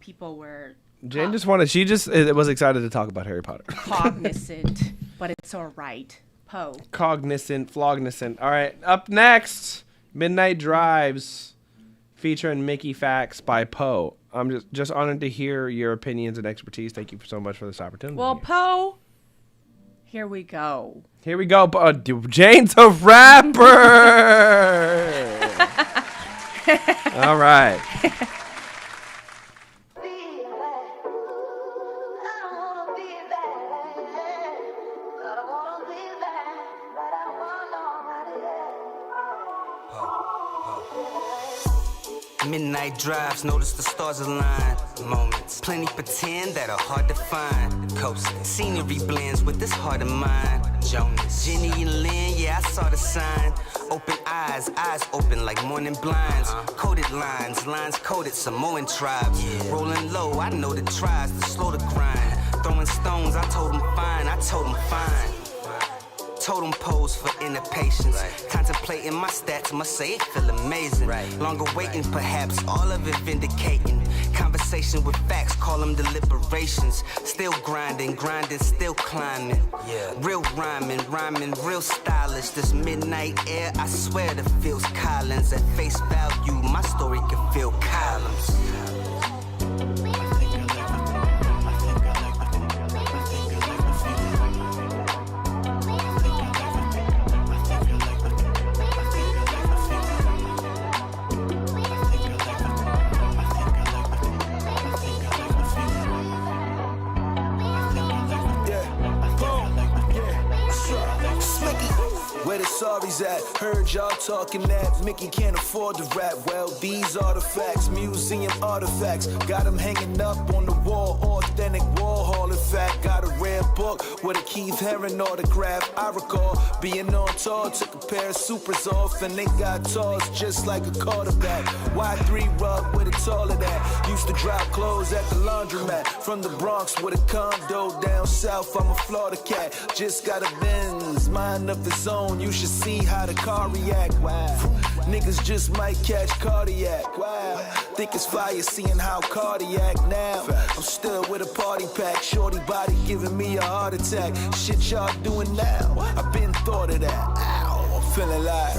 S1: people were
S8: Jane just wanted. She just was excited to talk about Harry Potter.
S1: cognizant, but it's all right. Poe.
S8: Cognizant, flognisant. All right, up next, Midnight Drives, featuring Mickey Facts by Poe. I'm just honored to hear your opinions and expertise. Thank you so much for this opportunity.
S1: Well, Poe, here we go.
S8: Here we go. Jane's a rapper. All right.
S4: Midnight drives, notice the stars align. Moments, plenty pretend that are hard to find. Coasting, scenery blends with this heart of mine. Jonas, Jenny and Lynn, yeah, I saw the sign. Open eyes, eyes open like morning blinds. Coded lines, lines coded, Samoan tribes. Rolling low, I know the tribes to slow the grind. Throwing stones, I told them fine, I told them fine. Totem pose for inner patience. Contemplating my stats, must say it feel amazing. Longer waiting, perhaps all of it vindicating. Conversation with facts, call them deliberations. Still grinding, still climbing. Real rhyming, real stylish. This midnight air, I swear that feels Collins. At face value, my story can fill columns.
S10: Where the sorry's at? Heard y'all talking that Mickey can't afford to rap. Well, these are the facts, museum artifacts. Got them hanging up on the wall, authentic Warhol. In fact, got a rare book with a Keith Haring autograph. I recall being on tour, took a pair of supers off, and they got toss just like a quarterback. Y3 rug with a taller that. Used to drop clothes at the laundromat. From the Bronx with a condo down south, I'm a Florida cat. Just got a Benz, mind of its own. You should see how the car react. Wow, niggas just might catch cardiac. Wow, think it's fire seeing how cardiac now. I'm still with a party pack, shorty body giving me a heart attack. Shit y'all doing now, I've been thought of that. Ow, I'm feeling like.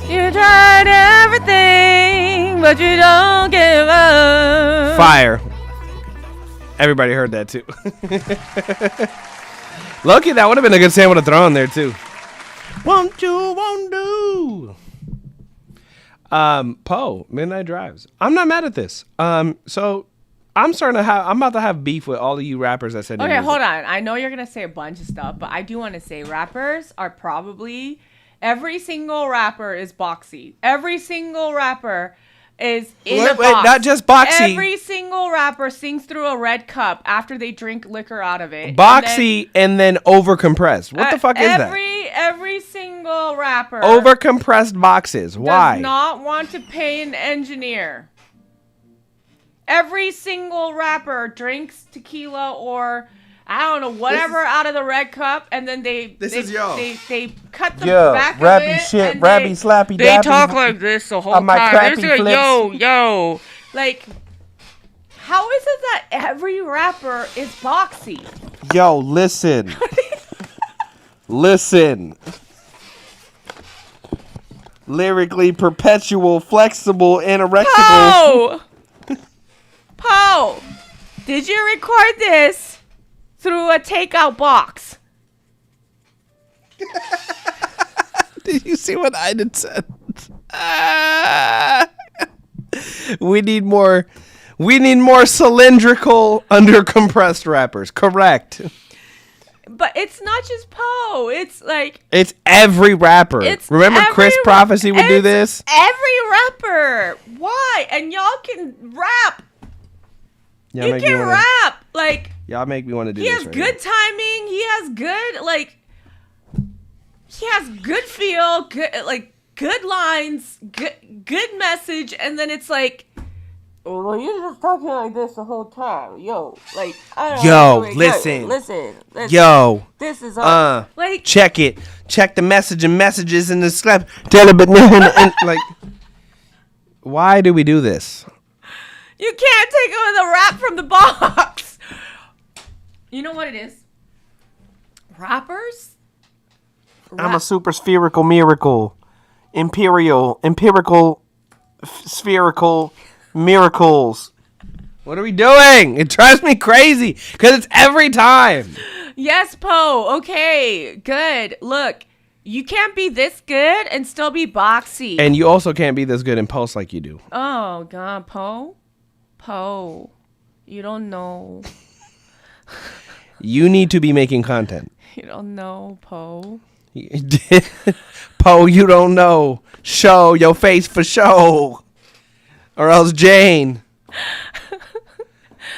S1: You tried everything, but you don't give up.
S8: Fire. Everybody heard that too. Loki, that would have been a good sample to throw in there too. Won't do? Poe, Midnight Drives. I'm not mad at this. So I'm about to have beef with all of you rappers that said.
S1: Okay, hold on. I know you're gonna say a bunch of stuff, but I do want to say rappers are probably. Every single rapper is boxy. Every single rapper is in a box.
S8: Wait, not just boxy.
S1: Every single rapper sings through a red cup after they drink liquor out of it.
S8: Boxy and then over compressed. What the fuck is that?
S1: Every single rapper
S8: Over compressed boxes. Why?
S1: does not want to pay an engineer. Every single rapper drinks tequila or I don't know, whatever out of the red cup, and then they cut the back of it.
S8: Shit,
S1: and
S8: rappy, slappy,
S1: they talk like this the whole time. They're like, yo. Like, how is it that every rapper is boxy?
S8: Yo, listen. Listen. Lyrically perpetual, flexible, anorexical.
S1: Poe, did you record this through a takeout box?
S8: Did you see what I did said? We need more We need more cylindrical, undercompressed rappers. Correct.
S1: But it's not just Poe. It's like
S8: It's every rapper. Remember Chris Prophecy would do this?
S1: Every rapper. Why? And y'all can rap. You can rap. Like,
S8: y'all make me want to do
S1: he
S8: this.
S1: has
S8: right
S1: good timing. He has good, like, he has good feel, good lines, good message. And then it's like, well, you're just talking like this the whole time. Yo, like, I don't know. Listen.
S8: Yo.
S1: This is all. Like,
S8: check it. Check the messages in the slap. Tell it, but and like, why do we do this?
S1: You can't take it with a rap from the box. You know what it is? Rappers?
S8: I'm a super spherical miracle. Empirical, spherical miracles. What are we doing? It drives me crazy because it's every time.
S1: Yes, Poe. Okay, good. Look, you can't be this good and still be boxy.
S8: And you also can't be this good in post like you do.
S1: Oh, God, Poe. Poe, you don't know.
S8: You need to be making content.
S1: You don't know, Poe.
S8: Poe, you don't know. Show your face for show. Or else Jane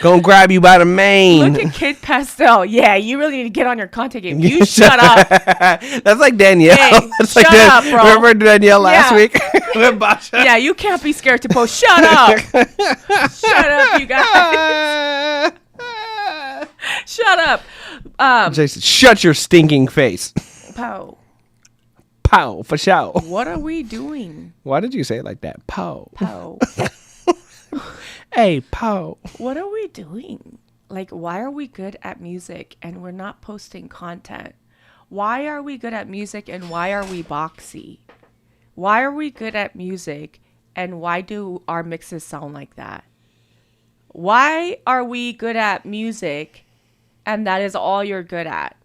S8: gonna grab you by the mane.
S1: Look at Kid Pastel. Yeah, you really need to get on your content game. You shut up.
S8: That's like Danielle.
S1: Hey,
S8: That's
S1: shut
S8: like
S1: up, bro.
S8: Remember Danielle last week? With Basha?
S1: Yeah, you can't be scared to post. Shut up. Shut up, you guys. Shut up.
S8: Jason, shut your stinking face.
S1: Poe.
S8: Pow, for show.
S1: What are we doing?
S8: Why did you say it like that? Pow.
S1: Poe.
S8: Hey, Poe.
S1: What are we doing? Like, why are we good at music and we're not posting content? Why are we good at music and why are we boxy? Why are we good at music and why do our mixes sound like that? Why are we good at music and that is all you're good at?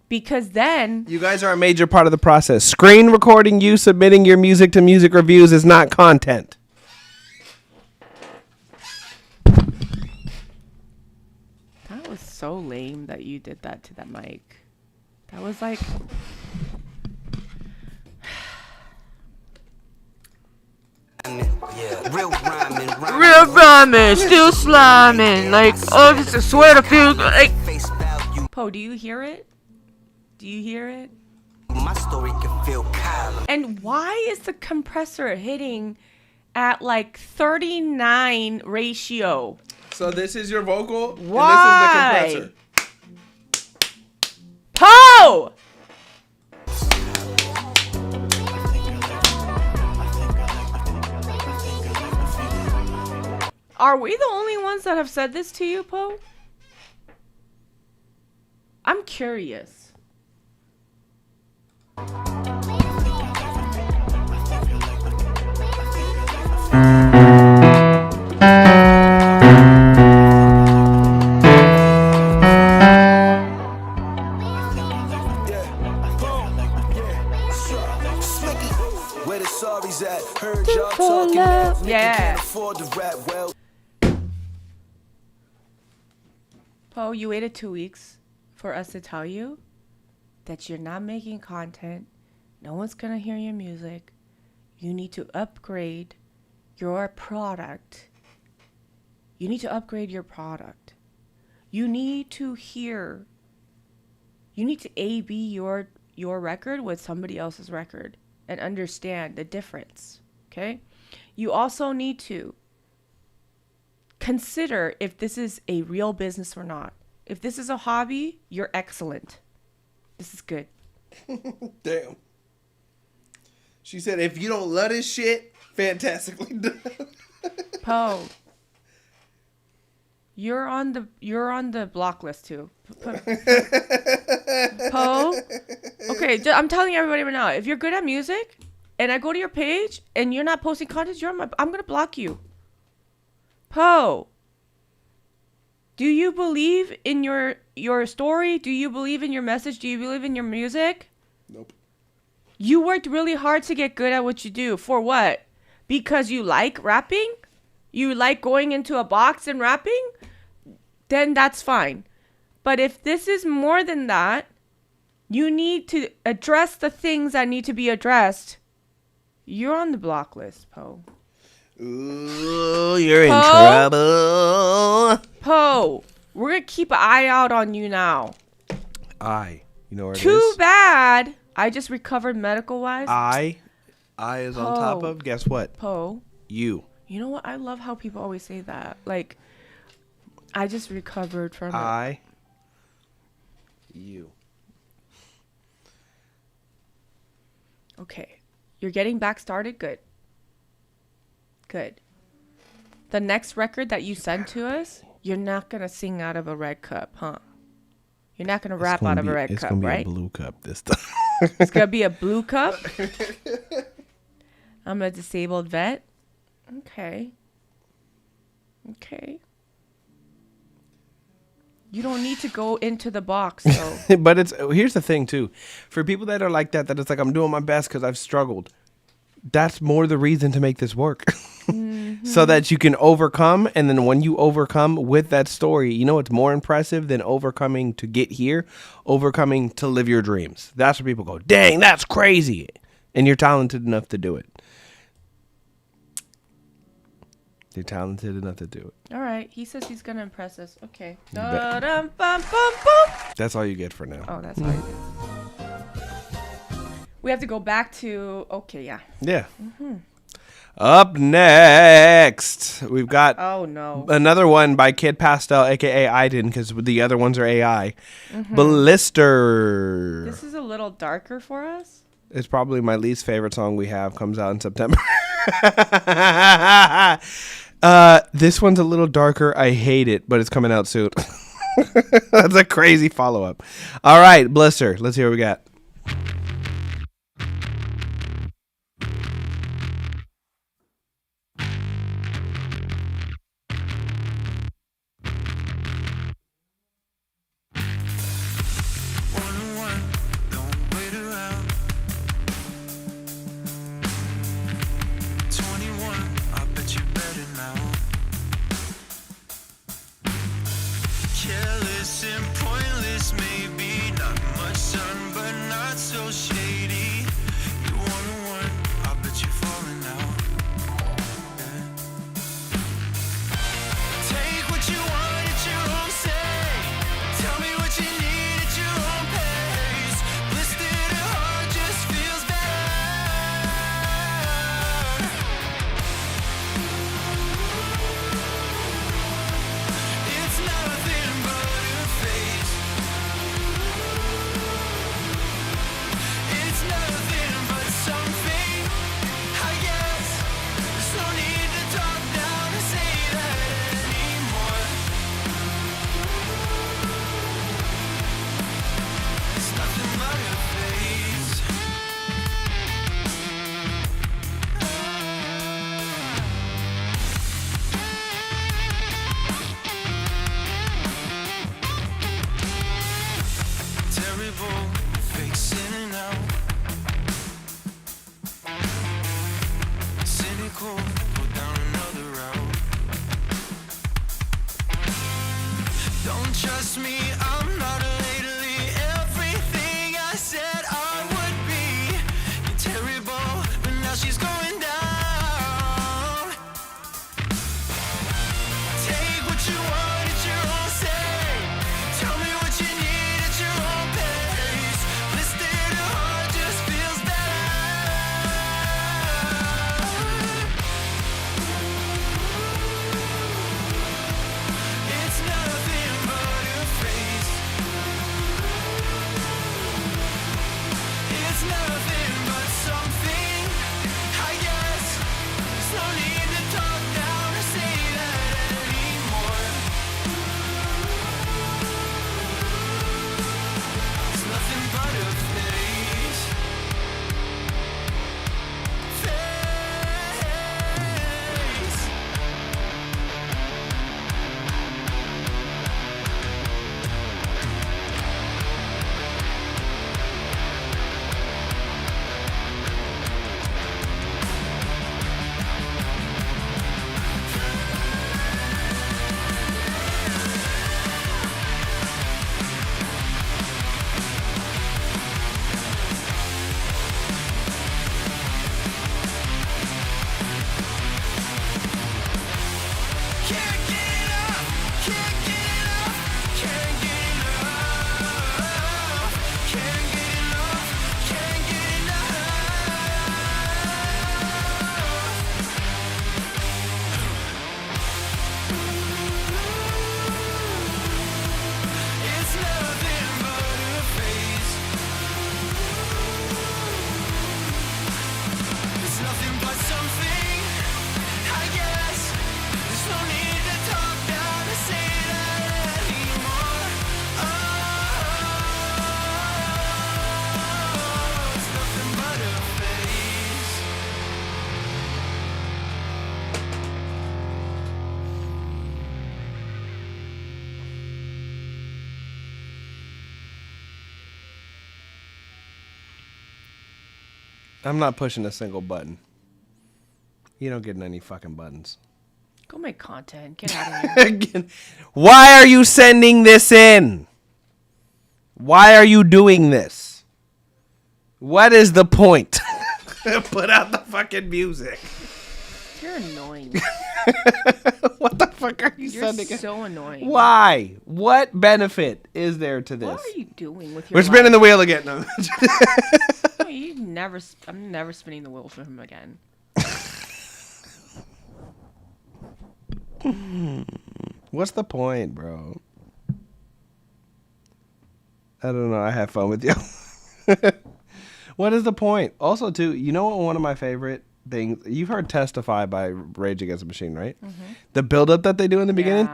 S1: Because then...
S8: You guys are a major part of the process. Screen recording you submitting your music to music reviews is not content.
S1: That was so lame that you did that to that mic. That was like...
S4: Real
S1: rhyming, still sliming. Like, oh, just I swear to feel like... Poe, do you hear it? Do you hear it?
S4: My story can feel calm.
S1: And why is the compressor hitting at like 39 ratio?
S2: So this is your vocal,
S1: Why?
S2: and this is the compressor.
S1: Poe! Are we the only ones that have said this to you, Poe? I'm curious.
S10: Where the sorry's at? Heard y'all talking that nigga can't afford to rap well.
S1: Poe, you waited 2 weeks for us to tell you that you're not making content. No one's gonna hear your music. You need to upgrade your product. You need to upgrade your product. You need to hear. You need to A/B your record with somebody else's record and understand the difference. Okay? You also need to consider if this is a real business or not. If this is a hobby, you're excellent. This is good.
S2: Damn. She said, if you don't love this shit, fantastically done.
S1: Poe, you're on the block list too. Poe, okay, I'm telling everybody right now. If you're good at music, and I go to your page and you're not posting content, I'm gonna block you. Poe, do you believe in your story? Do you believe in your message? Do you believe in your music?
S2: Nope.
S1: You worked really hard to get good at what you do. For what? Because you like rapping? you like going into a box and rapping, then that's fine. But if this is more than that, you need to address the things that need to be addressed. You're on the block list, Poe.
S8: Ooh, you're in trouble.
S1: Poe, we're going to keep an eye out on you now.
S8: You know where it is?
S1: Too bad. I just recovered medical-wise.
S8: I is on top of, guess what?
S1: Poe.
S8: You.
S1: You know what? I love how people always say that. Like, I just recovered from it.
S8: You.
S1: Okay. You're getting back started? Good. Good. The next record that you send to us, you're not going to sing out of a red cup, huh? You're not going to rap out of a red cup, right?
S8: It's going to be a blue cup this time.
S1: It's going to be a blue cup? I'm a disabled vet? Okay. Okay. You don't need to go into the box, though.
S8: But here's the thing, too. For people that are like that it's like, I'm doing my best because I've struggled. That's more the reason to make this work. So that you can overcome. And then when you overcome with that story, you know what's more impressive than overcoming to get here? Overcoming to live your dreams. That's where people go, dang, that's crazy. And you're talented enough to do it. You're talented enough to do it.
S1: All right. He says he's going to impress us. Okay.
S8: That's all you get for now.
S1: Oh, that's all you get. We have to go back to... Okay, yeah.
S8: Yeah. Up next, we've got another one by Kid Pastel, a.k.a. Aiden, because the other ones are AI. Blister.
S1: This is a little darker for us.
S8: It's probably my least favorite song we have. Comes out in September. This one's a little darker. I hate it, but it's coming out soon. That's a crazy follow-up. All right, Blister. Let's hear what we got.
S4: Careless and pointless, maybe not much sun, but
S8: I'm not pushing a single button. You don't get any fucking buttons.
S1: Go make content. Get out of here.
S8: Why are you sending this in? Why are you doing this? What is the point? Put out the fucking music.
S1: You're annoying.
S8: What the fuck are you
S1: You're
S8: sending?
S1: so annoying.
S8: Why? What benefit is there to this?
S1: What are you doing with your
S8: We're spinning the wheel again. No.
S1: I'm never spinning the wheel for him again.
S8: What's the point, bro? I don't know. I have fun with you. What is the point? Also, too, you know what? One of my favorite things, you've heard "Testify" by Rage Against the Machine, right? Mm-hmm. The build-up that they do in the beginning.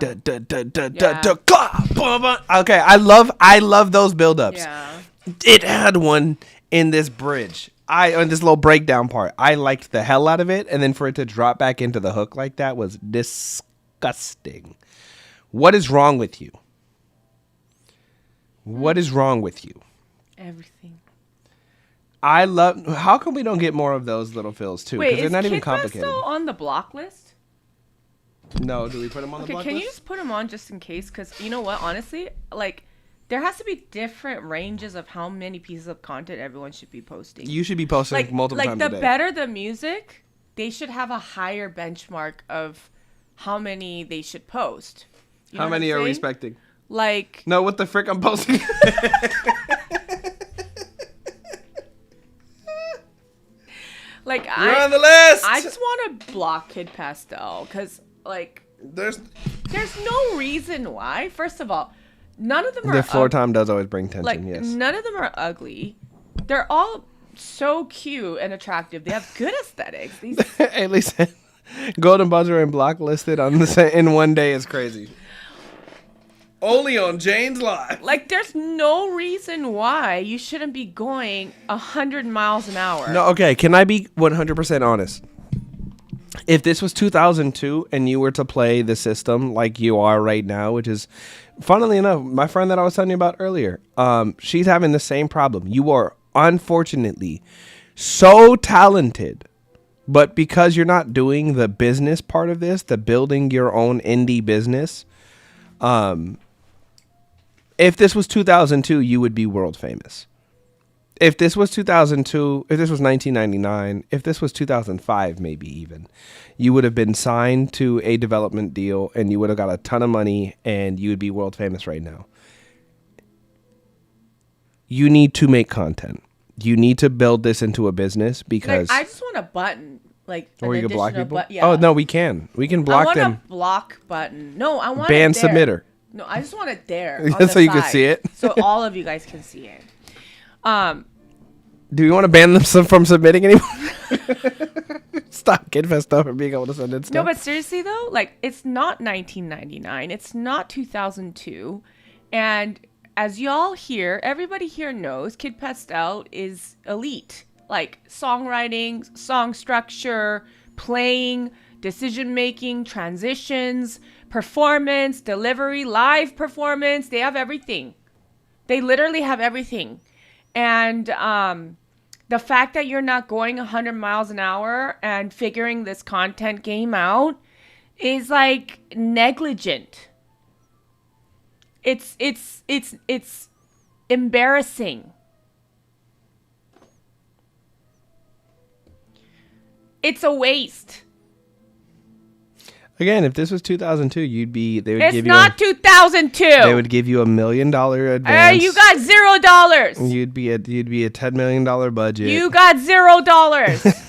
S8: Okay, I love those build-ups.
S1: Yeah.
S8: It had one in this bridge. On this little breakdown part. I liked the hell out of it, and then for it to drop back into the hook like that was disgusting. What is wrong with you? What is wrong with you?
S1: Everything.
S8: I love. How come we don't get more of those little fills too?
S1: Wait,
S8: Because they're
S1: is
S8: not even
S1: Kid
S8: complicated.
S1: Pesto on the block list?
S8: No, do we put them on the block
S1: Can
S8: list?
S1: you just put them on just in case? Because you know what? Honestly, like, there has to be different ranges of how many pieces of content everyone should be posting.
S8: You should be posting multiple times a day.
S1: Like, the better the music, they should have a higher benchmark of how many they should post. You know
S8: How
S1: what
S8: many
S1: I'm
S8: are we
S1: saying?
S8: expecting?
S1: Like,
S8: No, what the frick I'm posting?
S1: like
S8: You're on the list!
S1: I just want to block Kid Pastel because, like,
S8: There's
S1: no reason why. First of all, none of them are
S8: the floor time does always bring tension.
S1: like
S8: Yes.
S1: none of them are ugly. They're all so cute and attractive. They have good aesthetics. These
S8: At least Golden Buzzer and Blocklisted on in one day is crazy. Only on Jane's Live.
S1: like, there's no reason why you shouldn't be going 100 miles an hour.
S8: No, okay. Can I be 100% honest? If this was 2002 and you were to play the system like you are right now, which is, funnily enough, my friend that I was telling you about earlier, she's having the same problem. You are unfortunately so talented, but because you're not doing the business part of this, the building your own indie business, if this was 2002, you would be world famous. If this was 2002, if this was 1999, if this was 2005, maybe even, you would have been signed to a development deal and you would have got a ton of money and you would be world famous right now. You need to make content. You need to build this into a business because...
S1: Like, I just want a button. Like,
S8: or
S1: an
S8: you can block
S1: additional
S8: people?
S1: yeah.
S8: Oh, no, we can. We can block them.
S1: I want a block button. No, I want
S8: Ban
S1: it there.
S8: submitter.
S1: No, I just want it there. On
S8: So
S1: the
S8: you can
S1: side,
S8: see it?
S1: So all of you guys can see it.
S8: Do you want to ban them from submitting anymore? Stop Kid Festo from being able to send in stuff.
S1: No, but seriously though, like, it's not 1999. It's not 2002. And as y'all hear, everybody here knows Kid Pastel is elite. Like, songwriting, song structure, playing, decision making, transitions, performance, delivery, live performance. They have everything. They literally have everything. And the fact that you're not going 100 miles an hour and figuring this content game out is, like, negligent. It's embarrassing. It's a waste.
S8: Again, if this was 2002,
S1: It's not 2002.
S8: They would give you $1 million advance.
S1: You got $0.
S8: You'd be a $10 million budget.
S1: You got $0.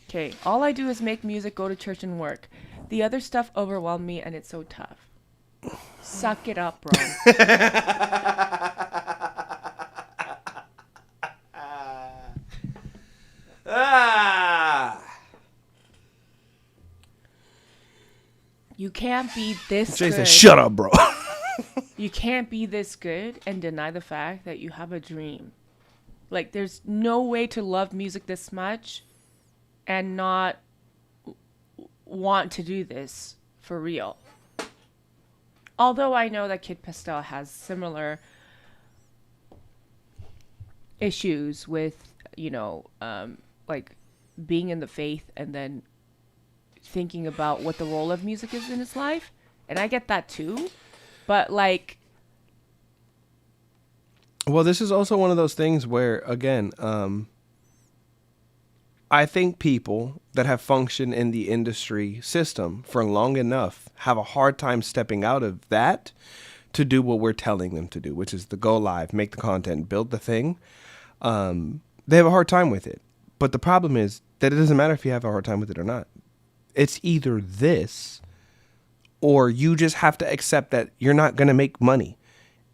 S1: Okay, all I do is make music, go to church, and work. The other stuff overwhelmed me, and it's so tough. Suck it up, bro. You can't be this
S8: Jason,
S1: good.
S8: shut up, bro.
S1: You can't be this good and deny the fact that you have a dream. Like, there's no way to love music this much and not want to do this for real. Although I know that Kid Pastel has similar issues with, like being in the faith and then thinking about what the role of music is in his life. And I get that too. But like,
S8: well, this is also one of those things where, again, I think people that have functioned in the industry system for long enough have a hard time stepping out of that to do what we're telling them to do, which is to go live, make the content, build the thing. They have a hard time with it. But the problem is that it doesn't matter if you have a hard time with it or not. It's either this or you just have to accept that you're not going to make money.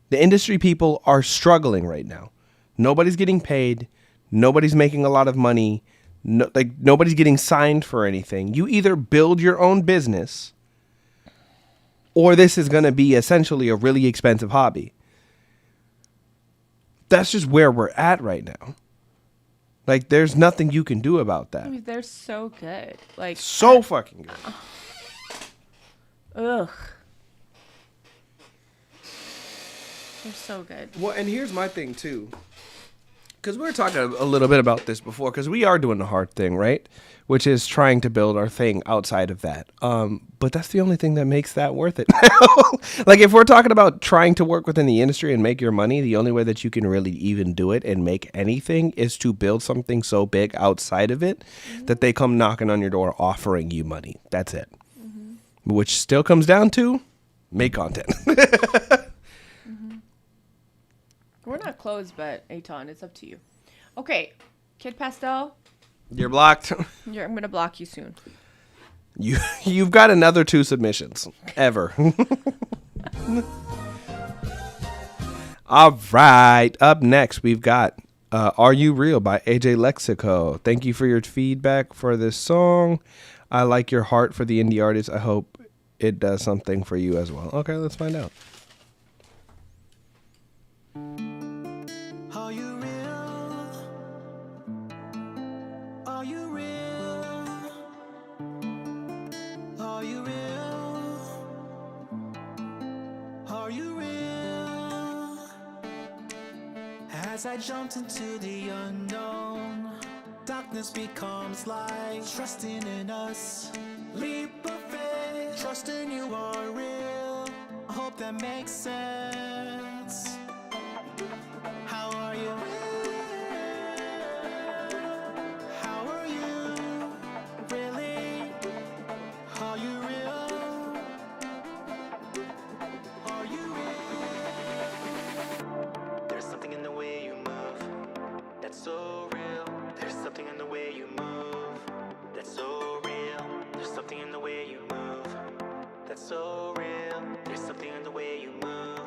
S8: The industry people are struggling right now. Nobody's getting paid. Nobody's making a lot of money. Nobody's getting signed for anything. You either build your own business or this is going to be essentially a really expensive hobby. That's just where we're at right now. Like, there's nothing you can do about that.
S1: I mean, they're so good. Like,
S8: so fucking good.
S1: Ugh. They're so good.
S8: Well, and here's my thing, too. Because we were talking a little bit about this before, because we are doing the hard thing, right? Which is trying to build our thing outside of that. But that's the only thing that makes that worth it. Like, if we're talking about trying to work within the industry and make your money, the only way that you can really even do it and make anything is to build something so big outside of it that they come knocking on your door offering you money. That's it. Which still comes down to make content.
S1: We're not closed, but Aton, it's up to you. Okay, Kid Pastel.
S8: You're blocked.
S1: I'm going to block you soon.
S8: You've got another 2 submissions. Ever. All right. Up next, we've got Are You Real by AJ Lexico. Thank you for your feedback for this song. I like your heart for the indie artist. I hope it does something for you as well. Okay, let's find out.
S10: Are you real? Are you real? Are you real? Are you real? As I jumped into the unknown, darkness becomes light. Trusting in us, leap of faith. Trusting you are real. I hope that makes sense. How are you? How are you? Really? Are you real? Are you real? There's something in the way you move that's so real. There's something in the way you move that's so real. There's something in the way you move that's so real. There's something in the way you move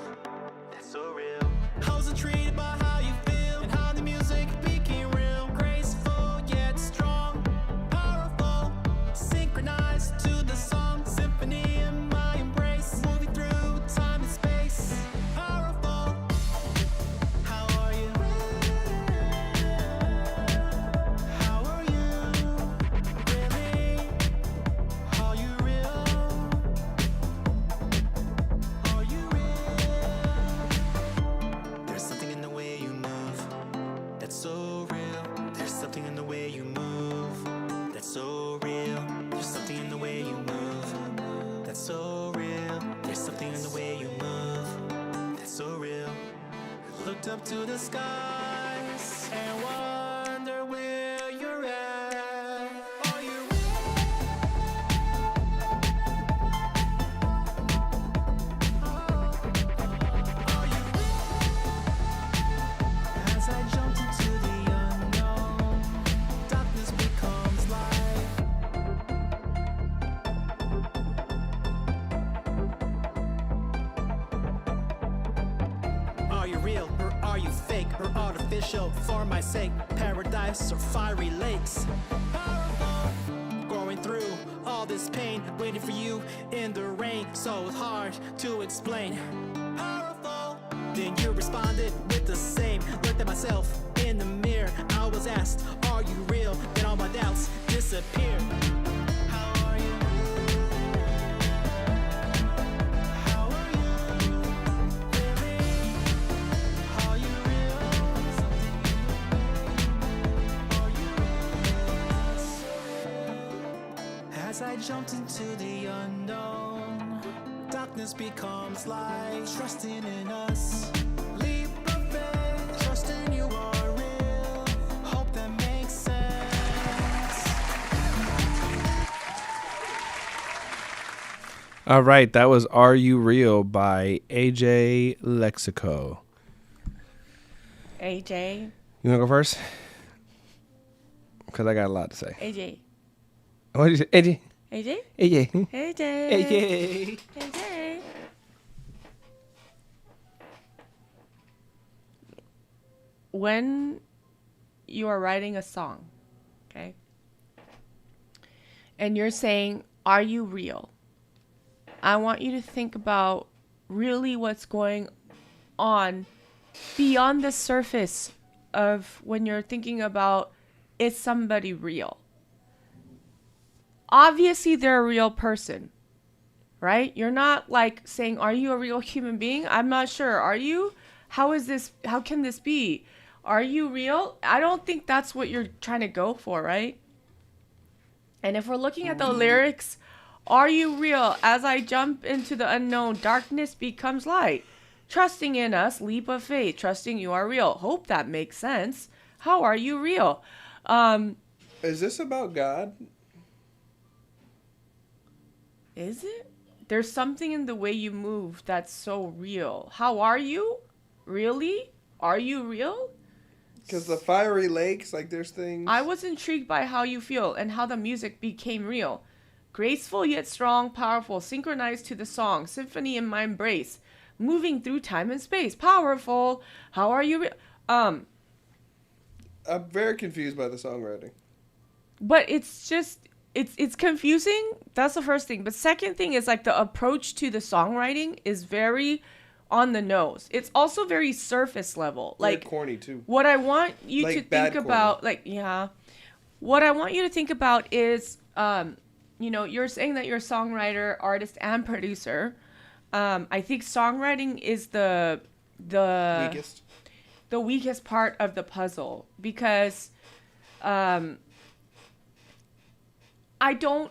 S10: that's so real. I was intrigued by how you feel and how the music became real. Graceful yet strong, powerful, synchronized to the song. Symphony in my embrace, moving through time and space. Powerful. How are you? How are you? Really? Are you real? Are you real? There's something in the way you move that's so real. There's something in the way you move that's so real. There's something in the way you move that's so real. There's something in the way you move that's so real. Looked up to the skies and wonder where you're at. Are you as I jumped into the unknown, darkness becomes light. Are you real or are you fake or artificial? For my sake, paradise or fiery lakes. Powerful, going through all this pain, waiting for you in the rain. So hard to explain. Powerful. Then you responded with the same. Looked at myself in the mirror. I was asked, are you real? Then all my doubts disappeared. How are you? How are you?
S11: As I jumped into the unknown, darkness becomes light. Trusting in us, leap of faith. Trusting you are real. Hope that makes sense.
S8: All right, that was "Are You Real" by AJ Lexico.
S1: AJ.
S8: You wanna go first? Because I got a lot to say.
S1: AJ.
S8: What did you say? AJ.
S1: AJ.
S8: AJ.
S1: AJ.
S8: AJ.
S1: AJ. When you are writing a song, okay, and you're saying, "Are you real?" I want you to think about really what's going on beyond the surface of when you're thinking about, is somebody real? Obviously, they're a real person, right? You're not like saying, "Are you a real human being?" I'm not sure. Are you? How is this? How can this be? Are you real? I don't think that's what you're trying to go for, right? And if we're looking at the lyrics, "Are you real? As I jump into the unknown, darkness becomes light. Trusting in us, leap of faith. Trusting you are real." Hope that makes sense. How are you real?
S2: Is this about God?
S1: Is it? There's something in the way you move that's so real. How are you? Really? Are you real?
S2: Because the fiery lakes, like there's things.
S1: I was intrigued by how you feel and how the music became real. Graceful yet strong, powerful, synchronized to the song, symphony in my embrace, moving through time and space, powerful. How are you?
S2: I'm very confused by the songwriting.
S1: But it's just it's confusing. That's the first thing. But second thing is like the approach to the songwriting is very on the nose. It's also very surface level.
S2: Very
S1: Like
S2: corny too.
S1: What I want you
S2: Like
S1: to
S2: bad
S1: think about,
S2: corny.
S1: what I want you to think about is, you're saying that you're a songwriter, artist, and producer. I think songwriting is the
S2: Weakest.
S1: the weakest part of the puzzle because I don't.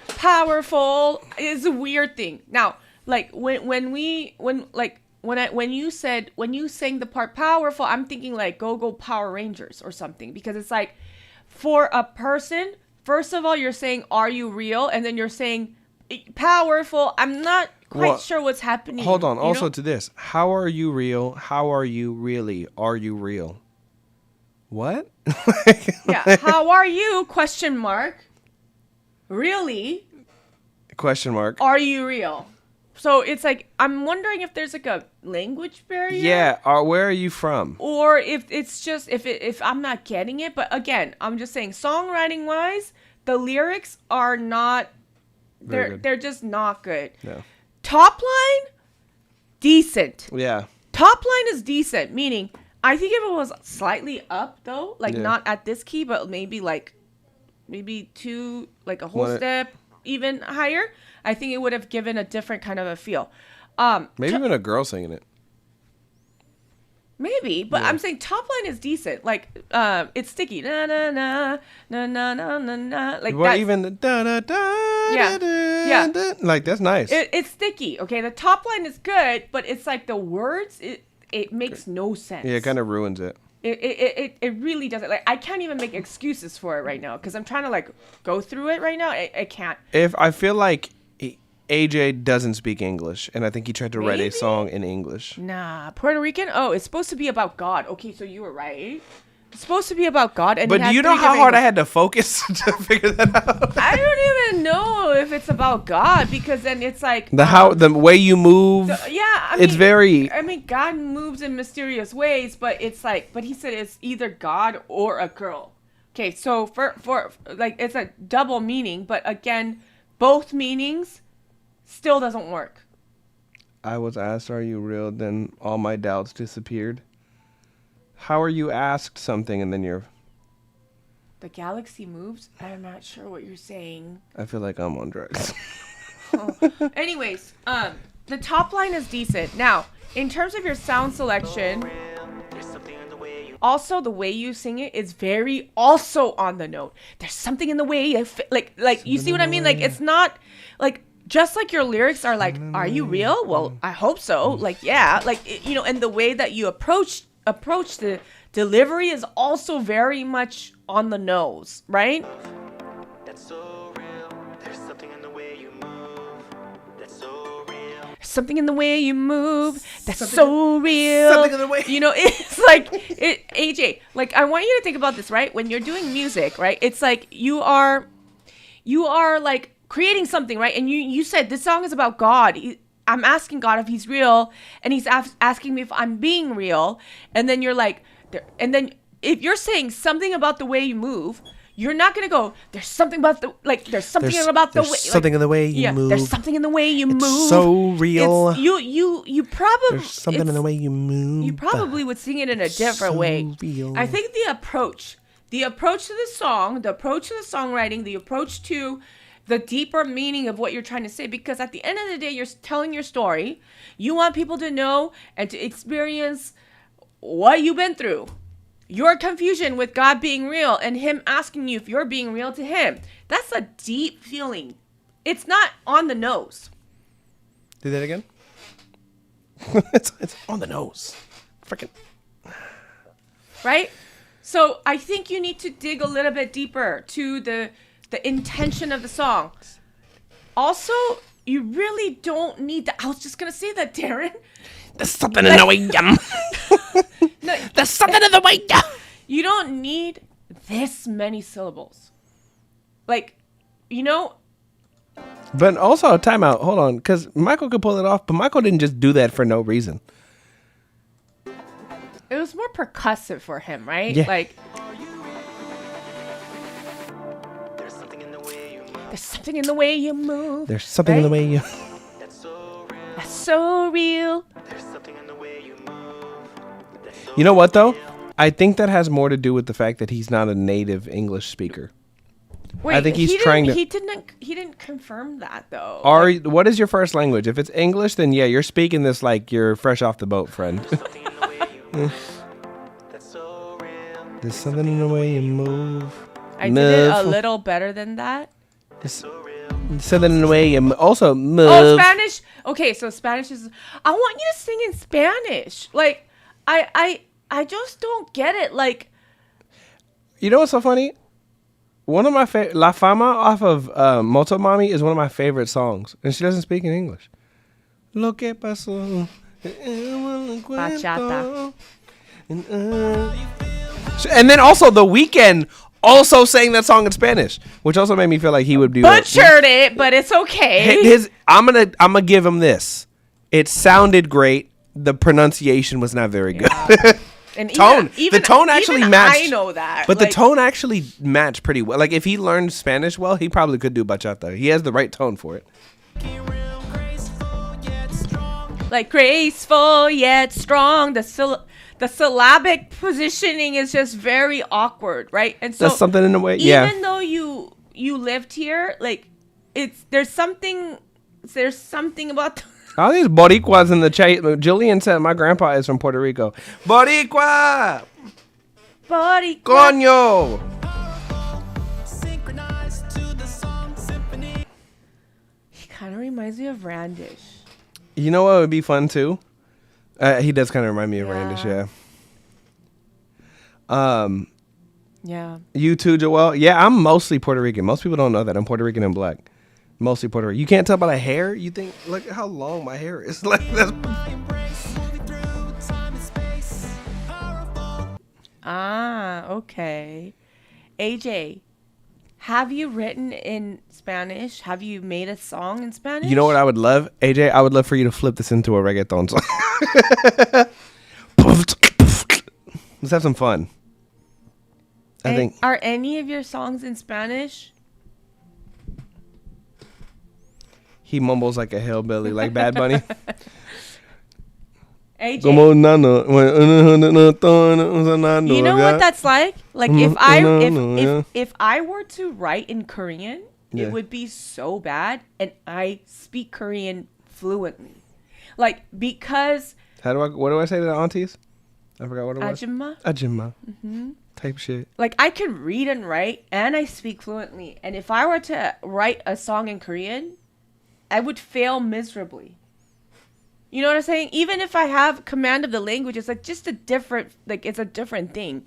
S1: Powerful is a weird thing. Now, like when you sang the part powerful, I'm thinking like go Power Rangers or something, because it's like for a person, first of all, you're saying, "Are you real?" And then you're saying powerful. I'm not quite sure what's happening.
S8: Hold on.
S1: you
S8: Also
S1: know?
S8: to this. How are you real? How are you really? Are you real? What?
S1: Yeah. How are you? Question mark. Really?
S8: Question mark.
S1: Are you real? So it's like, I'm wondering if there's like a language barrier.
S8: Yeah. Where are you from?
S1: Or if it's just, if I'm not getting it. But again, I'm just saying, songwriting wise, the lyrics are not, they're just not good.
S8: Yeah.
S1: Top line, decent.
S8: Yeah.
S1: Top line is decent, meaning I think if it was slightly up though, like not at this key, but maybe two, like a whole step even higher, I think it would have given a different kind of a feel.
S8: Maybe even a girl singing it.
S1: Maybe, but I'm saying top line is decent. Like, it's sticky. Na na na na na na na na. Like that.
S8: Even the da da da.
S1: Yeah.
S8: Da, da, like that's nice.
S1: It's sticky. Okay, the top line is good, but it's like the words. It makes no sense.
S8: Yeah, it kind of ruins it.
S1: It really doesn't. Like, I can't even make excuses for it right now because I'm trying to like go through it right now. I can't.
S8: If I feel like AJ doesn't speak English, and I think he tried to write a song in English.
S1: Nah, Puerto Rican. Oh, it's supposed to be about God. Okay, so you were right. It's supposed to be about God. And
S8: but do you know how hard I had to focus to figure that out?
S1: I don't even know if it's about God, because then it's like
S8: the way you move. It's very.
S1: I mean, God moves in mysterious ways, but it's like, but he said it's either God or a girl. Okay, so for like it's a double meaning, but again, both meanings still doesn't work.
S8: I was asked, "Are you real?" Then all my doubts disappeared. How are you asked something and then you're...
S1: The galaxy moves? I'm not sure what you're saying.
S8: I feel like I'm on drugs.
S1: Anyways, the top line is decent. Now, in terms of your sound selection... also the way you sing it is very also on the note. There's something in the way like you see what I mean? Like it's not like just like your lyrics are like, are you real? Well, I hope so. Like, yeah, like you know, and the way that you approach the delivery is also very much on the nose, right?
S6: That's so real. There's something in the way you move. That's so real.
S1: Something in the way you move. That's so real.
S2: Something in the way.
S1: You know, it's like AJ. Like, I want you to think about this, right? When you're doing music, right? It's like you are like creating something, right? And you said this song is about God. I'm asking God if he's real, and he's asking me if I'm being real. And then you're like, and then if you're saying something about the way you move, you're not gonna go, there's something about the there's something about the way,
S8: something in the way you move.
S1: There's something in the way you move.
S8: So real.
S1: You probably
S8: There's something in the way you move.
S1: You probably would sing it in a different way.
S8: Real.
S1: I think the approach to the song, the approach to the songwriting, the approach to the deeper meaning of what you're trying to say, because at the end of the day, you're telling your story. You want people to know and to experience what you've been through. Your confusion with God being real and him asking you if you're being real to him. That's a deep feeling. It's not on the nose.
S8: Do that again. it's on the nose. Freaking.
S1: Right? So I think you need to dig a little bit deeper to the intention of the song. Also, you really don't need that. I was just going to say that, Darren.
S8: There's something in the way you There's something in the way
S1: you don't need this many syllables. Like, you know.
S8: But also, timeout. Hold on. Because Michael could pull it off, but Michael didn't just do that for no reason.
S1: It was more percussive for him, right?
S8: Yeah.
S1: Like.
S6: There's something in the way you move.
S1: There's something in the way you move.
S8: There's something in the way you...
S6: That's so real.
S1: That's so real.
S6: There's something in the way you move. That's so
S8: You know what, though? I think that has more to do with the fact that he's not a native English speaker.
S1: Wait,
S8: I think he's trying to...
S1: He didn't confirm that, though.
S8: What is your first language? If it's English, then yeah, you're speaking this like you're fresh off the boat, friend.
S6: There's something in the way you move. That's so real.
S8: There's something in the way you move.
S1: I did it a little better than that.
S6: That's so real.
S8: Something in the way you also move.
S1: Oh, Spanish. Okay, so Spanish is. I want you to sing in Spanish. Like, I just don't get it. Like,
S8: you know what's so funny? One of my La Fama off of Motomami is one of my favorite songs, and she doesn't speak in English. Lo que pasó.
S1: Bachata.
S8: And then also The Weeknd also sang that song in Spanish, which also made me feel like he would do
S1: butchered it, but it's okay.
S8: I'm gonna give him this. It sounded great. The pronunciation was not very good.
S1: And
S8: the tone actually matched.
S1: I know that,
S8: but the tone actually matched pretty well. Like if he learned Spanish well, he probably could do bachata. He has the right tone for it.
S1: Like graceful yet strong. The syllabic positioning is just very awkward, right? And so
S8: there's something in the way.
S1: Even though you lived here, like there's something about.
S8: All these Boricuas in the chat. Julian said my grandpa is from Puerto Rico. Boricua!
S1: Boricua!
S8: Coño!
S1: He kind of reminds me of Randish.
S8: You know what would be fun too? He does kind of remind me of Randish, yeah.
S1: Yeah.
S8: You too, Joel? Yeah, I'm mostly Puerto Rican. Most people don't know that. I'm Puerto Rican and black. Mostly Puerto Rican. You can't tell by the hair? You think, look at how long my hair is. Like that's...
S1: Ah, okay. AJ, have you written in Spanish? Have you made a song in Spanish?
S8: You know what I would love? AJ, I would love for you to flip this into a reggaeton song. Let's have some fun. I think.
S1: Are any of your songs in Spanish?
S8: He mumbles like a hillbilly, like Bad Bunny.
S1: AJ. You know what that's like? Like if I were to write in Korean, it would be so bad, and I speak Korean fluently. Like because
S8: what do I say to the aunties? I forgot what it was.
S1: Ajima.
S8: Ajima.
S1: Mm-hmm.
S8: Type shit.
S1: Like, I can read and write, and I speak fluently. And if I were to write a song in Korean, I would fail miserably. You know what I'm saying? Even if I have command of the language, it's like just a different, like, it's a different thing.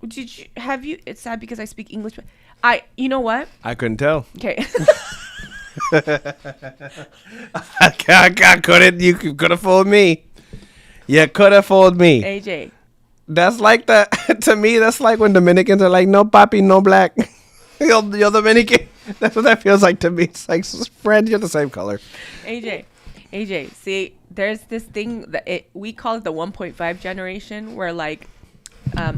S1: It's sad because I speak English, but you know what?
S8: I couldn't tell.
S1: Okay.
S8: I couldn't. You could have fooled me. You could have fooled me.
S1: AJ.
S8: That's like to me, that's like when Dominicans are like, no papi, no black. You're Dominican. That's what that feels like to me. It's like, friend, you're the same color.
S1: AJ, see, there's this thing that we call it the 1.5 generation, where like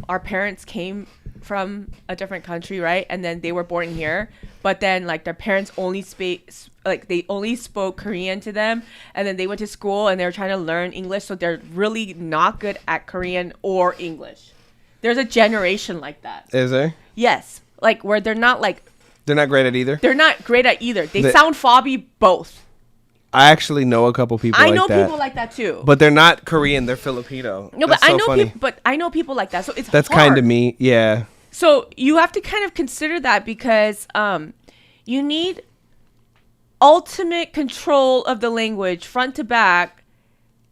S1: our parents came from a different country, right? And then they were born here, but then like their parents only spoke Korean to them, and then they went to school and they were trying to learn English, so they're really not good at Korean or English. There's a generation like that.
S8: Is there?
S1: Yes, like where they're not
S8: great at either.
S1: They're not great at either. They sound fobby both.
S8: I actually know a couple people. I know
S1: people like that too.
S8: But they're not Korean. They're Filipino.
S1: No,
S8: That's
S1: I know people like that. So it's
S8: that's
S1: hard.
S8: kind of me. Yeah.
S1: So you have to kind of consider that, because you need ultimate control of the language front to back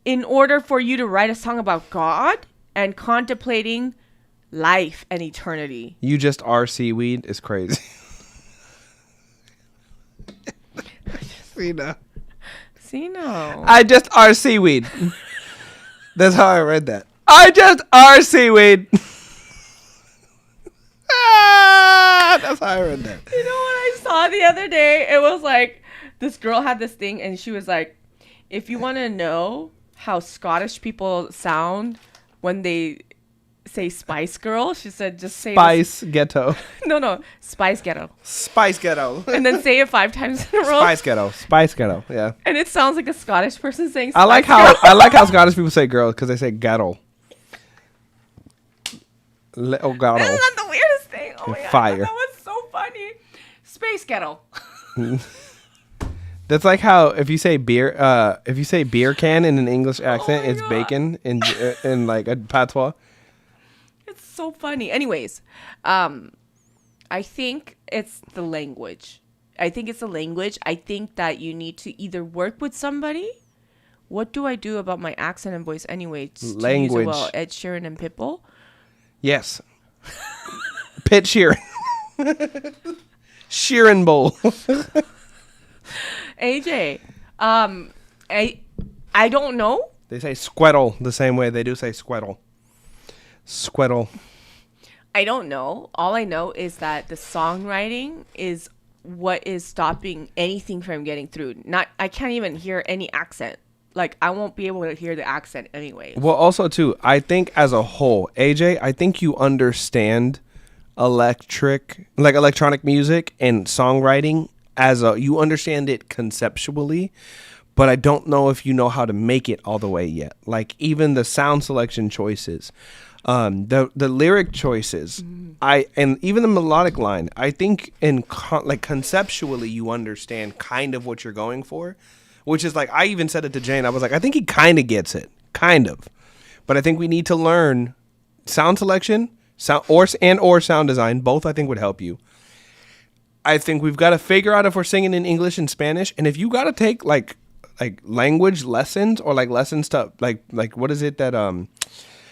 S1: in order for you to write a song about God and contemplating life and eternity.
S8: You just are seaweed is crazy.
S1: No.
S8: I just are seaweed. That's how I read that. I just are seaweed. That's how I read that.
S1: You know what I saw the other day? It was like this girl had this thing, and she was like, if you want to know how Scottish people sound when they say Spice Girl, she said, just say
S8: Spice Ghetto.
S1: No, Spice Ghetto.
S8: Spice Ghetto.
S1: And then say it 5 times in a row.
S8: Spice Ghetto. Yeah.
S1: And it sounds like a Scottish person saying Spice
S8: I like how Scottish people say girl, because they say ghetto. Little ghetto.
S1: Isn't that the weirdest thing? Oh my
S8: Fire.
S1: God, that was so funny. Space Ghetto.
S8: That's like how if you say beer can in an English accent, it's bacon in like a patois.
S1: It's so funny. Anyways, I think it's the language. I think that you need to either work with somebody. What do I do about my accent and voice anyway?
S8: Language.
S1: Well, Ed Sheeran and Pitbull.
S8: Yes. Pit Sheeran. Sheeran Bowl.
S1: AJ, I don't know.
S8: They say squettle the same way they do say squettle. Squettle.
S1: I don't know. All I know is that the songwriting is what is stopping anything from getting through. I can't even hear any accent. Like, I won't be able to hear the accent anyway.
S8: Well, also, too, I think as a whole, AJ, I think you understand electronic music and songwriting you understand it conceptually, but I don't know if you know how to make it all the way yet. Like, even the sound selection choices, the lyric choices, and even the melodic line, I think conceptually you understand kind of what you're going for. Which is like, I even said it to Jane. I was like, I think he kind of gets it. Kind of. But I think we need to learn sound selection or sound design. Both, I think, would help you. I think we've got to figure out if we're singing in English and Spanish. And if you got to take, like language lessons or, like, lessons to, like what is it that,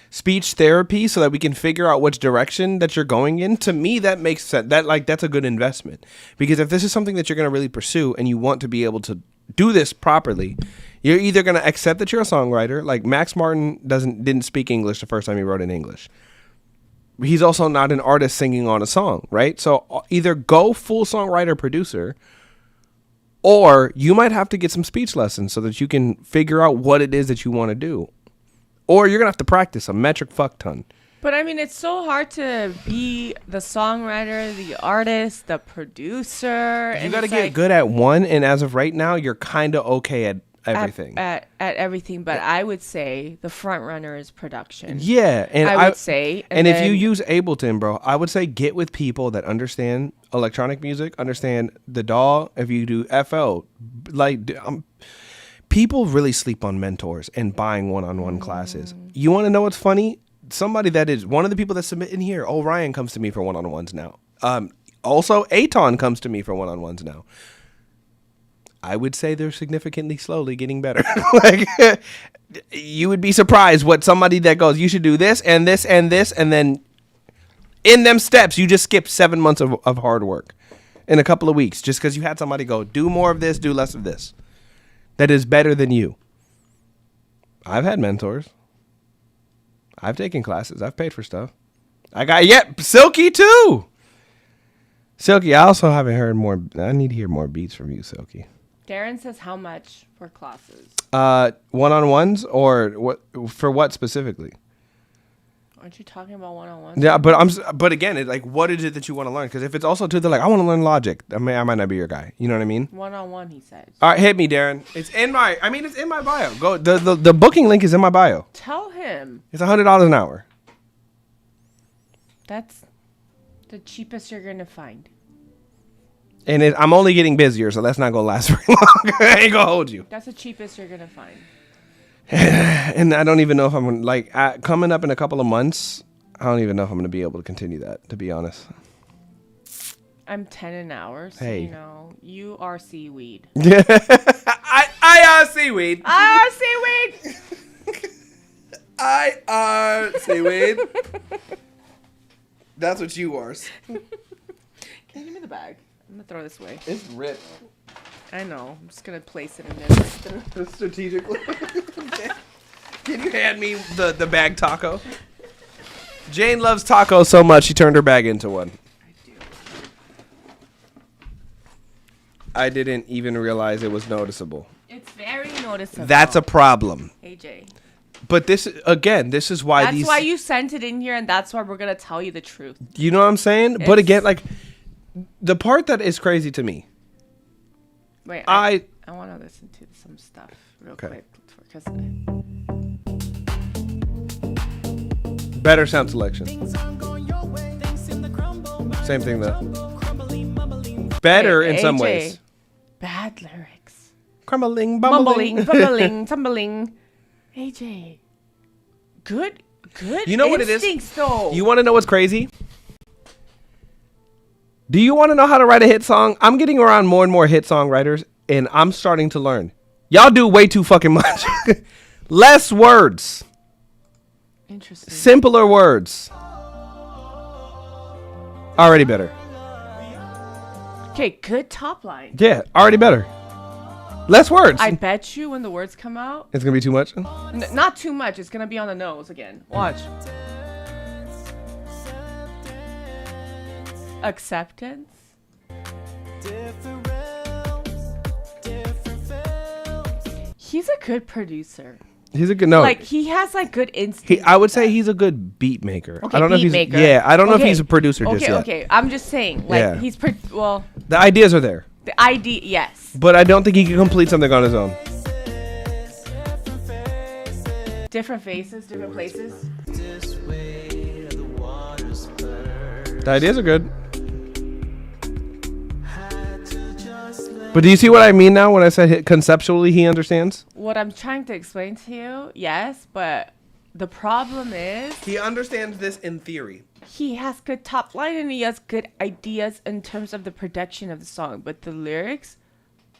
S8: speech therapy, so that we can figure out which direction that you're going in. To me, that makes sense. That's a good investment. Because if this is something that you're going to really pursue and you want to be able to do this properly, you're either going to accept that you're a songwriter. Like Max Martin didn't speak English the first time he wrote in English. He's also not an artist singing on a song, right? So either go full songwriter producer, or you might have to get some speech lessons so that you can figure out what it is that you want to do. Or you're going to have to practice a metric fuck ton.
S1: But I mean, it's so hard to be the songwriter, the artist, the producer.
S8: You got to get good at one, and as of right now, you're kind of okay at everything.
S1: At everything, but I would say the front runner is production.
S8: Yeah, and
S1: I would say.
S8: And if you use Ableton, bro, I would say get with people that understand electronic music, understand the DAW. If you do FL, people really sleep on mentors and buying one-on-one classes. You want to know what's funny? Somebody that is one of the people that submit in here, Orion comes to me for one-on-ones now. Also, Aton comes to me for one-on-ones now. I would say they're significantly slowly getting better. Like, you would be surprised what somebody that goes, you should do this and this and this, and then in them steps, you just skip 7 months of hard work in a couple of weeks just because you had somebody go, do more of this, do less of this. That is better than you. I've had mentors. I've taken classes. I've paid for stuff. Silky too. Silky, I also haven't heard more. I need to hear more beats from you, Silky.
S1: Darren says how much for classes?
S8: One-on-ones or what? For what specifically?
S1: Aren't you talking about one-on-ones?
S8: Yeah, but again, like, what is it that you want to learn? Because if it's also too, they're like, I want to learn Logic. I might not be your guy. You know what I mean?
S1: One-on-one, he says.
S8: All right, hit me, Darren. It's in my bio. Go. The booking link is in my bio.
S1: Tell him.
S8: It's $100 an hour.
S1: That's the cheapest you're gonna find.
S8: And I'm only getting busier, so that's not gonna last very long. I ain't gonna hold you.
S1: That's the cheapest you're gonna find.
S8: And I don't even know if I'm gonna, like, coming up in a couple of months. I don't even know if I'm gonna be able to continue that. To be honest,
S1: I'm 10 an hour, so
S8: hey,
S1: you know you are seaweed.
S8: I are seaweed.
S1: I are seaweed.
S8: I are seaweed. That's what you are.
S1: Can you give me the bag? I'm gonna throw this away.
S8: It's ripped.
S1: I know. I'm just gonna place it in there.
S8: Strategically. Can you hand me the bag taco? Jane loves tacos so much she turned her bag into one.
S1: I do.
S8: I didn't even realize it was noticeable.
S1: It's very noticeable.
S8: That's a problem.
S1: AJ.
S8: But this is why
S1: that's why you sent it in here, and that's why we're gonna tell you the truth.
S8: You know what I'm saying? But again, like, the part that is crazy to me.
S1: Wait, I want to listen to some stuff real quick. Because
S8: better sound selection. Same thing though. Better in some ways.
S1: Bad lyrics.
S8: Crumbling, bumbling,
S1: bumbling, tumbling. AJ. Good.
S8: You know what it is?
S1: Though.
S8: You want to know what's crazy? Do you want to know how to write a hit song? I'm getting around more and more hit song writers, and I'm starting to learn. Y'all do way too fucking much. Less words.
S1: Interesting.
S8: Simpler words. Already better.
S1: Okay, good top line.
S8: Yeah, already better. Less words.
S1: I bet you when the words come out,
S8: it's going to be too much?
S1: Not too much. It's going to be on the nose again. Watch. Acceptance. He's a good producer.
S8: He's a good
S1: Like, he has like good instinct.
S8: I would say he's a good beat maker.
S1: Okay,
S8: I don't know if he's
S1: maker.
S8: Yeah, I don't know if he's a producer just yet.
S1: Okay. I'm just saying, like, he's the
S8: ideas are there.
S1: The idea, yes.
S8: But I don't think he can complete something on his own.
S1: Different faces, different places.
S8: The ideas are good. But do you see what I mean now when I said conceptually he understands?
S1: What I'm trying to explain to you, yes, but the problem is...
S8: He understands this in theory.
S1: He has good top line and he has good ideas in terms of the production of the song, but the lyrics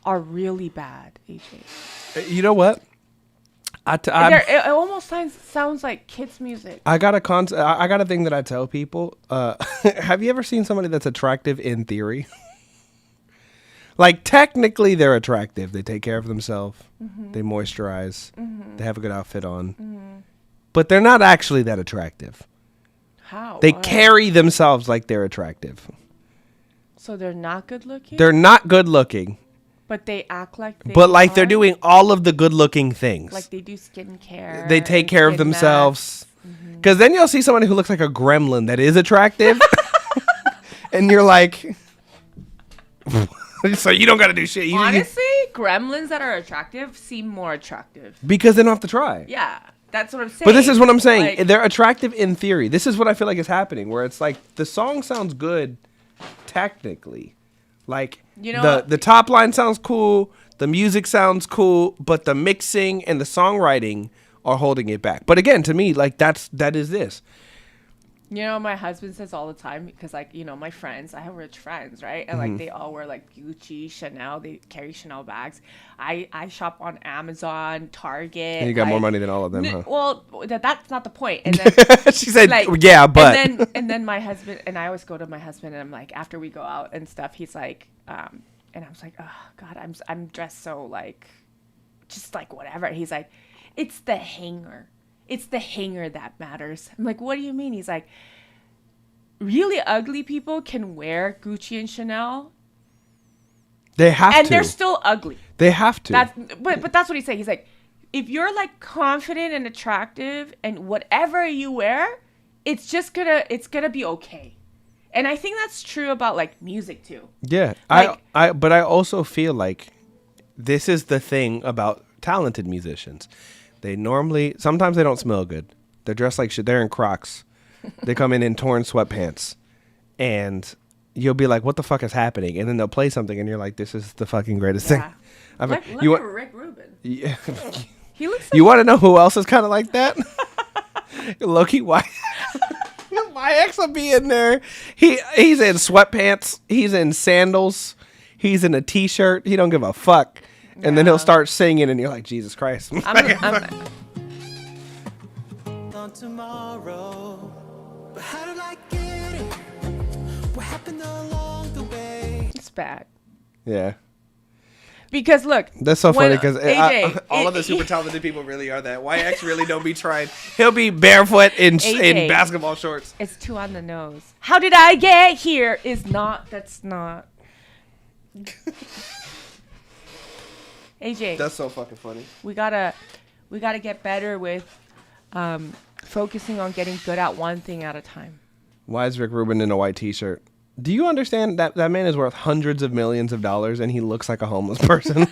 S1: are really bad, AJ.
S8: You know what?
S1: It almost sounds like kids' music.
S8: I got a thing that I tell people. Have you ever seen somebody that's attractive in theory? Like, technically, they're attractive. They take care of themselves. Mm-hmm. They moisturize. Mm-hmm. They have a good outfit on. Mm-hmm. But they're not actually that attractive.
S1: How?
S8: They carry themselves like they're attractive.
S1: So they're not good looking?
S8: They're not good looking.
S1: But they act like they
S8: But, like, they're doing all of the good looking things.
S1: Like, they do skincare.
S8: They take care of themselves. Because then you'll see somebody who looks like a gremlin that is attractive. And you're like... So you don't got to do shit.
S1: Honestly, gremlins that are attractive seem more attractive.
S8: Because they don't have to try.
S1: Yeah, that's what I'm saying.
S8: But this is what I'm saying.
S1: Like,
S8: they're attractive in theory. This is what I feel like is happening, where it's like the song sounds good technically,
S2: Like,
S1: You know,
S2: the top line sounds cool, the music sounds cool, but the mixing and the songwriting are holding it back. But again, to me, like that is this.
S1: You know, my husband says all the time, because, like, you know, my friends, I have rich friends, right? And, like, they all wear, like, Gucci, Chanel. They carry Chanel bags. I shop on Amazon, Target.
S2: And you got more money than all of them, huh?
S1: Well, that's not the point. And then,
S2: she said,
S1: like,
S2: yeah, but.
S1: And then my husband, and I always go to my husband, and I'm like, after we go out and stuff, he's like, and I was like, oh, God, I'm dressed so, like, just, like, whatever. He's like, it's the hanger. It's the hanger that matters. I'm like, what do you mean? He's like, really ugly people can wear Gucci and Chanel.
S2: They have to.
S1: And they're still ugly.
S2: They have to.
S1: But that's what he's saying. He's like, if you're like confident and attractive and whatever you wear, it's gonna be okay. And I think that's true about like music too.
S2: Yeah.
S1: Like,
S2: but I also feel like this is the thing about talented musicians. Sometimes they don't smell good. They're dressed like shit. They're in Crocs. They come in torn sweatpants. And you'll be like, what the fuck is happening? And then they'll play something and you're like, this is the fucking greatest thing.
S1: Look at Rick Rubin.
S2: Yeah.
S1: He looks like
S2: You want to know who else is kind of like that? Loki, why? My ex will be in there. He's in sweatpants. He's in sandals. He's in a t-shirt. He don't give a fuck. And then he'll start singing, and you're like, Jesus Christ.
S11: On tomorrow, but how did I get it? What happened along the way?
S1: It's bad.
S2: Yeah.
S1: Because look,
S2: that's so funny because
S1: all
S2: of the super talented people really are that. YX really don't be trying. He'll be barefoot in basketball shorts.
S1: It's too on the nose. How did I get here? That's not. AJ,
S2: that's so fucking funny.
S1: We gotta get better with focusing on getting good at one thing at a time.
S2: Why is Rick Rubin in a white t-shirt? Do you understand that man is worth hundreds of millions of dollars and he looks like a homeless person?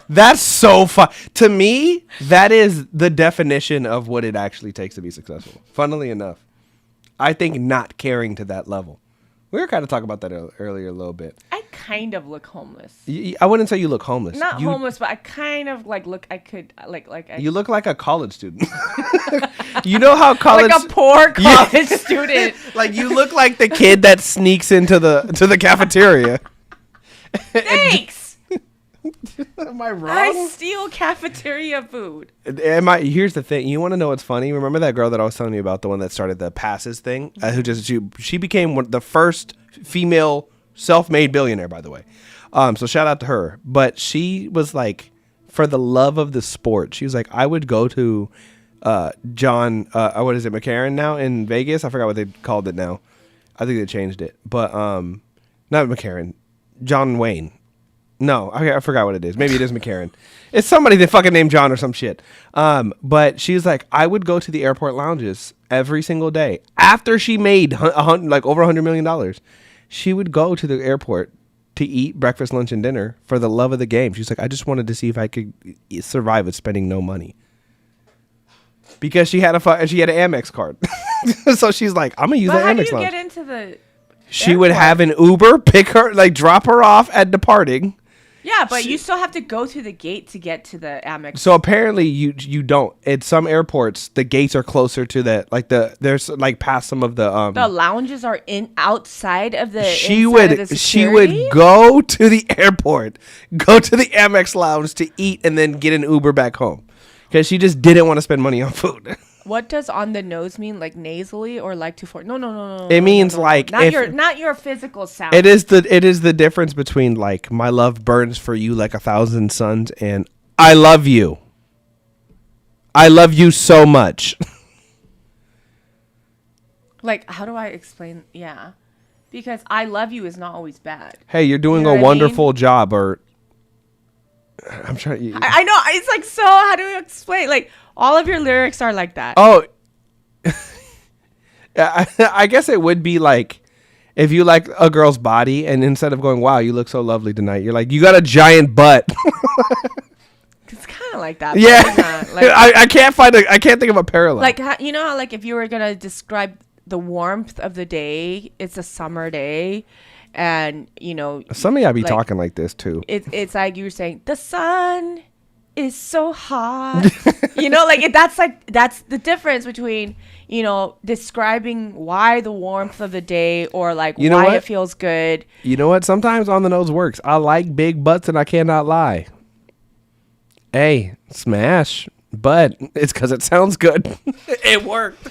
S2: That's so fun. To me, that is the definition of what it actually takes to be successful. Funnily enough, I think not caring to that level. We were kind of talking about that earlier a little bit.
S1: I kind of look homeless.
S2: I wouldn't say you look homeless.
S1: Not homeless, but I kind of look. I could
S2: you look like a college student. You know how college,
S1: like a poor college student.
S2: Like you look like the kid that sneaks into the cafeteria.
S1: Thanks.
S2: Am I wrong?
S1: I steal cafeteria food.
S2: Here's the thing. You want to know what's funny? Remember that girl that I was telling you about, the one that started the passes thing? She became the first female self-made billionaire, by the way. So shout out to her. But she was like, for the love of the sport, she was like, I would go to John, what is it, McCarran now in Vegas? I forgot what they called it now. I think they changed it. But not McCarran, John Wayne. No, I forgot what it is. Maybe it is McCarran. It's somebody that fucking named John or some shit. But she's like, I would go to the airport lounges every single day. After she made like over $100 million, she would go to the airport to eat breakfast, lunch, and dinner for the love of the game. She's like, I just wanted to see if I could survive with spending no money. Because she had an Amex card. So she's like, I'm going to use that Amex lounge.
S1: How do you get into the
S2: She
S1: airport?
S2: would have an Uber pick her, like drop her off at departing.
S1: Yeah, but you still have to go to the gate to get to the Amex.
S2: So apparently you don't. At some airports, the gates are closer to there's like past some of the
S1: lounges are outside of the.
S2: She would go to the airport, go to the Amex lounge to eat, and then get an Uber back home because she just didn't want to spend money on food.
S1: What does on the nose mean? Like nasally or like to fort? No.
S2: It means like
S1: not your physical sound.
S2: It is the difference between like my love burns for you like 1,000 suns and I love you. I love you so much.
S1: Like, how do I explain? Yeah, because I love you is not always bad.
S2: Hey, you're doing a wonderful job, or I'm trying.
S1: I know it's like so. How do you explain? Like all of your lyrics are like that.
S2: Oh, I guess it would be like if you like a girl's body, and instead of going, "Wow, you look so lovely tonight," you're like, "You got a giant butt."
S1: It's kind of like that.
S2: Yeah,
S1: like,
S2: I can't think of a parallel.
S1: Like you know how like if you were gonna describe the warmth of the day, it's a summer day. and
S8: Some of y'all be
S1: like,
S8: talking like this too.
S1: it's like you're saying the sun is so hot. That's the difference between describing why the warmth of the day or like why it feels good.
S8: You know what? Sometimes on the nose works. I like big butts and I cannot lie. Hey, smash. But it's because it sounds good. It worked.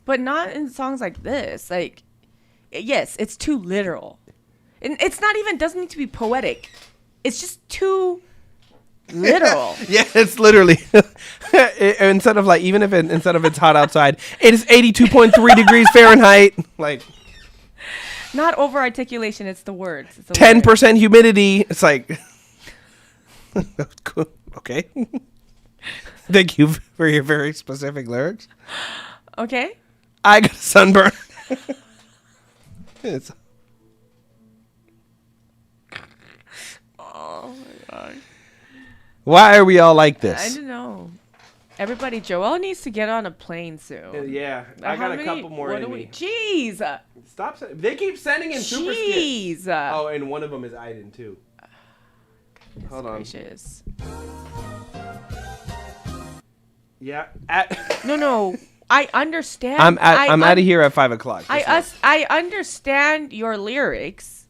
S1: But not in songs like this. Like, yes, it's too literal. And it's not even, doesn't need to be poetic. It's just too literal.
S8: Yeah, it's literally instead of it's hot outside, it is 82.3 degrees Fahrenheit. Like,
S1: not over articulation, it's the words. It's
S8: 10% humidity. It's like, okay. Thank you for your very specific lyrics.
S1: Okay.
S8: I got a sunburn.
S1: Oh my god.
S8: Why are we all like this?
S1: I don't know. Everybody, Joel needs to get on a plane soon.
S2: Yeah, I got a couple more in me.
S1: Jeez.
S2: Stop. They keep sending in super skits.
S1: Jeez.
S2: Oh, and one of them is Aiden too. Hold on.
S1: Gracious.
S2: Yeah.
S1: No. I understand.
S8: I'm out of here at 5:00.
S1: I understand your lyrics.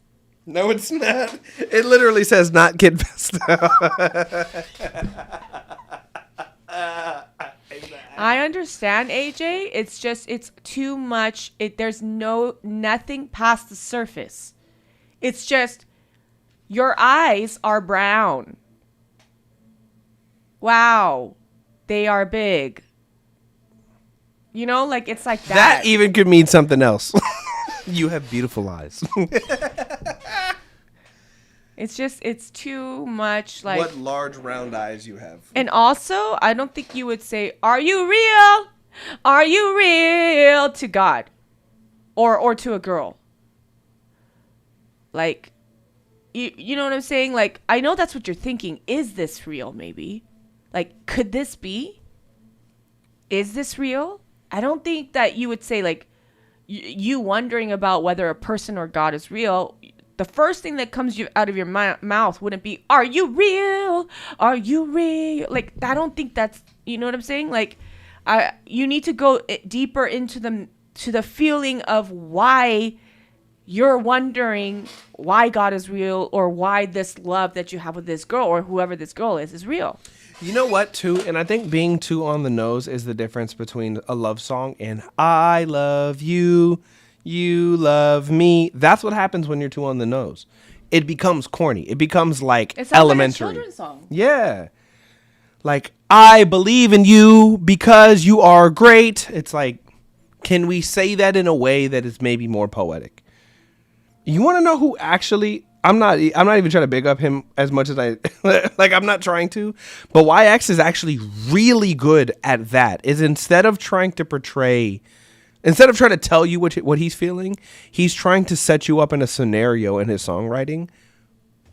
S8: No, it's not. It literally says not Kid Fest.
S1: I understand, AJ. It's just it's too much. There's nothing past the surface. It's just your eyes are brown. Wow, they are big. Like it's like that.
S8: That even could mean something else. You have beautiful eyes.
S1: It's too much like.
S8: What large round eyes you have.
S1: And also, I don't think you would say, "Are you real? Are you real?" to God, or to a girl. Like, you know what I'm saying? Like, I know that's what you're thinking. Is this real? Maybe, like, could this be? Is this real? I don't think that you would say like, you wondering about whether a person or God is real. The first thing that comes out of your mouth wouldn't be, "Are you real? Are you real?" Like, I don't think that's, you know what I'm saying? Like, you need to go deeper into the feeling of why you're wondering why God is real, or why this love that you have with this girl or whoever this girl is real.
S8: You know what, too? And I think being too on the nose is the difference between a love song and I love you, you love me. That's what happens when you're too on the nose. It becomes corny. It becomes like elementary.
S1: Like a children's song.
S8: Yeah. Like, I believe in you because you are great. It's like, can we say that in a way that is maybe more poetic? You want to know who actually... I'm not even trying to big up him as much as I like. I'm not trying to, but YX is actually really good at that. Is instead of trying to tell you what he's feeling, he's trying to set you up in a scenario in his songwriting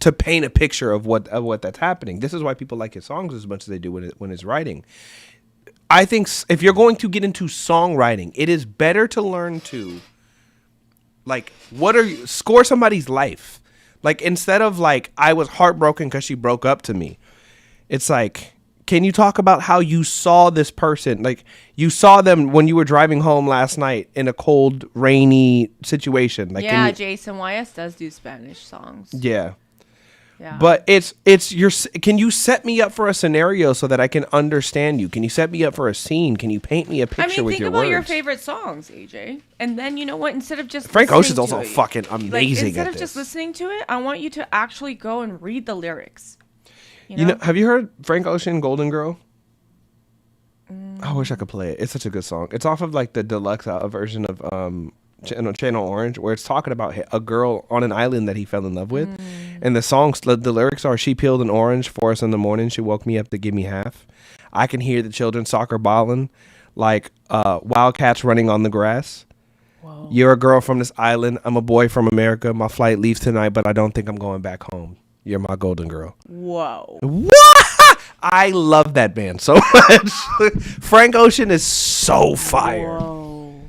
S8: to paint a picture of what that's happening. This is why people like his songs as much as they do when it's writing. I think if you're going to get into songwriting, it is better to learn to score somebody's life. Like, instead of like, I was heartbroken because she broke up to me. It's like, can you talk about how you saw this person? Like, you saw them when you were driving home last night in a cold, rainy situation. Like,
S1: yeah, Jason YS does do Spanish songs.
S8: Yeah.
S1: Yeah.
S8: But can you set me up for a scenario so that I can understand you? Can you set me up for a scene? Can you paint me a picture with your words?
S1: Think about your favorite songs, AJ. And then, you know what? Instead of just
S8: Frank Ocean's also fucking amazing at this.
S1: Instead of just listening to it, I want you to actually go and read the lyrics.
S8: You know, have you heard Frank Ocean, Golden Girl? I wish I could play it. It's such a good song. It's off of like the deluxe version of Channel Orange, where it's talking about a girl on an island that he fell in love with. And the lyrics are, she peeled an orange for us in the morning. She woke me up to give me half. I can hear the children soccer balling like wildcats running on the grass. Whoa. You're a girl from this island. I'm a boy from America. My flight leaves tonight, but I don't think I'm going back home. You're my golden girl.
S1: Whoa.
S8: What? I love that band so much. Frank Ocean is so fire.
S1: Whoa.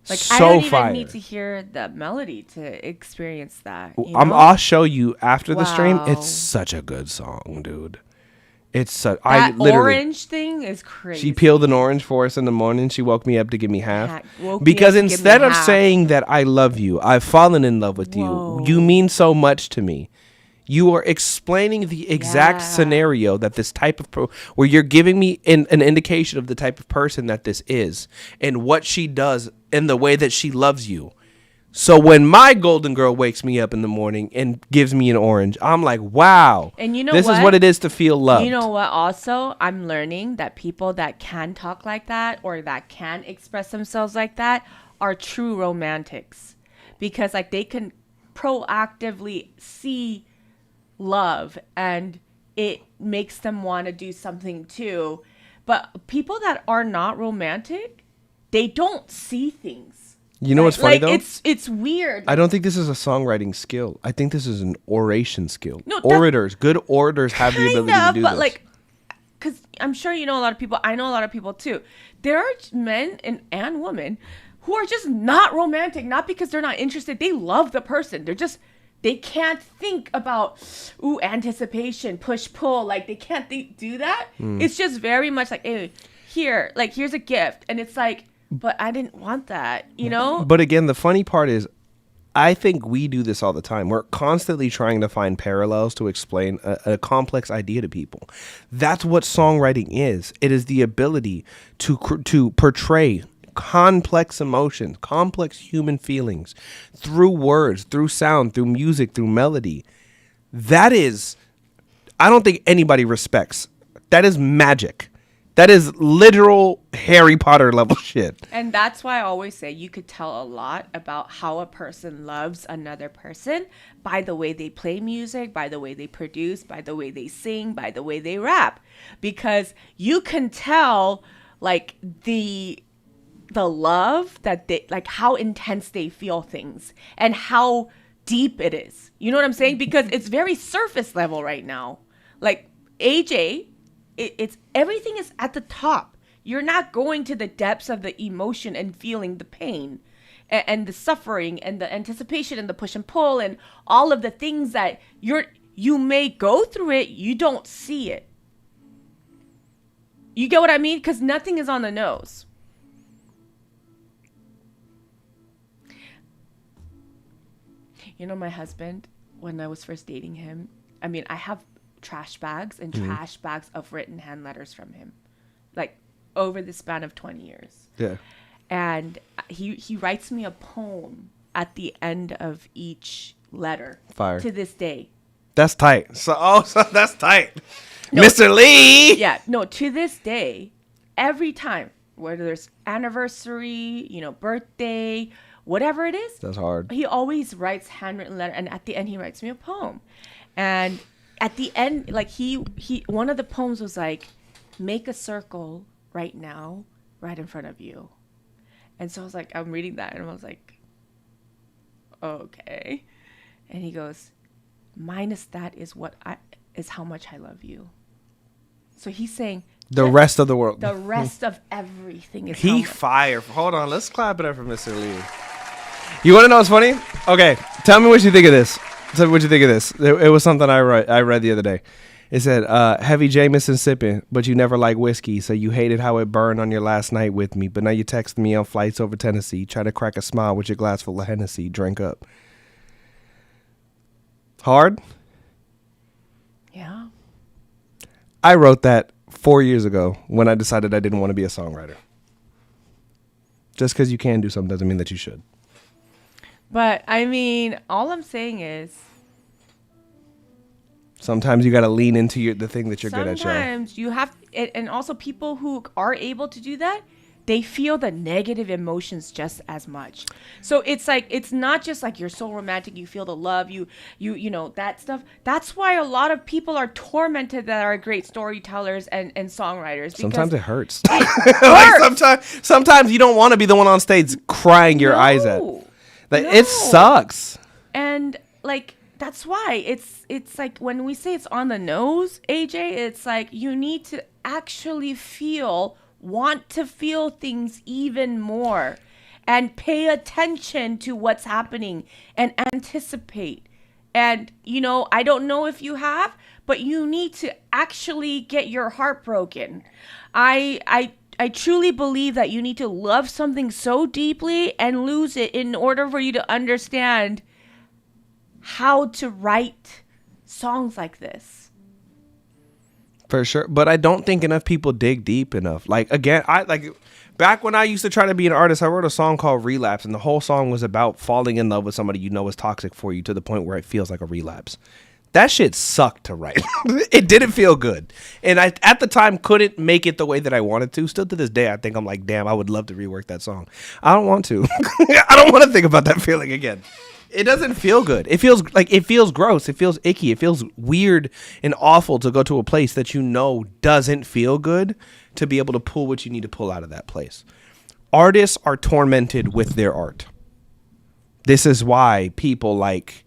S1: Like
S8: so
S1: I don't even
S8: fire.
S1: need to hear the melody to experience that.
S8: I'll show you after the stream.
S1: Wow.
S8: It's such a good song, dude. It's so
S1: That orange thing is crazy.
S8: She peeled an orange for us in the morning. She woke me up to give me half.
S1: Woke me
S8: Because
S1: up to give me
S8: instead of
S1: half.
S8: saying that I love you, I've fallen in love with you. You mean so much to me. You are explaining the exact scenario that this type of where you're giving me an indication of the type of person that this is and what she does in the way that she loves you. So when my golden girl wakes me up in the morning and gives me an orange, I'm like, wow.
S1: And you know
S8: this
S1: what?
S8: is what it is to feel loved.
S1: You know what? Also, I'm learning that people that can talk like that or that can express themselves like that are true romantics, because like they can proactively see love and it makes them want to do something too. But people that are not romantic, they don't see things.
S8: You know what's funny
S1: like,
S8: though?
S1: It's weird.
S8: I don't think this is a songwriting skill. I think this is an oration skill.
S1: No,
S8: good orators have the ability to do
S1: but
S8: this.
S1: like, because I'm sure you know a lot of people. I know a lot of people too. There are men and women who are just not romantic, not because they're not interested. They love the person. They can't think about anticipation, push pull. Like they can't do that. It's just very much like, hey, here's a gift, and it's like, but I didn't want that, you know?
S8: But again, the funny part is, I think we do this all the time. We're constantly trying to find parallels to explain a complex idea to people. That's what songwriting is. It is the ability to portray complex emotions, complex human feelings through words, through sound, through music, through melody. That is, I don't think anybody respects. That is magic. That is literal Harry Potter level shit.
S1: And that's why I always say you could tell a lot about how a person loves another person by the way they play music, by the way they produce, by the way they sing, by the way they rap. Because you can tell like the love that they, like how intense they feel things and how deep it is. You know what I'm saying? Because it's very surface level right now. Like AJ, it's everything is at the top. You're not going to the depths of the emotion and feeling the pain and the suffering and the anticipation and the push and pull and all of the things that you may go through it. You don't see it. You get what I mean? Because nothing is on the nose. You know, my husband, when I was first dating him, I mean, I have trash bags and trash bags of written hand letters from him, like over the span of 20 years.
S8: Yeah.
S1: And he writes me a poem at the end of each letter.
S8: Fire.
S1: To this day.
S8: That's tight. So that's tight. No, Mr. Lee.
S1: Yeah. No, to this day, every time, whether there's anniversary, birthday, whatever it is.
S8: That's hard.
S1: He always writes handwritten letter, and at the end he writes me a poem. And at the end, like he one of the poems was like, make a circle right now, right in front of you. And so I was like, I'm reading that and I was like, okay. And he goes, minus that is how much I love you. So he's saying
S8: the rest of the world.
S1: The rest of everything is
S8: he fire. Hold on, let's clap it up for Mr. Lee. You want to know what's funny? Okay, tell me what you think of this. Tell me what you think of this. It was something I read the other day. It said, heavy Jameson sipping, but you never liked whiskey, so you hated how it burned on your last night with me. But now you text me on flights over Tennessee, try to crack a smile with your glass full of Hennessy, drink up. Hard?
S1: Yeah.
S8: I wrote that 4 years ago when I decided I didn't want to be a songwriter. Just because you can do something doesn't mean that you should.
S1: But, I mean, all I'm saying is,
S8: sometimes you got to lean into the thing that you're good at.
S1: Sometimes you have, and also people who are able to do that, they feel the negative emotions just as much. So it's like, it's not just like you're so romantic, you feel the love, you know, that stuff. That's why a lot of people are tormented that are great storytellers and songwriters.
S8: Sometimes it hurts. Like sometimes you don't want to be the one on stage crying your eyes out. Like, it sucks.
S1: And like, that's why it's like when we say it's on the nose, AJ, it's like you need to actually want to feel things even more. and pay attention to what's happening and anticipate. And, you know, I don't know if you have, but you need to actually get your heart broken. I truly believe that you need to love something so deeply and lose it in order for you to understand how to write songs like this.
S8: For sure. But I don't think enough people dig deep enough. Like, again, back when I used to try to be an artist, I wrote a song called Relapse, and the whole song was about falling in love with somebody you know is toxic for you to the point where it feels like a relapse. That shit sucked to write. It didn't feel good. And I, at the time, couldn't make it the way that I wanted to. Still to this day, I think I'm like, damn, I would love to rework that song. I don't want to. I don't want to think about that feeling again. It doesn't feel good. It feels gross. It feels icky. It feels weird and awful to go to a place that you know doesn't feel good to be able to pull what you need to pull out of that place. Artists are tormented with their art. This is why people like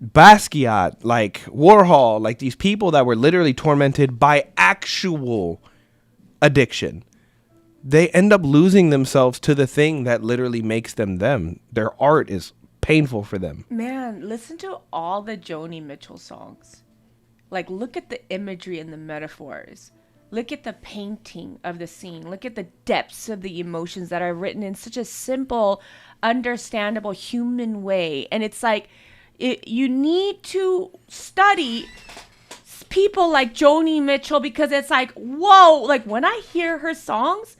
S8: Basquiat, like Warhol, like these people that were literally tormented by actual addiction, they end up losing themselves to the thing that literally makes them them. Their art is painful for them.
S1: Man, listen to all the Joni Mitchell songs. Like, look at the imagery and the metaphors. Look at the painting of the scene. Look at the depths of the emotions that are written in such a simple, understandable human way. And it's like, you need to study people like Joni Mitchell, because it's like, whoa, like when I hear her songs,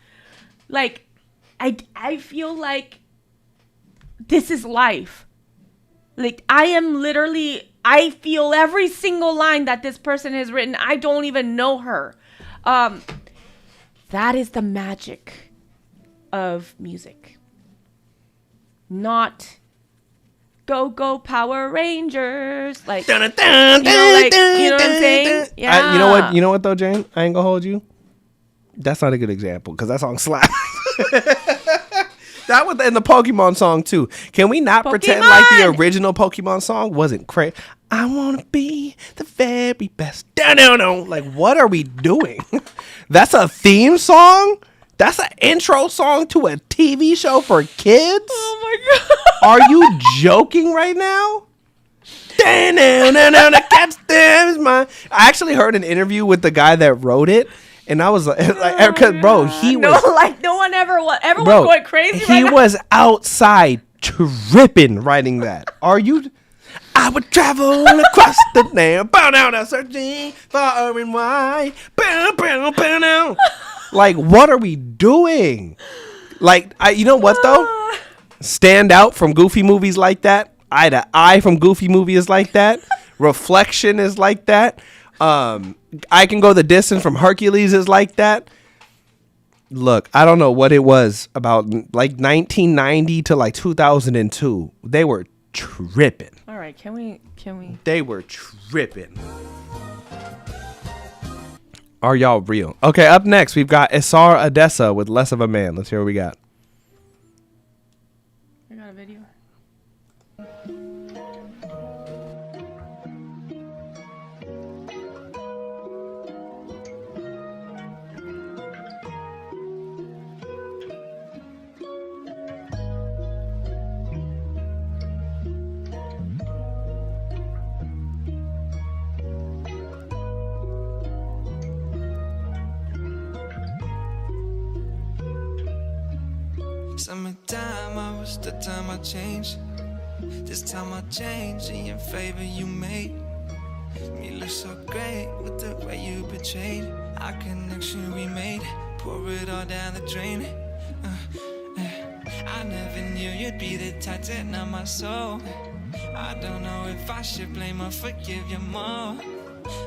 S1: like I feel like this is life. Like I feel every single line that this person has written. I don't even know her. That is the magic of music. Not go Power Rangers. Like, you know what I'm saying? Yeah.
S8: You know what though, Jane? I ain't gonna hold you. That's not a good example because that song slaps. That was in the Pokemon song too. Can we not pretend like the original Pokemon song wasn't crazy? I want to be the very best. No. Like, what are we doing? That's a theme song? That's an intro song to a TV show for kids?
S1: Oh my God.
S8: Are you joking right now? The cat's is mine. I actually heard an interview with the guy that wrote it. And I was like, bro, he was
S1: like no one ever was. Everyone's going crazy.
S8: He was outside tripping writing that. Are you? I would travel across the land, bow down, searching far and wide, bow down. Like, what are we doing? Like, you know what though? Stand out from Goofy movies like that. Eye to Eye from Goofy movie is like that. Reflection is like that. I Can Go the Distance from Hercules is like that. Look, I don't know what it was about like 1990 to like 2002. They were tripping.
S1: All right, can we?
S8: They were tripping. Are y'all real? Okay, up next we've got Isar Odessa with Less of a Man. Let's hear what we got.
S1: I got a video.
S4: Summertime, I wish the time I changed. This time I changed in your favor, you made me look so great with the way you betrayed our connection we made. Pour it all down the drain. I never knew you'd be the type to numb my soul. I don't know if I should blame or forgive you more.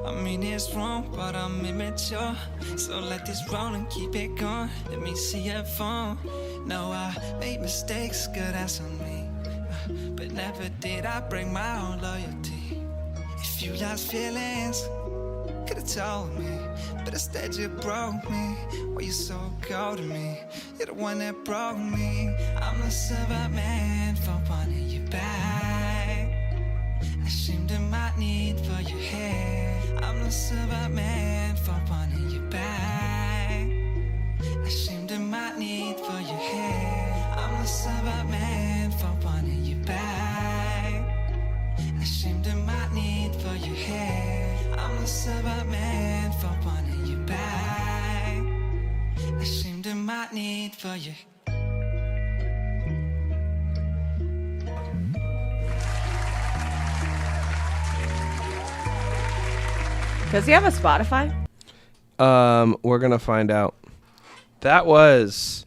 S4: I mean it's wrong, but I'm immature. So let this roll and keep it going. Let me see your phone. No, I made mistakes, good, that's on me. But never did I break my own loyalty. If you lost feelings, could've told me. But instead you broke me. Why you so cold to me? You're the one that broke me. I'm the silver man for wanting you back. Ashamed of my need for your hair. I'm the silver man for wanting you back. Ashamed of my need for your hair. I'm the a suburb man for wanting you back. Ashamed of my need for your hair. I'm a suburb man for wanting you back. Ashamed of my need for your.
S1: Does he have a Spotify?
S8: We're gonna find out. That was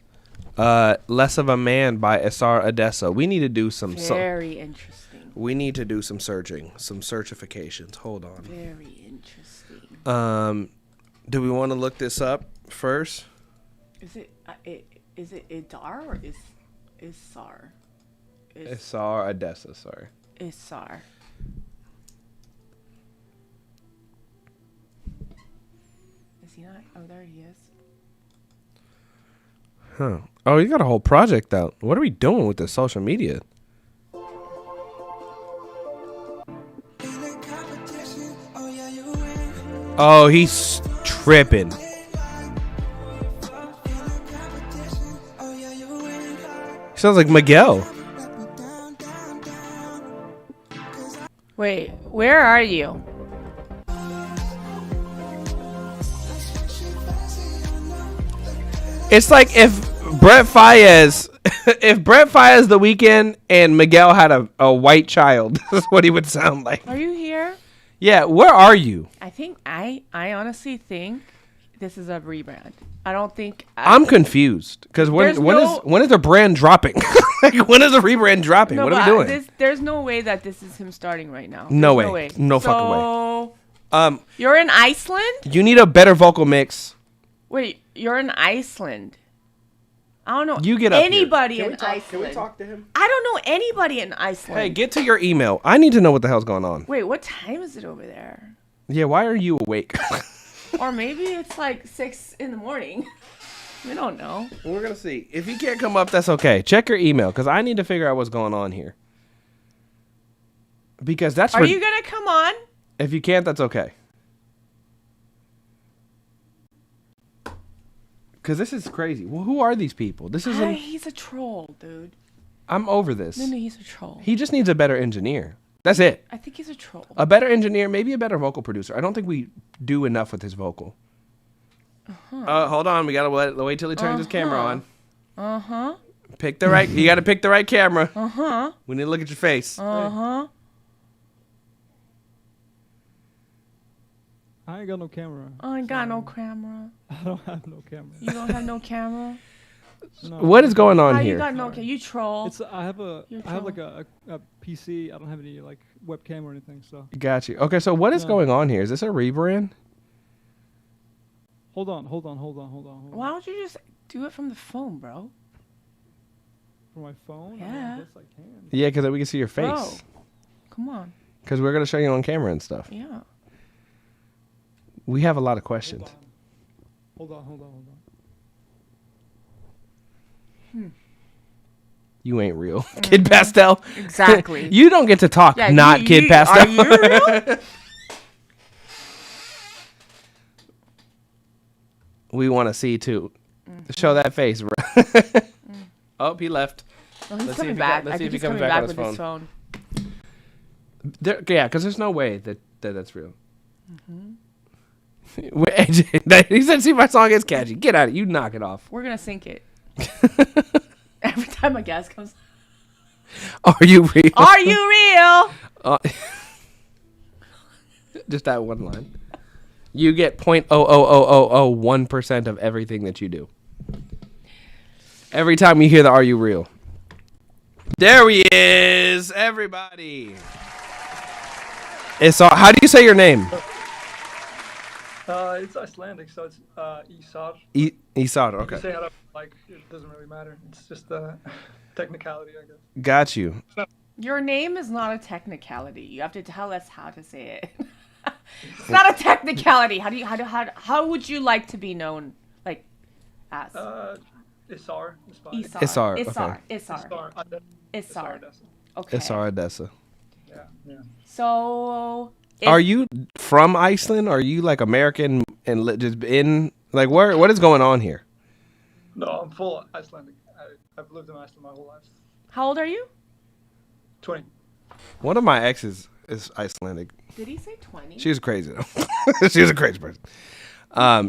S8: Less of a Man by Isar Odessa. We need to do some
S1: Very interesting.
S8: we need to do some searching, some certifications. Hold on.
S1: Very interesting.
S8: Do we want to look this up first?
S1: Is it Idar or Isar?
S8: Isar Odessa, sorry.
S1: Isar. Is he not? Oh, there he is.
S8: Huh. Oh, you got a whole project out. What are we doing with this social media? Oh, he's tripping. Sounds like Miguel.
S1: Wait, where are you?
S8: It's like if Brett Faiyaz, if Brett Faiyaz The Weeknd and Miguel had a white child, this is what he would sound like.
S1: Are you here?
S8: Yeah, where are you?
S1: I think I honestly think this is a rebrand. I don't think
S8: I'm confused because when is their brand dropping? Like, when is the rebrand dropping?
S1: No,
S8: what are we doing?
S1: There's no way that this is him starting right now.
S8: No
S1: There's
S8: way. No fucking way.
S1: You're in Iceland?
S8: You need a better vocal mix.
S1: Wait, you're in Iceland. I don't know
S8: You get up
S1: anybody
S8: here.
S1: in Iceland.
S8: Can we talk to him?
S1: I don't know anybody in Iceland.
S8: Hey, get to your email. I need to know what the hell's going on.
S1: Wait, what time is it over there?
S8: Yeah, why are you awake?
S1: Or maybe it's like 6 in the morning. We don't know.
S8: We're gonna see. If he can't come up, that's okay. Check your email because I need to figure out what's going on here. Because that's
S1: Are you gonna come on?
S8: If you can't, that's okay. Because this is crazy. Well, who are these people? This isn't.
S1: He's a troll, dude.
S8: I'm over this.
S1: No, he's a troll.
S8: He just needs a better engineer. That's it.
S1: I think he's a troll.
S8: A better engineer, maybe a better vocal producer. I don't think we do enough with his vocal. Hold on, we gotta wait till he turns his camera on. Pick the right. You gotta pick the right camera. We need to look at your face.
S12: I ain't got no camera.
S1: I ain't got no camera.
S12: I don't have no camera.
S1: You don't have no camera?
S12: No.
S8: What is going on
S1: How
S8: here?
S1: you got no camera? You troll.
S12: I have like a PC. I don't have any like webcam or anything. So.
S8: Got you. Okay, so what is going on here? Is this a rebrand?
S12: Hold on.
S1: Why don't you just do it from the phone, bro?
S12: From my phone?
S1: Yeah.
S12: I guess I can.
S8: Yeah, because we can see your face.
S1: Bro, come on.
S8: Because we're gonna show you on camera and stuff.
S1: Yeah.
S8: We have a lot of questions.
S12: Hold on.
S8: You ain't real, Kid Pastel.
S1: Exactly.
S8: You don't get to talk, not Kid Pastel.
S1: Are you real?
S8: We want to see too. Show that face, bro. Oh, he left.
S1: Oh, he's
S8: Let's
S1: coming
S8: see
S1: back.
S8: Let's see if he
S1: he's
S8: comes
S1: coming
S8: back on
S1: with his phone.
S8: Yeah, because there's no way that's real. Wait, AJ, he said, "See, my song is catchy. Get out of it. You knock it off."
S1: We're gonna sync it. Every time a guest comes.
S8: Are you real?
S1: Are you real?
S8: Just that one line. You get 0.00001% of everything that you do. Every time you hear the "Are you real?" There he is, everybody. It's how do you say your name?
S12: It's Icelandic, so it's Isar.
S8: Isar, okay.
S12: You say it like it doesn't really matter. It's just a technicality, I guess.
S8: Got you.
S1: Your name is not a technicality. You have to tell us how to say it. It's not a technicality. How would you like to be known, like, as?
S12: Isar.
S8: Isar.
S1: Okay.
S8: Isar Odessa.
S12: Yeah.
S1: So.
S8: Are you from Iceland? Are you like American and just in like what is going on here?
S12: No, I'm full Icelandic. I've lived in Iceland my whole life.
S1: How old are you?
S12: 20.
S8: One of my exes is Icelandic.
S1: Did he say 20?
S8: She was crazy though. She was a crazy person.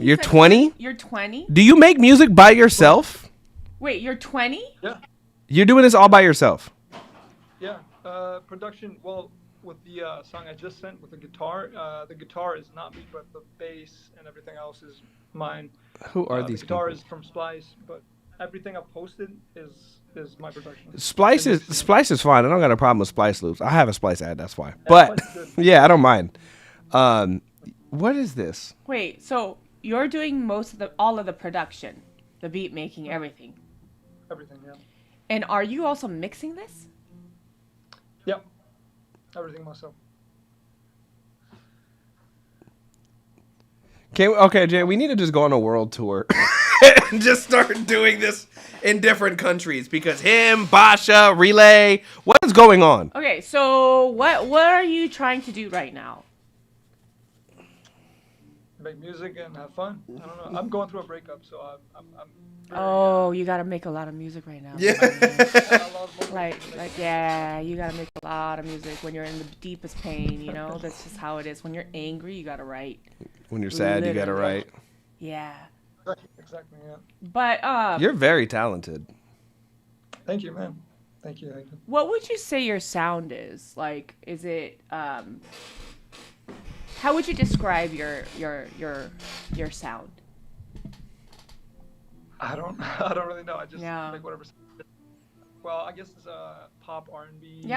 S8: You're
S1: said
S8: 20?
S1: You're 20?
S8: Do you make music by yourself?
S1: Wait, you're 20?
S12: Yeah.
S8: You're doing this all by yourself?
S12: Yeah. Production, well, with the song I just sent with the guitar is not me, but the bass and everything else is mine.
S8: Who are these
S12: The guitar
S8: people?
S12: is from Splice, but everything I've posted is my production.
S8: Splice is fine. I don't got a problem with Splice loops. I have a Splice ad, that's why. But yeah, I don't mind. What is this?
S1: Wait, so you're doing all of the production, the beat making, everything.
S12: Everything, yeah.
S1: And are you also mixing this?
S12: Yep. Everything myself.
S8: Okay, Jay, we need to just go on a world tour and just start doing this in different countries because him, Basha, Relay, what is going on?
S1: Okay, so what are you trying to do right now?
S12: Make music and have fun. I don't know. I'm going through a breakup, so I'm
S1: Oh, you gotta make a lot of music right now.
S8: Yeah.
S1: Like, yeah, you gotta make a lot of music when you're in the deepest pain, you know? That's just how it is. When you're angry, you gotta write.
S8: When you're sad, you gotta write.
S1: Yeah.
S12: Exactly, yeah.
S1: But,
S8: You're very talented.
S12: Thank you, man. Thank you.
S1: what would you say your sound is? Like, is it, how would you describe your sound?
S12: I don't really know. I just make whatever. Well, I guess it's pop, R&B,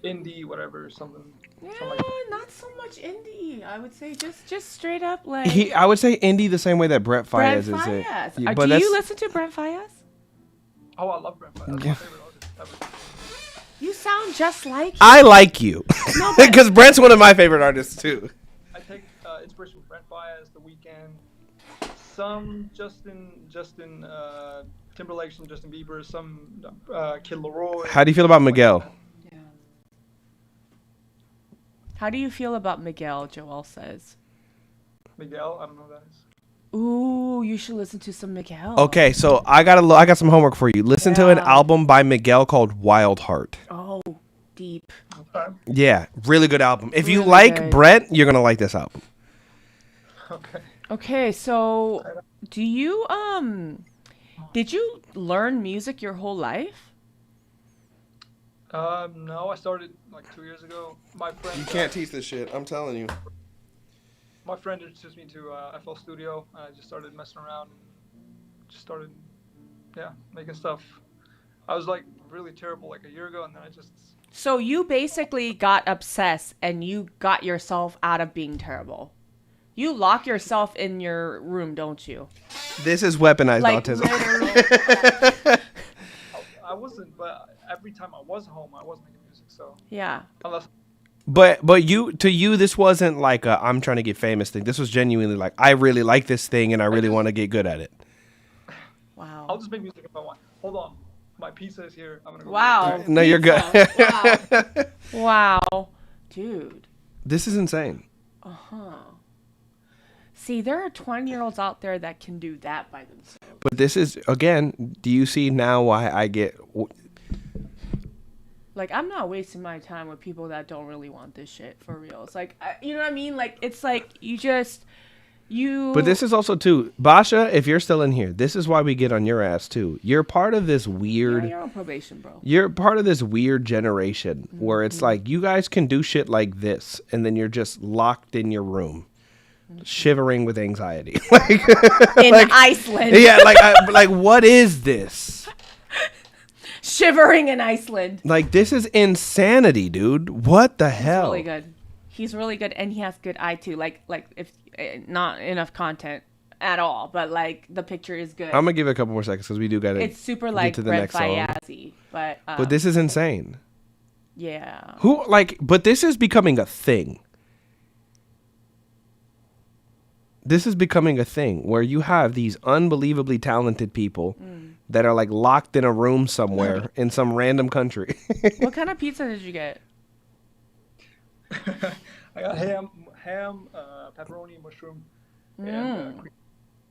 S12: indie, whatever, something.
S1: Yeah,
S12: something like that.
S1: not so much indie. I would say just straight up like.
S8: I would say indie the same way that Brent Faiyaz is.
S1: Brent
S8: It.
S1: Faiyaz.
S8: Yeah,
S1: Do you listen to Brent Faiyaz?
S12: Oh, I love Brent Faiyaz. That's my favorite artist ever.
S1: You sound just like him.
S8: I like you.
S1: No, but-
S8: Because Brent's one of my favorite artists too.
S12: I take inspiration from Brent Faiyaz, The Weeknd, some Justin Timberlake, some Justin Bieber, some Kid Laroi.
S8: How do you feel about Miguel?
S1: How do you feel about Miguel? Joel says.
S12: Miguel, I don't know who that is.
S1: Ooh, you should listen to some Miguel.
S8: Okay, so I got some homework for you. Listen to an album by Miguel called Wild Heart.
S1: Oh, deep.
S12: Okay.
S8: Yeah, really good album. If you
S1: Really
S8: like
S1: good.
S8: Brent, you're gonna like this album.
S12: Okay.
S1: Okay, so do you did you learn music your whole life?
S12: No, I started like 2 years ago. My friend.
S8: You can't teach this shit. I'm telling you.
S12: My friend introduced me to FL Studio. I just started messing around. Just started, making stuff. I was like really terrible like a year ago, and then I just.
S1: So you basically got obsessed and you got yourself out of being terrible. You lock yourself in your room, don't you?
S8: This is weaponized
S1: Like,
S8: autism.
S12: I wasn't, but every time I was home, I was making music. So.
S1: Yeah.
S12: Unless.
S8: But to you, this wasn't like a I'm trying to get famous thing. This was genuinely like I really like this thing and I really want to get good at it.
S1: Wow.
S12: I'll just make music if I want. Hold on, my pizza is here. I'm gonna go.
S1: Wow.
S8: No, you're good.
S1: Wow. Dude.
S8: This is insane.
S1: Uh-huh. See, there are 20-year-olds out there that can do that by themselves.
S8: But this is again. Do you see now why I get?
S1: Like, I'm not wasting my time with people that don't really want this shit for real. It's like, you know what I mean? Like, it's like you.
S8: But this is also too, Basha. If you're still in here, this is why we get on your ass too. You're part of this weird.
S1: Yeah, you're on probation, bro.
S8: You're part of this weird generation where it's like you guys can do shit like this, and then you're just locked in your room, shivering with anxiety.
S1: In Iceland.
S8: Yeah, like what is this?
S1: Shivering in Iceland.
S8: Like this is insanity, dude. What the hell?
S1: Really good. He's really good, and he has good eye too. Like if not enough content at all, but like the picture is good.
S8: I'm gonna give it a couple more seconds because we do gotta.
S1: It's super like
S8: to the
S1: Brent
S8: next song.
S1: Faiyaz-y,
S8: But this is insane.
S1: Yeah.
S8: But this is becoming a thing. This is becoming a thing where you have these unbelievably talented people that are like locked in a room somewhere in some random country.
S1: What kind of pizza did you get?
S12: I got ham, pepperoni, mushroom, and cream.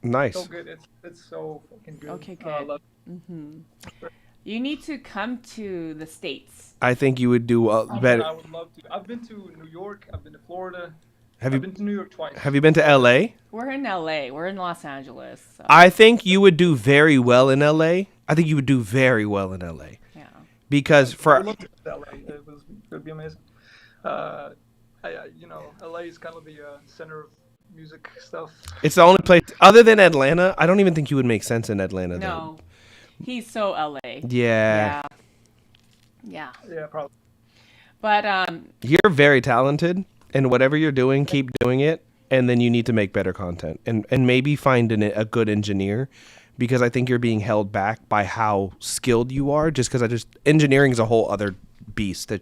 S8: Nice.
S12: So good. It's so fucking good.
S1: Okay,
S12: I
S1: good.
S12: love
S1: You need to come to the States.
S8: I think you would do better.
S12: I would love to. I've been to New York. I've been to Florida.
S8: Have
S12: I've been to New York twice.
S8: Have you been to LA?
S1: We're in LA. We're in Los Angeles. So.
S8: I think you would do very well in LA. I think you would do very well in LA.
S1: Yeah.
S8: Because for
S12: I loved it in LA. It would be amazing. LA is kind of the center of music stuff.
S8: it's the only place other than Atlanta. I don't even think you would make sense in Atlanta.
S1: No. He's so LA.
S8: Yeah.
S1: Yeah.
S12: Yeah, probably.
S1: But
S8: You're very talented, and whatever you're doing, keep doing it. And then you need to make better content, and maybe find a good engineer, because I think you're being held back by how skilled you are. Just because engineering is a whole other beast that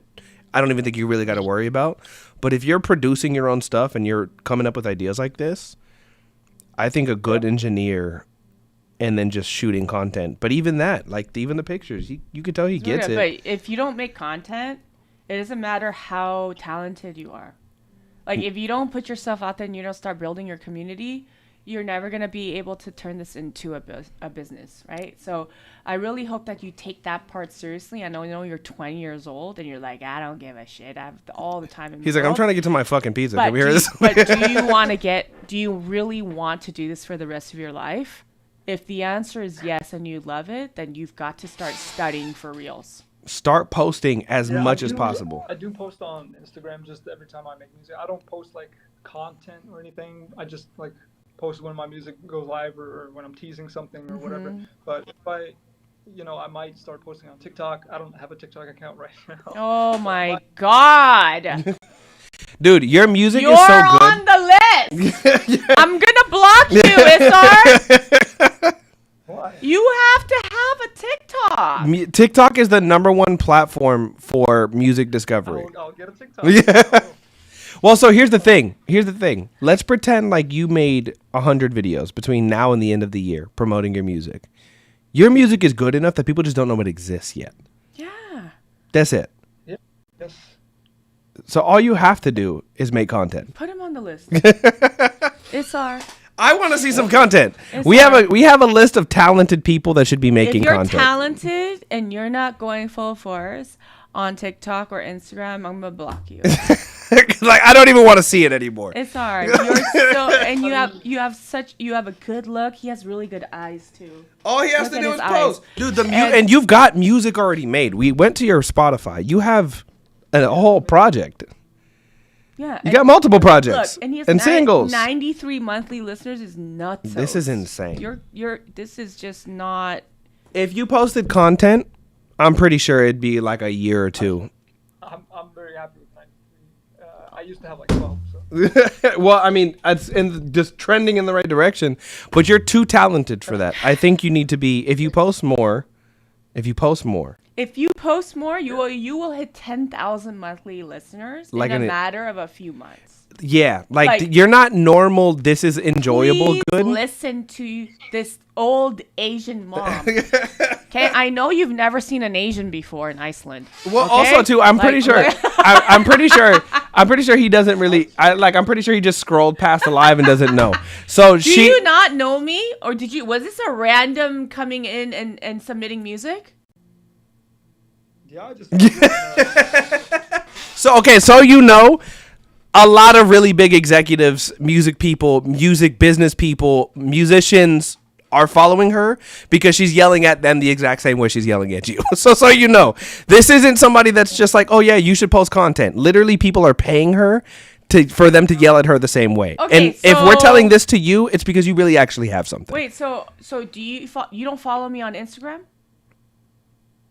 S8: I don't even think you really got to worry about. But if you're producing your own stuff and you're coming up with ideas like this, I think a good engineer, and then just shooting content. But even that, like even the pictures, you could tell he gets it.
S1: But if you don't make content, it doesn't matter how talented you are. Like if you don't put yourself out there and you don't start building your community, you're never going to be able to turn this into a business, right? So I really hope that you take that part seriously. I know you're 20 years old and you're like, I don't give a shit. I have all the time in the
S8: He's like, I'm
S1: world.
S8: trying to get to my fucking pizza.
S1: But
S8: Can we hear this?
S1: But do you really want to do this for the rest of your life? If the answer is yes and you love it, then you've got to start studying for reals.
S8: Start posting as much as
S12: do-
S8: possible.
S12: I do post on Instagram just every time I make music. I don't post like content or anything. I just like post when my music goes live or when I'm teasing something or whatever. But if I might start posting on TikTok. I don't have a TikTok account right now.
S1: Oh my God.
S8: Dude, your music
S1: You're
S8: is so good.
S1: on the list. I'm gonna block you, Isar.
S12: Why?
S1: You have to have a TikTok.
S8: TikTok is the #1 platform for music discovery.
S12: I'll get a TikTok.
S8: Yeah. Well, so here's the thing. Let's pretend like you made 100 videos between now and the end of the year promoting your music. Your music is good enough that people just don't know it exists yet.
S1: Yeah.
S8: That's it.
S12: Yeah. Yes.
S8: So all you have to do is make content.
S1: Put him on the list. Isar.
S8: I want to see some content.
S1: It's
S8: We have
S1: hard.
S8: a list of talented people that should be making
S1: If you're
S8: content.
S1: talented and you're not going full force on TikTok or Instagram, I'm gonna block you.
S8: Like I don't even want to see it anymore.
S1: It's hard. You're so, and you have a good look. He has really good eyes too.
S8: All he has
S1: Look
S8: to
S1: at
S8: do
S1: his
S8: is post.
S1: eyes.
S8: Dude, and you've got music already made. We went to your Spotify. You have a whole project.
S1: Yeah.
S8: You got multiple projects
S1: Look, and he has
S8: singles.
S1: 93 monthly listeners is nuts.
S8: This is insane.
S1: This is just not.
S8: If you posted content, I'm pretty sure it'd be like a year or two.
S12: I'm very happy with 93. I used to have like 12. So.
S8: Well, I mean, it's just trending in the right direction, but you're too talented for that. I think you need to be. If you post more,
S1: If you post more, you will hit 10,000 monthly listeners
S8: Like
S1: in a
S8: an-
S1: matter of a few months.
S8: yeah, like
S1: Like-
S8: you're not normal. This is enjoyable.
S1: Please
S8: Good.
S1: listen to this old Asian mom. Okay, I know you've never seen an Asian before in Iceland.
S8: Well,
S1: okay?
S8: also too, I'm pretty sure. I'm pretty sure. I'm pretty sure he doesn't really. I'm pretty sure he just scrolled past the live and doesn't know. So
S1: Do you not know me, or did you? Was this a random coming in and submitting music?
S12: Yeah, I just.
S8: So okay, so a lot of really big executives, music people, music business people, musicians are following her because she's yelling at them the exact same way she's yelling at you. So this isn't somebody that's just like, oh yeah, you should post content. Literally, people are paying her for them to yell at her the same way.
S1: Okay,
S8: and if we're
S1: so-
S8: telling this to you, it's because you really actually have something.
S1: Wait, so do you you don't follow me on Instagram?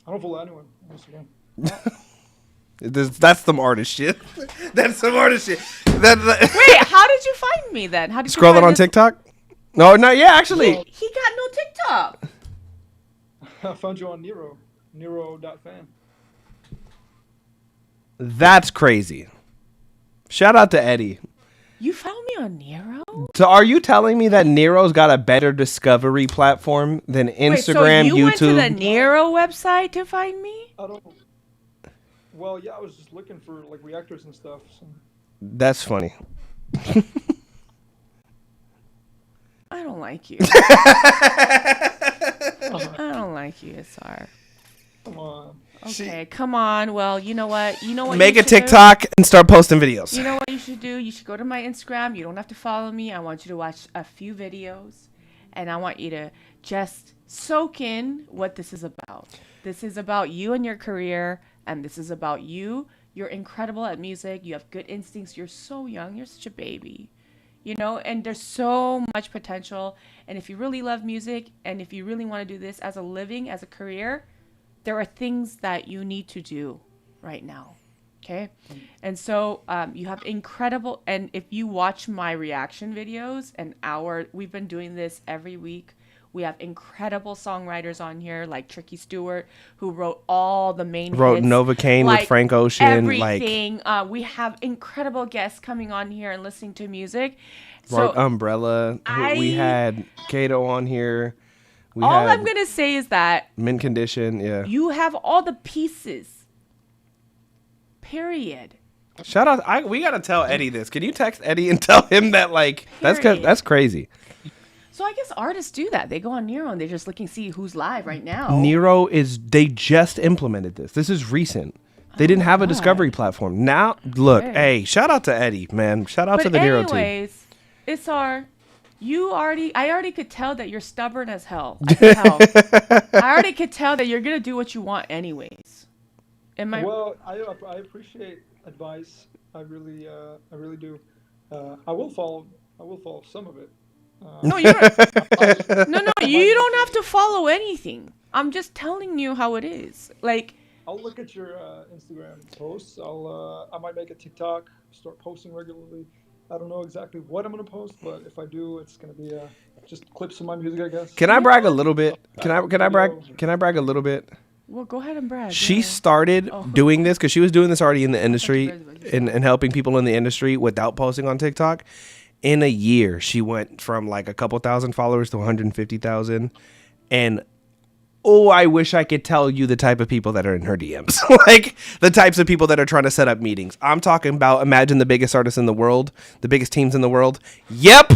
S12: I don't follow anyone on Instagram.
S8: That's some artist shit. That's some artist shit.
S1: Wait, how did you find me then? How did you
S8: Scrolling
S1: find
S8: on
S1: this?
S8: TikTok? No, not yeah, actually.
S1: He got no TikTok.
S12: I found you on Nero.fan.
S8: That's crazy. Shout out to Eddie.
S1: You found me on Nero?
S8: So are you telling me that Nero's got a better discovery platform than Instagram,
S1: Wait, so you went to
S8: YouTube?
S1: the Nero website to find me?
S12: I don't. Well, yeah, I was just looking for like reactors and stuff. So.
S8: That's funny.
S1: I don't like you. I don't like you, Isar.
S12: Come on.
S1: Okay, come on. Well, you know what?
S8: Make
S1: you
S8: a
S1: should do?
S8: TikTok and start posting videos.
S1: You know what you should do? You should go to my Instagram. You don't have to follow me. I want you to watch a few videos, and I want you to just soak in what this is about. This is about you and your career, and this is about you. You're incredible at music. You have good instincts. You're so young. You're such a baby. You know, and there's so much potential. And if you really love music, and if you really want to do this as a living, as a career, there are things that you need to do right now. Okay. And so you have incredible, and if you watch my reaction videos we've been doing this every week. We have incredible songwriters on here like Tricky Stewart, who wrote all the main
S8: Wrote
S1: hits,
S8: Novocaine with Frank Ocean.
S1: Everything. We have incredible guests coming on here and listening to music.
S8: Wrote
S1: So
S8: Umbrella. We had Kato on here.
S1: All I'm going to say is that
S8: Mint Condition, yeah.
S1: You have all the pieces. Period.
S8: Shout out. We got to tell Eddie this. Can you text Eddie and tell him that, like, that's crazy.
S1: So I guess artists do that. They go on Nero and they're just looking to see who's live right now.
S8: Nero they just implemented this. This is recent. They didn't have a discovery platform. Now, look, hey, shout out to Eddie, man. Shout out to the Nero team.
S1: Anyways, I already could tell that you're stubborn as hell. I could tell. I already could tell that you're going to do what you want anyways.
S12: Well, I appreciate advice. I really do. I will follow some of it.
S1: No, you don't have to follow anything. I'm just telling you how it is. Like,
S12: I'll look at your Instagram posts. I might make a TikTok, start posting regularly. I don't know exactly what I'm gonna post, but if I do, it's gonna be just clips of my music, I guess.
S8: Can I brag a little bit? Can I brag a little bit?
S1: Well, go ahead and brag.
S8: She started doing this because she was doing this already in the industry and helping people in the industry without posting on TikTok. In a year, she went from like a couple thousand followers to 150,000. And I wish I could tell you the type of people that are in her DMs. Like the types of people that are trying to set up meetings. I'm talking about, imagine the biggest artists in the world, the biggest teams in the world. Yep.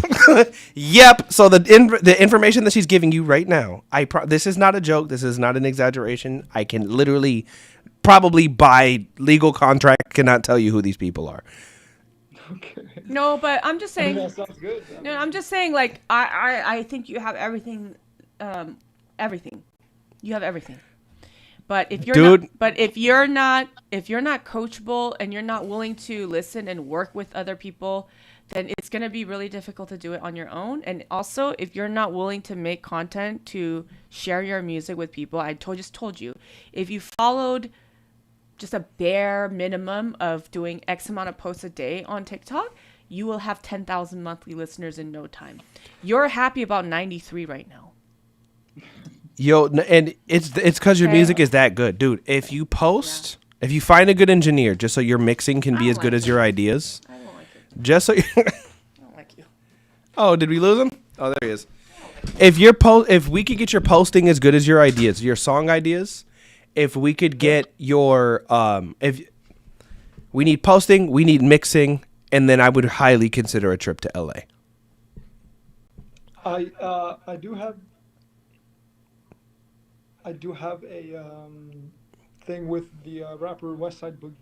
S8: Yep. So the information that she's giving you right now, this is not a joke. This is not an exaggeration. I can literally probably by legal contract cannot tell you who these people are.
S12: Okay.
S1: No, but I'm just saying.
S12: That sounds good.
S1: No, I'm just saying. Like I think you have everything. Everything. You have everything. But if you're not coachable and you're not willing to listen and work with other people, then it's gonna be really difficult to do it on your own. And also, if you're not willing to make content to share your music with people, just told you, if you followed just a bare minimum of doing X amount of posts a day on TikTok, you will have 10,000 monthly listeners in no time. You're happy about 93 right now.
S8: Yo, and it's because your music is that good, dude. If you post, if you find a good engineer, just so your mixing can be as good as your ideas,
S1: I don't like it.
S8: just so you.
S1: I don't like you.
S8: Oh, did we lose him? Oh, there he is. If we could get your posting as good as your ideas, your song ideas, if we could get your if we need posting, we need mixing, and then I would highly consider a trip to LA.
S12: I do have a thing with the rapper Westside Boogie.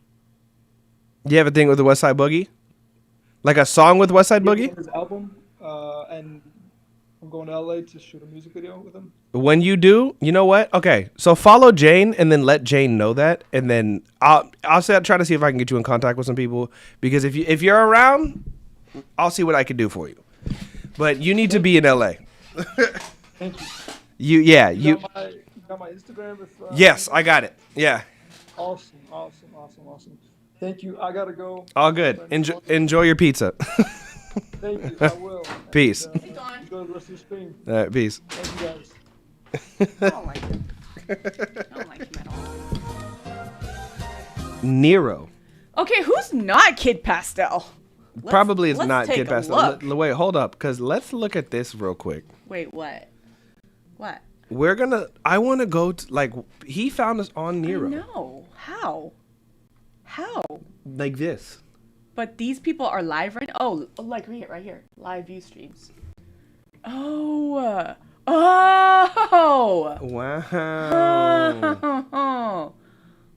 S8: You have a thing with the Westside Boogie? Like a song with Westside Boogie?
S12: His album, and I'm going to LA to shoot a music video with him.
S8: When you do, you know what? Okay, so follow Jane and then let Jane know that, and then I'll try to see if I can get you in contact with some people, because if you're around, I'll see what I can do for you. But you need to be in LA.
S12: Thank you.
S8: You
S12: got my Instagram?
S8: Yes, I got it. Yeah.
S12: Awesome. Thank you. I gotta go.
S8: All good. Enjoy your pizza.
S12: Thank you. I will.
S8: Peace.
S12: And, enjoy the rest of your stream.
S8: All right, peace.
S12: Thank you guys.
S1: I don't like him. I don't like him at all.
S8: Nero.
S1: Okay, who's not Kid Pastel?
S8: Probably it's
S1: let's
S8: not
S1: take
S8: Kid
S1: a
S8: Pastel.
S1: look.
S8: Wait, hold up, because let's look at this real quick.
S1: Wait, what? What?
S8: I want to go to, he found us on Nero.
S1: No. How?
S8: Like this.
S1: But these people are live right now. Oh, like right here. Live view streams. Oh. Oh.
S8: Wow.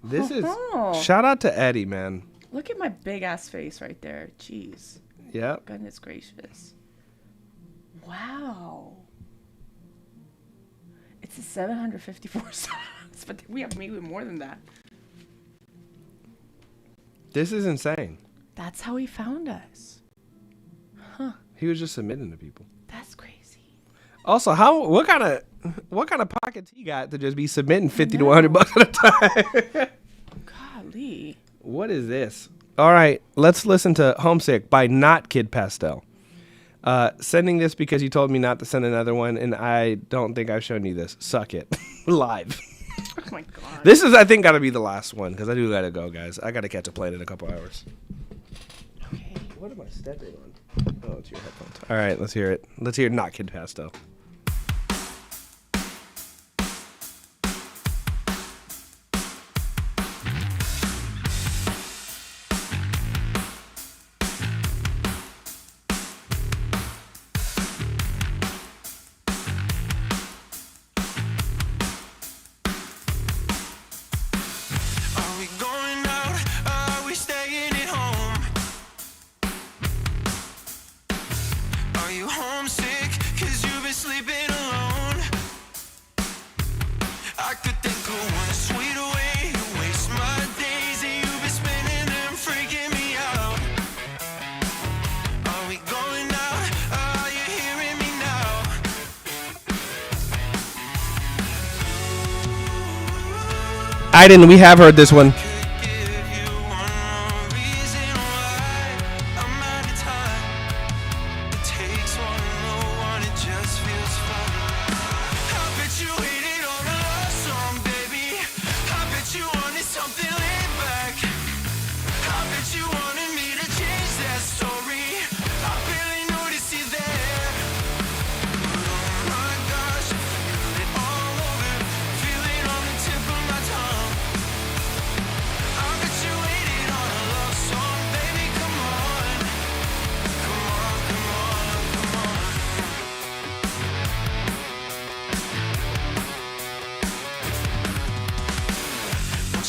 S8: This is shout out to Eddie, man.
S1: Look at my big ass face right there. Jeez.
S8: Yep.
S1: Goodness gracious. Wow. It's a 754 songs, but we have maybe more than that.
S8: This is insane.
S1: That's how he found us. Huh.
S8: He was just submitting to people.
S1: That's crazy.
S8: Also, what kind of pockets he got to just be submitting $50 to $100 at a time?
S1: Golly.
S8: What is this? All right, let's listen to Homesick by Not Kid Pastel. Sending this because you told me not to send another one, and I don't think I've shown you this. Suck it. Live.
S1: Oh my God.
S8: This is, I think, got to be the last one because I do got to go, guys. I got to catch a plane in a couple hours.
S1: Okay.
S8: What am I stepping on? Oh, it's your headphones. All right, let's hear it. Let's hear Not Kid Pastel.
S11: Are we going out? Are we staying at home? Are you homesick? 'Cause you've been sleeping alone. I could think of one sweet way to waste my days, and you've been spending them freaking me out. Are we going out? Are you hearing me now?
S8: Aiden, we have heard this one.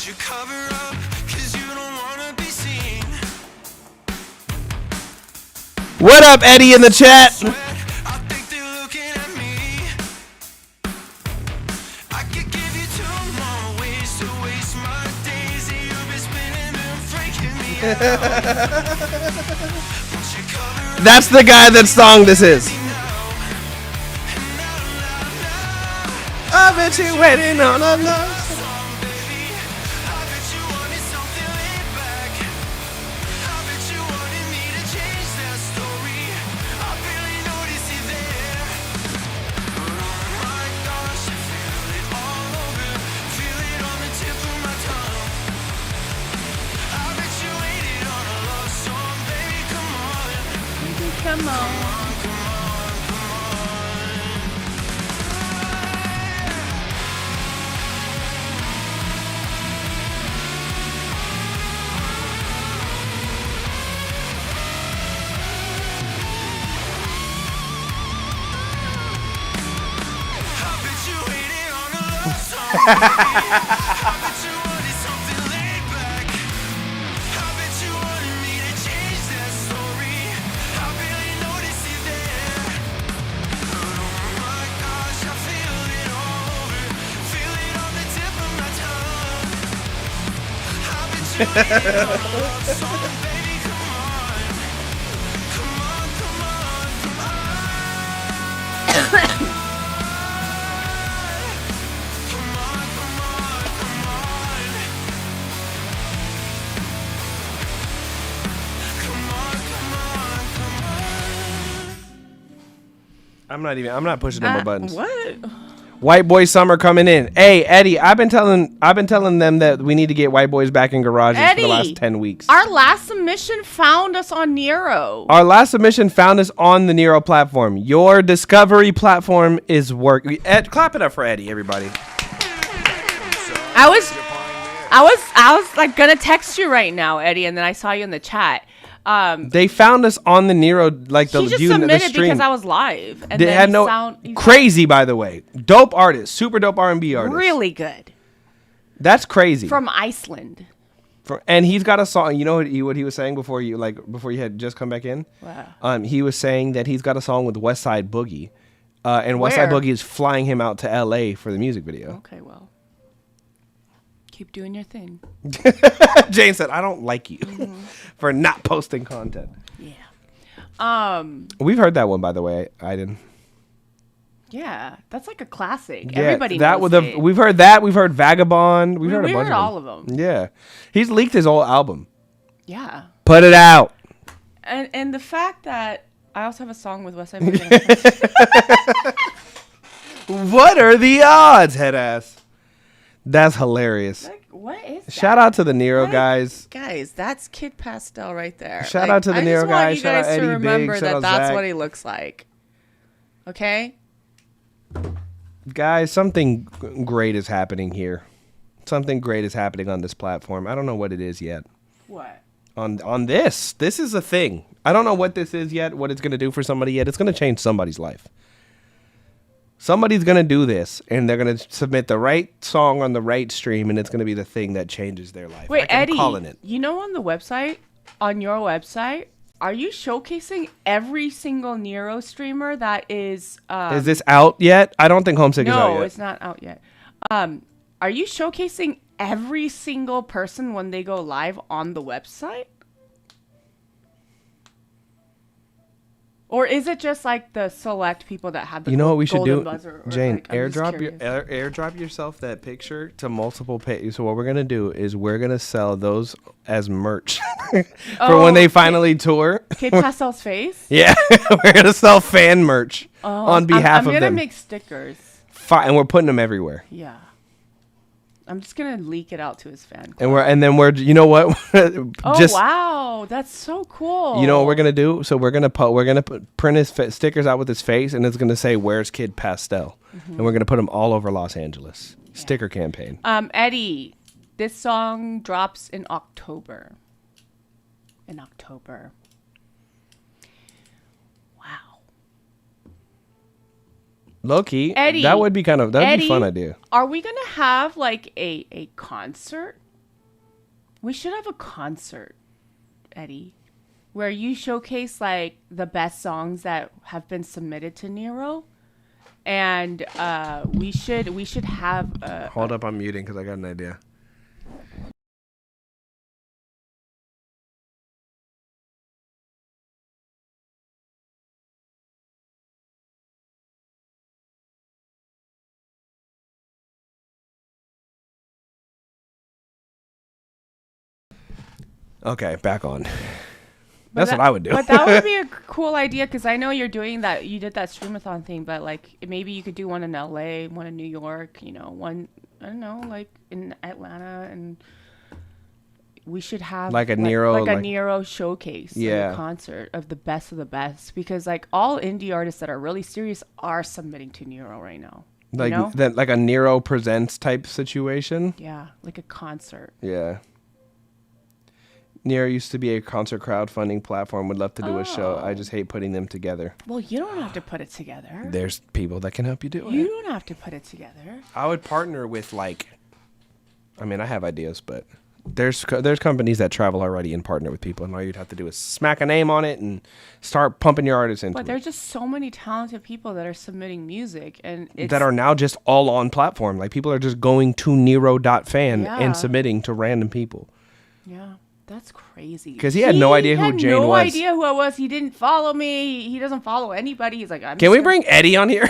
S11: You cover up 'cause you don't wanna be seen.
S8: What up, Eddie, in the chat?
S11: I think they're looking at me. I could give you 2 more ways to waste my days, and you've been spinning them freaking me out. Won't you cover up?
S8: That's the guy that song this is. I bet you waiting on a love.
S1: Come on. I'm not pushing no more buttons. What?
S8: White Boy Summer coming in. Hey, Eddie, I've been telling them that we need to get White Boys back in garages for the last 10 weeks.
S1: Our last submission found us on Nero.
S8: Our last submission found us on the Nero platform. Your discovery platform is working. Clap it up for Eddie, everybody.
S1: I was like gonna text you right now, Eddie, and then I saw you in the chat.
S8: They found us on the Nero, like the
S1: He just
S8: you in the
S1: submitted
S8: stream.
S1: because I was live, and
S8: They
S1: then
S8: had
S1: he
S8: no
S1: sound
S8: crazy, by the way, dope artist, super dope R&B artist,
S1: really good
S8: That's crazy.
S1: from Iceland.
S8: And he's got a song. You know what he was saying before you had just come back in?
S1: Wow.
S8: He was saying that he's got a song with West Side Boogie, and West Side
S1: Where?
S8: Boogie is flying him out to L.A. for the music video.
S1: Okay, well, keep doing your thing.
S8: Jane said, "I don't like you for not posting content."
S1: Yeah.
S8: We've heard that one, by the way. I didn't.
S1: Yeah, that's like a classic.
S8: Yeah,
S1: Everybody
S8: that
S1: knows
S8: with
S1: it.
S8: We've heard that. We've heard Vagabond. We've heard a
S1: we
S8: bunch
S1: heard
S8: of
S1: all of them.
S8: Yeah, he's leaked his whole album.
S1: Yeah.
S8: Put it out.
S1: And the fact that I also have a song with West Side Boogie.
S8: What are the odds, head ass? That's hilarious.
S1: Like, what is that?
S8: Shout out to the Nero guys.
S1: Guys, that's Kid Pastel right there.
S8: Shout out to the Nero guys.
S1: I just want you guys
S8: Shout out
S1: to
S8: Eddie
S1: remember
S8: Biggs.
S1: that
S8: Shout out
S1: that's
S8: Zach.
S1: what he looks like. Okay?
S8: Guys, something great is happening here. Something great is happening on this platform. I don't know what it is yet.
S1: What?
S8: On this. This is a thing. I don't know what this is yet, what it's going to do for somebody yet. It's going to change somebody's life. Somebody's going to do this, and they're going to submit the right song on the right stream, and it's going to be the thing that changes their life.
S1: Wait,
S8: I'm
S1: Eddie,
S8: calling it.
S1: you know on your website, are you showcasing every single Nero streamer that is...
S8: Is this out yet? I don't think Homesick is out yet.
S1: No, it's not out yet. Are you showcasing every single person when they go live on the website? Or is it just like the select people that have the
S8: You know what we should
S1: golden
S8: do,
S1: buzzer? Or
S8: Jane?
S1: like, I'm just curious.
S8: Airdrop yourself that picture to multiple pages. So what we're gonna do is we're gonna sell those as merch for when they finally tour.
S1: Kid Pastel's face.
S8: Yeah, we're gonna sell fan merch on behalf
S1: I'm
S8: of
S1: gonna
S8: them.
S1: make stickers.
S8: And we're putting them everywhere.
S1: Yeah. I'm just gonna leak it out to his fan club.
S8: And then we're you know what?
S1: Oh wow, that's so cool.
S8: You know what we're gonna do? So we're gonna print his stickers out with his face, and it's gonna say "Where's Kid Pastel," and we're gonna put them all over Los Angeles. Yeah. Sticker campaign.
S1: Eddie, this song drops in October. In October. Wow.
S8: Low-key,
S1: Eddie,
S8: that would be be a fun idea.
S1: Are we gonna have like a concert? We should have a concert, Eddie, where you showcase like the best songs that have been submitted to Nero, and we should have.
S8: Hold up, I'm muting because I got an idea. Okay, back on. That's what I would do.
S1: But that would be a cool idea because I know you're doing that. You did that streamathon thing, but like maybe you could do one in LA, one in New York. You know, one I don't know, like in Atlanta, and we should have
S8: like a Nero,
S1: like a Nero showcase,
S8: yeah,
S1: like a concert of the best because like all indie artists that are really serious are submitting to Nero right now.
S8: Like
S1: you know?
S8: that, like a Nero Presents type situation.
S1: Yeah, like a concert.
S8: Yeah. Nero used to be a concert crowdfunding platform. Would love to do a show. I just hate putting them together.
S1: Well, you don't have to put it together.
S8: There's people that can help you do it.
S1: You don't have to put it together.
S8: I would partner with I have ideas, but there's companies that travel already and partner with people, and all you'd have to do is smack a name on it and start pumping your artists into it.
S1: But there's just so many talented people that are submitting music, and
S8: that are now just all on platform. Like people are just going to Nero.fan
S1: Yeah.
S8: and submitting to random people.
S1: Yeah. That's crazy.
S8: Because he had no idea who Jane was.
S1: No idea who I was. He didn't follow me. He doesn't follow anybody. He's like,
S8: Can we bring Eddie on here?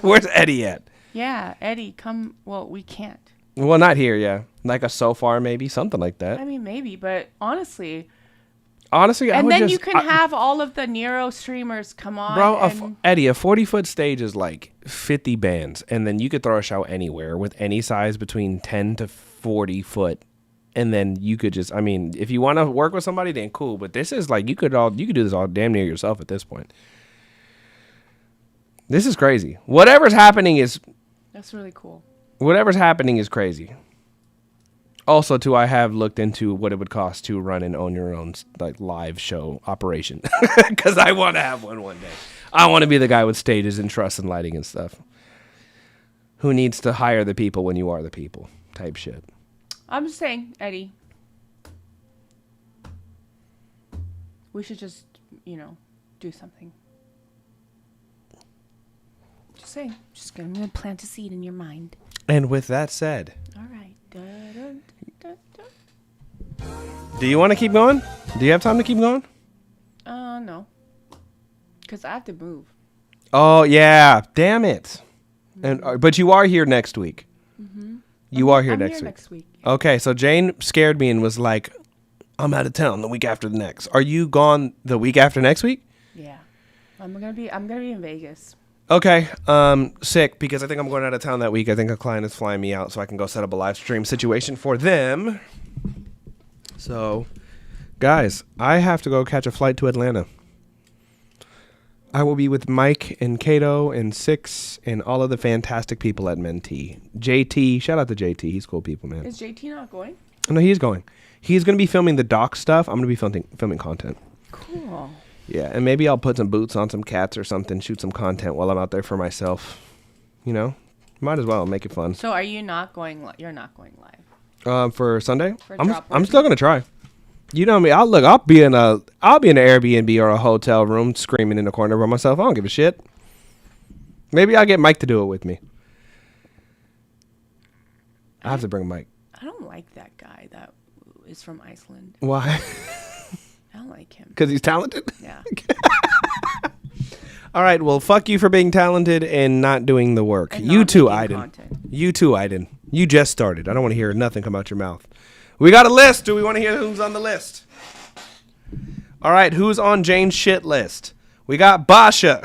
S8: Where's Eddie at?
S1: Yeah, Eddie, come. Well, we can't.
S8: Well, not here, yeah. Like a so far, maybe something like that.
S1: I mean, maybe, but honestly,
S8: and
S1: then you can have all of the Nero streamers come on.
S8: Bro, Eddie, a 40-foot stage is like 50 bands, and then you could throw a show anywhere with any size between 10 to 40 foot. And then you could just, if you want to work with somebody, then cool. But this is like, you could do this all damn near yourself at this point. This is crazy. Whatever's happening is...
S1: That's really cool.
S8: Whatever's happening is crazy. Also, too, I have looked into what it would cost to run and own your own like live show operation because I want to have one day. I want to be the guy with stages and truss and lighting and stuff. Who needs to hire the people when you are the people? Type shit.
S1: I'm just saying, Eddie. We should just, do something. Just saying. Just gonna plant a seed in your mind.
S8: And with that said.
S1: All right.
S8: Do you want to keep going? Do you have time to keep going?
S1: No. Because I have to move.
S8: Oh, yeah. Damn it. And but you are here next week.
S1: Mm-hmm.
S8: You are here next week.
S1: Yeah.
S8: Okay, so Jane scared me and was like, I'm out of town the week after the next. Are you gone the week after next week?
S1: Yeah. I'm gonna be in Vegas.
S8: Okay. Sick, because I think I'm going out of town that week. I think a client is flying me out so I can go set up a live stream situation for them. So, guys, I have to go catch a flight to Atlanta. I will be with Mike and Kato and Six and all of the fantastic people at Mentee. JT, shout out to JT. He's cool people, man.
S1: Is JT not going?
S8: No, he's going. He's going to be filming the doc stuff. I'm going to be filming content.
S1: Cool.
S8: Yeah, and maybe I'll put some boots on some cats or something, shoot some content while I'm out there for myself. Might as well make it fun.
S1: So are you not going? You're not going live
S8: for Sunday?
S1: For
S8: I'm still gonna try. You know me. I'll be in an Airbnb or a hotel room screaming in the corner by myself. I don't give a shit. Maybe I'll get Mike to do it with me. I have to bring Mike.
S1: I don't like that guy that is from Iceland.
S8: Why?
S1: I don't like him.
S8: Because he's talented?
S1: Yeah.
S8: All right, well, fuck you for being talented and not doing the work.
S1: And
S8: You too,
S1: making
S8: Aiden.
S1: content.
S8: You too, Aiden. You just started. I don't want to hear nothing come out your mouth. We got a list. Do we want to hear who's on the list? All right, who's on Jane's shit list? We got Basha.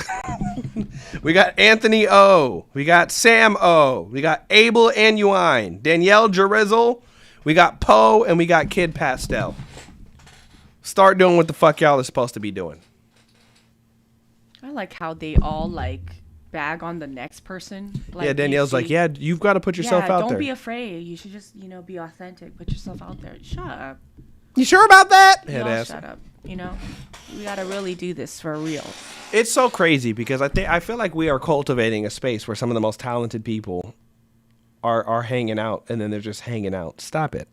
S8: We got Anthony O. We got Sam O. We got Abel Anuine. Danielle Jerizzle. We got Poe, and we got Kid Pastel. Start doing what the fuck y'all are supposed to be doing.
S1: I like how they all bag on the next person.
S8: Yeah, Danielle's like, yeah, you've got to put yourself out there.
S1: Don't be afraid. You should just, be authentic. Put yourself out there. Shut up.
S8: You sure about that?
S1: Y'all shut up. We gotta really do this for real.
S8: It's so crazy because I feel like we are cultivating a space where some of the most talented people are hanging out, and then they're just hanging out. Stop it.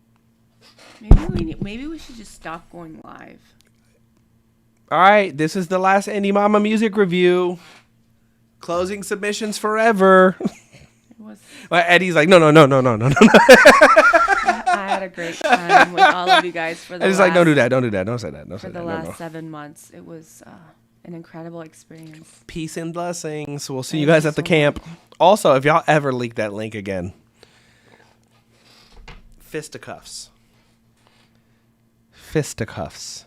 S1: Maybe we should just stop going live.
S8: All right, this is the last Indie Mama music review. Closing submissions forever. Well, Eddie's like, no.
S1: I had a great time with all of you guys for the
S8: Eddie's like, don't do that, don't say that.
S1: For the last 7 months, it was an incredible experience.
S8: Peace and blessings. We'll see you guys at the camp. Also, if y'all ever leak that link again, fisticuffs. Fisticuffs.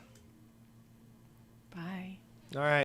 S1: Bye.
S8: All right.